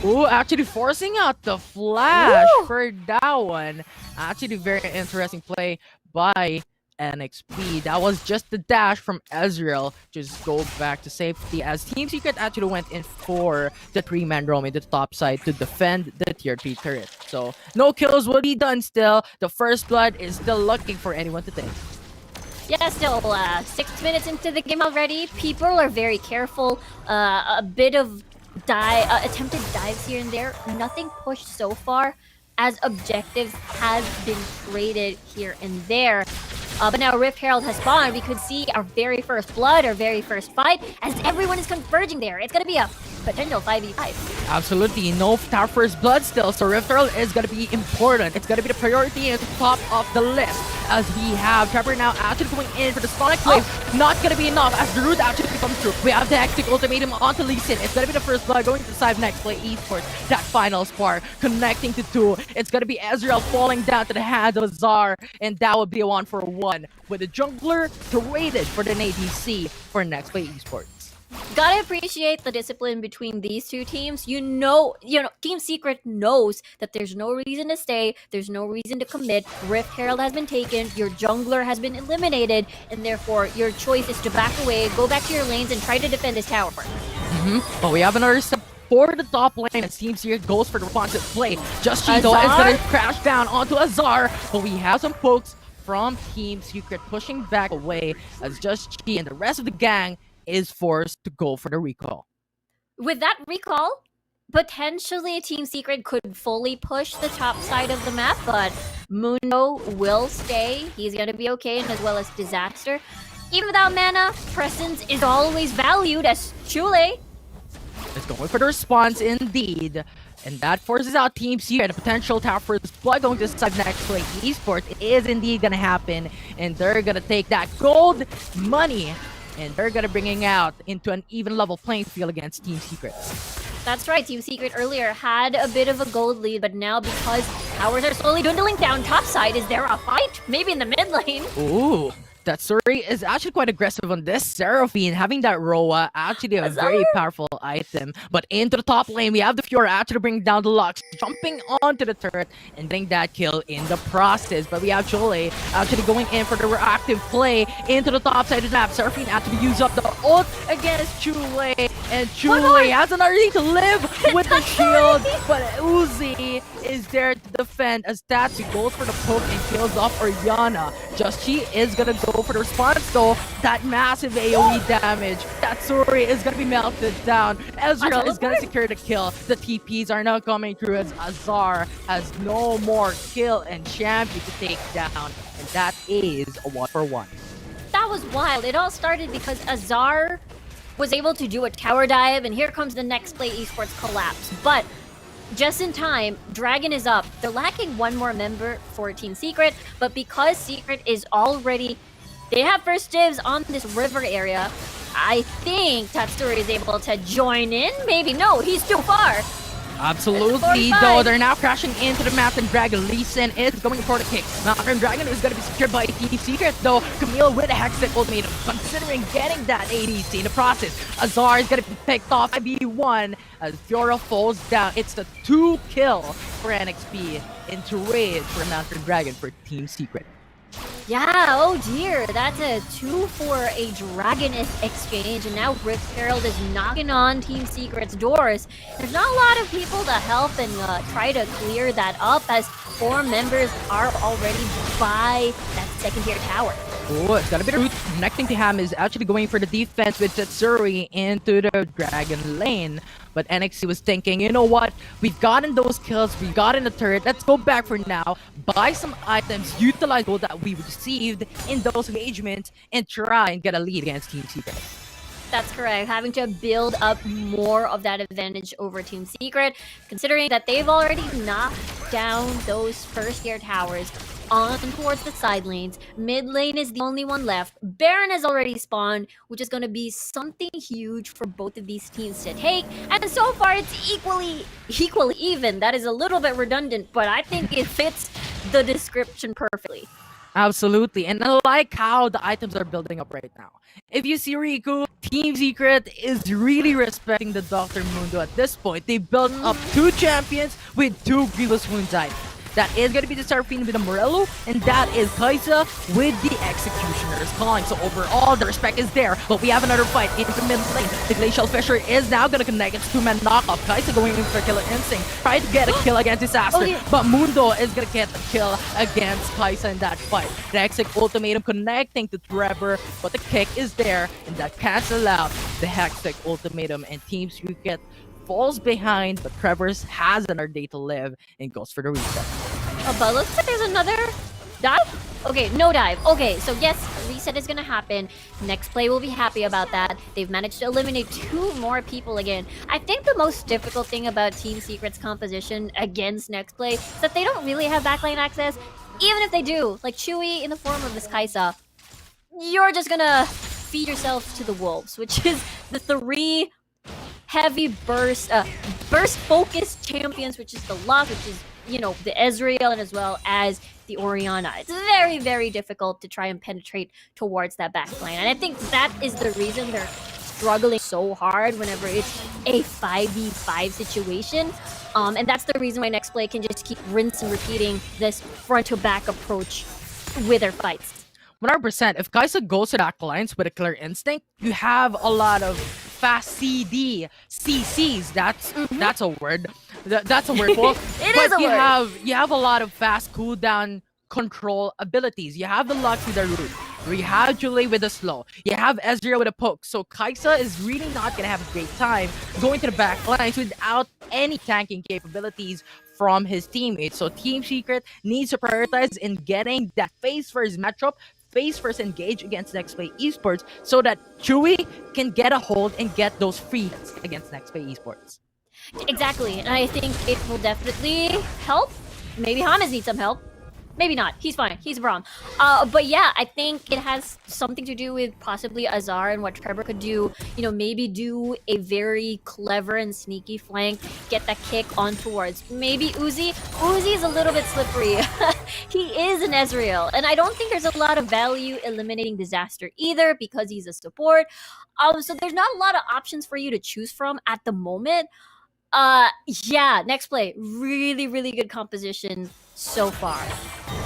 Ooh, actually forcing out the flash Woo! for that one. Actually, very interesting play by NXP. That was just the dash from Ezreal. Just go back to safety as Team Secret actually went in for the 3-man roam into the top side to defend the tier 3 turret. So no kills will be done still. The first blood is still looking for anyone to take. Yeah, still 6 minutes into the game already. People are very careful. A bit of attempted dives here and there. Nothing pushed so far as objectives have been traded here and there. But now Rift Herald has spawned. We could see our very first blood, our very first fight, as everyone is converging there. It's going to be a potential 5v5. Absolutely, no tower first blood still, so Rift Herald is going to be important. It's going to be the priority at the top of the list, as we have Trevor now actually going in for the Sonic Wave. Not going to be enough as the root actually comes through. We have the Hectic Ultimatum onto Lee Sin. It's going to be the first blood going to the side of Nexplay Esports. That final spark connecting to 2. It's going to be Ezreal falling down to the hands of Azar, and that would be a 1-for-1 with a jungler traded for the ADC for Nexplay Esports. Gotta appreciate the discipline between these two teams. You know, Team Secret knows that there's no reason to stay, there's no reason to commit. Rift Herald has been taken, your jungler has been eliminated, and therefore your choice is to back away, go back to your lanes, and try to defend this tower. But we have another step for the top lane, and Team Secret goes for the responsive play. Just Chi though is gonna crash down onto Azar, but we have some folks from Team Secret pushing back away as Just Chi and the rest of the gang is forced to go for the recall. With that recall, potentially Team Secret could fully push the top side of the map, but Mundo will stay. He's going to be okay, and as well as Disaster. Even without mana, presence is always valued as Chule. It's going for the response indeed. And that forces out Team Secret. A potential tower first blood going to side Nexplay Esports is indeed going to happen. And they're going to take that gold money and they're gonna bringing out into an even level playing field against Team Secret. That's right, Team Secret earlier had a bit of a gold lead, but now because towers are slowly dwindling down top side, is there a fight? Maybe in the mid lane? Ooh, that Suri is actually quite aggressive on this. Seraphine having that Roa, actually a very powerful item. But into the top lane, we have the Fiora actually bringing down the Lux, jumping onto the turret and getting that kill in the process. But we have Chole actually going in for the reactive play into the top side of the map. Seraphine actually use up the ult against Chule, and Chule has an RD to live with the shield, but Uzi is there to defend as Tatsu goes for the poke and kills off Oriana. Just she is gonna go for the response though. That massive AoE damage. Tatsuri is gonna be melted down. Ezreal is gonna secure the kill. The TPs are now coming through as Azar has no more kill and champion to take down. And that is a 1-for-1. That was wild. It all started because Azar was able to do a tower dive, and here comes the Nexplay Esports collapse. But just in time, Dragon is up. They're lacking one more member for Team Secret, but because Secret is already... They have first dibs on this river area, I think Tatsuri is able to join in. Maybe no, he's too far. Absolutely, though they're now crashing into the Mountain Dragon. Lee Sin is going for the kick. Mountain Dragon is going to be secured by Team Secret, though. Camille with a Hextech ultimatum, considering getting that ADC in the process. Azar is going to be picked off by B1 as Fiora falls down. It's the 2-kill for NXP into Rage for Mountain Dragon for Team Secret. Yeah, oh dear, that's a 2 for a Dragoness exchange, and now Rift Herald is knocking on Team Secret's doors. There's not a lot of people to help and try to clear that up, as 4 members are already by that second-tier tower. Oh, it's got a bit of root. Connecting to Ham is actually going for the defense with Tatsuri into the Dragon lane. But NXT was thinking, you know what? We've gotten those kills, we've gotten the turret. Let's go back for now, buy some items, utilize gold that we received in those engagements, and try and get a lead against Team Secret. That's correct. Having to build up more of that advantage over Team Secret, considering that they've already knocked down those first-tier towers on towards the side lanes. Mid lane is the only one left. Baron has already spawned, which is going to be something huge for both of these teams to take. And so far, it's equally even. That is a little bit redundant, but I think it fits the description perfectly. Absolutely, and I like how the items are building up right now. If you see Riku, Team Secret is really respecting the Dr. Mundo at this point. They built up 2 champions with 2 Grievous Wounds items. That is going to be the Seraphine with the Morello, and that is Kaisa with the Executioner's Calling. So overall, the respect is there, but we have another fight in the mid lane. The Glacial Fisher is now going to connect. It's 2-man knockoff. Kaisa going in for Killer Instinct, trying to get a kill against Disaster, but Mundo is going to get the kill against Kaisa in that fight. The Hextech Ultimatum connecting to Trevor, but the kick is there, and that cancels out the Hextech Ultimatum, and Team Secret falls behind, but Trevor's has another day to live and goes for the reset. Oh, but looks like there's another dive? Okay, no dive. Okay, so yes, reset is gonna happen. Nexplay will be happy about that. They've managed to eliminate 2 more people again. I think the most difficult thing about Team Secret's composition against Nexplay is that they don't really have backline access. Even if they do, like Chewy in the form of this Kaisa, you're just gonna feed yourself to the wolves, which is the 3 heavy burst focused champions, which is the Locke, which is, you know, the Ezreal, and as well as the Oriana. It's very, very difficult to try and penetrate towards that backline, and I think that is the reason they're struggling so hard whenever it's a 5v5 situation. And that's the reason why Nexplay can just keep rinse and repeating this front-to-back approach with their fights. 100%. If Kaisa goes to that alliance with a Killer Instinct, you have a lot of fast CD CCs. That's a word. That's a word. You have a lot of fast cooldown control abilities. You have the Lux with the root. You have Julie with the slow. You have Ezreal with a poke. So Kaisa is really not gonna have a great time going to the back lines without any tanking capabilities from his teammates. So Team Secret needs to prioritize in getting that face first matchup, face first engage against Nexplay Esports, so that Chewy can get a hold and get those free hits against Nexplay Esports. Exactly, and I think it will definitely help. Maybe Hamas needs some help. Maybe not. He's fine. He's Braum. But yeah, I think it has something to do with possibly Azar and what Trevor could do. Maybe do a very clever and sneaky flank, get that kick on towards maybe Uzi. Uzi is a little bit slippery. He is an Ezreal, and I don't think there's a lot of value eliminating Disaster either because he's a support. So there's not a lot of options for you to choose from at the moment. Yeah, Nexplay, really, really good composition so far.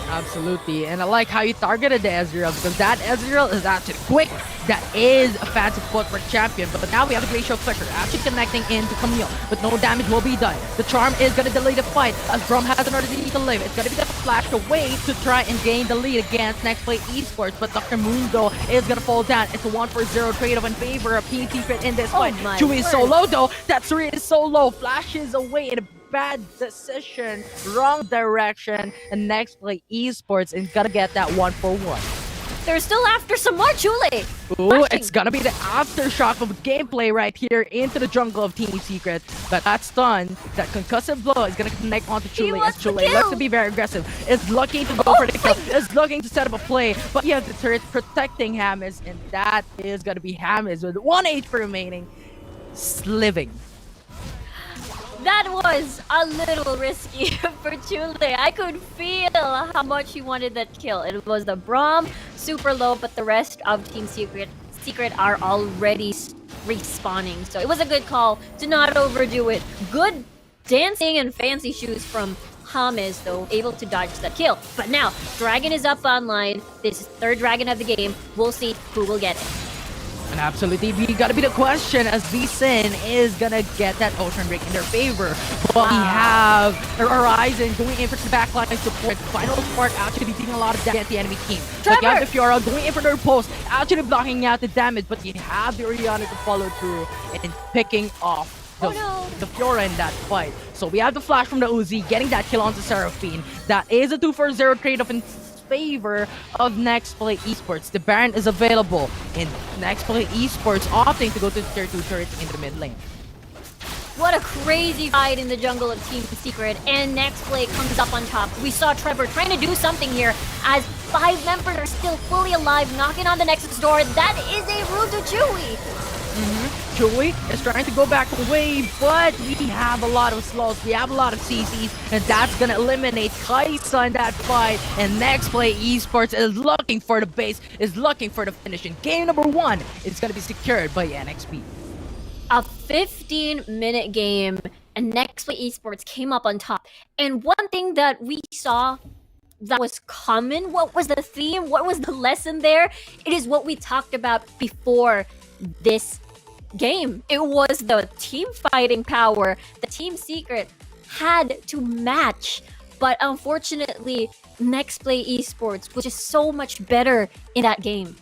Absolutely, and I like how you targeted the Ezreal because that Ezreal is actually quick. That is a fancy footwork champion, but now we have a Glacial Flicker actually connecting into Camille, but no damage will be done. The Charm is gonna delay the fight as Braum has another D to live. It's gonna be the flash away to try and gain the lead against Nexplay Esports, but Dr. Mundo is gonna fall down. It's a 1-for-0 trade-off in favor of Team Secret in this fight. Chewy is so low though. That Suri is so low. Flashes away in a bad decision, wrong direction, and Nexplay Esports is gonna get that 1-for-1. They're still after some more Chule. Ooh, it's gonna be the aftershock of gameplay right here into the jungle of Team Secret. But that stun, that concussive blow is gonna connect onto Chule as Chule looks to be very aggressive. Is looking to go for the kill, is looking to set up a play, but you have the turret protecting Hamis, and that is gonna be Hamis with 1 HP remaining, sliving. That was a little risky for Chule. I could feel how much he wanted that kill. It was the Braum, super low, but the rest of Team Secret are already respawning. So it was a good call to not overdo it. Good dancing and fancy shoes from Hamis, though, able to dodge that kill. But now, Dragon is up online. This is third Dragon of the game. We'll see who will get it. And absolutely, we gotta be the question as V-Sin is gonna get that Ocean Break in their favor. But we have Horizon going in for the backline support. Final Spark actually dealing a lot of damage against the enemy team. But you have the Fiora going in for their post, actually blocking out the damage, but you have the Orianna to follow through and picking off the Fiora in that fight. So we have the flash from the Uzi, getting that kill onto Seraphine. That is a 2-for-0 trade-off in favor of Nexplay Esports. The Baron is available, and Nexplay Esports opting to go to the tier 2 turret into the mid lane. What a crazy fight in the jungle of Team Secret, and Nexplay comes up on top. We saw Trevor trying to do something here as 5 members are still fully alive, knocking on the Nexus door. That is a route to Chewy. Chewy is trying to go back away, but we have a lot of slows, we have a lot of CCs, and that's gonna eliminate Kaisa in that fight. And Nexplay Esports is looking for the base, is looking for the finish. And game number 1 is gonna be secured by NXP. A 15-minute game, and Nexplay Esports came up on top. And one thing that we saw that was common, what was the theme, what was the lesson there? It is what we talked about before this game. It was the team fighting power the Team Secret had to match, but unfortunately Nexplay Esports was just so much better in that game.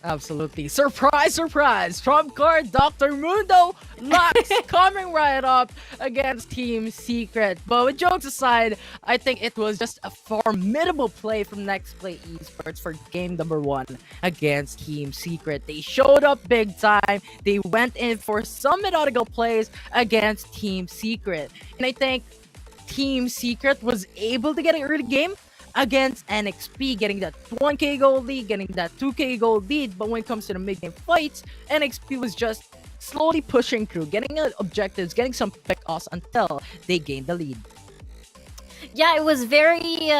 Absolutely. Surprise, surprise! Trump card, Dr. Mundo, Lux coming right up against Team Secret. But with jokes aside, I think it was just a formidable play from Nexplay Esports for game number 1 against Team Secret. They showed up big time. They went in for some methodical plays against Team Secret. And I think Team Secret was able to get an early game against NXP, getting that 1k gold lead, getting that 2k gold lead. But when it comes to the mid-game fights, NXP was just slowly pushing through, getting objectives, getting some pick-offs until they gained the lead. Yeah, it was very,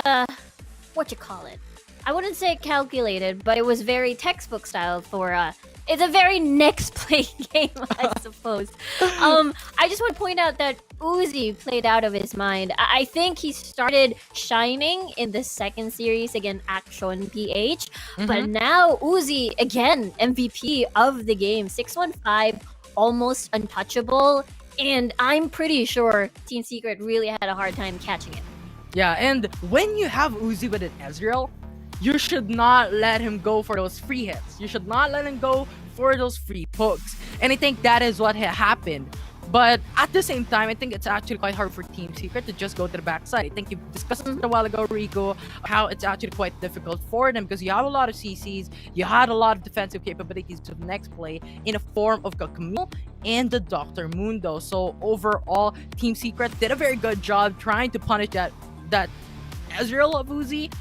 what you call it? I wouldn't say calculated, but it was very textbook style for, it's a very Nexplay game, I suppose. I just want to point out that Uzi played out of his mind. I think he started shining in the second series against Action PH, but now Uzi, again, MVP of the game. 615, almost untouchable, and I'm pretty sure Team Secret really had a hard time catching it. Yeah, and when you have Uzi with an Ezreal, you should not let him go for those free hits. You should not let him go for those free pokes. And I think that is what happened. But at the same time, I think it's actually quite hard for Team Secret to just go to the backside. I think you discussed it a while ago, Rico, how it's actually quite difficult for them because you have a lot of CCs, you had a lot of defensive capabilities of Nexplay in a form of Camille and the Dr. Mundo. So overall, Team Secret did a very good job trying to punish that Ezreal of Uzi,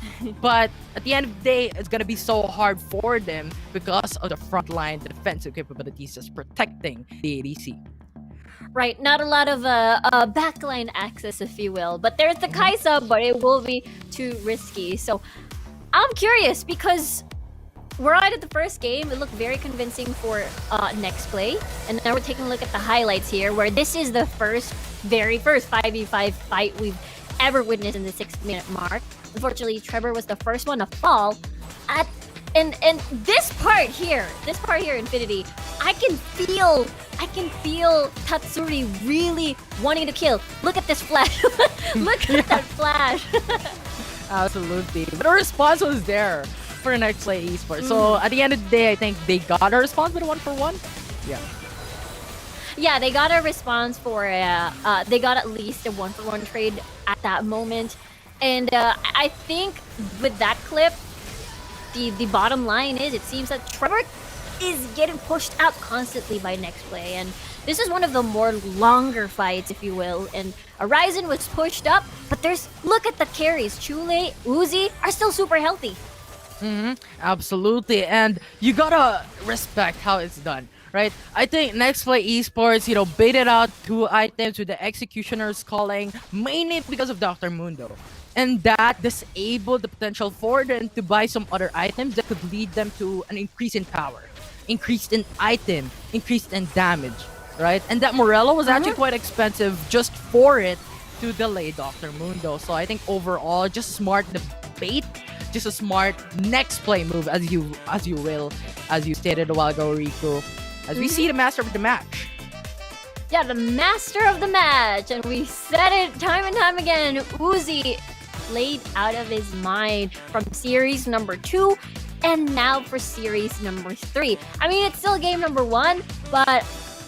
but at the end of the day, it's gonna be so hard for them because of the frontline defensive capabilities just protecting the ADC. Right, not a lot of backline access, if you will. But there's the Kaisa, but it will be too risky. So I'm curious because we're out at the first game. It looked very convincing for Nexplay. And now we're taking a look at the highlights here, where this is the very first 5v5 fight we've ever witnessed in the 6-minute mark. Unfortunately, Trevor was the first one to fall. And this part here, Infinity, I can feel Tatsuri really wanting to kill. Look at this flash. Look at that flash. Absolutely. But the response was there for Nexplay Esports. So at the end of the day, I think they got a response with a 1-for-1. Yeah. Yeah, they got a response for they got at least a 1-for-1 trade at that moment. And I think with that clip, the bottom line is it seems that Trevor is getting pushed out constantly by Nexplay, and this is one of the more longer fights, if you will. And Horizon was pushed up, but look at the carries. Chule, Uzi are still super healthy. Absolutely, and you gotta respect how it's done, right? I think Nexplay Esports, baited out 2 items with the Executioner's Calling, mainly because of Dr. Mundo. And that disabled the potential for them to buy some other items that could lead them to an increase in power, increase in item, increase in damage, right? And that Morello was actually quite expensive just for it to delay Dr. Mundo. So I think overall, just smart debate, just a smart Nexplay move, as you stated a while ago, Riku. As we see the master of the match. Yeah, the master of the match, and we said it time and time again. Uzi played out of his mind from series number 2 and now for series number 3. I mean, it's still game number 1, but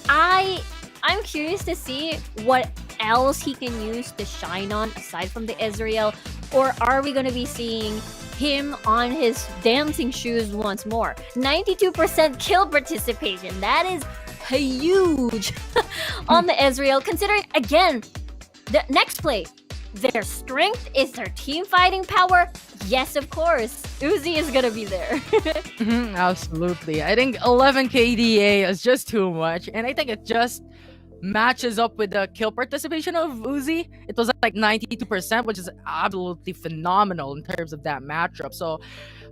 I'm curious to see what else he can use to shine on aside from the Ezreal, or are we going to be seeing him on his dancing shoes once more? 92% kill participation. That is huge on the Ezreal, considering again the Nexplay, their strength is their team fighting power. Yes, of course, Uzi is gonna be there. Absolutely. I think 11 KDA is just too much, and I think it just matches up with the kill participation of Uzi. It was like 92%, which is absolutely phenomenal in terms of that matchup. So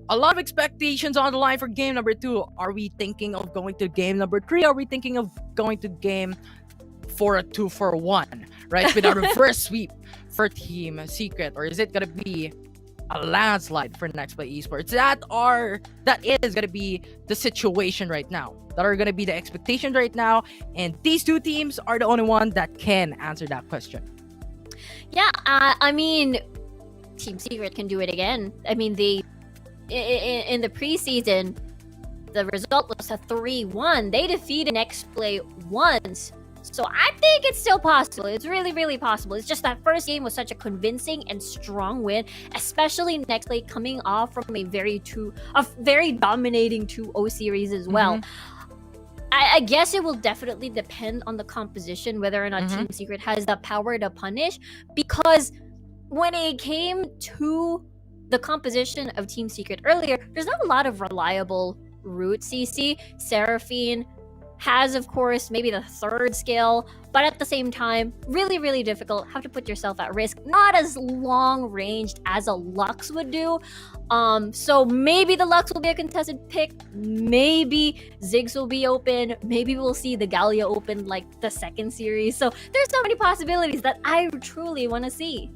a lot of expectations on the line for game number 2. Are we thinking of going to game number 3? Are we thinking of going to game for a 2-for-1, right? With a reverse sweep for Team Secret? Or is it going to be a landslide for Nexplay Esports? That is going to be the situation right now. That are going to be the expectations right now. And these 2 teams are the only one that can answer that question. Yeah, I mean, Team Secret can do it again. I mean, in the preseason, the result was a 3-1. They defeated Nexplay once. So I think it's still possible. It's really, really possible. It's just that first game was such a convincing and strong win, especially Nexplay coming off from a very dominating 2-0 series as well. I guess it will definitely depend on the composition, whether or not Team Secret has the power to punish, because when it came to the composition of Team Secret earlier, there's not a lot of reliable routes. CC, Seraphine has, of course, maybe the 3rd skill, but at the same time, really, really difficult. Have to put yourself at risk. Not as long ranged as a Lux would do. So maybe the Lux will be a contested pick. Maybe Ziggs will be open. Maybe we'll see the Gallia open like the 2nd series. So there's so many possibilities that I truly want to see.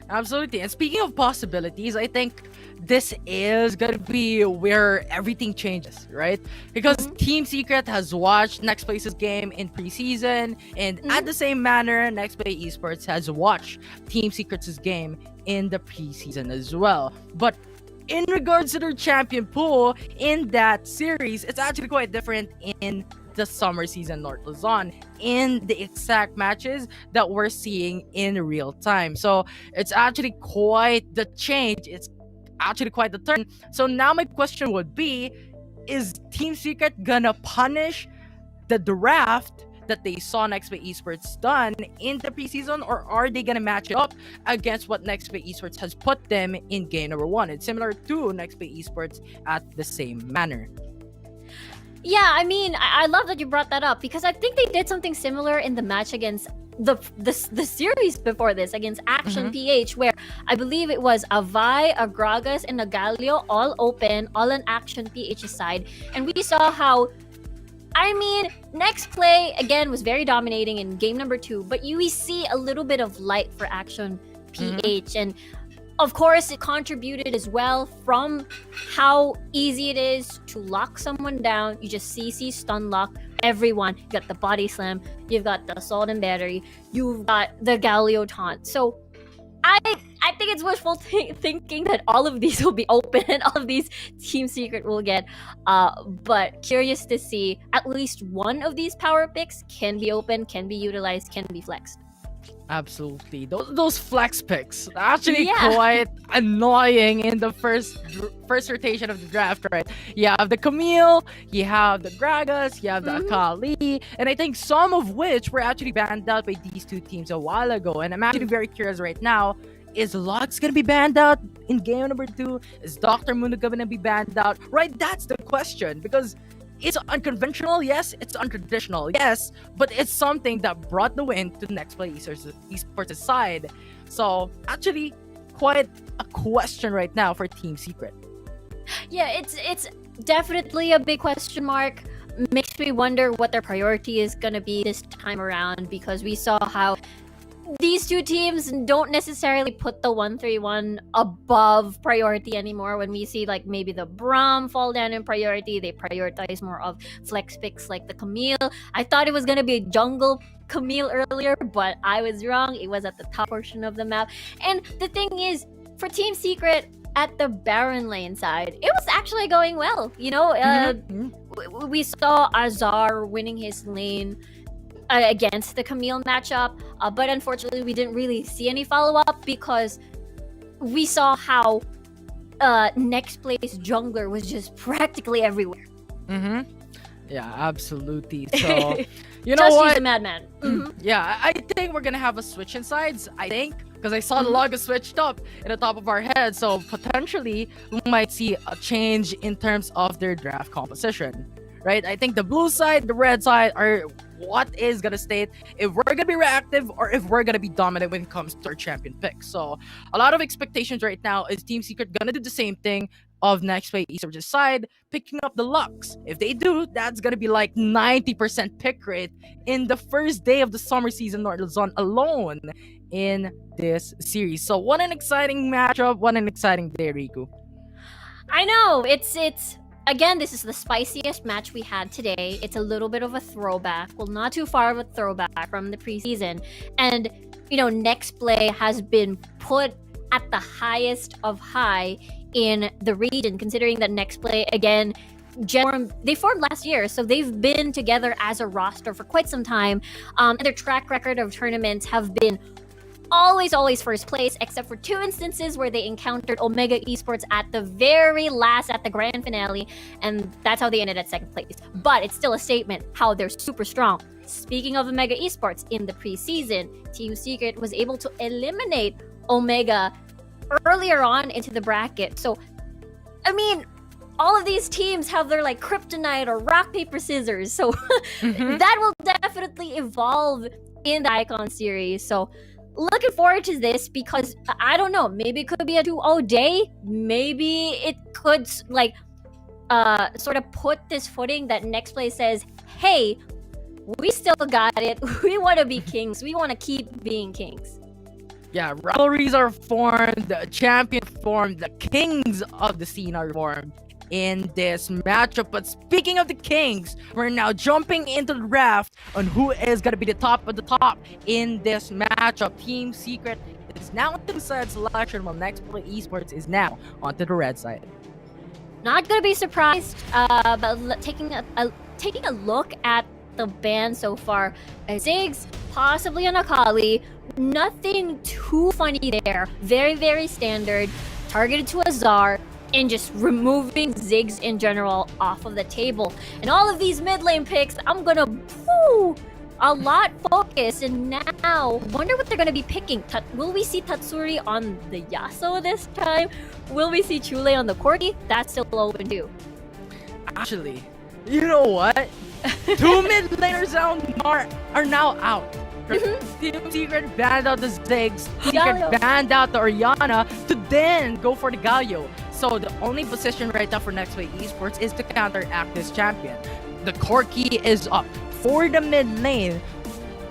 Absolutely. And speaking of possibilities, I think this is gonna be where everything changes, right? Because Team Secret has watched Nexplay's game in preseason, and at the same manner, Nexplay Esports has watched Team Secret's game in the preseason as well. But in regards to their champion pool in that series, it's actually quite different in the summer season North Luzon, in the exact matches that we're seeing in real time. So it's actually quite the change. It's actually quite the turn. So now my question would be, is Team Secret gonna punish the draft that they saw Nexplay Esports done in the preseason, or are they gonna match it up against what Nexplay Esports has put them in game number 1? It's similar to Nexplay Esports at the same manner. Yeah, I mean, I love that you brought that up because I think they did something similar in the match against the series before this against Action PH, where I believe it was a Vi, a Gragas, and a Galio all open, all on Action PH's side, and we saw how. I mean, Nexplay again was very dominating in game number 2, but we see a little bit of light for Action PH, and of course, it contributed as well from how easy it is to lock someone down. You just CC stun lock everyone. You got the body slam, you've got the assault and battery, you've got the Galio taunt. So I think it's wishful thinking that all of these will be open and all of these Team Secret will get. But curious to see at least one of these power picks can be open, can be utilized, can be flexed. Absolutely. Those flex picks are actually quite annoying in the first rotation of the draft, right? You have the Camille, you have the Gragas, you have the Akali, and I think some of which were actually banned out by these two teams a while ago. And I'm actually very curious right now, is Lux gonna be banned out in game number 2? Is Dr. Mundo gonna be banned out? Right, that's the question, because it's unconventional, yes. It's untraditional, yes. But it's something that brought the win to Nexplay Esports' side. So, actually, quite a question right now for Team Secret. Yeah, it's definitely a big question mark. Makes me wonder what their priority is going to be this time around, because we saw how these two teams don't necessarily put the 1-3-1 above priority anymore. When we see like maybe the Braum fall down in priority, they prioritize more of flex picks like the Camille. I thought it was going to be a jungle Camille earlier, but I was wrong. It was at the top portion of the map. And the thing is, for Team Secret at the Baron lane side, it was actually going well. You know, we saw Azar winning his lane against the Camille matchup, but unfortunately we didn't really see any follow-up because we saw how Nexplay's jungler was just practically everywhere. Yeah, absolutely. So you know Just what? use a madman. Yeah, I think we're gonna have a switch in sides. I think because I saw the logo switched up in the top of our head, so potentially we might see a change in terms of their draft composition. Right? I think the blue side, the red side are what is gonna state if we're gonna be reactive or if we're gonna be dominant when it comes to our champion pick. So a lot of expectations right now is Team Secret gonna do the same thing of Nexplay Esports' side, picking up the Lux. If they do, that's gonna be like 90% pick rate in the first day of the summer season North Luzon alone in this series. So what an exciting matchup, what an exciting day, Riku. I know, it's again, this is the spiciest match we had today. It's a little bit of a throwback. Well, not too far of a throwback from the preseason. And, you know, Nexplay has been put at the highest of high in the region, considering that Nexplay, again, they formed last year, so they've been together as a roster for quite some time. And their track record of tournaments have been always first place, except for 2 instances where they encountered Omega Esports at the very last, at the grand finale, and that's how they ended at 2nd place. But it's still a statement how they're super strong. Speaking of Omega Esports, in the preseason, Team Secret was able to eliminate Omega earlier on into the bracket. So, I mean, all of these teams have their like kryptonite or rock, paper, scissors. So that will definitely evolve in the Icon series. So looking forward to this because I don't know, maybe it could be a 2-0 day. Maybe it could like sort of put this footing that Nexplay says, hey, we still got it. We want to be kings. We want to keep being kings. Yeah, rivalries are formed, the champion formed, the kings of the scene are formed in this matchup. But speaking of the kings, we're now jumping into the draft on who is going to be the top of the top in this matchup. Team Secret is now on the blue side selection, while Nexplay Esports is now onto the red side. Not going to be surprised, but taking a look at the ban so far, Ziggs, possibly an Akali, nothing too funny there. Very standard, targeted to Azar, and just removing Ziggs in general off of the table. And all of these mid lane picks, I'm gonna a lot focused, and now wonder what they're gonna be picking. Will we see Tatsuri on the Yasuo this time? Will we see Chule on the Corgi? That's still open too. Actually, you know what? Two mid laners are now out. Team Secret banned out the Ziggs. Team Galio. Secret banned out the Oriana to then go for the Galio. So the only position right now for Nexplay Esports is to counteract this champion. The Corki is up. For the mid lane,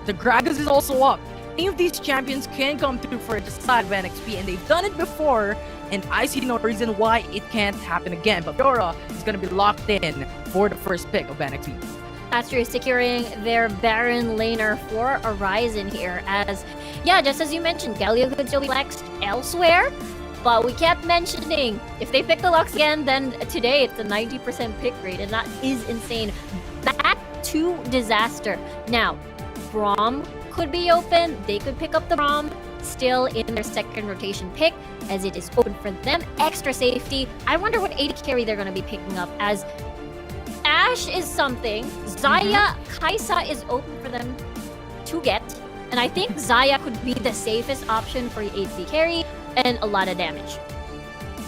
the Gragas is also up. Any of these champions can come through for the side of NXP, and they've done it before, and I see no reason why it can't happen again. But Fiora is going to be locked in for the first pick of NXP. That's true, securing their Baron laner for Horizon here. As, yeah, just as you mentioned, Galio could still be flexed elsewhere, but we kept mentioning if they pick the Lux again, then today it's a 90% pick rate, and that is insane. Back to Disaster. Now, Braum could be open. They could pick up the Braum still in their second rotation pick, as it is open for them. Extra safety. I wonder what AD carry they're going to be picking up, as Ashe is something. Xayah, Kaisa is open for them to get. And I think Xayah could be the safest option for AD carry and a lot of damage.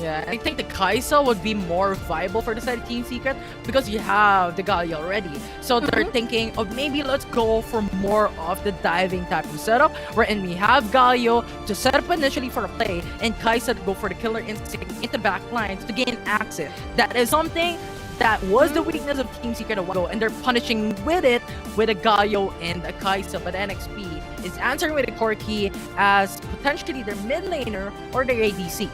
Yeah, I think the Kaisa would be more viable for the side of Team Secret because you have the Galio already. So they're thinking of maybe let's go for more of the diving type of setup, wherein we have Galio to set up initially for a play and Kaisa to go for the killer instinct into back lines to gain access. That is something that was the weakness of Team Secret a while ago, and they're punishing with it with a Galio and a Kaisa. But NXP is answering with a Corki as potentially their mid laner or their ADC.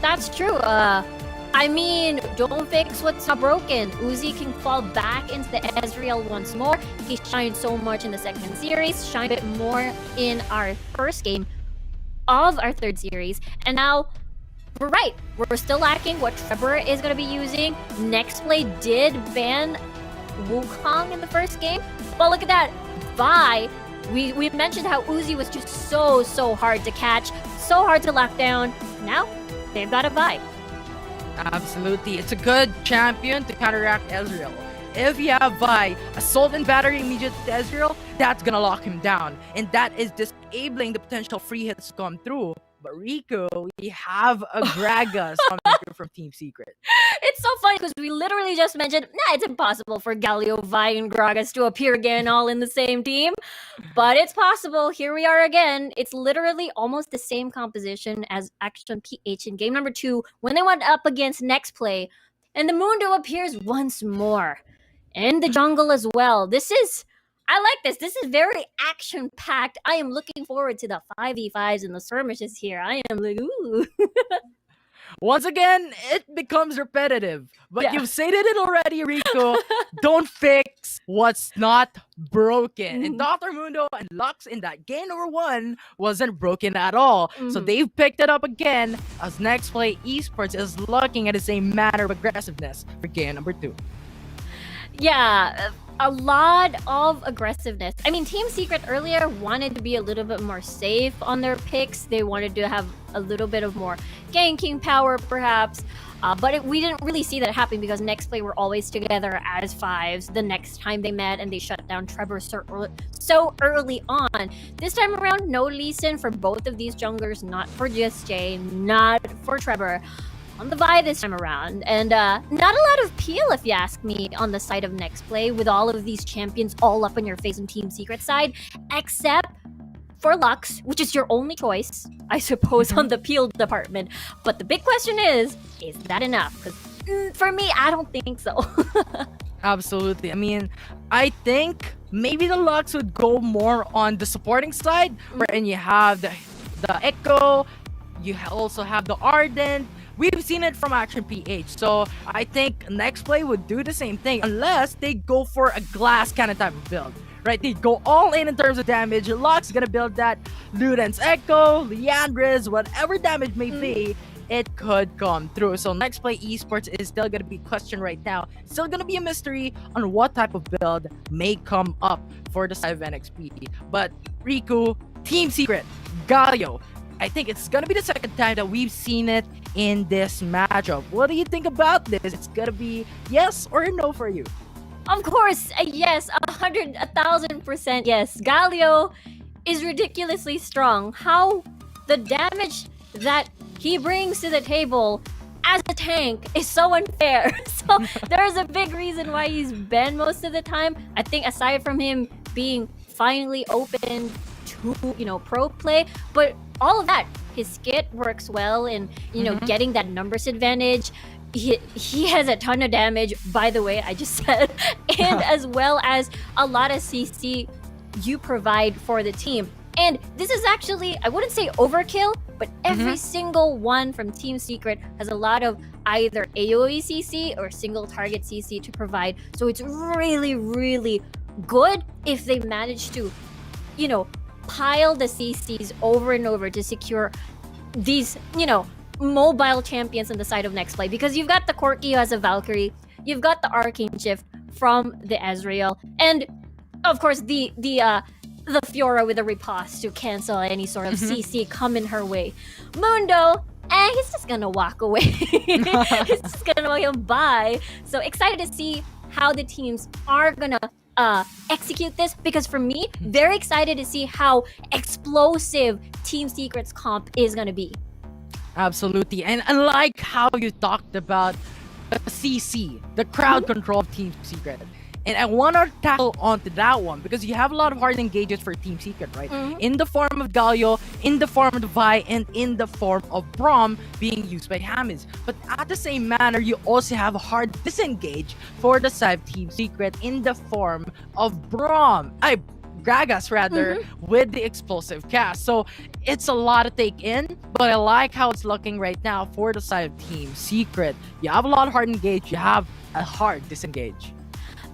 That's true. I mean, don't fix what's not broken. Uzi can fall back into the Ezreal once more. He shined so much in the second series, shined a bit more in our first game of our third series. And now, we're right. We're still lacking what Trevor is going to be using. Nexplay did ban Wukong in the first game. But look at that. Vi, we mentioned how Uzi was just so hard to catch, so hard to lock down. Now, they've got a Vi. Absolutely. It's a good champion to counteract Ezreal. If you have Vi, Assault and Battery immediate to Ezreal, that's gonna lock him down. And that is disabling the potential free hits to come through. But Rico, we have a Gragas coming through from Team Secret. It's so funny because we literally just mentioned, it's impossible for Galio, Vi, and Gragas to appear again all in the same team. But it's possible. Here we are again. It's literally almost the same composition as Action PH in game number 2 when they went up against Nexplay. And the Mundo appears once more. And the jungle as well. I like this. This is very action-packed. I am looking forward to the 5v5s and the skirmishes here. I am like, ooh. Once again, it becomes repetitive. But Yeah. you've stated it already, Rico. Don't fix what's not broken. And Dr. Mundo and Lux in that game number 1 wasn't broken at all. So they've picked it up again as Nexplay Esports is looking at the same matter of aggressiveness for game number 2. Yeah, a lot of aggressiveness. I mean, Team Secret earlier wanted to be a little bit more safe on their picks. They wanted to have a little bit of more ganking power, perhaps. But we didn't really see that happen because Nexplay were always together as 5s the next time they met, and they shut down Trevor so early on. This time around, no Lee Sin for both of these junglers, not for just Jay, not for Trevor. On the Vi this time around, and not a lot of peel if you ask me on the side of Nexplay with all of these champions all up in your face on Team Secret side, except for Lux, which is your only choice, I suppose, on the peel department. But the big question is that enough? Because for me, I don't think so. Absolutely. I mean, I think maybe the Lux would go more on the supporting side, wherein you have the Echo, you also have the Ardent. We've seen it from Action PH, so I think Nexplay would do the same thing unless they go for a glass kind of type of build, right? They go all in terms of damage. Lux is gonna build that Luden's Echo, Leandris, whatever damage may be, it could come through. So Nexplay Esports is still gonna be questioned right now. Still gonna be a mystery on what type of build may come up for the side of NXP. But Riku, Team Secret, Galio, I think it's gonna be the second time that we've seen it in this matchup. What do you think about this? It's gonna be yes or no for you? Of course, yes, 1,000% yes. Galio is ridiculously strong. How the damage that he brings to the table as a tank is so unfair. So there's a big reason why he's banned most of the time. I think aside from him being finally open to, pro play, but all of that, his skit works well in, getting that numbers advantage. He has a ton of damage, by the way, I just said, and as well as a lot of CC you provide for the team. And this is actually, I wouldn't say overkill, but every single one from Team Secret has a lot of either AoE CC or single target CC to provide. So it's really, really good if they manage to, pile the CCs over and over to secure these, mobile champions on the side of Nexplay, because you've got the Corki who has a Valkyrie, you've got the Arcane Shift from the Ezreal, and of course the Fiora with a riposte to cancel any sort of CC coming her way. Mundo, he's just gonna walk away. He's just gonna walk him by. So excited to see how the teams are gonna execute this, because for me, very excited to see how explosive Team Secret's comp is gonna be. Absolutely. And I like how you talked about the CC, the crowd control of Team Secret. And I want to tackle onto that one because you have a lot of hard engages for Team Secret, right? In the form of Galio, in the form of Vi, and in the form of Braum being used by Hamiz. But at the same manner, you also have a hard disengage for the side of Team Secret in the form of Gragas rather, with the explosive cast. So it's a lot to take in, but I like how it's looking right now for the side of Team Secret. You have a lot of hard engage, you have a hard disengage.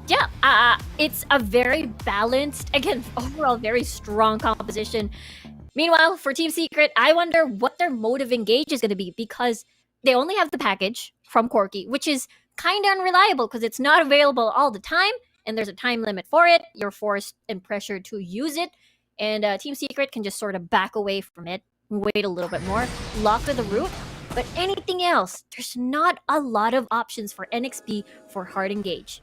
Yeah, it's a very balanced, again, overall very strong composition. Meanwhile, for Team Secret, I wonder what their mode of engage is going to be, because they only have the package from Corki, which is kind of unreliable because it's not available all the time, and there's a time limit for it. You're forced and pressured to use it, and Team Secret can just sort of back away from it, wait a little bit more, lock with the root. But anything else, there's not a lot of options for NXP for hard engage.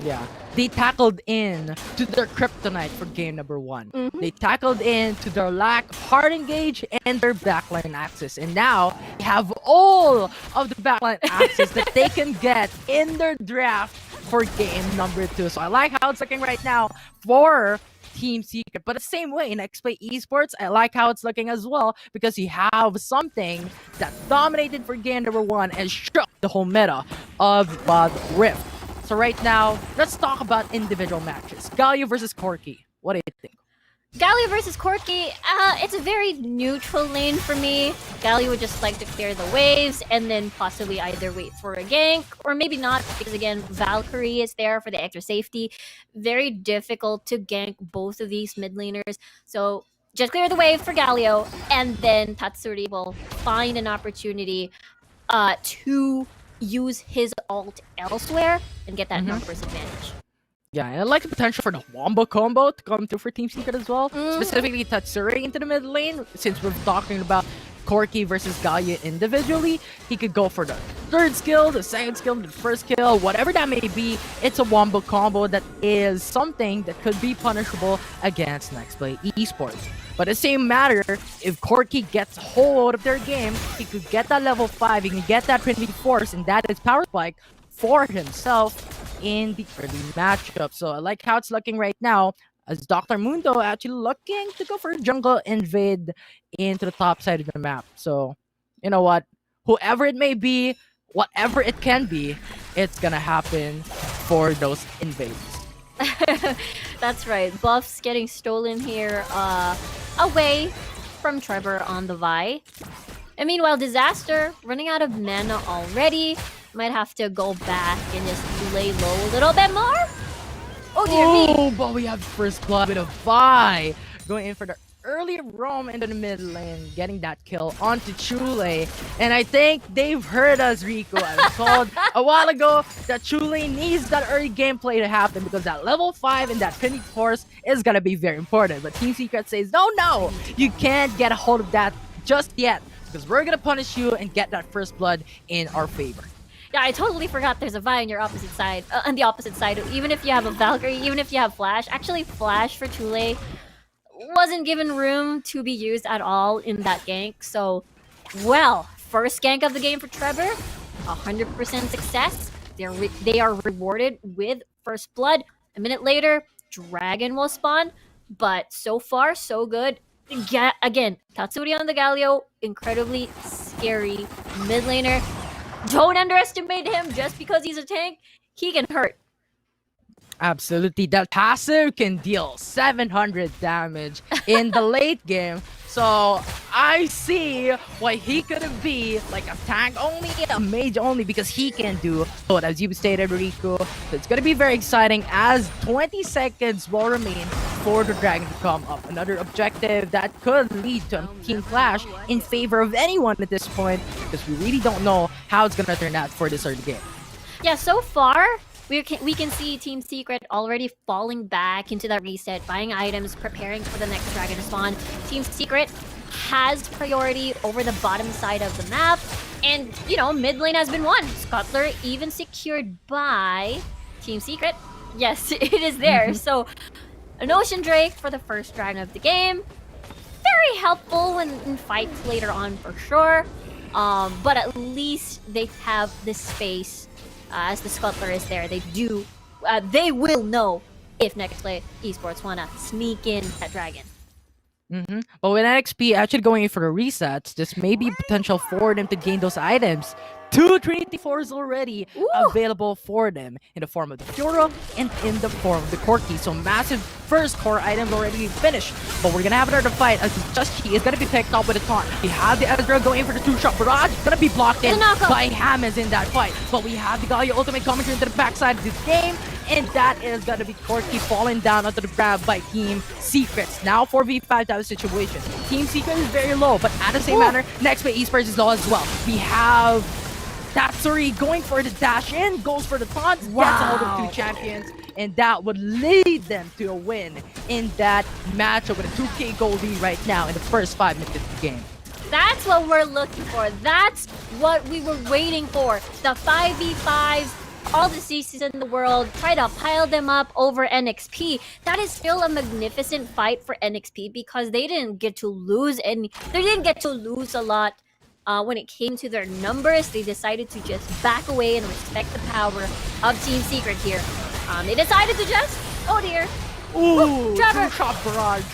Yeah, they tackled in to their kryptonite for game number 1. They tackled in to their lack of hard engage and their backline access. And now they have all of the backline access that they can get in their draft for game number 2. So I like how it's looking right now for Team Secret. But the same way in Nexplay Esports, I like how it's looking as well, because you have something that dominated for game number 1 and shook the whole meta of Wild Rift. So right now, let's talk about individual matches. Galio versus Corki. What do you think? Galio versus Corki, it's a very neutral lane for me. Galio would just like to clear the waves and then possibly either wait for a gank or maybe not, because again, Valkyrie is there for the extra safety. Very difficult to gank both of these mid laners. So just clear the wave for Galio, and then Tatsuri will find an opportunity to use his ult elsewhere and get that numbers advantage. Yeah, and I like the potential for the Wombo combo to come through for Team Secret as well. Specifically Tatsuri into the mid lane, since we're talking about Corki versus Galio individually. He could go for the third skill, the second skill, the first kill, whatever that may be. It's a Wombo combo that is something that could be punishable against Nexplay Esports. But the same matter, if Corki gets hold of their game, he could get that level 5, he can get that Trinity Force, and that is Power Spike for himself in the early matchup. So I like how it's looking right now, as Dr. Mundo actually looking to go for a jungle invade into the top side of the map. So, you know what? Whoever it may be, whatever it can be, it's gonna happen for those invades. That's right. Buffs getting stolen here away from Trevor on the Vi. And meanwhile, Disaster running out of mana already. Might have to go back and just lay low a little bit more. Oh dear me. Oh, but we have first blood with a Vi going in for the early roam into the mid lane, getting that kill onto Chule. And I think they've heard us, Rico. I was told a while ago that Chule needs that early gameplay to happen, because that level 5 and that Trinity Force is gonna be very important. But Team Secret says, no, you can't get a hold of that just yet, because we're gonna punish you and get that first blood in our favor. Yeah, I totally forgot there's a Vi on your opposite side. On the opposite side, even if you have a Valkyrie, even if you have Flash. Actually, Flash for Tule wasn't given room to be used at all in that gank. So, well, first gank of the game for Trevor, 100% success. They are rewarded with first blood. A minute later, Dragon will spawn. But so far, so good. Yeah, again, Tatsuri on the Galio, incredibly scary mid laner. Don't underestimate him just because he's a tank. He can hurt. Absolutely, that passive can deal 700 damage in the late game. So I see why he couldn't be like a tank only, a mage only, because he can do both, as you stated, Riku. So it's gonna be very exciting as 20 seconds will remain for the dragon to come up. Another objective that could lead to a team clash in favor of anyone at this point, because we really don't know how it's gonna turn out for this early game. Yeah, so far, we can see Team Secret already falling back into that reset, buying items, preparing for the next dragon to spawn. Team Secret has priority over the bottom side of the map, and, you know, mid lane has been won. Scuttler even secured by Team Secret. Yes, it is there. So, an Ocean Drake for the first dragon of the game. Very helpful in fights later on for sure, but at least they have the space. As the Scuttler is there, they will know if Nexplay Esports wanna sneak in that dragon. But with NXP actually going in for the resets, this may be potential for them to gain those items. 2 Trinity 4s already available for them in the form of the Fiora and in the form of the Corki. So massive first core items already finished. But we're gonna have another fight as Justy is gonna be picked up with a taunt. We have the Ezreal going in for the 2-shot barrage. Gonna be blocked in by Hammers in that fight. But we have the Galio ultimate coming into the backside of this game. And that is gonna be Corki falling down onto the grab by Team Secrets. Now 4v5 type of situation. Team Secret is very low, but at the same manner, Nexplay Esports is low as well. We have Tatsuri going for the dash in, goes for the taunt, gets a hold of 2 champions, and that would lead them to a win in that matchup with a 2k goal lead right now in the first 5 minutes of the game. That's what we're looking for. That's what we were waiting for. The 5v5s, all the CCs in the world, try to pile them up over NXP. That is still a magnificent fight for NXP because they didn't get to lose a lot. When it came to their numbers, they decided to just back away and respect the power of Team Secret here. They decided to just, oh dear. Ooh, Trevor. 2-shot barrage.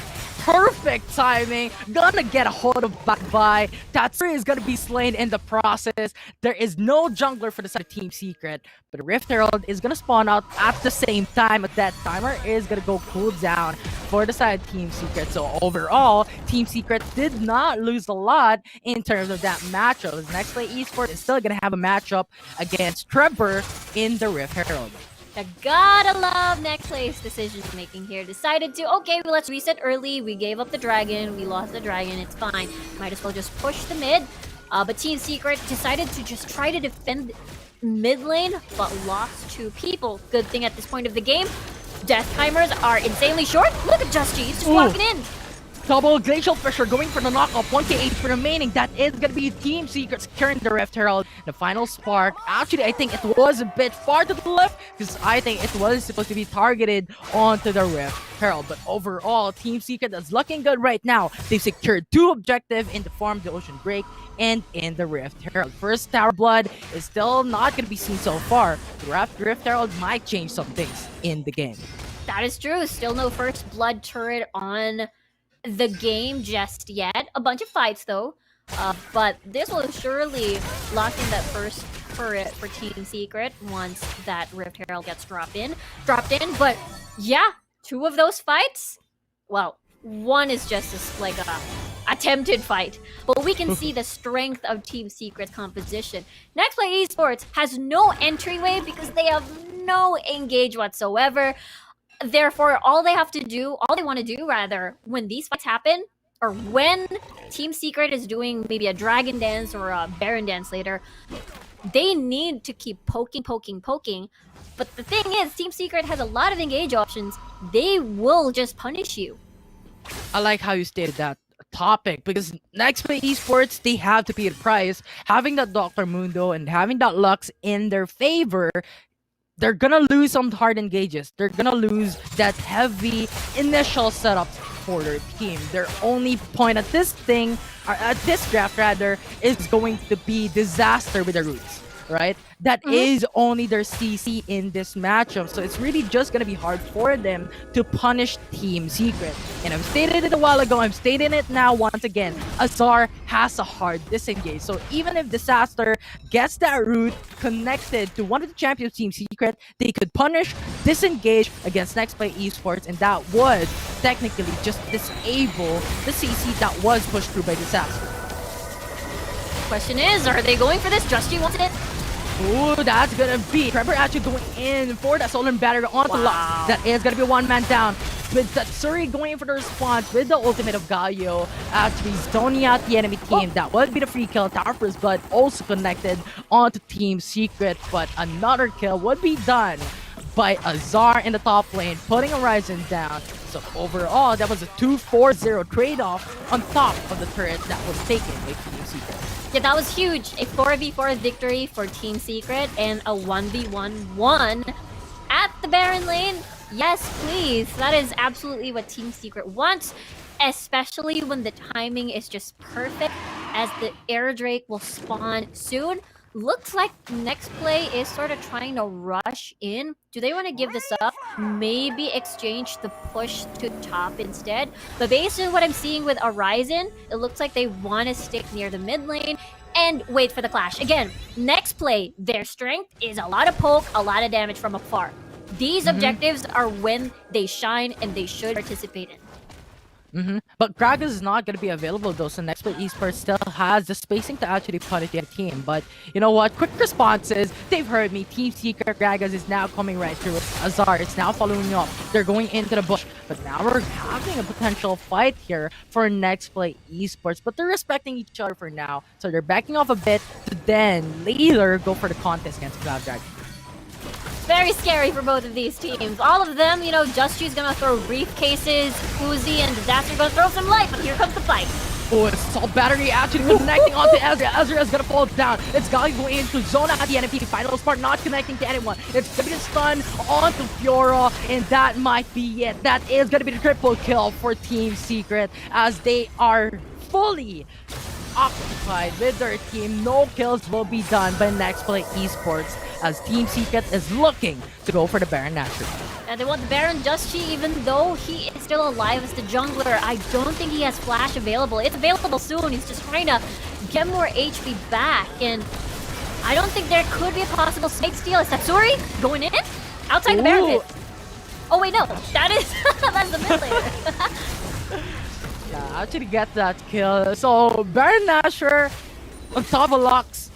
Perfect timing. Gonna get a hold of back by. Tatsuri is gonna be slain in the process. There is no jungler for the side of Team Secret, but Rift Herald is gonna spawn out at the same time. But that timer is gonna go cool down for the side of Team Secret. So overall, Team Secret did not lose a lot in terms of that matchup. As Nexplay Esports is still gonna have a matchup against Trevor in the Rift Herald. You gotta love Nexplay's decision making here. Decided to, okay, well, let's reset early. We gave up the dragon. We lost the dragon. It's fine. Might as well just push the mid. But Team Secret decided to just try to defend mid lane, but lost 2 people. Good thing at this point of the game, death timers are insanely short. Look at Just G. He's just walking in. Double Glacial Fissure going for the knockoff. 1k8 for remaining. That is going to be Team Secret securing the Rift Herald. The final spark. Actually, I think it was a bit far to the left because I think it was supposed to be targeted onto the Rift Herald. But overall, Team Secret is looking good right now. They've secured 2 objectives in the form of the Ocean Drake and in the Rift Herald. First Tower Blood is still not going to be seen so far. The Rift Herald might change some things in the game. That is true. Still no first blood turret on the game just yet. A bunch of fights though, but this will surely lock in that first turret for Team Secret once that Rift Herald gets dropped in. But yeah, 2 of those fights, well, one is just like a attempted fight, but we can see the strength of Team Secret's composition. Nexplay Esports has no entryway because they have no engage whatsoever. Therefore, all they want to do rather, when these fights happen, or when Team Secret is doing maybe a Dragon Dance or a Baron Dance later, they need to keep poking. But the thing is, Team Secret has a lot of engage options. They will just punish you. I like how you stated that. topic because Nexplay Esports, they have to pay the price. Having that Dr. Mundo and having that Lux in their favor, they're gonna lose some hard engages. They're gonna lose that heavy initial setup for their team. Their only point at this thing, or at this draft rather, is going to be disaster with the roots, right? That is only their CC in this matchup. So it's really just gonna be hard for them to punish Team Secret. And I've stated it a while ago, I'm stating it now once again. Azar has a hard disengage. So even if Disaster gets that root connected to one of the champions Team Secret, they could punish, disengage against Nexplay Esports, and that would technically just disable the CC that was pushed through by Disaster. Question is, are they going for this? Justy wants it. Ooh, that's gonna be Trevor actually going in for that Solar Battery onto Lux. That is gonna be one man down. With Tatsuri going in for the response with the ultimate of Galio, actually zoning out the enemy team. That would be the free kill. Tower for his blood also connected onto Team Secret, but another kill would be done by Azar in the top lane, putting Horizon down. So overall, that was a 2-4-0 trade-off on top of the turret that was taken by Team Secret. Yeah, that was huge. A 4v4 victory for Team Secret and a 1v1 at the Baron lane. Yes, please. That is absolutely what Team Secret wants, especially when the timing is just perfect as the Air Drake will spawn soon. Looks like Nexplay is sort of trying to rush in. Do they want to give this up? Maybe exchange the push to top instead. But based on what I'm seeing with Horizon, it looks like they want to stick near the mid lane and wait for the clash. Again, Nexplay, their strength is a lot of poke, a lot of damage from afar. These objectives are when they shine and they should participate in. But Gragas is not going to be available though, so Nexplay Esports still has the spacing to actually punish the team. But you know what? Quick responses. They've heard me. Team Secret Gragas is now coming right through. Azar is now following up. They're going into the bush. But now we're having a potential fight here for Nexplay Esports. But they're respecting each other for now. So they're backing off a bit to then later go for the contest against Cloud Dragon. Very scary for both of these teams. All of them, you know, Justy's gonna throw briefcases, Uzi and Disaster gonna throw some light, but here comes the fight. Oh, it's Assault Battery actually connecting onto Ezra. Ezra is gonna fall down. It's Gali going into zone at the enemy. Final part not connecting to anyone. It's gonna be a stun onto Fiora, and that might be it. That is gonna be the triple kill for Team Secret as they are fully occupied with their team. No kills will be done by Nexplay Esports as Team Secret is looking to go for the Baron Nashor. And they want the Baron Justy, even though he is still alive as the jungler. I don't think he has Flash available. It's available soon. He's just trying to get more HP back. And I don't think there could be a possible snake steal. Is Tatsuri going in? Outside the Baron pit. Oh wait, no. That is that's the mid laner. Yeah, actually get that kill. So Baron Nashor on top of Lux.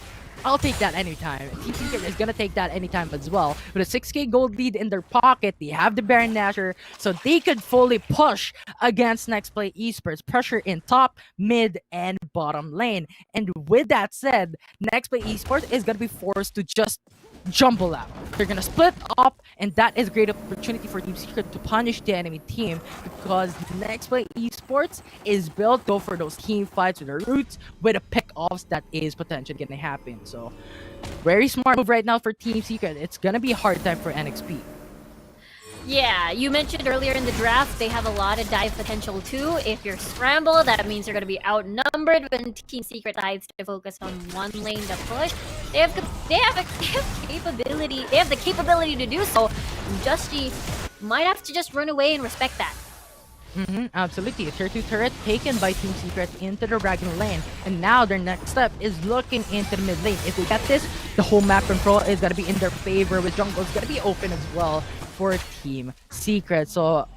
I'll take that anytime. Team Secret is gonna take that anytime as well. With a 6k gold lead in their pocket, they have the Baron Nashor, so they could fully push against Nexplay Esports. Pressure in top, mid, and bottom lane. And with that said, Nexplay Esports is gonna be forced to just jumble out. They're gonna split up, and that is a great opportunity for Team Secret to punish the enemy team because Nexplay Esports is built to go for those team fights with their roots with a pick-offs that is potentially gonna happen. So very smart move right now for Team Secret. It's gonna be a hard time for NXP. Yeah, you mentioned earlier in the draft, they have a lot of dive potential too. If you're Scramble, that means they're going to be outnumbered when Team Secret dives to focus on one lane to push. They have the capability to do so. Justy might have to just run away and respect that. Absolutely. A tier 2 turret taken by Team Secret into the Dragon lane. And now their next step is looking into the mid lane. If they get this, the whole map control is going to be in their favor, with jungle is going to be open as well for Team Secret. So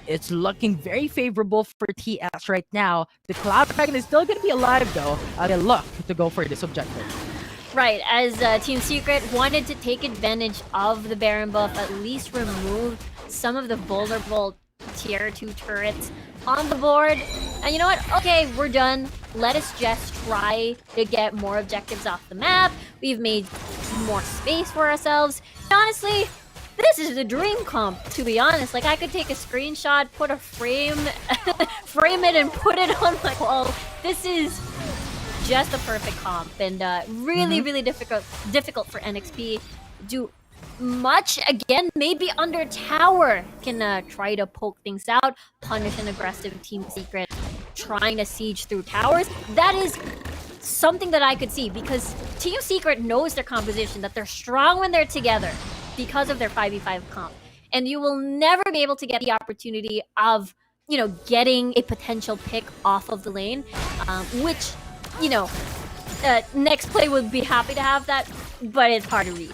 it's looking very favorable for TS right now. The Cloud Dragon is still going to be alive though. They look to go for this objective. Right, as Team Secret wanted to take advantage of the Baron buff, at least remove some of the vulnerable tier 2 turrets on the board. And you know what? Okay, we're done. Let us just try to get more objectives off the map. We've made more space for ourselves. And honestly, this is the dream comp, to be honest. Like, I could take a screenshot, put a frame, frame it, and put it on my wall. This is just the perfect comp, and really difficult for NXP. Do much again, maybe under tower can try to poke things out, punish an aggressive Team Secret trying to siege through towers. That is something that I could see, because Team Secret knows their composition, that they're strong when they're together because of their 5v5 comp, and you will never be able to get the opportunity of, you know, getting a potential pick off of the lane, which, you know, Nexplay would be happy to have that, but it's hard to reach.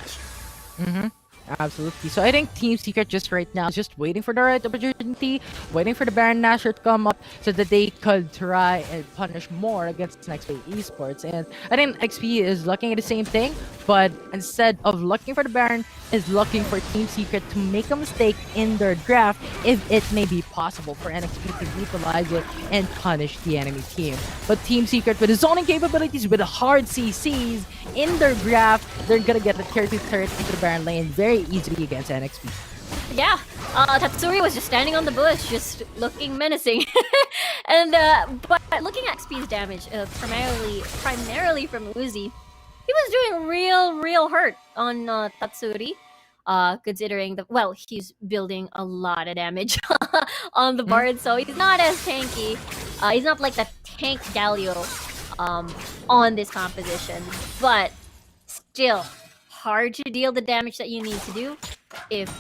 Absolutely. So I think Team Secret just right now is just waiting for the right opportunity, waiting for the Baron Nashor to come up so that they could try and punish more against Nexplay Esports. And I think XP is looking at the same thing, but instead of looking for the Baron, is looking for Team Secret to make a mistake in their draft if it may be possible for NXP to utilize it and punish the enemy team. But Team Secret, with the zoning capabilities, with the hard CCs in their draft, they're gonna get the tier 2 turret into the Baron lane very easily against NXP. Yeah, Tatsuri was just standing on the bush, just looking menacing. And but looking at XP's damage, primarily from Uzi, he was doing real hurt on Tatsuri. Considering he's building a lot of damage on the board, so he's not as tanky. He's not like the tank Galio on this composition, but still hard to deal the damage that you need to do if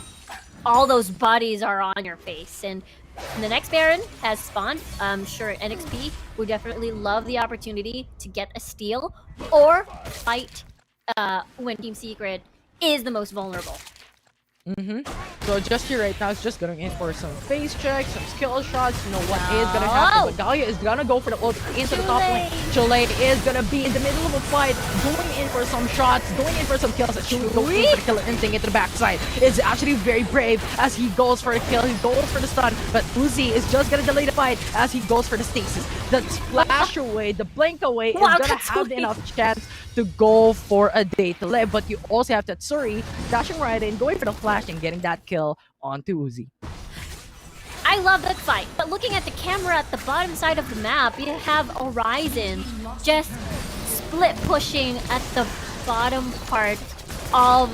all those bodies are on your face. And the next Baron has spawned. I'm sure NXP would definitely love the opportunity to get a steal or fight when Team Secret is the most vulnerable. So just here right now, it's just going in for some face checks, some skill shots. You know what is going to happen? But Galia is going to go for the ult into the top lane. Chile is going to be in the middle of a fight, going in for some shots, going in for some kills. Chile goes in for the killer instinct into the backside. It's actually very brave as he goes for a kill. He goes for the stun, but Uzi is just going to delay the fight as he goes for the stasis. The splash away, the blink away is going to have enough chance to go for a day to live. But you also have Tatsuri dashing right in, going for the flash and getting that kill onto Uzi. I love that fight, but looking at the camera at the bottom side of the map, you have Horizon just split pushing at the bottom part of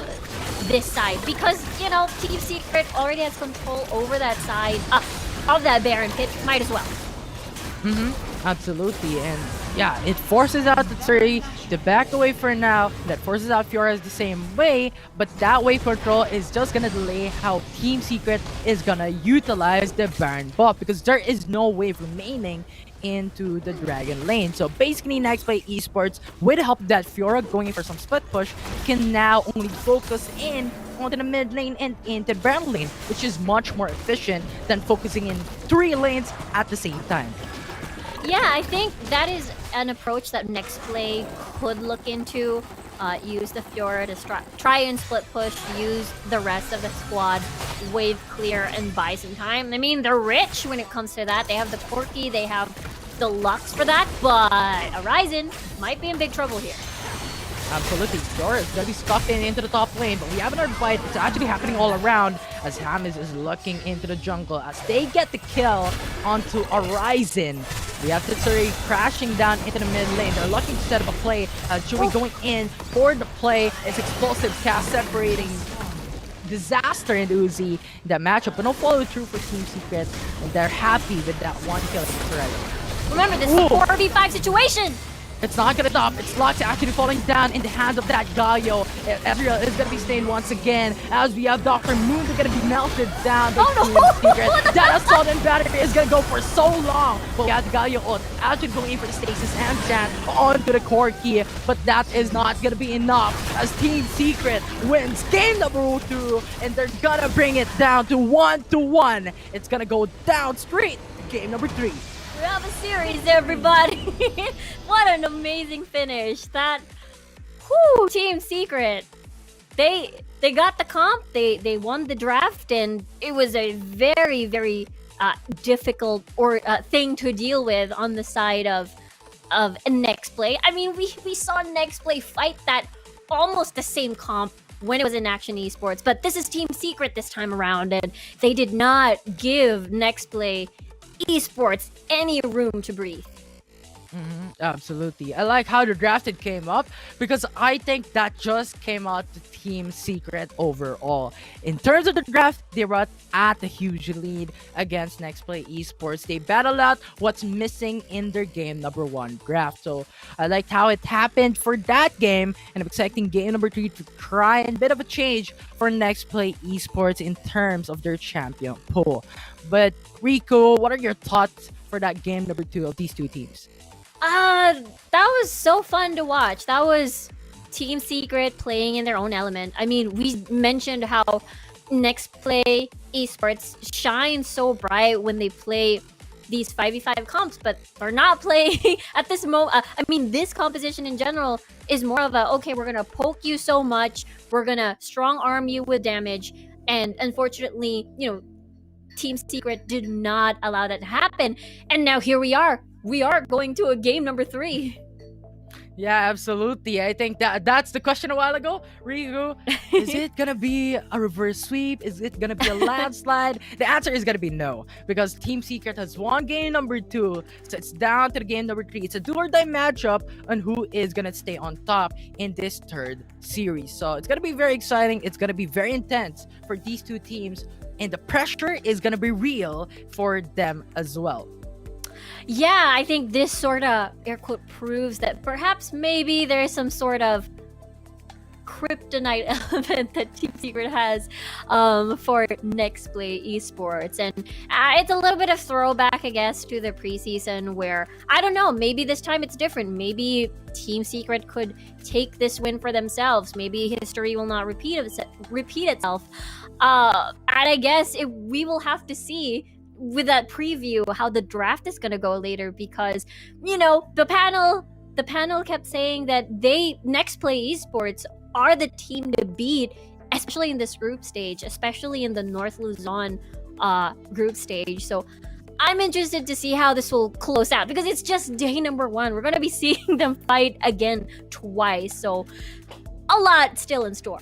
this side, because, you know, Team Secret already has control over that side of that Baron pit. Might as well. Absolutely, and yeah, it forces out the Tsuri to back away for now. That forces out Fiora's the same way, but that wave control is just gonna delay how Team Secret is gonna utilize the Baron buff, because there is no wave remaining into the Dragon lane. So basically, Nexplay Esports, with the help of that Fiora going in for some split push, can now only focus in onto the mid lane and into the Baron lane, which is much more efficient than focusing in 3 lanes at the same time. Yeah, I think that is an approach that Nexplay could look into. Use the Fiora to try and split push, use the rest of the squad, wave clear, and buy some time. I mean, they're rich when it comes to that. They have the Corki, they have the Lux for that, but Horizon might be in big trouble here. Absolutely, Fiora is gonna be stuck into the top lane, but we have another fight. It's actually happening all around as Hamis is looking into the jungle as they get the kill onto Horizon. We have Titsuri crashing down into the mid lane. They're looking to set up a play. Chewy going in for the play. It's explosive cast separating disaster in Uzi in that matchup, but no follow through for Team Secret, and they're happy with that one kill for Remember, this is a 4v5 situation. It's not gonna stop. It's Lux actually falling down in the hands of that Galio. Ezreal is gonna be stained once again as we have Dr. Moon gonna be melted down. That assault and battery is gonna go for so long. But we have the Galio ult actually going in for the stasis and Jan onto the core key. But that is not gonna be enough as Team Secret wins game number 2, and they're gonna bring it down to 1-1. It's gonna go down straight to game number 3. We have a series, everybody. What an amazing finish. That, Team Secret. They got the comp, they won the draft, and it was a very difficult thing to deal with on the side of Nexplay. I mean, we saw Nexplay fight that almost the same comp when it was in Action Esports. But this is Team Secret this time around, and they did not give Nexplay Esports any room to breathe. Absolutely. I like how the drafted came up because I think that just came out to Team Secret overall. In terms of the draft, they were at a huge lead against Nexplay Esports. They battled out what's missing in their game number 1 draft. So I liked how it happened for that game, and I'm expecting game number 3 to try a bit of a change for Nexplay Esports in terms of their champion pool. But Rico, what are your thoughts for that game number 2 of these two teams? That was so fun to watch. That was Team Secret playing in their own element. I mean, we mentioned how Nexplay Esports shines so bright when they play these 5v5 comps, but they're not playing at this moment. I mean, this composition in general is more of a, okay, we're gonna poke you so much, we're gonna strong arm you with damage, and unfortunately, Team Secret did not allow that to happen. And now here we are. We are going to a game number 3. Yeah, absolutely. I think that's the question a while ago. Riku, is it gonna be a reverse sweep? Is it gonna be a landslide? The answer is gonna be no, because Team Secret has won game number 2, so it's down to the game number 3. It's a do or die matchup on who is gonna stay on top in this 3rd series. So it's gonna be very exciting. It's gonna be very intense for these two teams, and the pressure is gonna be real for them as well. Yeah, I think this sort of air quote proves that perhaps maybe there's some sort of kryptonite element that Team Secret has for Nexplay Esports. And it's a little bit of throwback, I guess, to the preseason where, I don't know, maybe this time it's different. Maybe Team Secret could take this win for themselves. Maybe history will not repeat itself. And I guess we will have to see with that preview how the draft is going to go later, because the panel kept saying that Nexplay Esports are the team to beat, especially in this group stage, especially in the North Luzon group stage. So I'm interested to see how this will close out, because it's just day number 1. We're going to be seeing them fight again twice, so a lot still in store.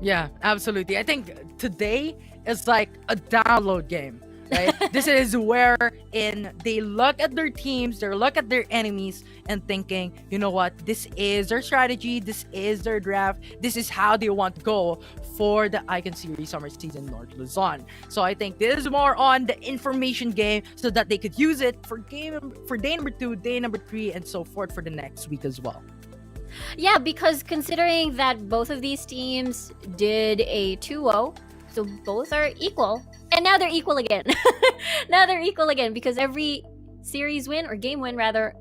Yeah, absolutely. I think today is like a download game. Right? This is where they look at their teams, they look at their enemies, and thinking, you know what, this is their strategy, this is their draft, this is how they want to go for the Icon Series Summer Season North Luzon. So I think this is more on the information game, so that they could use it for day number 2, day number 3, and so forth for the next week as well. Yeah, because considering that both of these teams did a 2-0, so both are equal. And now they're equal again. Because every series win, or game win rather,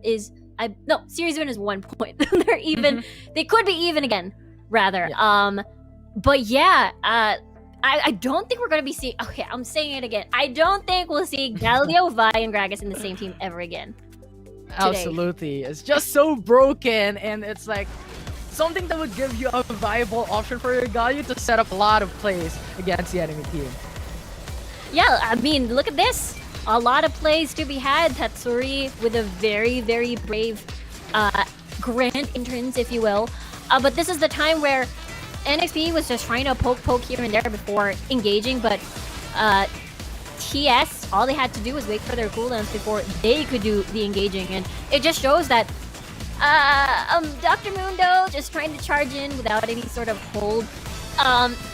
series win is 1 point. They're even. They could be even again, rather. Yeah. But yeah, I don't think we're going to be seeing... Okay, I'm saying it again. I don't think we'll see Galio, Vi, and Gragas in the same team ever again. Today. Absolutely. It's just so broken, and it's like something that would give you a viable option for your Galio to set up a lot of plays against the enemy team. Yeah, I mean, look at this. A lot of plays to be had. Tatsuri with a very, very brave grand entrance, if you will. But this is the time where NXP was just trying to poke here and there before engaging, but TS, all they had to do was wait for their cooldowns before they could do the engaging. And it just shows that Dr. Mundo just trying to charge in without any sort of hold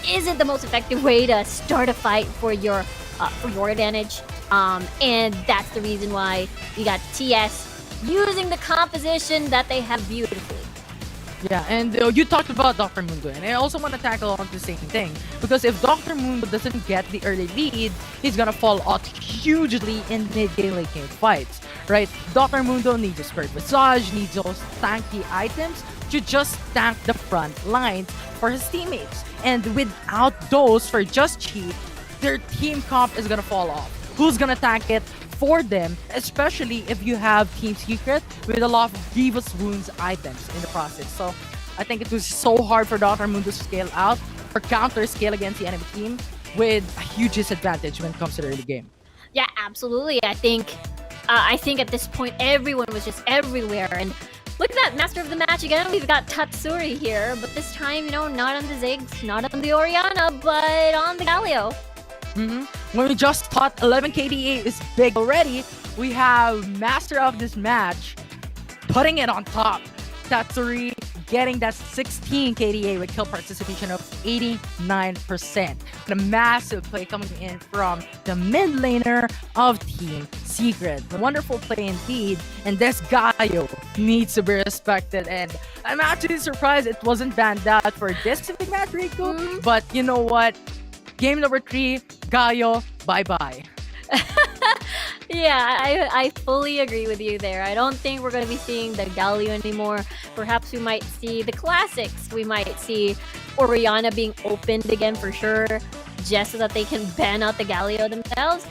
isn't the most effective way to start a fight for your advantage. And that's the reason why we got TS using the composition that they have beautifully. Yeah, and you talked about Dr. Mundo, and I also want to tackle on the same thing, because if Dr. Mundo doesn't get the early lead, he's gonna fall out hugely in mid-game, late game fights, right? Dr. Mundo needs a Spirit Massage, needs those tanky items to just tank the front lines for his teammates, and without those for Just Cheat, their team comp is gonna fall off. Who's gonna tank it for them, especially if you have Team Secret with a lot of Grievous Wounds items in the process? So I think it was so hard for Dr. Mundo to scale out or counter scale against the enemy team with a huge disadvantage when it comes to the early game. Yeah, absolutely. I think at this point everyone was just everywhere, and Look at that, master of the match again. We've got Tatsuri here, but this time, not on the Ziggs, not on the Oriana, but on the Galio. When we just thought 11 KDA is big already, we have master of this match putting it on top. Tatsuri getting that 16 KDA with kill participation of 89%. And a massive play coming in from the mid laner of Team Secret. A wonderful play indeed, and this Gaio needs to be respected. And I'm actually surprised it wasn't banned out for this specific match, Riku. But you know what? Game number 3, Gaio, bye-bye. Yeah, I fully agree with you there. I don't think we're going to be seeing the Galio anymore. Perhaps we might see the classics. We might see Oriana being opened again for sure, just so that they can ban out the Galio themselves.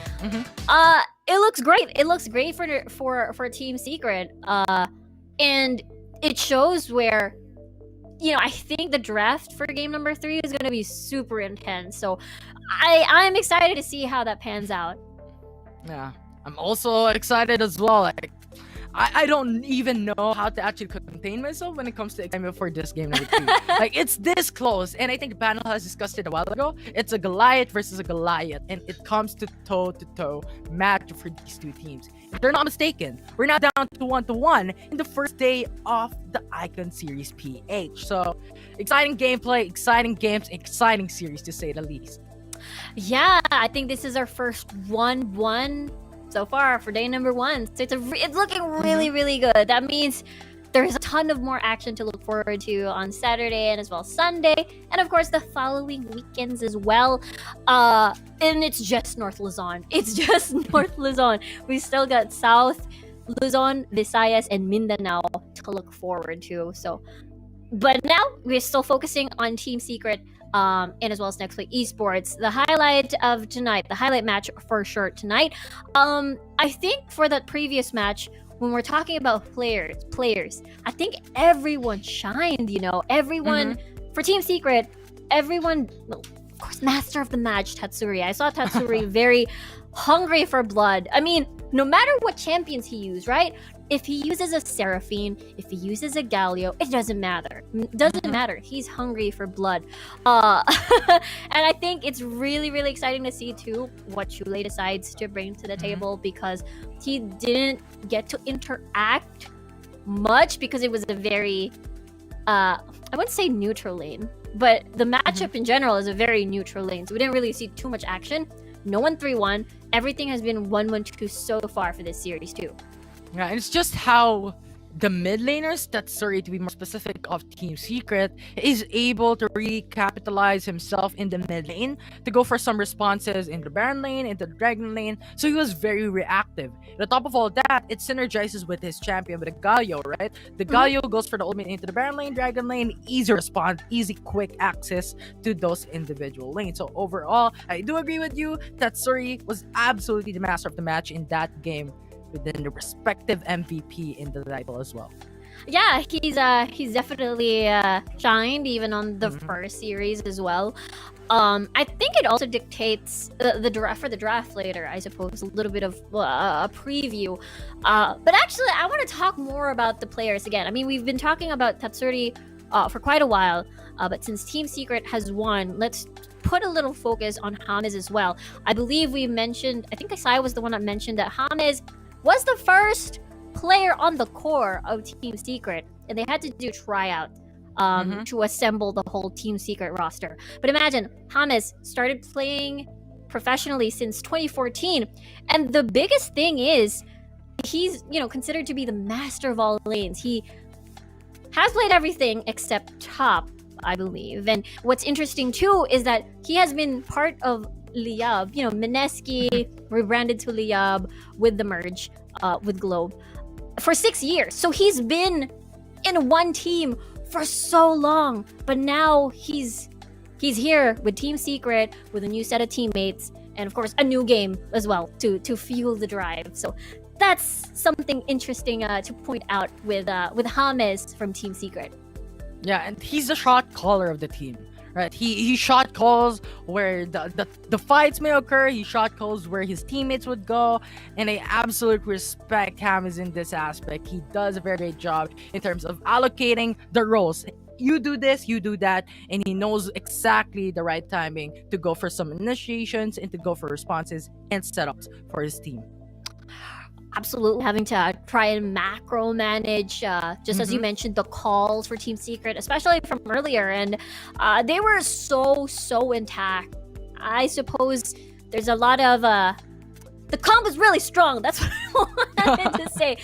It looks great. It looks great for Team Secret. And it shows where, I think the draft for game number 3 is going to be super intense. So I'm excited to see how that pans out. Yeah, I'm also excited as well. Like, I don't even know how to actually contain myself when it comes to excitement for this game number 3. Like, it's this close, and I think the panel has discussed it a while ago. It's a Goliath versus a Goliath, and it comes to toe-to-toe match for these two teams. If they're not mistaken, we're now down to 1-1 in the first day of the Icon Series PH. So, exciting gameplay, exciting games, exciting series to say the least. Yeah, I think this is our first 1-1 so far for day number 1. So it's looking really, really good. That means there's a ton of more action to look forward to on Saturday and as well Sunday, and of course the following weekends as well. And it's just North Luzon. It's just North Luzon. We still got South Luzon, Visayas, and Mindanao to look forward to. So, but now we're still focusing on Team Secret. And as well as Nexplay Esports. The highlight of tonight, the highlight match for sure tonight. I think for that previous match, when we're talking about players, I think everyone shined, everyone for Team Secret, everyone, well, of course, master of the match, Tatsuri. I saw Tatsuri very hungry for blood. I mean, no matter what champions he used, right? If he uses a Seraphine, if he uses a Galio, it doesn't matter. Matter. He's hungry for blood. And I think it's really, really exciting to see, too, what Chule decides to bring to the table, because he didn't get to interact much because it was a very, I wouldn't say neutral lane, but the matchup in general is a very neutral lane. So we didn't really see too much action. No 1-3-1. Everything has been 1-1-2 so far for this series, too. Yeah, and it's just how the mid laners, Tatsuri to be more specific of Team Secret, is able to really capitalize himself in the mid lane to go for some responses in the Baron lane, in the Dragon lane. So he was very reactive. On top of all that, it synergizes with his champion, with the Galio, right? The Galio goes for the ultimate into the Baron lane, Dragon lane, easy response, easy quick access to those individual lanes. So overall, I do agree with you. Tatsuri was absolutely the master of the match in that game, within the respective MVP in the title as well. Yeah, he's definitely shined even on the first series as well. I think it also dictates the draft for the draft later, I suppose, a little bit of a preview. But actually, I want to talk more about the players again. I mean, we've been talking about Tatsuri for quite a while, but since Team Secret has won, let's put a little focus on James as well. I believe we mentioned, I think Isaiah was the one that mentioned that James was the first player on the core of Team Secret, and they had to do tryout to assemble the whole Team Secret roster. But imagine, James started playing professionally since 2014, and the biggest thing is he's considered to be the master of all lanes. He has played everything except top, I believe. And what's interesting too is that he has been part of Liab, Mineski rebranded to Liab with the merge with Globe for 6 years. So he's been in one team for so long, but now he's here with Team Secret with a new set of teammates and of course a new game as well to fuel the drive. So that's something interesting to point out with James from Team Secret. Yeah, and he's the shot caller of the team, right? He shot calls where the fights may occur. He shot calls where his teammates would go, and I absolutely respect Hammers in this aspect. He does a very great job in terms of allocating the roles. You do this, you do that, and he knows exactly the right timing to go for some initiations and to go for responses and setups for his team. Absolutely, having to try and macro manage, just as you mentioned, the calls for Team Secret, especially from earlier, and they were so intact. I suppose there's a lot of the comp is really strong. That's what I wanted to say.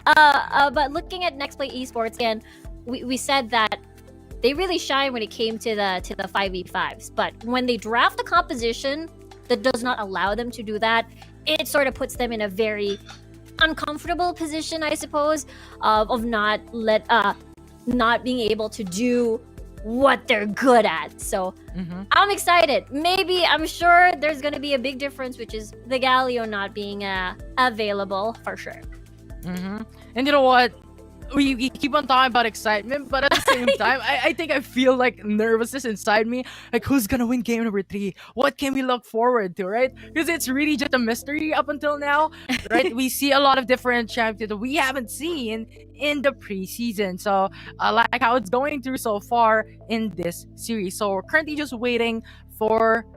But looking at Nexplay Esports again, we said that they really shine when it came to the 5v5s, but when they draft the composition that does not allow them to do that, it sort of puts them in a very uncomfortable position, I suppose, of not being able to do what they're good at. So I'm excited. I'm sure there's gonna be a big difference, which is the Galio not being available for sure. And you know what? We keep on talking about excitement, but at the same time, I think I feel like nervousness inside me. Like, who's gonna win game number 3? What can we look forward to, right? Because it's really just a mystery up until now, right? We see a lot of different champions that we haven't seen in the preseason. So I like how it's going through so far in this series. So we're currently just waiting for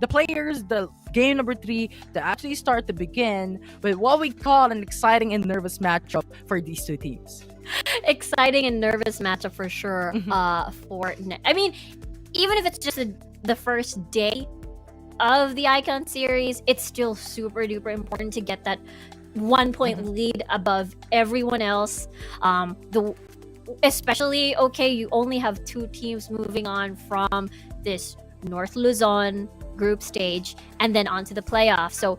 the players, the game number 3 to actually start to begin with what we call an exciting and nervous matchup for these two teams. Exciting and nervous matchup for sure. I mean, even if it's just the first day of the Icon series, it's still super duper important to get that 1 point lead above everyone else. Especially, okay, you only have 2 teams moving on from this North Luzon group stage and then onto the playoffs. So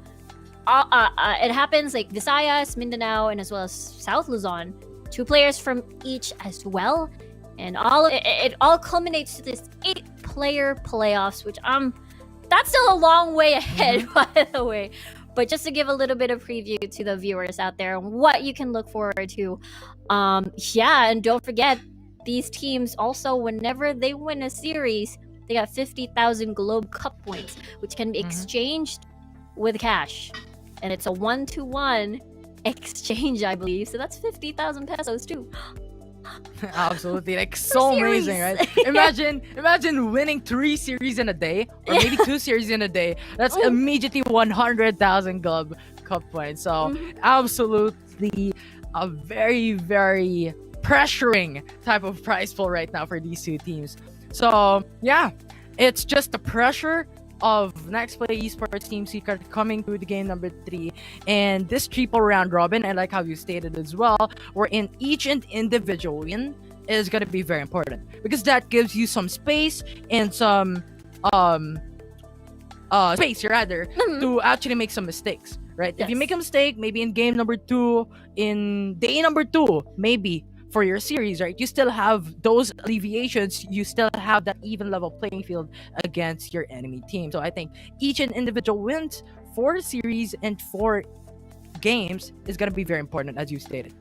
it happens like Visayas, Mindanao, and as well as South Luzon, 2 players from each as well, and it all culminates to this 8-player playoffs, which that's still a long way ahead, by the way. But just to give a little bit of preview to the viewers out there and what you can look forward to, and don't forget, these teams also, whenever they win a series, they got 50,000 Globe Cup points, which can be exchanged with cash. And it's a 1-to-1 exchange, I believe. So that's 50,000 pesos too. Absolutely, like so amazing, right? Imagine winning 3 series in a day, or maybe 2 series in a day. That's immediately 100,000 Globe Cup points. So absolutely a very, very pressuring type of prize pool right now for these 2 teams. So yeah, it's just the pressure of Nexplay Esports Team Secret coming through the game number 3, and this triple round robin, I like how you stated as well, wherein each and individual win is going to be very important, because that gives you some space and some space rather to actually make some mistakes, right? If you make a mistake, maybe in game number 2, in day number 2, maybe for your series, right, you still have those alleviations, you still have that even level playing field against your enemy team. So I think each and individual wins for series and for games is going to be very important, as you stated.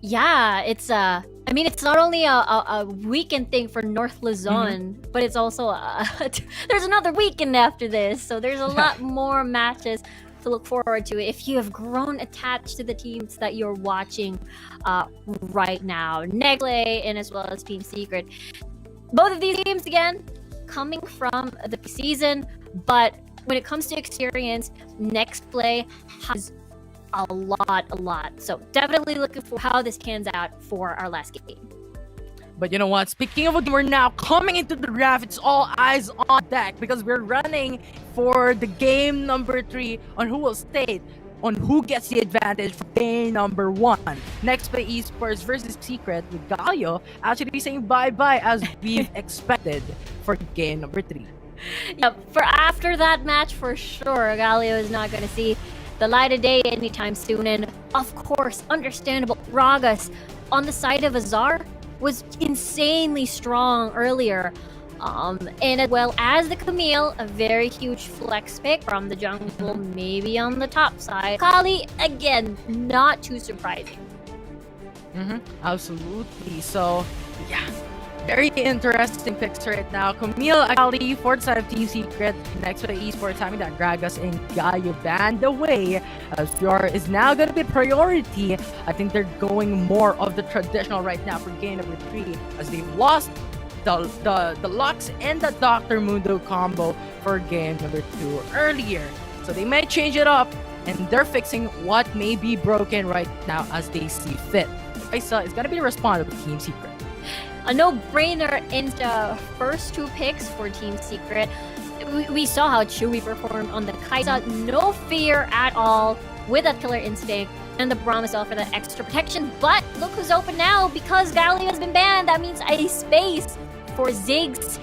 Yeah, it's it's not only a weekend thing for North Luzon, but it's also there's another weekend after this, so there's a lot more matches to look forward to if you have grown attached to the teams that you're watching right now. Nexplay and as well as Team Secret. Both of these teams, again, coming from the season, but when it comes to experience, Nexplay has a lot. So definitely looking for how this pans out for our last game. But you know what? Speaking of a game, we're now coming into the draft. It's all eyes on deck because we're running for the game number 3 on who will stay, on who gets the advantage for game number 1. Nexplay Esports versus Secret, with Galio actually saying bye-bye as we've expected for game number 3. Yep, for after that match, for sure, Galio is not going to see the light of day anytime soon. And of course, understandable, Ragas on the side of Azar was insanely strong earlier. And as well as the Camille, a very huge flex pick from the jungle, maybe on the top side. Kali, again, not too surprising. Absolutely. So, yeah. Very interesting picks right now. Camille Ali for the side of Team Secret. Next play Esports having that Gragas and Gaia band away. As Fiora is now going to be priority. I think they're going more of the traditional right now for game number 3 as they've lost the Lux and the Dr. Mundo combo for game number 2 earlier. So they might change it up and they're fixing what may be broken right now as they see fit. Kaisa is going to be responsible for Team Secret. A no-brainer in the first 2 picks for Team Secret. We saw how Chewy performed on the Kaisa. No fear at all with that killer instinct. And the Braum as well for that extra protection. But look who's open now because Galio has been banned. That means a space for Ziggs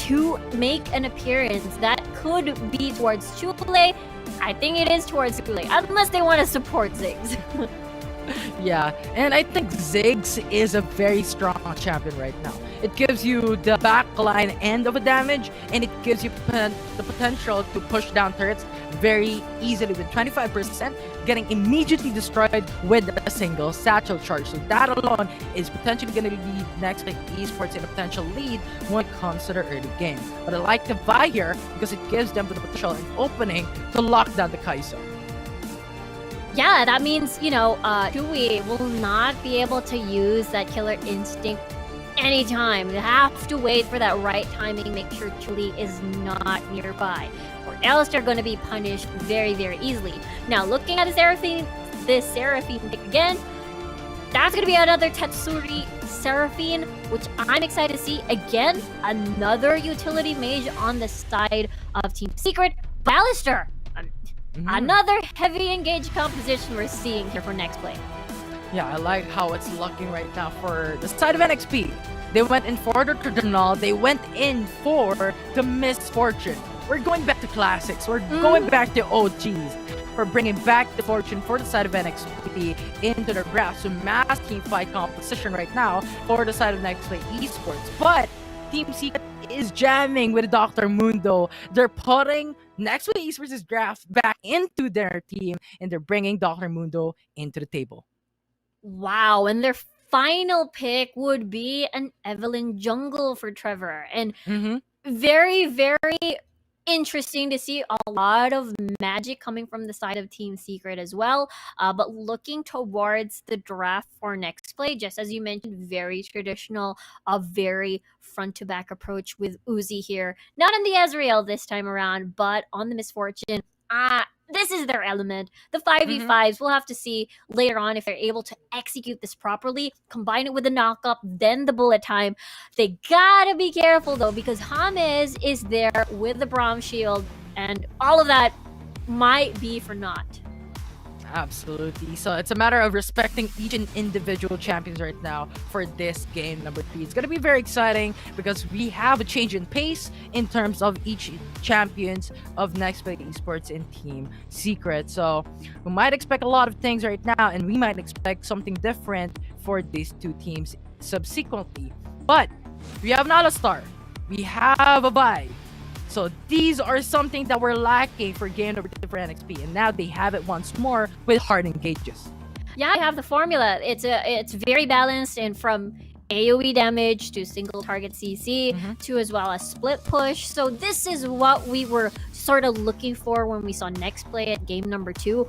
to make an appearance. That could be towards Chule. I think it is towards Chule, unless they want to support Ziggs. Yeah, and I think Ziggs is a very strong champion right now. It gives you the backline end of a damage, and it gives you the potential to push down turrets very easily with 25%, getting immediately destroyed with a single satchel charge. So that alone is potentially going to lead Nexplay Esports in a potential lead when it comes to the early game. But I like the buy here because it gives them the potential and opening to lock down the Kai'Sa. Yeah, that means, Chewy will not be able to use that killer instinct anytime. You have to wait for that right timing, make sure Chuli is not nearby, or else they're going to be punished very, very easily. Now, looking at the Seraphine pick again, that's going to be another Tetsuri Seraphine, which I'm excited to see. Again, another utility mage on the side of Team Secret. Ballister! Another heavy engaged composition we're seeing here for Nexplay. Yeah, I like how it's looking right now for the side of NXP. They went in for the traditional, they went in for the misfortune. We're going back to classics, we're going back to OGs. We're bringing back the fortune for the side of NXP into the graph. So mass team fight composition right now for the side of Nexplay Esports. But Team Secret is jamming with Dr. Mundo. They're putting Nexplay Esports' draft back into their team, and they're bringing Dr. Mundo into the table. Wow, and their final pick would be an Evelyn Jungle for Trevor. And very, very interesting to see a lot of magic coming from the side of Team Secret as well. But looking towards the draft for Nexplay, just as you mentioned, very traditional, a very front-to-back approach with Uzi here. Not on the Ezreal this time around, but on the Misfortune. This is their element. The 5v5s, we'll have to see later on if they're able to execute this properly, combine it with the knock-up, then the bullet time. They gotta be careful, though, because James is there with the Braum shield, and all of that might be for naught. Absolutely. So it's a matter of respecting each and individual champions right now for this game number 3. It's going to be very exciting because we have a change in pace in terms of each champions of Nexplay Esports and Team Secret. So we might expect a lot of things right now, and we might expect something different for these two teams subsequently. But we have not a star. We have a bye. So these are something that we're lacking for game number 2 for NXP, and now they have it once more with hard engages. Yeah, I have the formula. It's very balanced, and from AoE damage to single target CC to as well as split push. So this is what we were sort of looking for when we saw Nexplay at game number 2.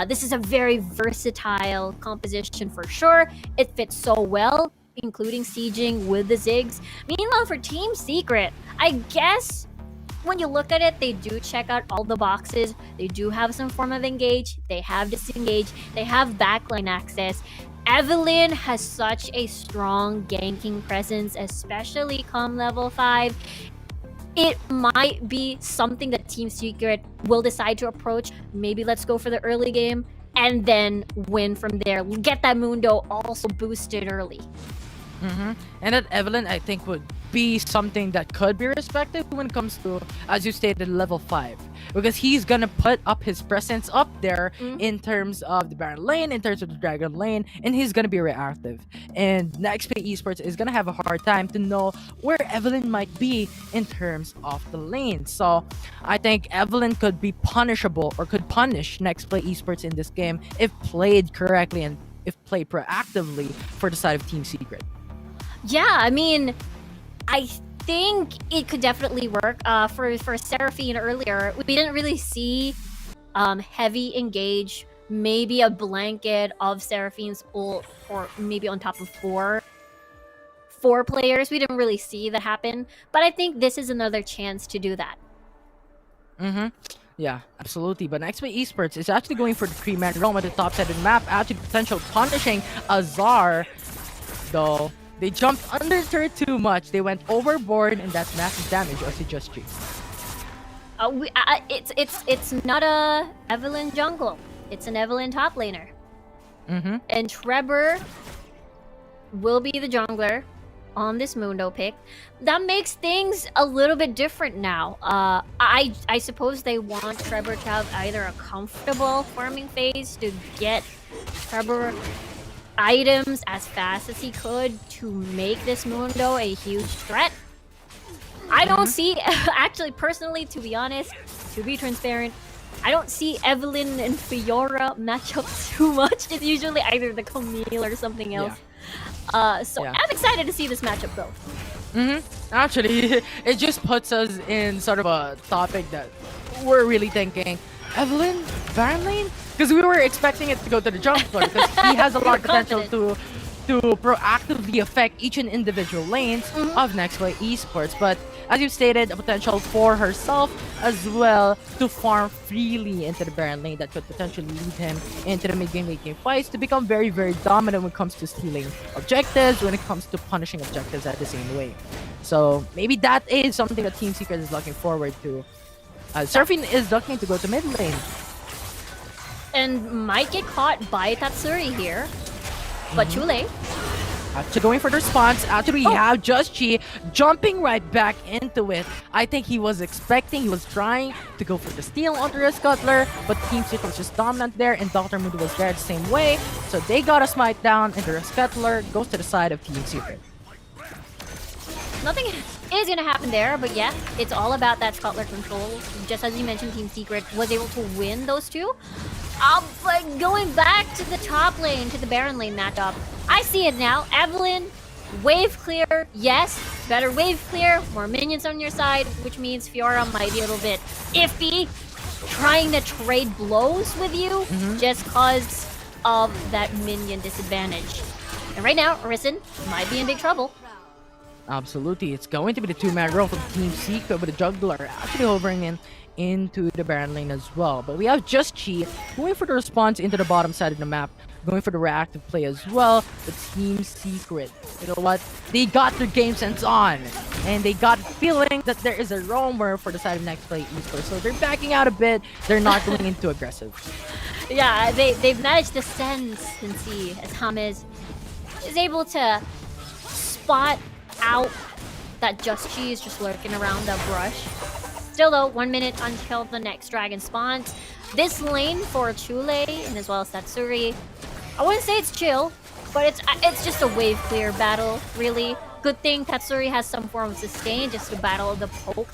This is a very versatile composition for sure. It fits so well, including sieging with the Ziggs. Meanwhile, for Team Secret, I guess when you look at it, they do check out all the boxes. They do have some form of engage. They have disengage. They have backline access. Evelyn has such a strong ganking presence, especially come level 5. It might be something that Team Secret will decide to approach. Maybe let's go for the early game and then win from there. Get that Mundo also boosted early. And that Evelyn, I think, would be something that could be respected when it comes to, as you stated, level 5. Because he's gonna put up his presence up there in terms of the Baron lane, in terms of the Dragon lane, and he's gonna be reactive. And Nexplay Esports is gonna have a hard time to know where Evelyn might be in terms of the lane. So I think Evelyn could be punishable, or could punish Nexplay Esports in this game if played correctly and if played proactively for the side of Team Secret. Yeah, I mean, I think it could definitely work. For Seraphine earlier, we didn't really see heavy engage. Maybe a blanket of Seraphine's ult, or maybe on top of four players. We didn't really see that happen, but I think this is another chance to do that. Mm-hmm. Yeah, absolutely. But Nexplay Esports is actually going for the 3-man realm at the top side of the map, actually potential punishing Azar. Though they jumped under turret too much, they went overboard, and that's massive damage as it just cheats. It's not a Evelyn jungle. It's an Evelyn top laner. Mm-hmm. And Trevor will be the jungler on this Mundo pick. That makes things a little bit different now. I suppose they want Trevor to have either a comfortable farming phase to get Trevor items as fast as he could to make this Mundo a huge threat. I don't see, actually, personally, to be honest, to be transparent, I don't see Evelyn and Fiora match up too much. It's usually either the Camille or something else. So I'm excited to see this matchup though. Actually, it just puts us in sort of a topic that we're really thinking, Evelyn, Baron lane? Because we were expecting it to go to the jungler because he has a lot of potential to proactively affect each and individual lanes of Nexplay Esports. But as you stated, a potential for herself as well to farm freely into the Baron lane that could potentially lead him into the mid-game, late-game fights to become very, very dominant when it comes to stealing objectives, when it comes to punishing objectives at the same way. So maybe that is something that Team Secret is looking forward to. Seraphine is looking to go to mid lane. And might get caught by Tatsuri here. But Chule. Actually going for the response. Actually, we have Just Chi jumping right back into it. I think he was expecting, he was trying to go for the steal onto his Cutler, but Team Secret was just dominant there, and Dr. Mood was there the same way. So they got a smite down, and the Cutler goes to the side of Team Secret. Nothing is going to happen there, but yeah, it's all about that Scuttler control. Just as you mentioned, Team Secret was able to win those two. But going back to the top lane, to the Baron lane matchup, I see it now. Evelyn, wave clear, yes. Better wave clear, more minions on your side, which means Fiora might be a little bit iffy, trying to trade blows with you just because of that minion disadvantage. And right now, Arisen might be in big trouble. Absolutely, it's going to be the 2-man row for Team Secret with the Juggler actually hovering into the Baron lane as well. But we have Just Chi going for the response into the bottom side of the map, going for the reactive play as well. The Team Secret, you know what? They got their game sense on, and they got a feeling that there is a roamer for the side of Nexplay Esports. So they're backing out a bit. They're not going in too aggressive. Yeah, they've managed to sense and see as James is able to spot out that Just Chi is just lurking around the brush. Still though, 1 minute until the next dragon spawns. This lane for Chule and as well as Tatsuri, I wouldn't say it's chill, but it's just a wave clear battle, really. Good thing Tatsuri has some form of sustain just to battle the poke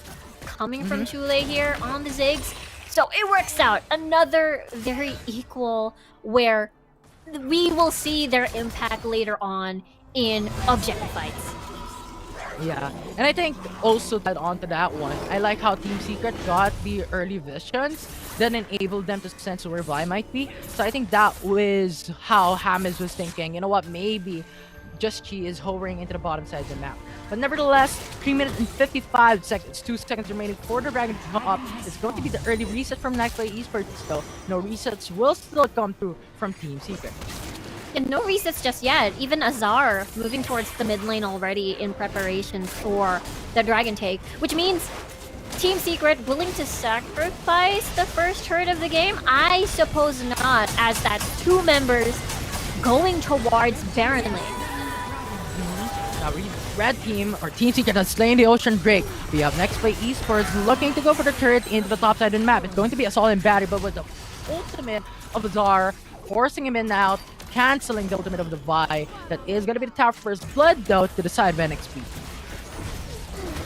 coming from Chule here on the Ziggs. So it works out. Another very equal where we will see their impact later on in objective fights. Yeah, and I think also to add on to that one, I like how Team Secret got the early visions that enabled them to sense where Vi might be. So I think that was how James was thinking, you know what, maybe Just Chi is hovering into the bottom side of the map. But nevertheless, 3 minutes and 55 seconds, 2 seconds remaining for the Dragon to come up. It's going to be the early reset from Nexplay Esports though. No resets will still come through from Team Secret. And no resets just yet. Even Azar moving towards the mid lane already in preparation for the Dragon take, which means Team Secret willing to sacrifice the first turret of the game? I suppose not, as that's 2 members going towards Baron lane. Now, Red Team, or Team Secret, has slain the Ocean Drake. We have Nexplay Esports looking to go for the turret into the top side of the map. It's going to be a solid battery, but with the ultimate of Azar, forcing him in and out, canceling the ultimate of the Vi. That is going to be the Tower First Blood, though, to the side of NXP.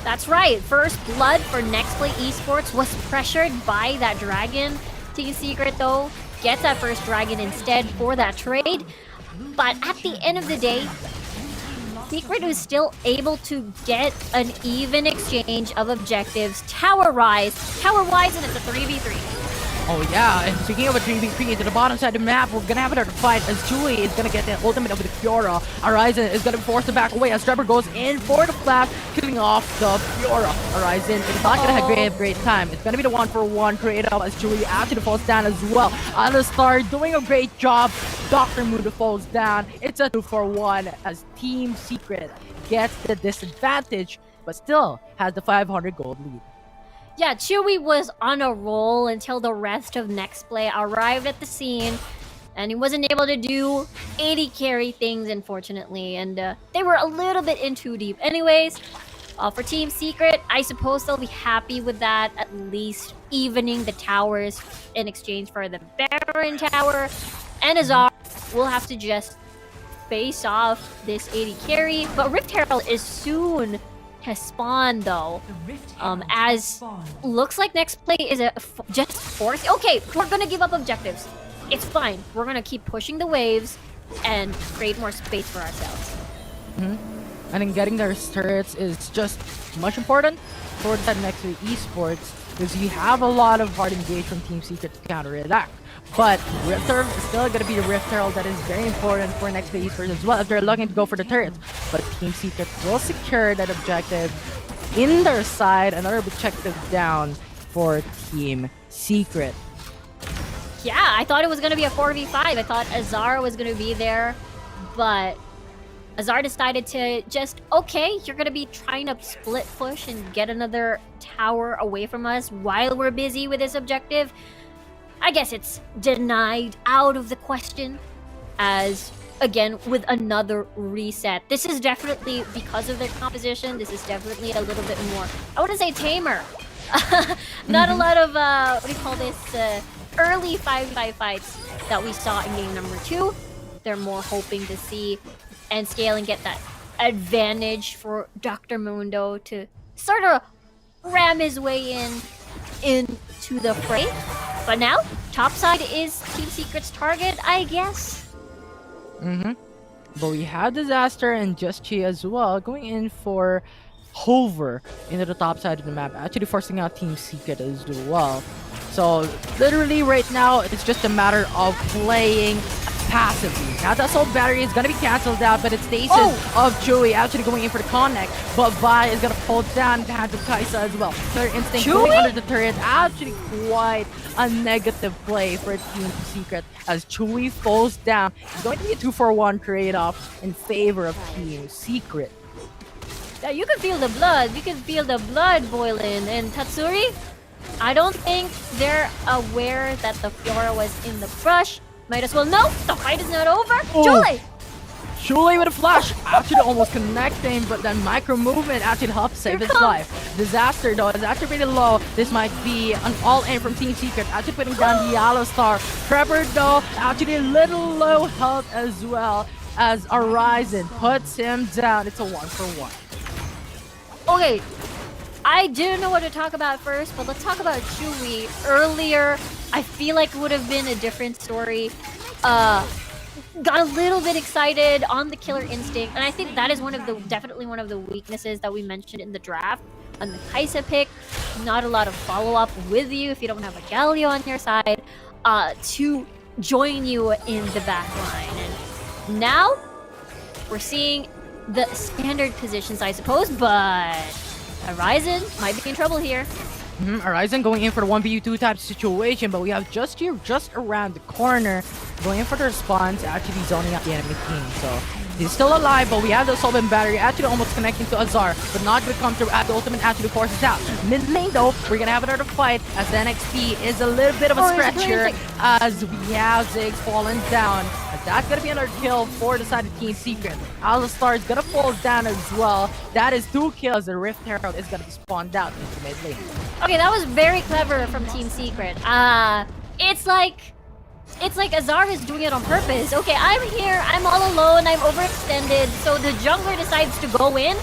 That's right. First Blood for Nexplay Esports was pressured by that dragon. Team Secret, though, gets that first dragon instead for that trade. But at the end of the day, Secret is still able to get an even exchange of objectives. Tower Wise, and it's a 3v3. Oh yeah, and speaking of a 3v3, to the bottom side of the map, we're gonna have another fight as Julie is gonna get the ultimate of the Fiora. Horizon is gonna be forced to back away as Trevor goes in for the flash, killing off the Fiora. Horizon is not gonna have a great time. It's gonna be the 1-for-1 created up as Julie actually falls down as well. Alistar doing a great job. Dr. Mundo falls down. It's a 2-for-1 as Team Secret gets the disadvantage, but still has the 500 gold lead. Yeah, Chewy was on a roll until the rest of Nexplay arrived at the scene, and he wasn't able to do 80 carry things, unfortunately, and they were a little bit in too deep. Anyways, for Team Secret, I suppose they'll be happy with that, at least evening the towers in exchange for the Baron Tower, and Azar will have to just face off this 80 carry, but Rift Herald is soon to spawn though, as looks like Nexplay is just forced. Okay, we're gonna give up objectives. It's fine. We're gonna keep pushing the waves and create more space for ourselves. And then getting their turrets is just much important towards that next to Esports, because you have a lot of hard engage from Team Secret to counterattack. But Rift Herald is still going to be the Rift Herald that is very important for next to Esports as well if they're looking to go for the turrets. But Team Secret will secure that objective in their side. Another objective down for Team Secret. Yeah, I thought it was going to be a 4v5. I thought Azar was going to be there, but Azar decided to just, okay, you're going to be trying to split push and get another tower away from us while we're busy with this objective. I guess it's denied out of the question, as, again, with another reset. This is definitely, because of their composition, this is definitely a little bit more, I wouldn't say tamer. Not a lot of, what do you call this, early 5v5 fights that we saw in game number 2. They're more hoping to see and scale and get that advantage for Dr. Mundo to sort of ram his way into the fray. But now, topside is Team Secret's target, I guess. But we have Disaster and Just Chi as well going in for Hover into the top side of the map, actually forcing out Team Secret as well. So literally right now, it's just a matter of playing passively. Now the assault battery is gonna be cancelled out, but it's stasis of Joey actually going in for the connect, but Vi is gonna pull down the hands of Kaisa as well. Third instinct going under the turret, actually quite a negative play for Team Secret as Chewy falls down. It's going to be a 2-for-1 trade-off in favor of Team Secret. Yeah, you can feel the blood. You can feel the blood boiling. And Tatsuri, I don't think they're aware that the Fiora was in the brush. Might as well know the fight is not over. Julie! Julie with a flash, actually almost connecting, but then micro movement actually helps save his life. Disaster though is actually pretty low. This might be an all-in from Team Secret, actually putting down the Alistar. Trevor though, actually a little low health as well, as Horizon puts him down. It's a 1-for-1. Okay, I didn't know what to talk about first, but let's talk about Chewy. Earlier, I feel like it would have been a different story. Got a little bit excited on the killer instinct, and I think that is definitely one of the weaknesses that we mentioned in the draft. On the Kaisa pick, not a lot of follow-up with you if you don't have a Galio on your side to join you in the back line. And now, we're seeing the standard positions, I suppose, but Horizon might be in trouble here. Horizon going in for the 1v2 type situation, but we have Just here just around the corner going in for the response, actually zoning out the enemy team. So he's still alive, but we have the Solvent battery actually almost connecting to Azar, but not going to come through at the ultimate actually forces out. Mid lane though, we're going to have another fight as the NXP is a little bit of a stretch here as we have Ziggs falling down. And that's going to be another kill for the side of Team Secret. Alistar is going to fall down as well. That is 2 kills. The Rift Herald is going to be spawned out into mid lane. Okay, that was very clever from Team Secret. It's like Azar is doing it on purpose. Okay, I'm here, I'm all alone, I'm overextended, so the jungler decides to go in,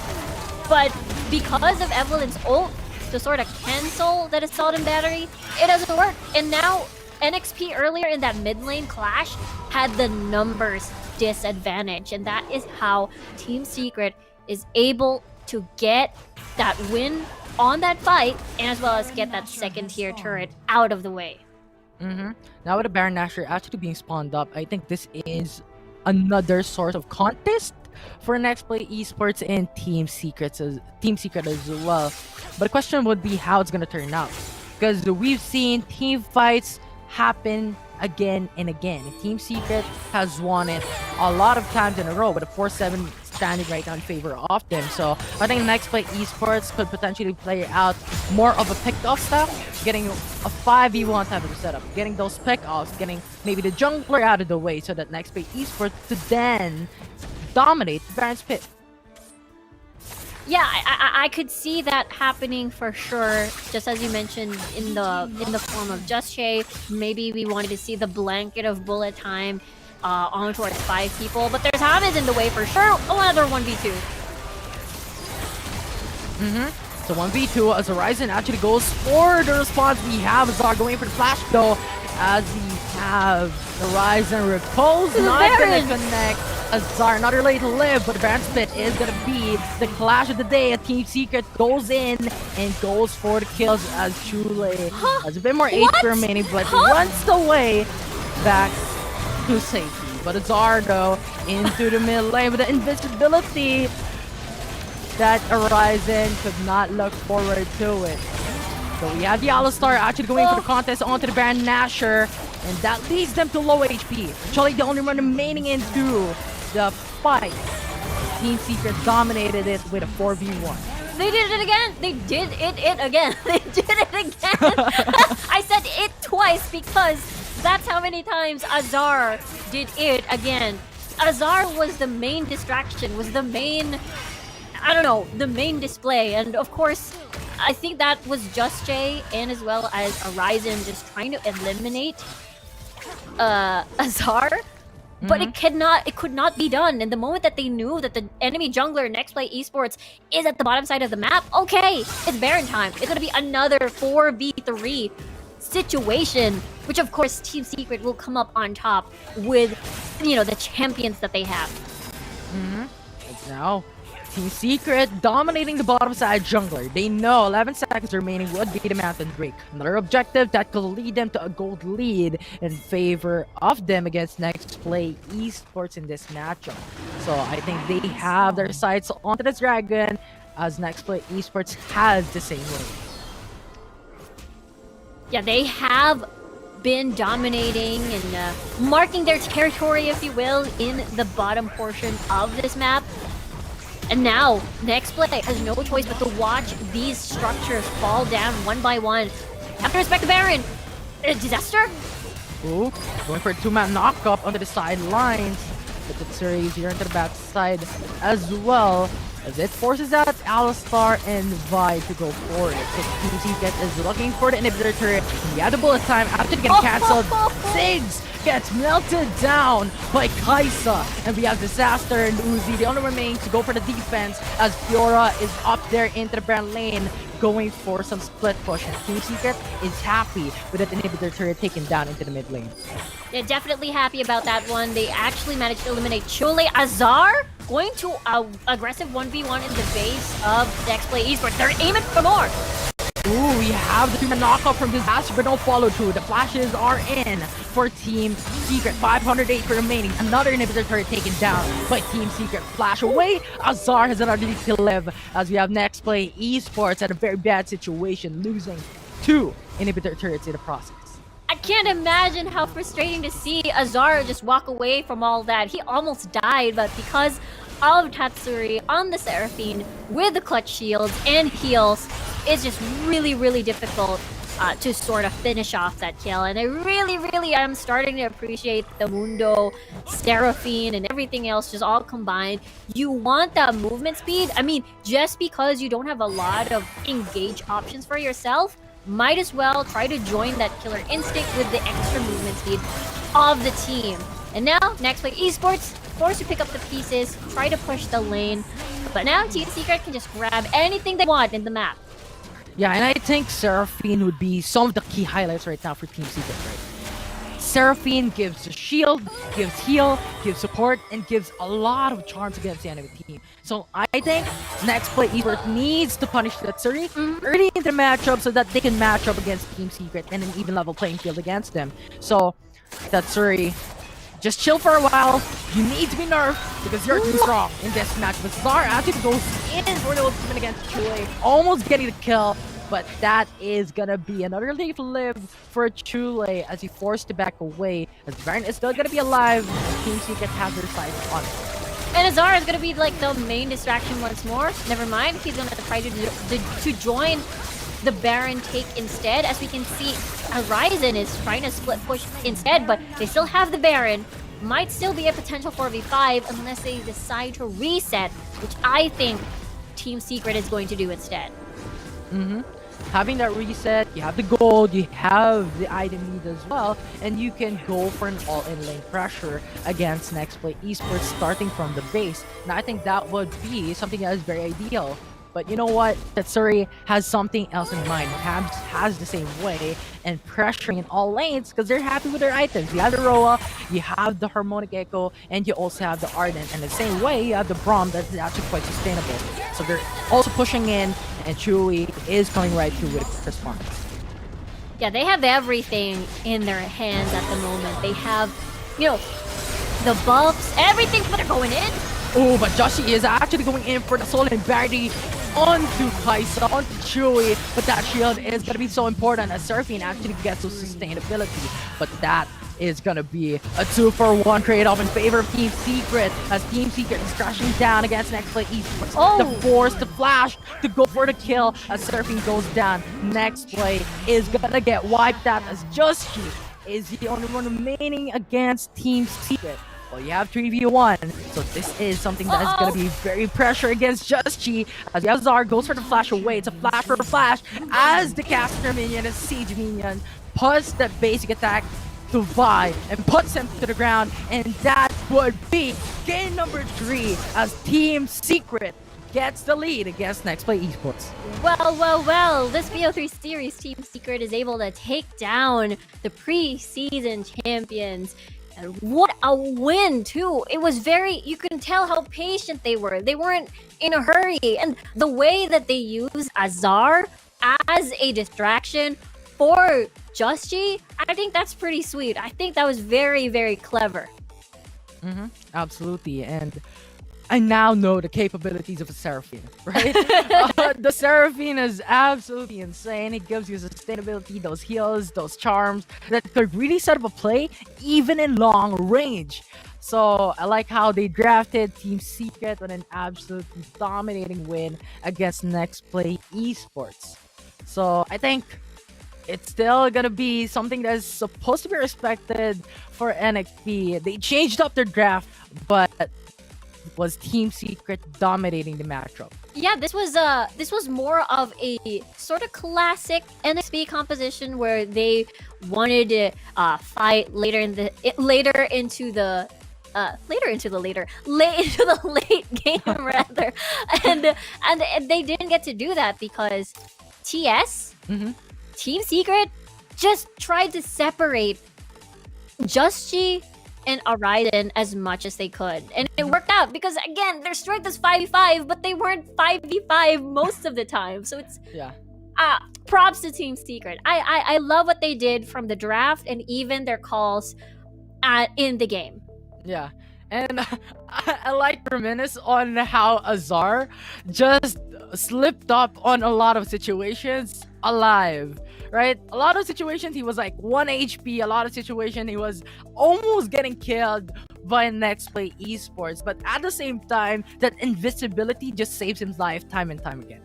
but because of Evelyn's ult to sort of cancel that assault and battery, it doesn't work. And now NXP earlier in that mid lane clash had the numbers disadvantage. And that is how Team Secret is able to get that win on that fight, and as well as get that second tier turret out of the way. Now with the Baron Nashor actually being spawned up, I think this is another sort of contest for Nexplay Esports and Team Secret as well. But the question would be how it's gonna turn out, because we've seen team fights happen again and again. Team Secret has won it a lot of times in a row, with a 4-7 standing right now in favor of them. So I think Nexplay Esports could potentially play out more of a pick-off style, getting a 5v1 type of setup, getting those pick-offs, getting maybe the jungler out of the way so that Nexplay Esports to then dominate the Baron's Pit. Yeah, I could see that happening for sure. Just as you mentioned, in the form of Just Shay, maybe we wanted to see the blanket of bullet time on towards 5 people, but there's Hamid in the way for sure. Oh, another 1v2. So 1v2 as Horizon actually goes for the response. We have Azar going for the flash though, as we have Horizon repose, not gonna connect. Azar not really to live, but the Baron's Pit is gonna be the clash of the day. Team Secret goes in and goes for the kills as Chule has a bit more HP remaining, but runs away back to safety. But Azar though into the mid lane with the invisibility that Horizon could not look forward to it. So we have the Alistar actually going for the contest onto the Baron Nashor, and that leads them to low HP. Actually, the only one remaining into the fight. Team Secret dominated it with a 4v1. They did it again! They did it again! They did it again! I said it twice because that's how many times Azar did it again. Azar was the main distraction, was the main, I don't know, the main display. And of course, I think that was Just Jay and as well as Horizon just trying to eliminate Azar. But it could not be done. And the moment that they knew that the enemy jungler Nexplay Esports is at the bottom side of the map, okay, it's Baron time. It's gonna be another 4v3 situation, which of course Team Secret will come up on top with, you know, the champions that they have. It's now Team Secret dominating the bottom side jungler. They know 11 seconds remaining would be the Mountain Drake. Another objective that could lead them to a gold lead in favor of them against Nexplay Esports in this matchup. So I think they have their sights onto the dragon, as Nexplay Esports has the same way. Yeah, they have been dominating and marking their territory, if you will, in the bottom portion of this map. And now, Nexplay has no choice but to watch these structures fall down one by one. Have to respect the Baron. Disaster? Ooh, going for a 2-man knock-up onto the sidelines. But the series here into the backside as well, as it forces out Alistar and Vi to go for it. So Team Secret is looking for the inhibitor turret. The other bullet time after getting cancelled. Ziggs gets melted down by Kaisa, and we have Disaster and Uzi, the only remaining to go for the defense, as Fiora is up there into the Baron lane going for some split push. And Team Secret is happy with that inhibitor turret taken down into the mid lane. They're definitely happy about that one. They actually managed to eliminate Chule. Azar going to aggressive 1v1 in the base of Nexplay Esports. They're aiming for more. Ooh, we have the 2-man knockout from Disaster, but no follow through. The flashes are in for Team Secret. 508 remaining. Another inhibitor turret taken down by Team Secret. Flash away. Azar has another lead to live, as we have Nexplay Esports at a very bad situation, losing 2 inhibitor turrets in the process. I can't imagine how frustrating to see Azar just walk away from all that. He almost died, but because of Tatsuri on the Seraphine with the clutch shields and heals, it's just really, really difficult to sort of finish off that kill. And I really, really am starting to appreciate the Mundo, Seraphine, and everything else just all combined. You want that movement speed. I mean, just because you don't have a lot of engage options for yourself, might as well try to join that killer instinct with the extra movement speed of the team. And now, Nexplay Esports forced to pick up the pieces, try to push the lane. But now, Team Secret can just grab anything they want in the map. Yeah, and I think Seraphine would be some of the key highlights right now for Team Secret, right? Seraphine gives a shield, gives heal, gives support, and gives a lot of charms against the enemy team. So I think Nexplay Esports needs to punish Tatsuri early in the matchup so that they can match up against Team Secret and an even level playing field against them. So Tatsuri, just chill for a while. You need to be nerfed because you're too strong in this match. But Zar actually goes in for the ultimate against Chule, almost getting the kill. But that is gonna be another leaf live for Chule as he forced to back away. As Baron is still gonna be alive. Team Secret has their sights on it. And Azar is gonna be like the main distraction once more. Never mind, he's gonna try to join the Baron take instead. As we can see, Horizon is trying to split push instead, but they still have the Baron. Might still be a potential 4v5 unless they decide to reset, which I think Team Secret is going to do instead. Having that reset, you have the gold, you have the item need as well, and you can go for an all-in lane pressure against Nexplay Esports starting from the base. Now I think that would be something that is very ideal. But you know what? Tatsuri has something else in mind. Habs has the same way and pressuring in all lanes because they're happy with their items. You have the Roa, you have the Harmonic Echo, and you also have the Ardent. And the same way, you have the Braum that's actually quite sustainable. So they're also pushing in, and Chewy is coming right through with a response. Yeah, they have everything in their hands at the moment. They have, you know, the buffs, everything, but they're going in. Oh, but Joshi is actually going in for the Soul and Barry onto Kaisa, onto Chewy. But that shield is going to be so important as Seraphine actually gets those sustainability. But that is going to be a 2-for-1 trade-off in favor of Team Secret as Team Secret is crashing down against Nexplay Esports. Oh. The force to flash to go for the kill as Seraphine goes down. Nexplay is going to get wiped out as Just is the only one remaining against Team Secret. Well, you have 3v1, so this is something that is going to be very pressure against Just Chi. As Yazar goes for the flash away, it's a flash for a flash as the caster minion, a siege minion, puts the basic attack to Vi and puts him to the ground, and that would be game number 3 as Team Secret gets the lead against Nexplay Esports. Well, this BO3 series, Team Secret is able to take down the pre-season champions. And what a win, too. It was very, you can tell how patient they were. They weren't in a hurry. And the way that they used Azar as a distraction for Just Chi, I think that's pretty sweet. I think that was very, very clever. Absolutely. And I now know the capabilities of a Seraphine, right? The Seraphine is absolutely insane. It gives you sustainability, those heals, those charms that could really set up a play even in long range. So I like how they drafted Team Secret on an absolutely dominating win against Nexplay Esports. So I think it's still gonna be something that is supposed to be respected for NXP. They changed up their draft, but was Team Secret dominating the matchup. Yeah, this was more of a sort of classic NXP composition where they wanted to fight later into the late game rather, and they didn't get to do that because TS Team Secret just tried to separate Just Chi and Araiden as much as they could. And it worked out because, again, their strength is 5v5, but they weren't 5v5 most of the time. So it's... props to Team Secret. I love what they did from the draft and even their calls in the game. Yeah. And I like to reminisce on how Azar just slipped up on a lot of situations alive, right? A lot of situations he was like 1 HP, a lot of situations he was almost getting killed by Nexplay Esports, but at the same time, that invisibility just saves his life time and time again.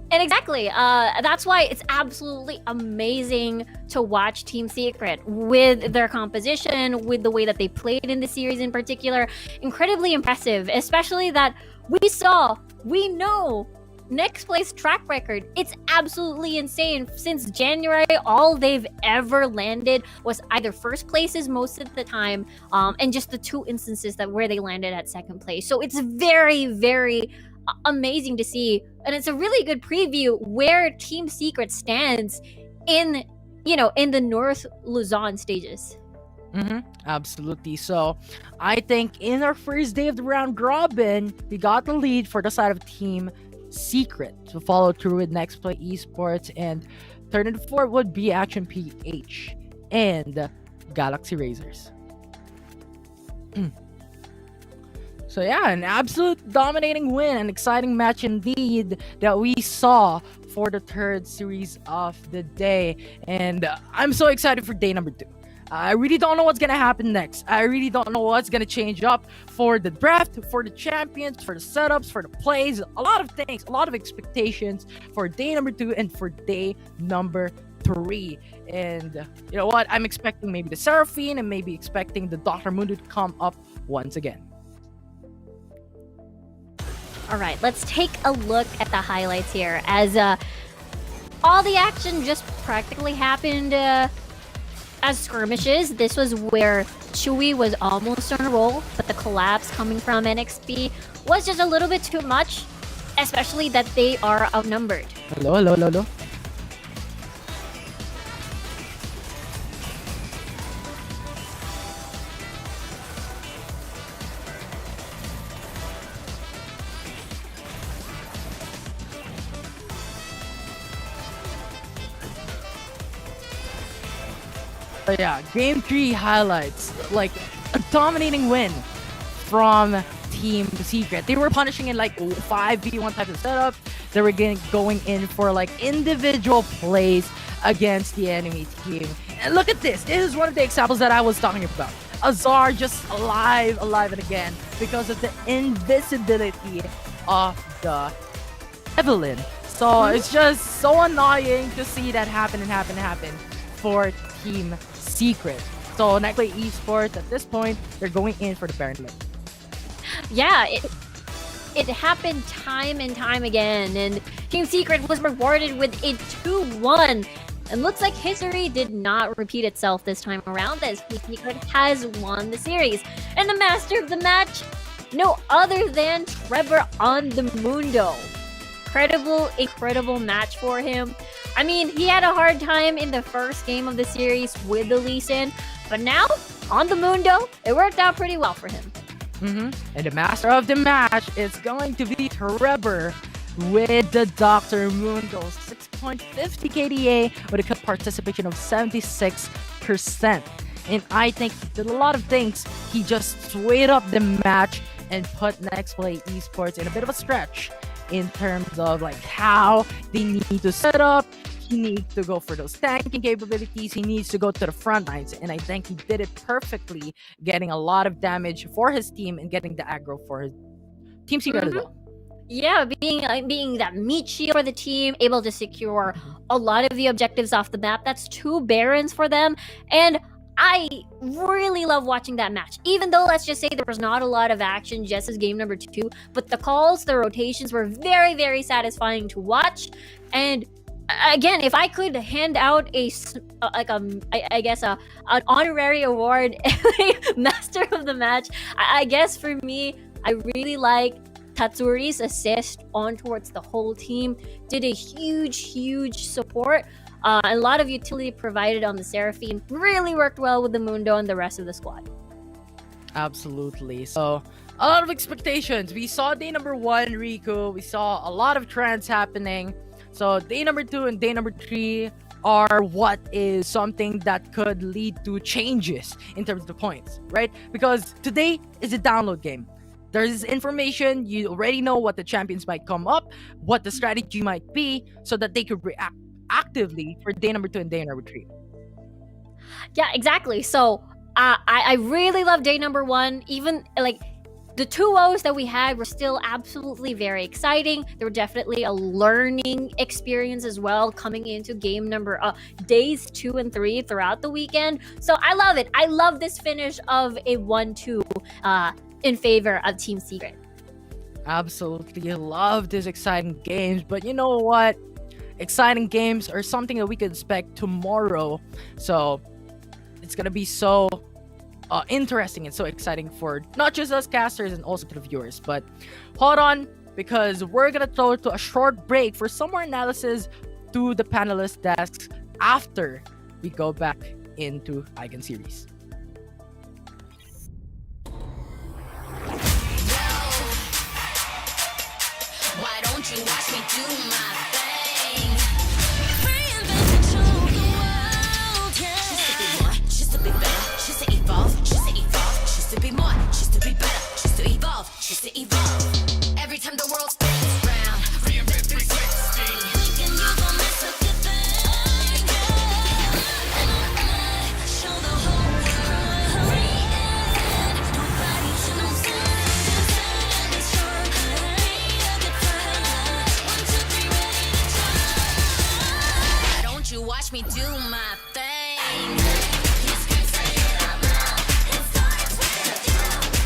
And exactly, that's why it's absolutely amazing to watch Team Secret with their composition, with the way that they played in the series in particular. Incredibly impressive, especially that we know Nexplay's track record, it's absolutely insane. Since January, all they've ever landed was either first places most of the time, and just the 2 instances that where they landed at second place. So it's very, very amazing to see, and it's a really good preview where Team Secret stands in the North Luzon stages. Absolutely. So, I think in our first day of the round robin, we got the lead for the side of Team Secret to follow through with Nexplay Esports, and third and fourth would be Action PH and Galaxy Razors. So yeah, an absolute dominating win, an exciting match indeed that we saw for the third series of the day, and I'm so excited for day number 2. I really don't know what's gonna happen next. I really don't know what's gonna change up for the draft, for the champions, for the setups, for the plays. A lot of things, a lot of expectations for day number 2 and for day number 3. And you know what? I'm expecting maybe the Seraphine and maybe expecting the Dr. Mundo to come up once again. All right, let's take a look at the highlights here, as all the action just practically happened as skirmishes. This was where Chewy was almost on a roll, but the collapse coming from NXP was just a little bit too much, especially that they are outnumbered. Hello. But yeah, game 3 highlights, like a dominating win from Team Secret. They were punishing in like 5v1 type of setup. They were going in for like individual plays against the enemy team. And look at this. This is one of the examples that I was talking about. Azar just alive and again because of the invisibility of the Evelyn. So it's just so annoying to see that happen for Team Secret. So Nexplay Esports at this point, they're going in for the parent lane. Yeah, it happened time and time again, and Team Secret was rewarded with a 2-1. And looks like history did not repeat itself this time around, as Team Secret has won the series. And the master of the match, no other than Trevor on the Mundo. Incredible match for him. I mean, he had a hard time in the first game of the series with the Lee Sin, but now, on the Mundo, it worked out pretty well for him. And the master of the match is going to be Trevor with the Dr. Mundo. 6.50 KDA with a participation of 76%. And I think he did a lot of things. He just swayed up the match and put Nexplay Esports in a bit of a stretch in terms of like how they need to set up. He needs to go for those tanking capabilities. He needs to go to the front lines, and I think he did it perfectly, getting a lot of damage for his team and getting the aggro for his Team Secret as well. Yeah, being that meat shield for the team, able to secure a lot of the objectives off the map. That's 2 Barons for them, and I really love watching that match. Even though, let's just say, there was not a lot of action just as game number 2, but the calls, the rotations were very, very satisfying to watch. And again, if I could hand out an honorary award, master of the match, I guess for me, I really like Tatsuri's assist on towards the whole team. Did a huge support. A lot of utility provided on the Seraphine. Really worked well with the Mundo and the rest of the squad. Absolutely. So, a lot of expectations. We saw day number 1, Riku. We saw a lot of trends happening. So, day number 2 and day number 3 are what is something that could lead to changes in terms of the points, right? Because today is a download game. There's information. You already know what the champions might come up, what the strategy might be, so that they could react actively for day number 2 and day number 3. Yeah, exactly. So I really love day number 1. Even like the 2-0s that we had were still absolutely very exciting. There were definitely a learning experience as well coming into game number days 2 and 3 throughout the weekend. So I love it. I love this finish of a 1-2 in favor of Team Secret. Absolutely love these exciting games, but you know what? Exciting games are something that we could expect tomorrow. So it's gonna be so interesting and so exciting for not just us casters and also to the viewers. But hold on, because we're gonna throw to a short break for some more analysis to the panelist desks after we go back into Icon series. Why don't you watch me do my thing? Reinvent the world, yeah. Choose to be more, choose to be better, choose to evolve, choose to evolve, choose to be more, choose to be better, choose to evolve, choose to evolve. Every time the world spins round, reinvent 360. Thinking you gon' miss a good thing, yeah. Show the whole world. Reinvent, nobody to know stand and strong. You watch me do my thing.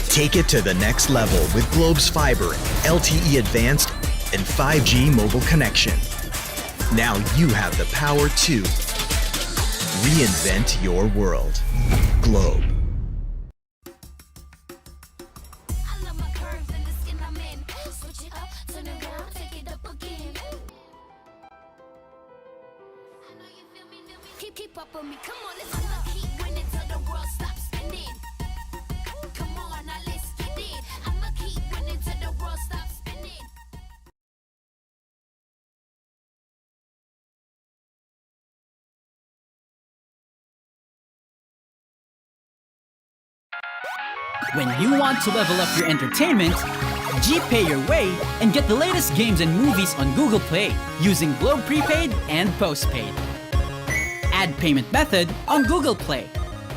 Take it to the next level with Globe's fiber, LTE advanced, and 5G mobile connection. Now you have the power to reinvent your world. Globe. Keep up with me, come on, let's keep winning till the world stops spinning. Come on, now let's get it. I'ma keep winning till the world stops spinning. When you want to level up your entertainment, G-Pay your way and get the latest games and movies on Google Play using Globe Prepaid and Postpaid. Add payment method on Google Play.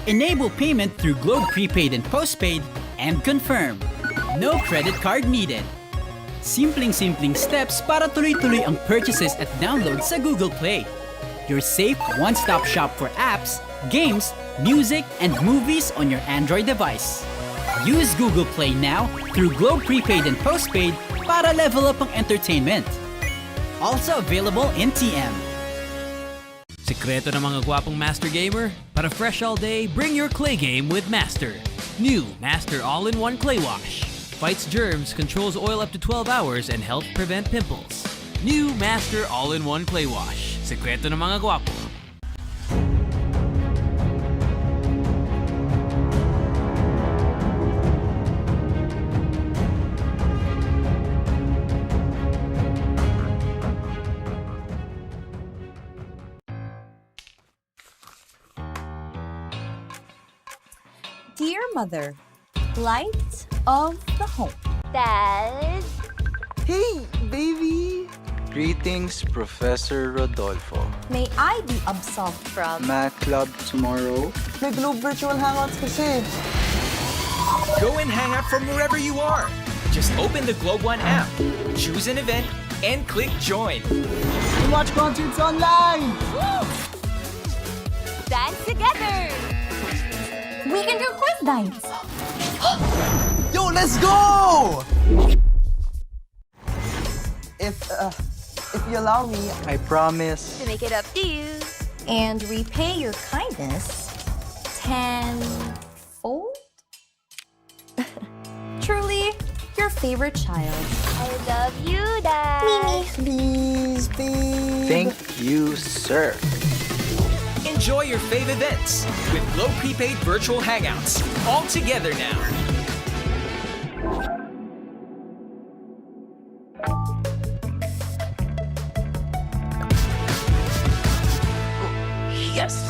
Enable payment through Globe Prepaid and Postpaid and confirm. No credit card needed. Simpleng steps para tuloy-tuloy ang purchases at downloads sa Google Play. Your safe one-stop shop for apps, games, music, and movies on your Android device. Use Google Play now through Globe Prepaid and Postpaid para level up ang entertainment. Also available in TM. Sekreto ng mga gwapong Master Gamer? Para fresh all day, bring your clay game with Master. New Master All-in-One Clay Wash. Fights germs, controls oil up to 12 hours, and helps prevent pimples. New Master All-in-One Clay Wash. Sekreto ng mga gwapo. Dear Mother, light of the home. Dad? Hey, baby! Greetings, Professor Rodolfo. May I be absolved from Math Club tomorrow? May Globe Virtual Hangouts kasi. Go and hang out from wherever you are. Just open the Globe One app, choose an event, and click join. And watch concerts online! Woo! Dance together! We can do quiz dance. Yo, let's go! If you allow me, I promise to make it up to you. And repay your kindness tenfold? Truly, your favorite child. I love you, Dad. Mimi. Please, babe. Thank you, sir. Enjoy your fave events with Globe Prepaid Virtual Hangouts. All together now. Yes!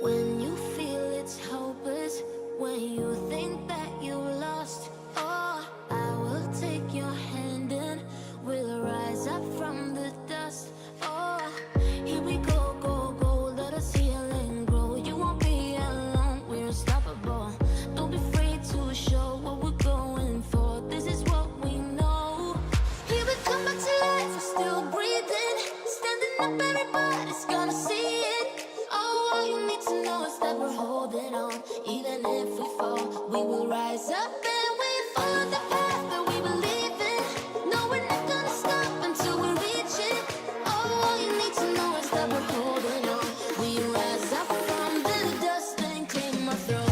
When you feel it's hopeless, when you think that you lost, oh, I will take your hand and we'll rise up from the dust. Oh, here we go, go, go, let us heal and grow. You won't be alone, we're unstoppable. Don't be afraid to show what we're going for. This is what we know. Here we come back to life, we're still breathing. Standing up, everybody's gonna see it. Oh, all you need to know is that we're holding on. Even if we fall, we will rise up and we follow the path that we believe in. No, we're not gonna stop until we reach it. Oh, all you need to know is that we're holding on. We rise up from the dust and claim our throne.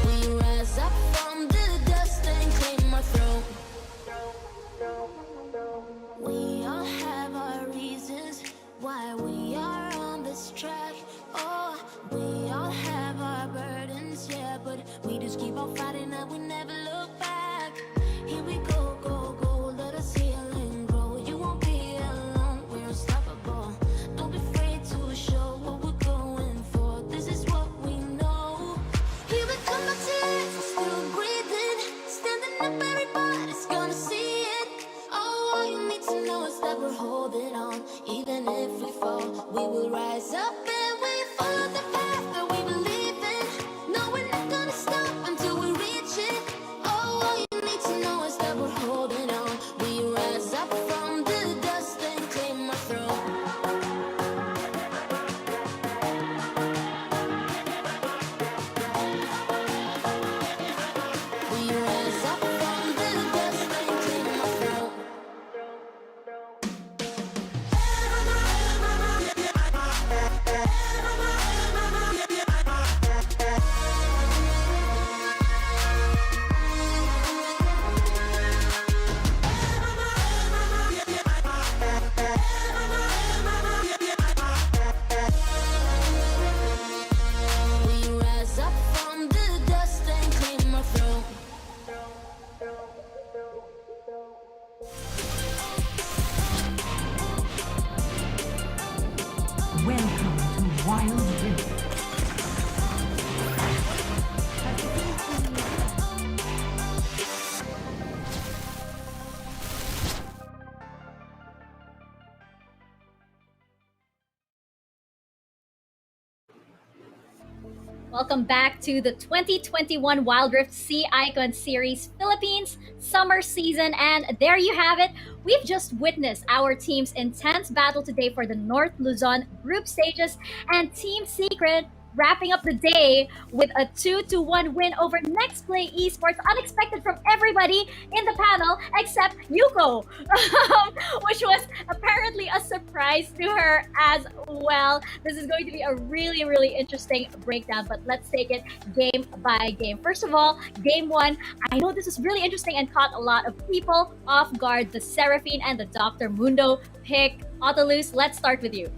We rise up from the dust and claim our throne. We all have our reasons why we are on this track. Oh, we all have our burdens, yeah, but we just keep on fighting and we never look back. Here we go, go, go, let us heal and grow. You won't be alone, we're unstoppable. Don't be afraid to show what we're going for. This is what we know. Here we come back to life, we're still breathing. Standing up, everybody's gonna see it. Oh, all you need to know is that we're holding on. Even if we fall, we will rise up and we follow the path that we believe in. No, we're not gonna stop until we reach it. Oh, all you need to know is that we're holding on. We rise up from the dust and claim our throne. We rise up from the dust and claim our throne. We rise up from the dust and claim our throne. Welcome to Wild Rift. Welcome back to the 2021 Wild Rift Sea Icon Series Philippines summer season. And there you have it. We've just witnessed our team's intense battle today for the North Luzon group stages, and Team Secret wrapping up the day with a 2-1 win over Nexplay Esports. Unexpected from everybody in the panel except Yuko, which was apparently a surprise to her as well. This is going to be a really, really interesting breakdown, but let's take it game by game. First of all, game one, I know this is really interesting and caught a lot of people off guard. The Seraphine and the Dr. Mundo pick. Autolus, let's start with you.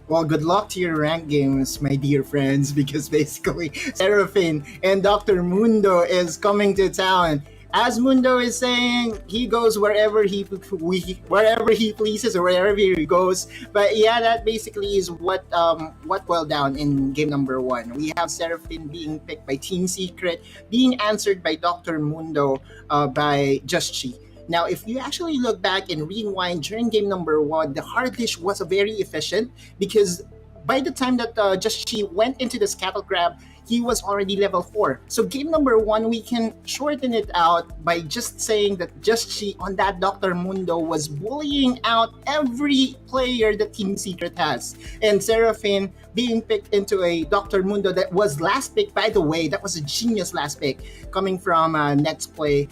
Well, good luck to your rank games, my dear friends, because basically Seraphine and Dr. Mundo is coming to town. As Mundo is saying, he goes wherever he pleases or wherever he goes. But yeah, that basically is what boiled down in game number one. We have Seraphine being picked by Team Secret, being answered by Dr. Mundo by Just Chi. Now, if you actually look back and rewind during game number one, the Hardlish was very efficient because by the time that Just Chi went into the Scattle Grab, he was already level 4. So game number one, we can shorten it out by just saying that Just Chi on that Dr. Mundo was bullying out every player that Team Secret has. And Seraphine being picked into a Dr. Mundo that was last pick, by the way, that was a genius last pick coming from Nexplay.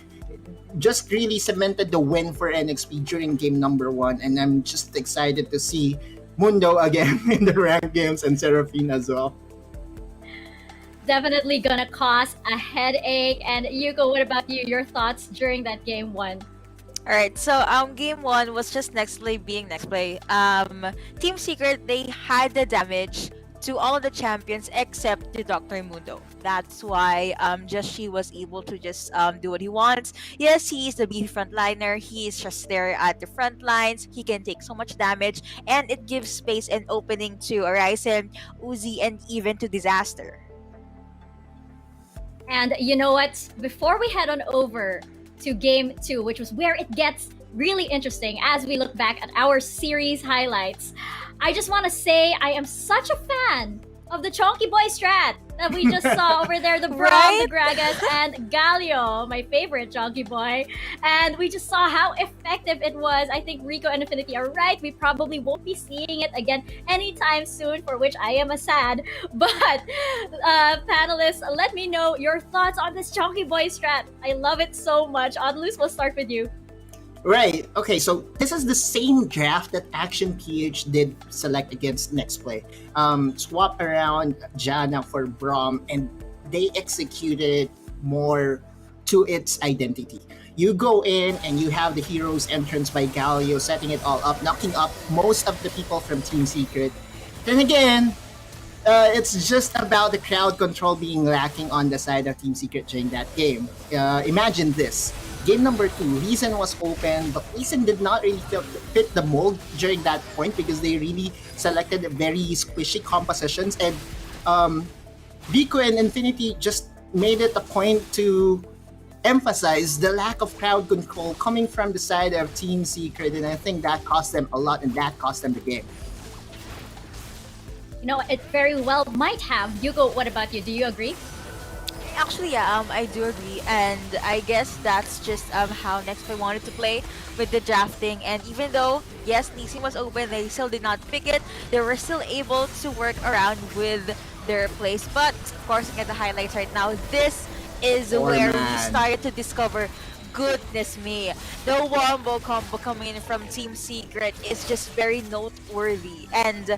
Just really cemented the win for NXP during game number one, and I'm just excited to see Mundo again in the ranked games and Seraphine as well. definitely gonna cause a headache. And Yuko, what about you? Your thoughts during that game one? All right, so game one was just Nexplay being Nexplay. Team Secret, they had the damage to all of the champions except the Dr. Mundo. That's why just she was able to just do what he wants. Yes, he is the B frontliner. He is just there at the front lines. He can take so much damage, and it gives space and opening to Horizon, Uzi, and even to Disaster. And you know what? Before we head on over to game two, which was where it gets really interesting as we look back at our series highlights, I just want to say I am such a fan of the Chonky Boy strat that we just saw over there. The Braum, Right? the Gragas, and Galio, my favorite Chonky Boy. And we just saw how effective it was. I think Rico and Affinity are right. We probably won't be seeing it again anytime soon, for which I am sad. But panelists, let me know your thoughts on this Chonky Boy strat. I love it so much. Odalus, we'll start with you. Right. Okay, so this is the same draft that Action PH did select against Nexplay. Swap around Jana for Braum, and they executed more to its identity. You go in and you have the hero's entrance by Galio, setting it all up, knocking up most of the people from Team Secret. Then again, it's just about the crowd control being lacking on the side of Team Secret during that game. Imagine this. Game number 2, Reason was open, but Reason did not really fit the mold during that point because they really selected very squishy compositions, and Vico and Infinity just made it a point to emphasize the lack of crowd control coming from the side of Team Secret, and I think that cost them a lot, and that cost them the game. You know, it very well might have. Yuko, what about you? Do you agree? Actually, yeah, I do agree, and I guess that's just how Nextplay wanted to play with the drafting. And even though, yes, Nissim was open, they still did not pick it. They were still able to work around with their plays. But of course, look at the highlights right now. This is where we started to discover. Goodness me, the wombo combo coming in from Team Secret is just very noteworthy. And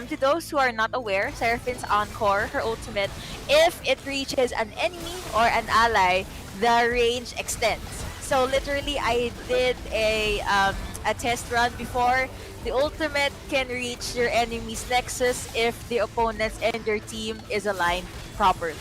to those who are not aware, Seraphine's Encore, her ultimate, if it reaches an enemy or an ally, the range extends. So literally, I did a test run before. The ultimate can reach your enemy's nexus if the opponents and your team is aligned properly.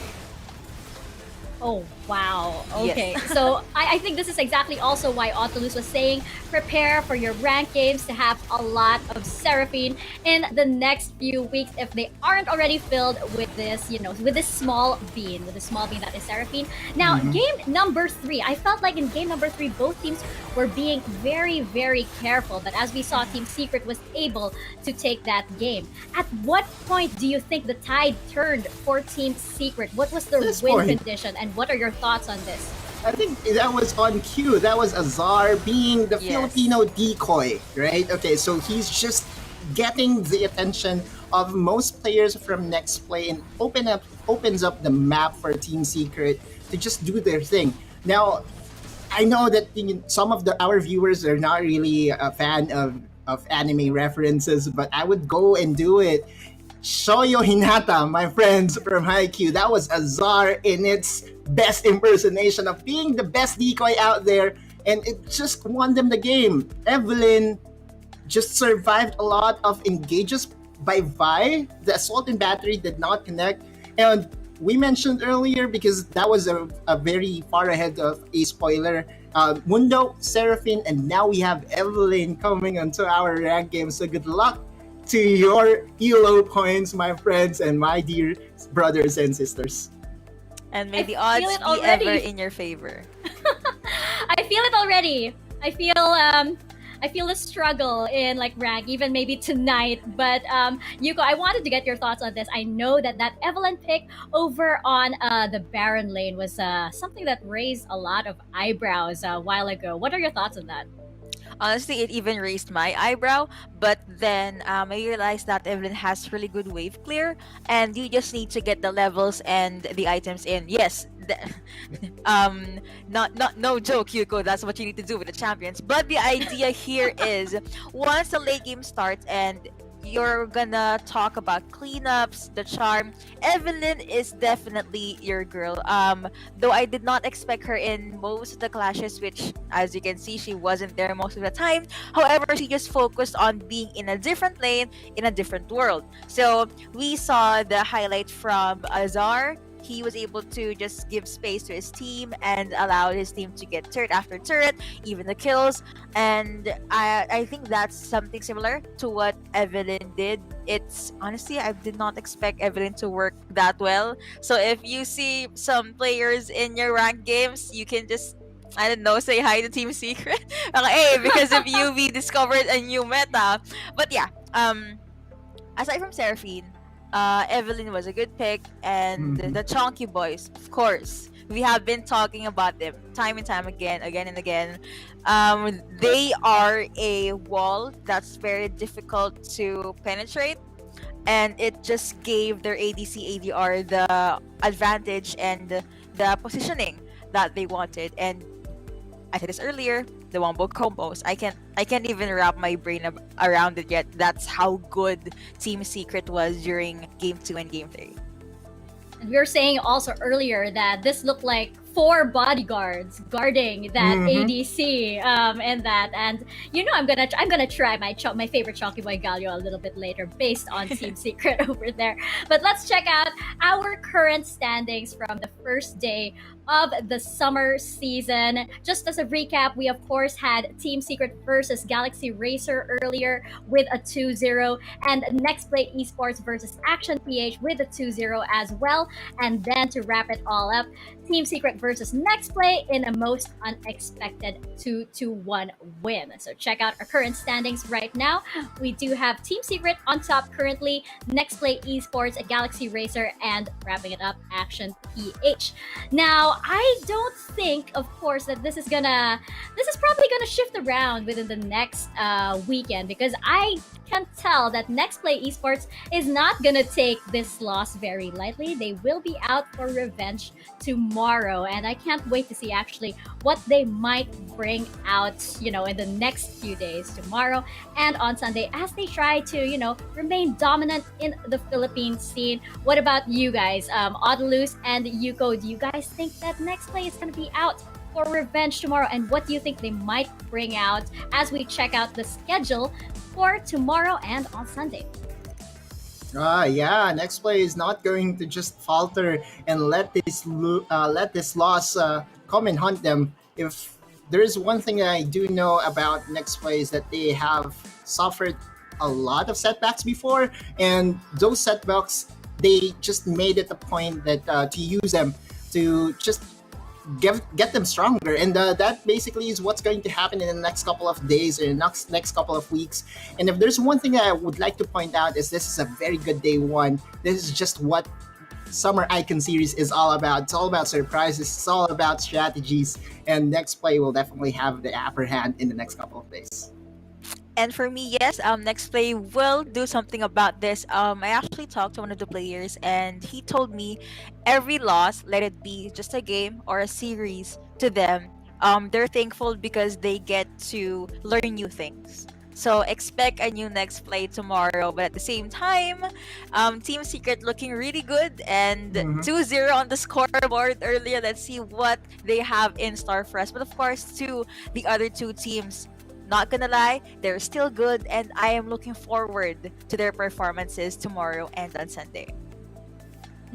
Oh, wow. Okay. Yes. So I think this is exactly also why Otolus was saying prepare for your ranked games to have a lot of Seraphine in the next few weeks if they aren't already filled with this, with this small bean, that is Seraphine. Now, game number 3, I felt like in game number 3, both teams were being very, very careful. But as we saw, Team Secret was able to take that game. At what point do you think the tide turned for Team Secret? What was the win condition, and what are your thoughts on this? I think that was on cue. That was Azar being the Filipino decoy, right? Okay, so he's just getting the attention of most players from Nexplay and opens up the map for Team Secret to just do their thing. Now, I know that some of our viewers are not really a fan of anime references, but I would go and do it. Shoyo Hinata, my friends from Haikyuu, that was Azar in its best impersonation of being the best decoy out there, and it just won them the game. Evelyn just survived a lot of engages by Vi. The assault and battery did not connect, and we mentioned earlier, because that was a very far ahead of a spoiler, Mundo, Seraphine, and now we have Evelyn coming onto our rank game, so good luck to your ELO points, my friends and my dear brothers and sisters. And may the odds be ever in your favor. I feel it already. I feel the struggle in rank, even maybe tonight. But Yuko, I wanted to get your thoughts on this. I know that Evelyn pick over on the Baron lane was something that raised a lot of eyebrows a while ago. What are your thoughts on that? Honestly, it even raised my eyebrow, but then I realized that Evelyn has really good wave clear, and you just need to get the levels and the items in. Yes, no joke, Yuko, that's what you need to do with the champions. But the idea here is, once the late game starts and you're gonna talk about cleanups, the charm, Evelyn is definitely your girl. Though I did not expect her in most of the clashes, which, as you can see, she wasn't there most of the time. However, she just focused on being in a different lane, in a different world. So we saw the highlight from Azar. He was able to just give space to his team and allow his team to get turret after turret, even the kills. And I think that's something similar to what Evelyn did. It's honestly, I did not expect Evelyn to work that well. So if you see some players in your ranked games, you can just, I don't know, say hi to Team Secret. Hey, because of you, we discovered a new meta. But yeah, aside from Seraphine, Evelyn was a good pick, and the Chonky Boys, of course. We have been talking about them time and time again and again. They are a wall that's very difficult to penetrate, and it just gave their ADC ADR the advantage and the positioning that they wanted. And I said this earlier, the wombo combos. I can't even wrap my brain around it yet. That's how good Team Secret was during Game 2 and Game 3. And we were saying also earlier that this looked like 4 bodyguards guarding that ADC and you know I'm gonna try my favorite Chalky Boy Galio a little bit later based on Team Secret over there. But let's check out our current standings from the first day of the summer season. Just as a recap, we of course had Team Secret versus Galaxy Racer earlier with a 2-0, and Nexplay Esports versus Action PH with a 2-0 as well. And then to wrap it all up, Team Secret versus Nexplay in a most unexpected 2-1 win. So check out our current standings right now. We do have Team Secret on top currently, Nexplay Esports, Galaxy Racer, and wrapping it up, Action PH. Now, I don't think, of course, that this is probably gonna shift around within the next weekend, because I can tell that Nexplay Esports is not gonna take this loss very lightly. They will be out for revenge tomorrow, and I can't wait to see actually what they might bring out, in the next few days, tomorrow and on Sunday, as they try to, remain dominant in the Philippine scene. What about you guys, Audalus and Yuko? Do you guys think that Nexplay is going to be out for revenge tomorrow, and what do you think they might bring out as we check out the schedule for tomorrow and on Sunday? Yeah, Nexplay is not going to just falter and let this loss come and hunt them. If there is one thing that I do know about Nexplay is that they have suffered a lot of setbacks before, and those setbacks, they just made it a point that to use them to just get them stronger, and that basically is what's going to happen in the next couple of days or next couple of weeks. And if there's one thing that I would like to point out, is this is a very good day one. This is just what Summer Icon Series is all about. It's all about surprises, it's all about strategies, and Nexplay will definitely have the upper hand in the next couple of days. And for me, yes, Nexplay will do something about this. I actually talked to one of the players, and he told me every loss, let it be just a game or a series, to them, they're thankful because they get to learn new things. So expect a new Nexplay tomorrow, but at the same time, Team Secret looking really good, and 2-0 on the scoreboard earlier. Let's see what they have in store for us. But of course, to the other two teams, not gonna lie, they're still good, and I am looking forward to their performances tomorrow and on Sunday.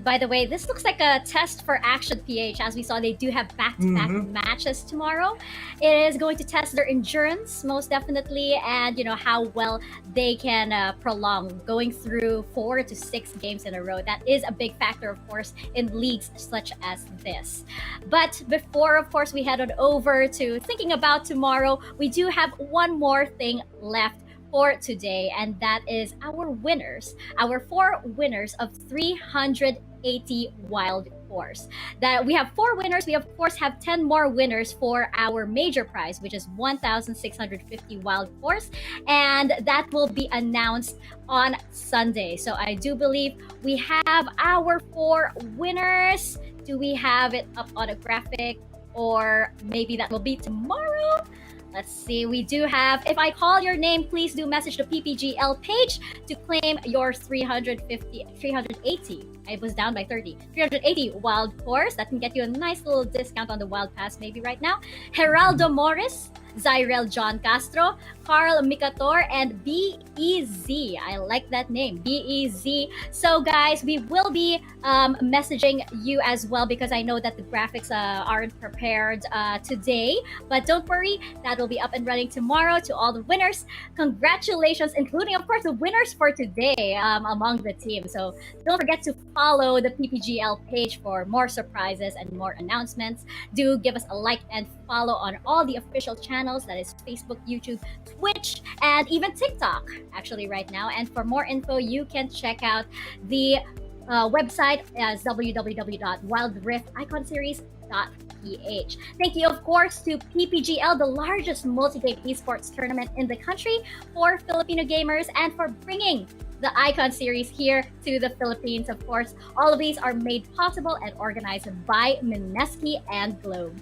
By the way, this looks like a test for Action PH. As we saw, they do have back-to-back matches tomorrow. It is going to test their endurance, most definitely, and how well they can prolong going through 4 to 6 games in a row. That is a big factor, of course, in leagues such as this. But before, of course, we head on over to thinking about tomorrow, we do have one more thing left for today, and that is our winners, our 4 winners of 380 wild course. That we have 4 winners. We of course have 10 more winners for our major prize, which is 1,650 wild course, and that will be announced on Sunday. So I do believe we have our 4 winners. Do we have it up on a graphic, or maybe that will be tomorrow? Let's see. We do have, if I call your name, please do message the PPGL page to claim your 380. I was down by 30. 380 wild course. That can get you a nice little discount on the wild pass maybe right now. Geraldo Morris, Zyrel John Castro, Carl Micator, and BEZ. I like that name, BEZ. So guys, we will be messaging you as well because I know that the graphics aren't prepared today. But don't worry, that will be up and running tomorrow. To all the winners, congratulations, including of course the winners for today among the team. So don't forget to follow the PPGL page for more surprises and more announcements. Do give us a like and follow on all the official channels, that is Facebook, YouTube, Twitch, and even TikTok actually right now. And for more info, you can check out the website as www.wildrifticonseries.ph. Thank you, of course, to PPGL, the largest multi-game esports tournament in the country for Filipino gamers, and for bringing the Icon Series here to the Philippines. Of course, all of these are made possible and organized by Mineski and Globe.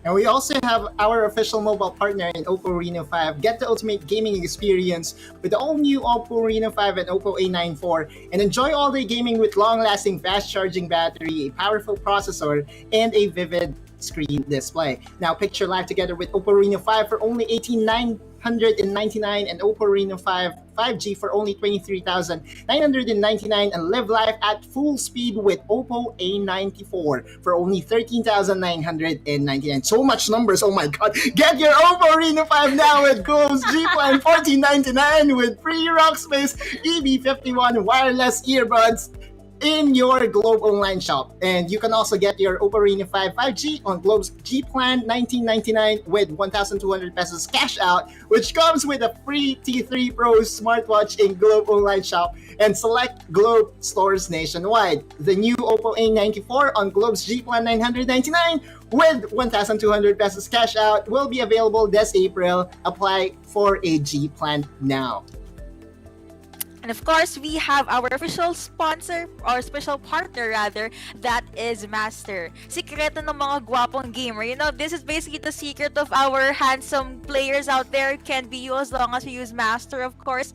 And we also have our official mobile partner in Oppo Reno 5. Get the ultimate gaming experience with the all-new Oppo Reno 5 and Oppo A94, and enjoy all-day gaming with long-lasting fast-charging battery, a powerful processor, and a vivid screen display. Now picture live together with Oppo Reno 5 for only $18,999 and Oppo Reno 5 5G for only $23,999, and live life at full speed with Oppo A94 for only $13,999. So much numbers, oh my god. Get your Oppo Reno 5 now with Globe's G Plan $14.99 with free Rockspace EB51 wireless earbuds in your Globe online shop. And you can also get your Oppo Reno 5 5G on Globe's G Plan $19.99 with 1,200 pesos cash out, which comes with a free T3 Pro smartwatch in Globe online shop and select Globe stores nationwide. The new Oppo A94 on Globe's G Plan $999 with 1,200 pesos cash out will be available this April. Apply for a G Plan now. And of course, we have our official sponsor, or special partner rather, that is Master. Sikreto ng mga gwapong gamer. You know, this is basically the secret of our handsome players out there. Can be you as long as you use Master, of course.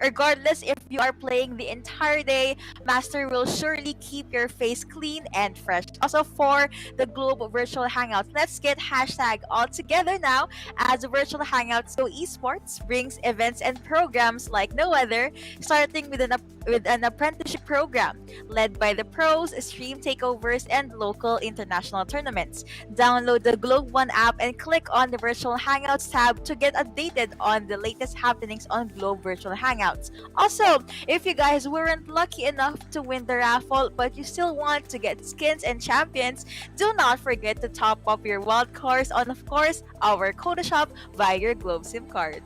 Regardless if you are playing the entire day, Master will surely keep your face clean and fresh. Also for the Globe Virtual Hangouts, let's get hashtag all together now, as Virtual Hangouts Go Esports brings events and programs like no other, starting with an apprenticeship program led by the pros, stream takeovers, and local international tournaments. Download the Globe One app and click on the Virtual Hangouts tab to get updated on the latest happenings on Globe Virtual Hangouts. Also, if you guys weren't lucky enough to win the raffle but you still want to get skins and champions, do not forget to top up your wild cards on, of course, our Coda Shop via your Globe SIM card.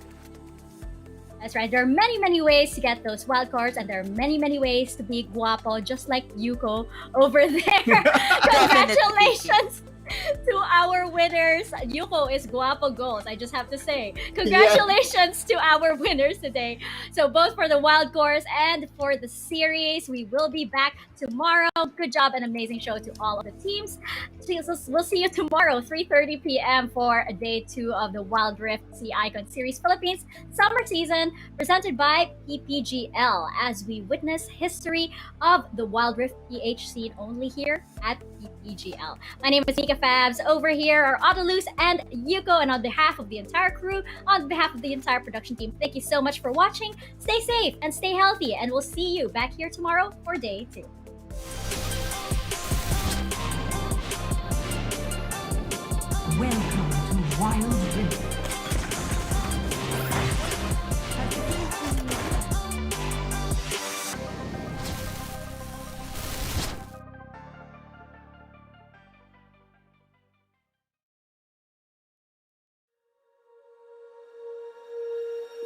That's right. There are many, many ways to get those wild cards, and there are many, many ways to be guapo, just like Yuko over there. Congratulations to our winners. Yuko is guapo goals, I just have to say. Congratulations to our winners today. So both for the wild course and for the series, we will be back tomorrow. Good job and amazing show to all of the teams. We'll see you tomorrow, 3:30 p.m. for day 2 of the Wild Rift Sea Icon Series Philippines Summer Season, presented by PPGL, as we witness history of the Wild Rift PH scene only here at PPGL. My name is Nika Fabs. Over here are Autolus and Yuko, and on behalf of the entire crew, on behalf of the entire production team, thank you so much for watching. Stay safe and stay healthy, and we'll see you back here tomorrow for day 2. Welcome to Wild Rift.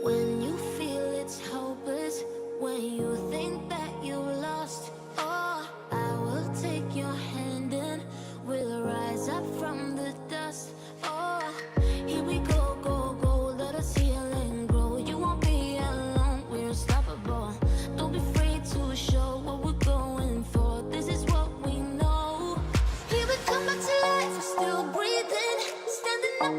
When you feel it's hopeless, when you think that you lost, oh, I will take your hand and we'll rise up from the dust. Oh, here we go, go, go, let us heal and grow. You won't be alone, we're unstoppable. Don't be afraid to show what we're going for. This is what we know. Here we come back to life, we're still breathing, standing up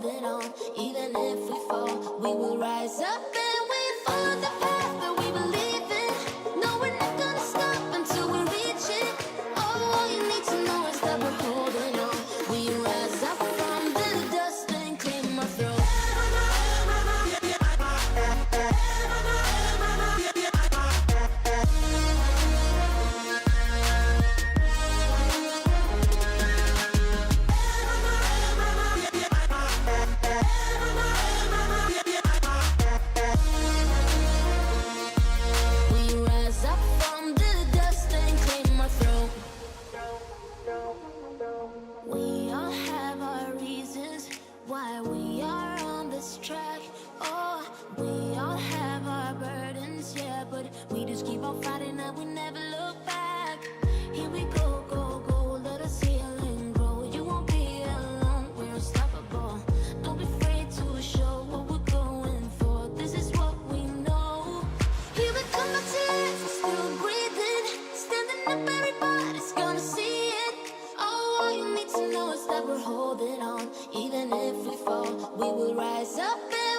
holding on. Even if we fall, we will rise up and we follow the path that we believe in. No, we're not gonna stop until we reach it. All you need to know is that we're holding on. We rise up from the dust and clear my throat. We all have our reasons why we are on this track. Oh, we all have our burdens, yeah, but we just keep on fighting and we never look back. Here we go, go, go, let us heal and grow. You won't be alone, we're unstoppable. Don't be afraid to show what we're going for. This is what we know. Here we come back to life, we're still breathing. Standing up, everybody's gonna see it. All you need to know is that we're holding on. Even if we fall, we will rise up and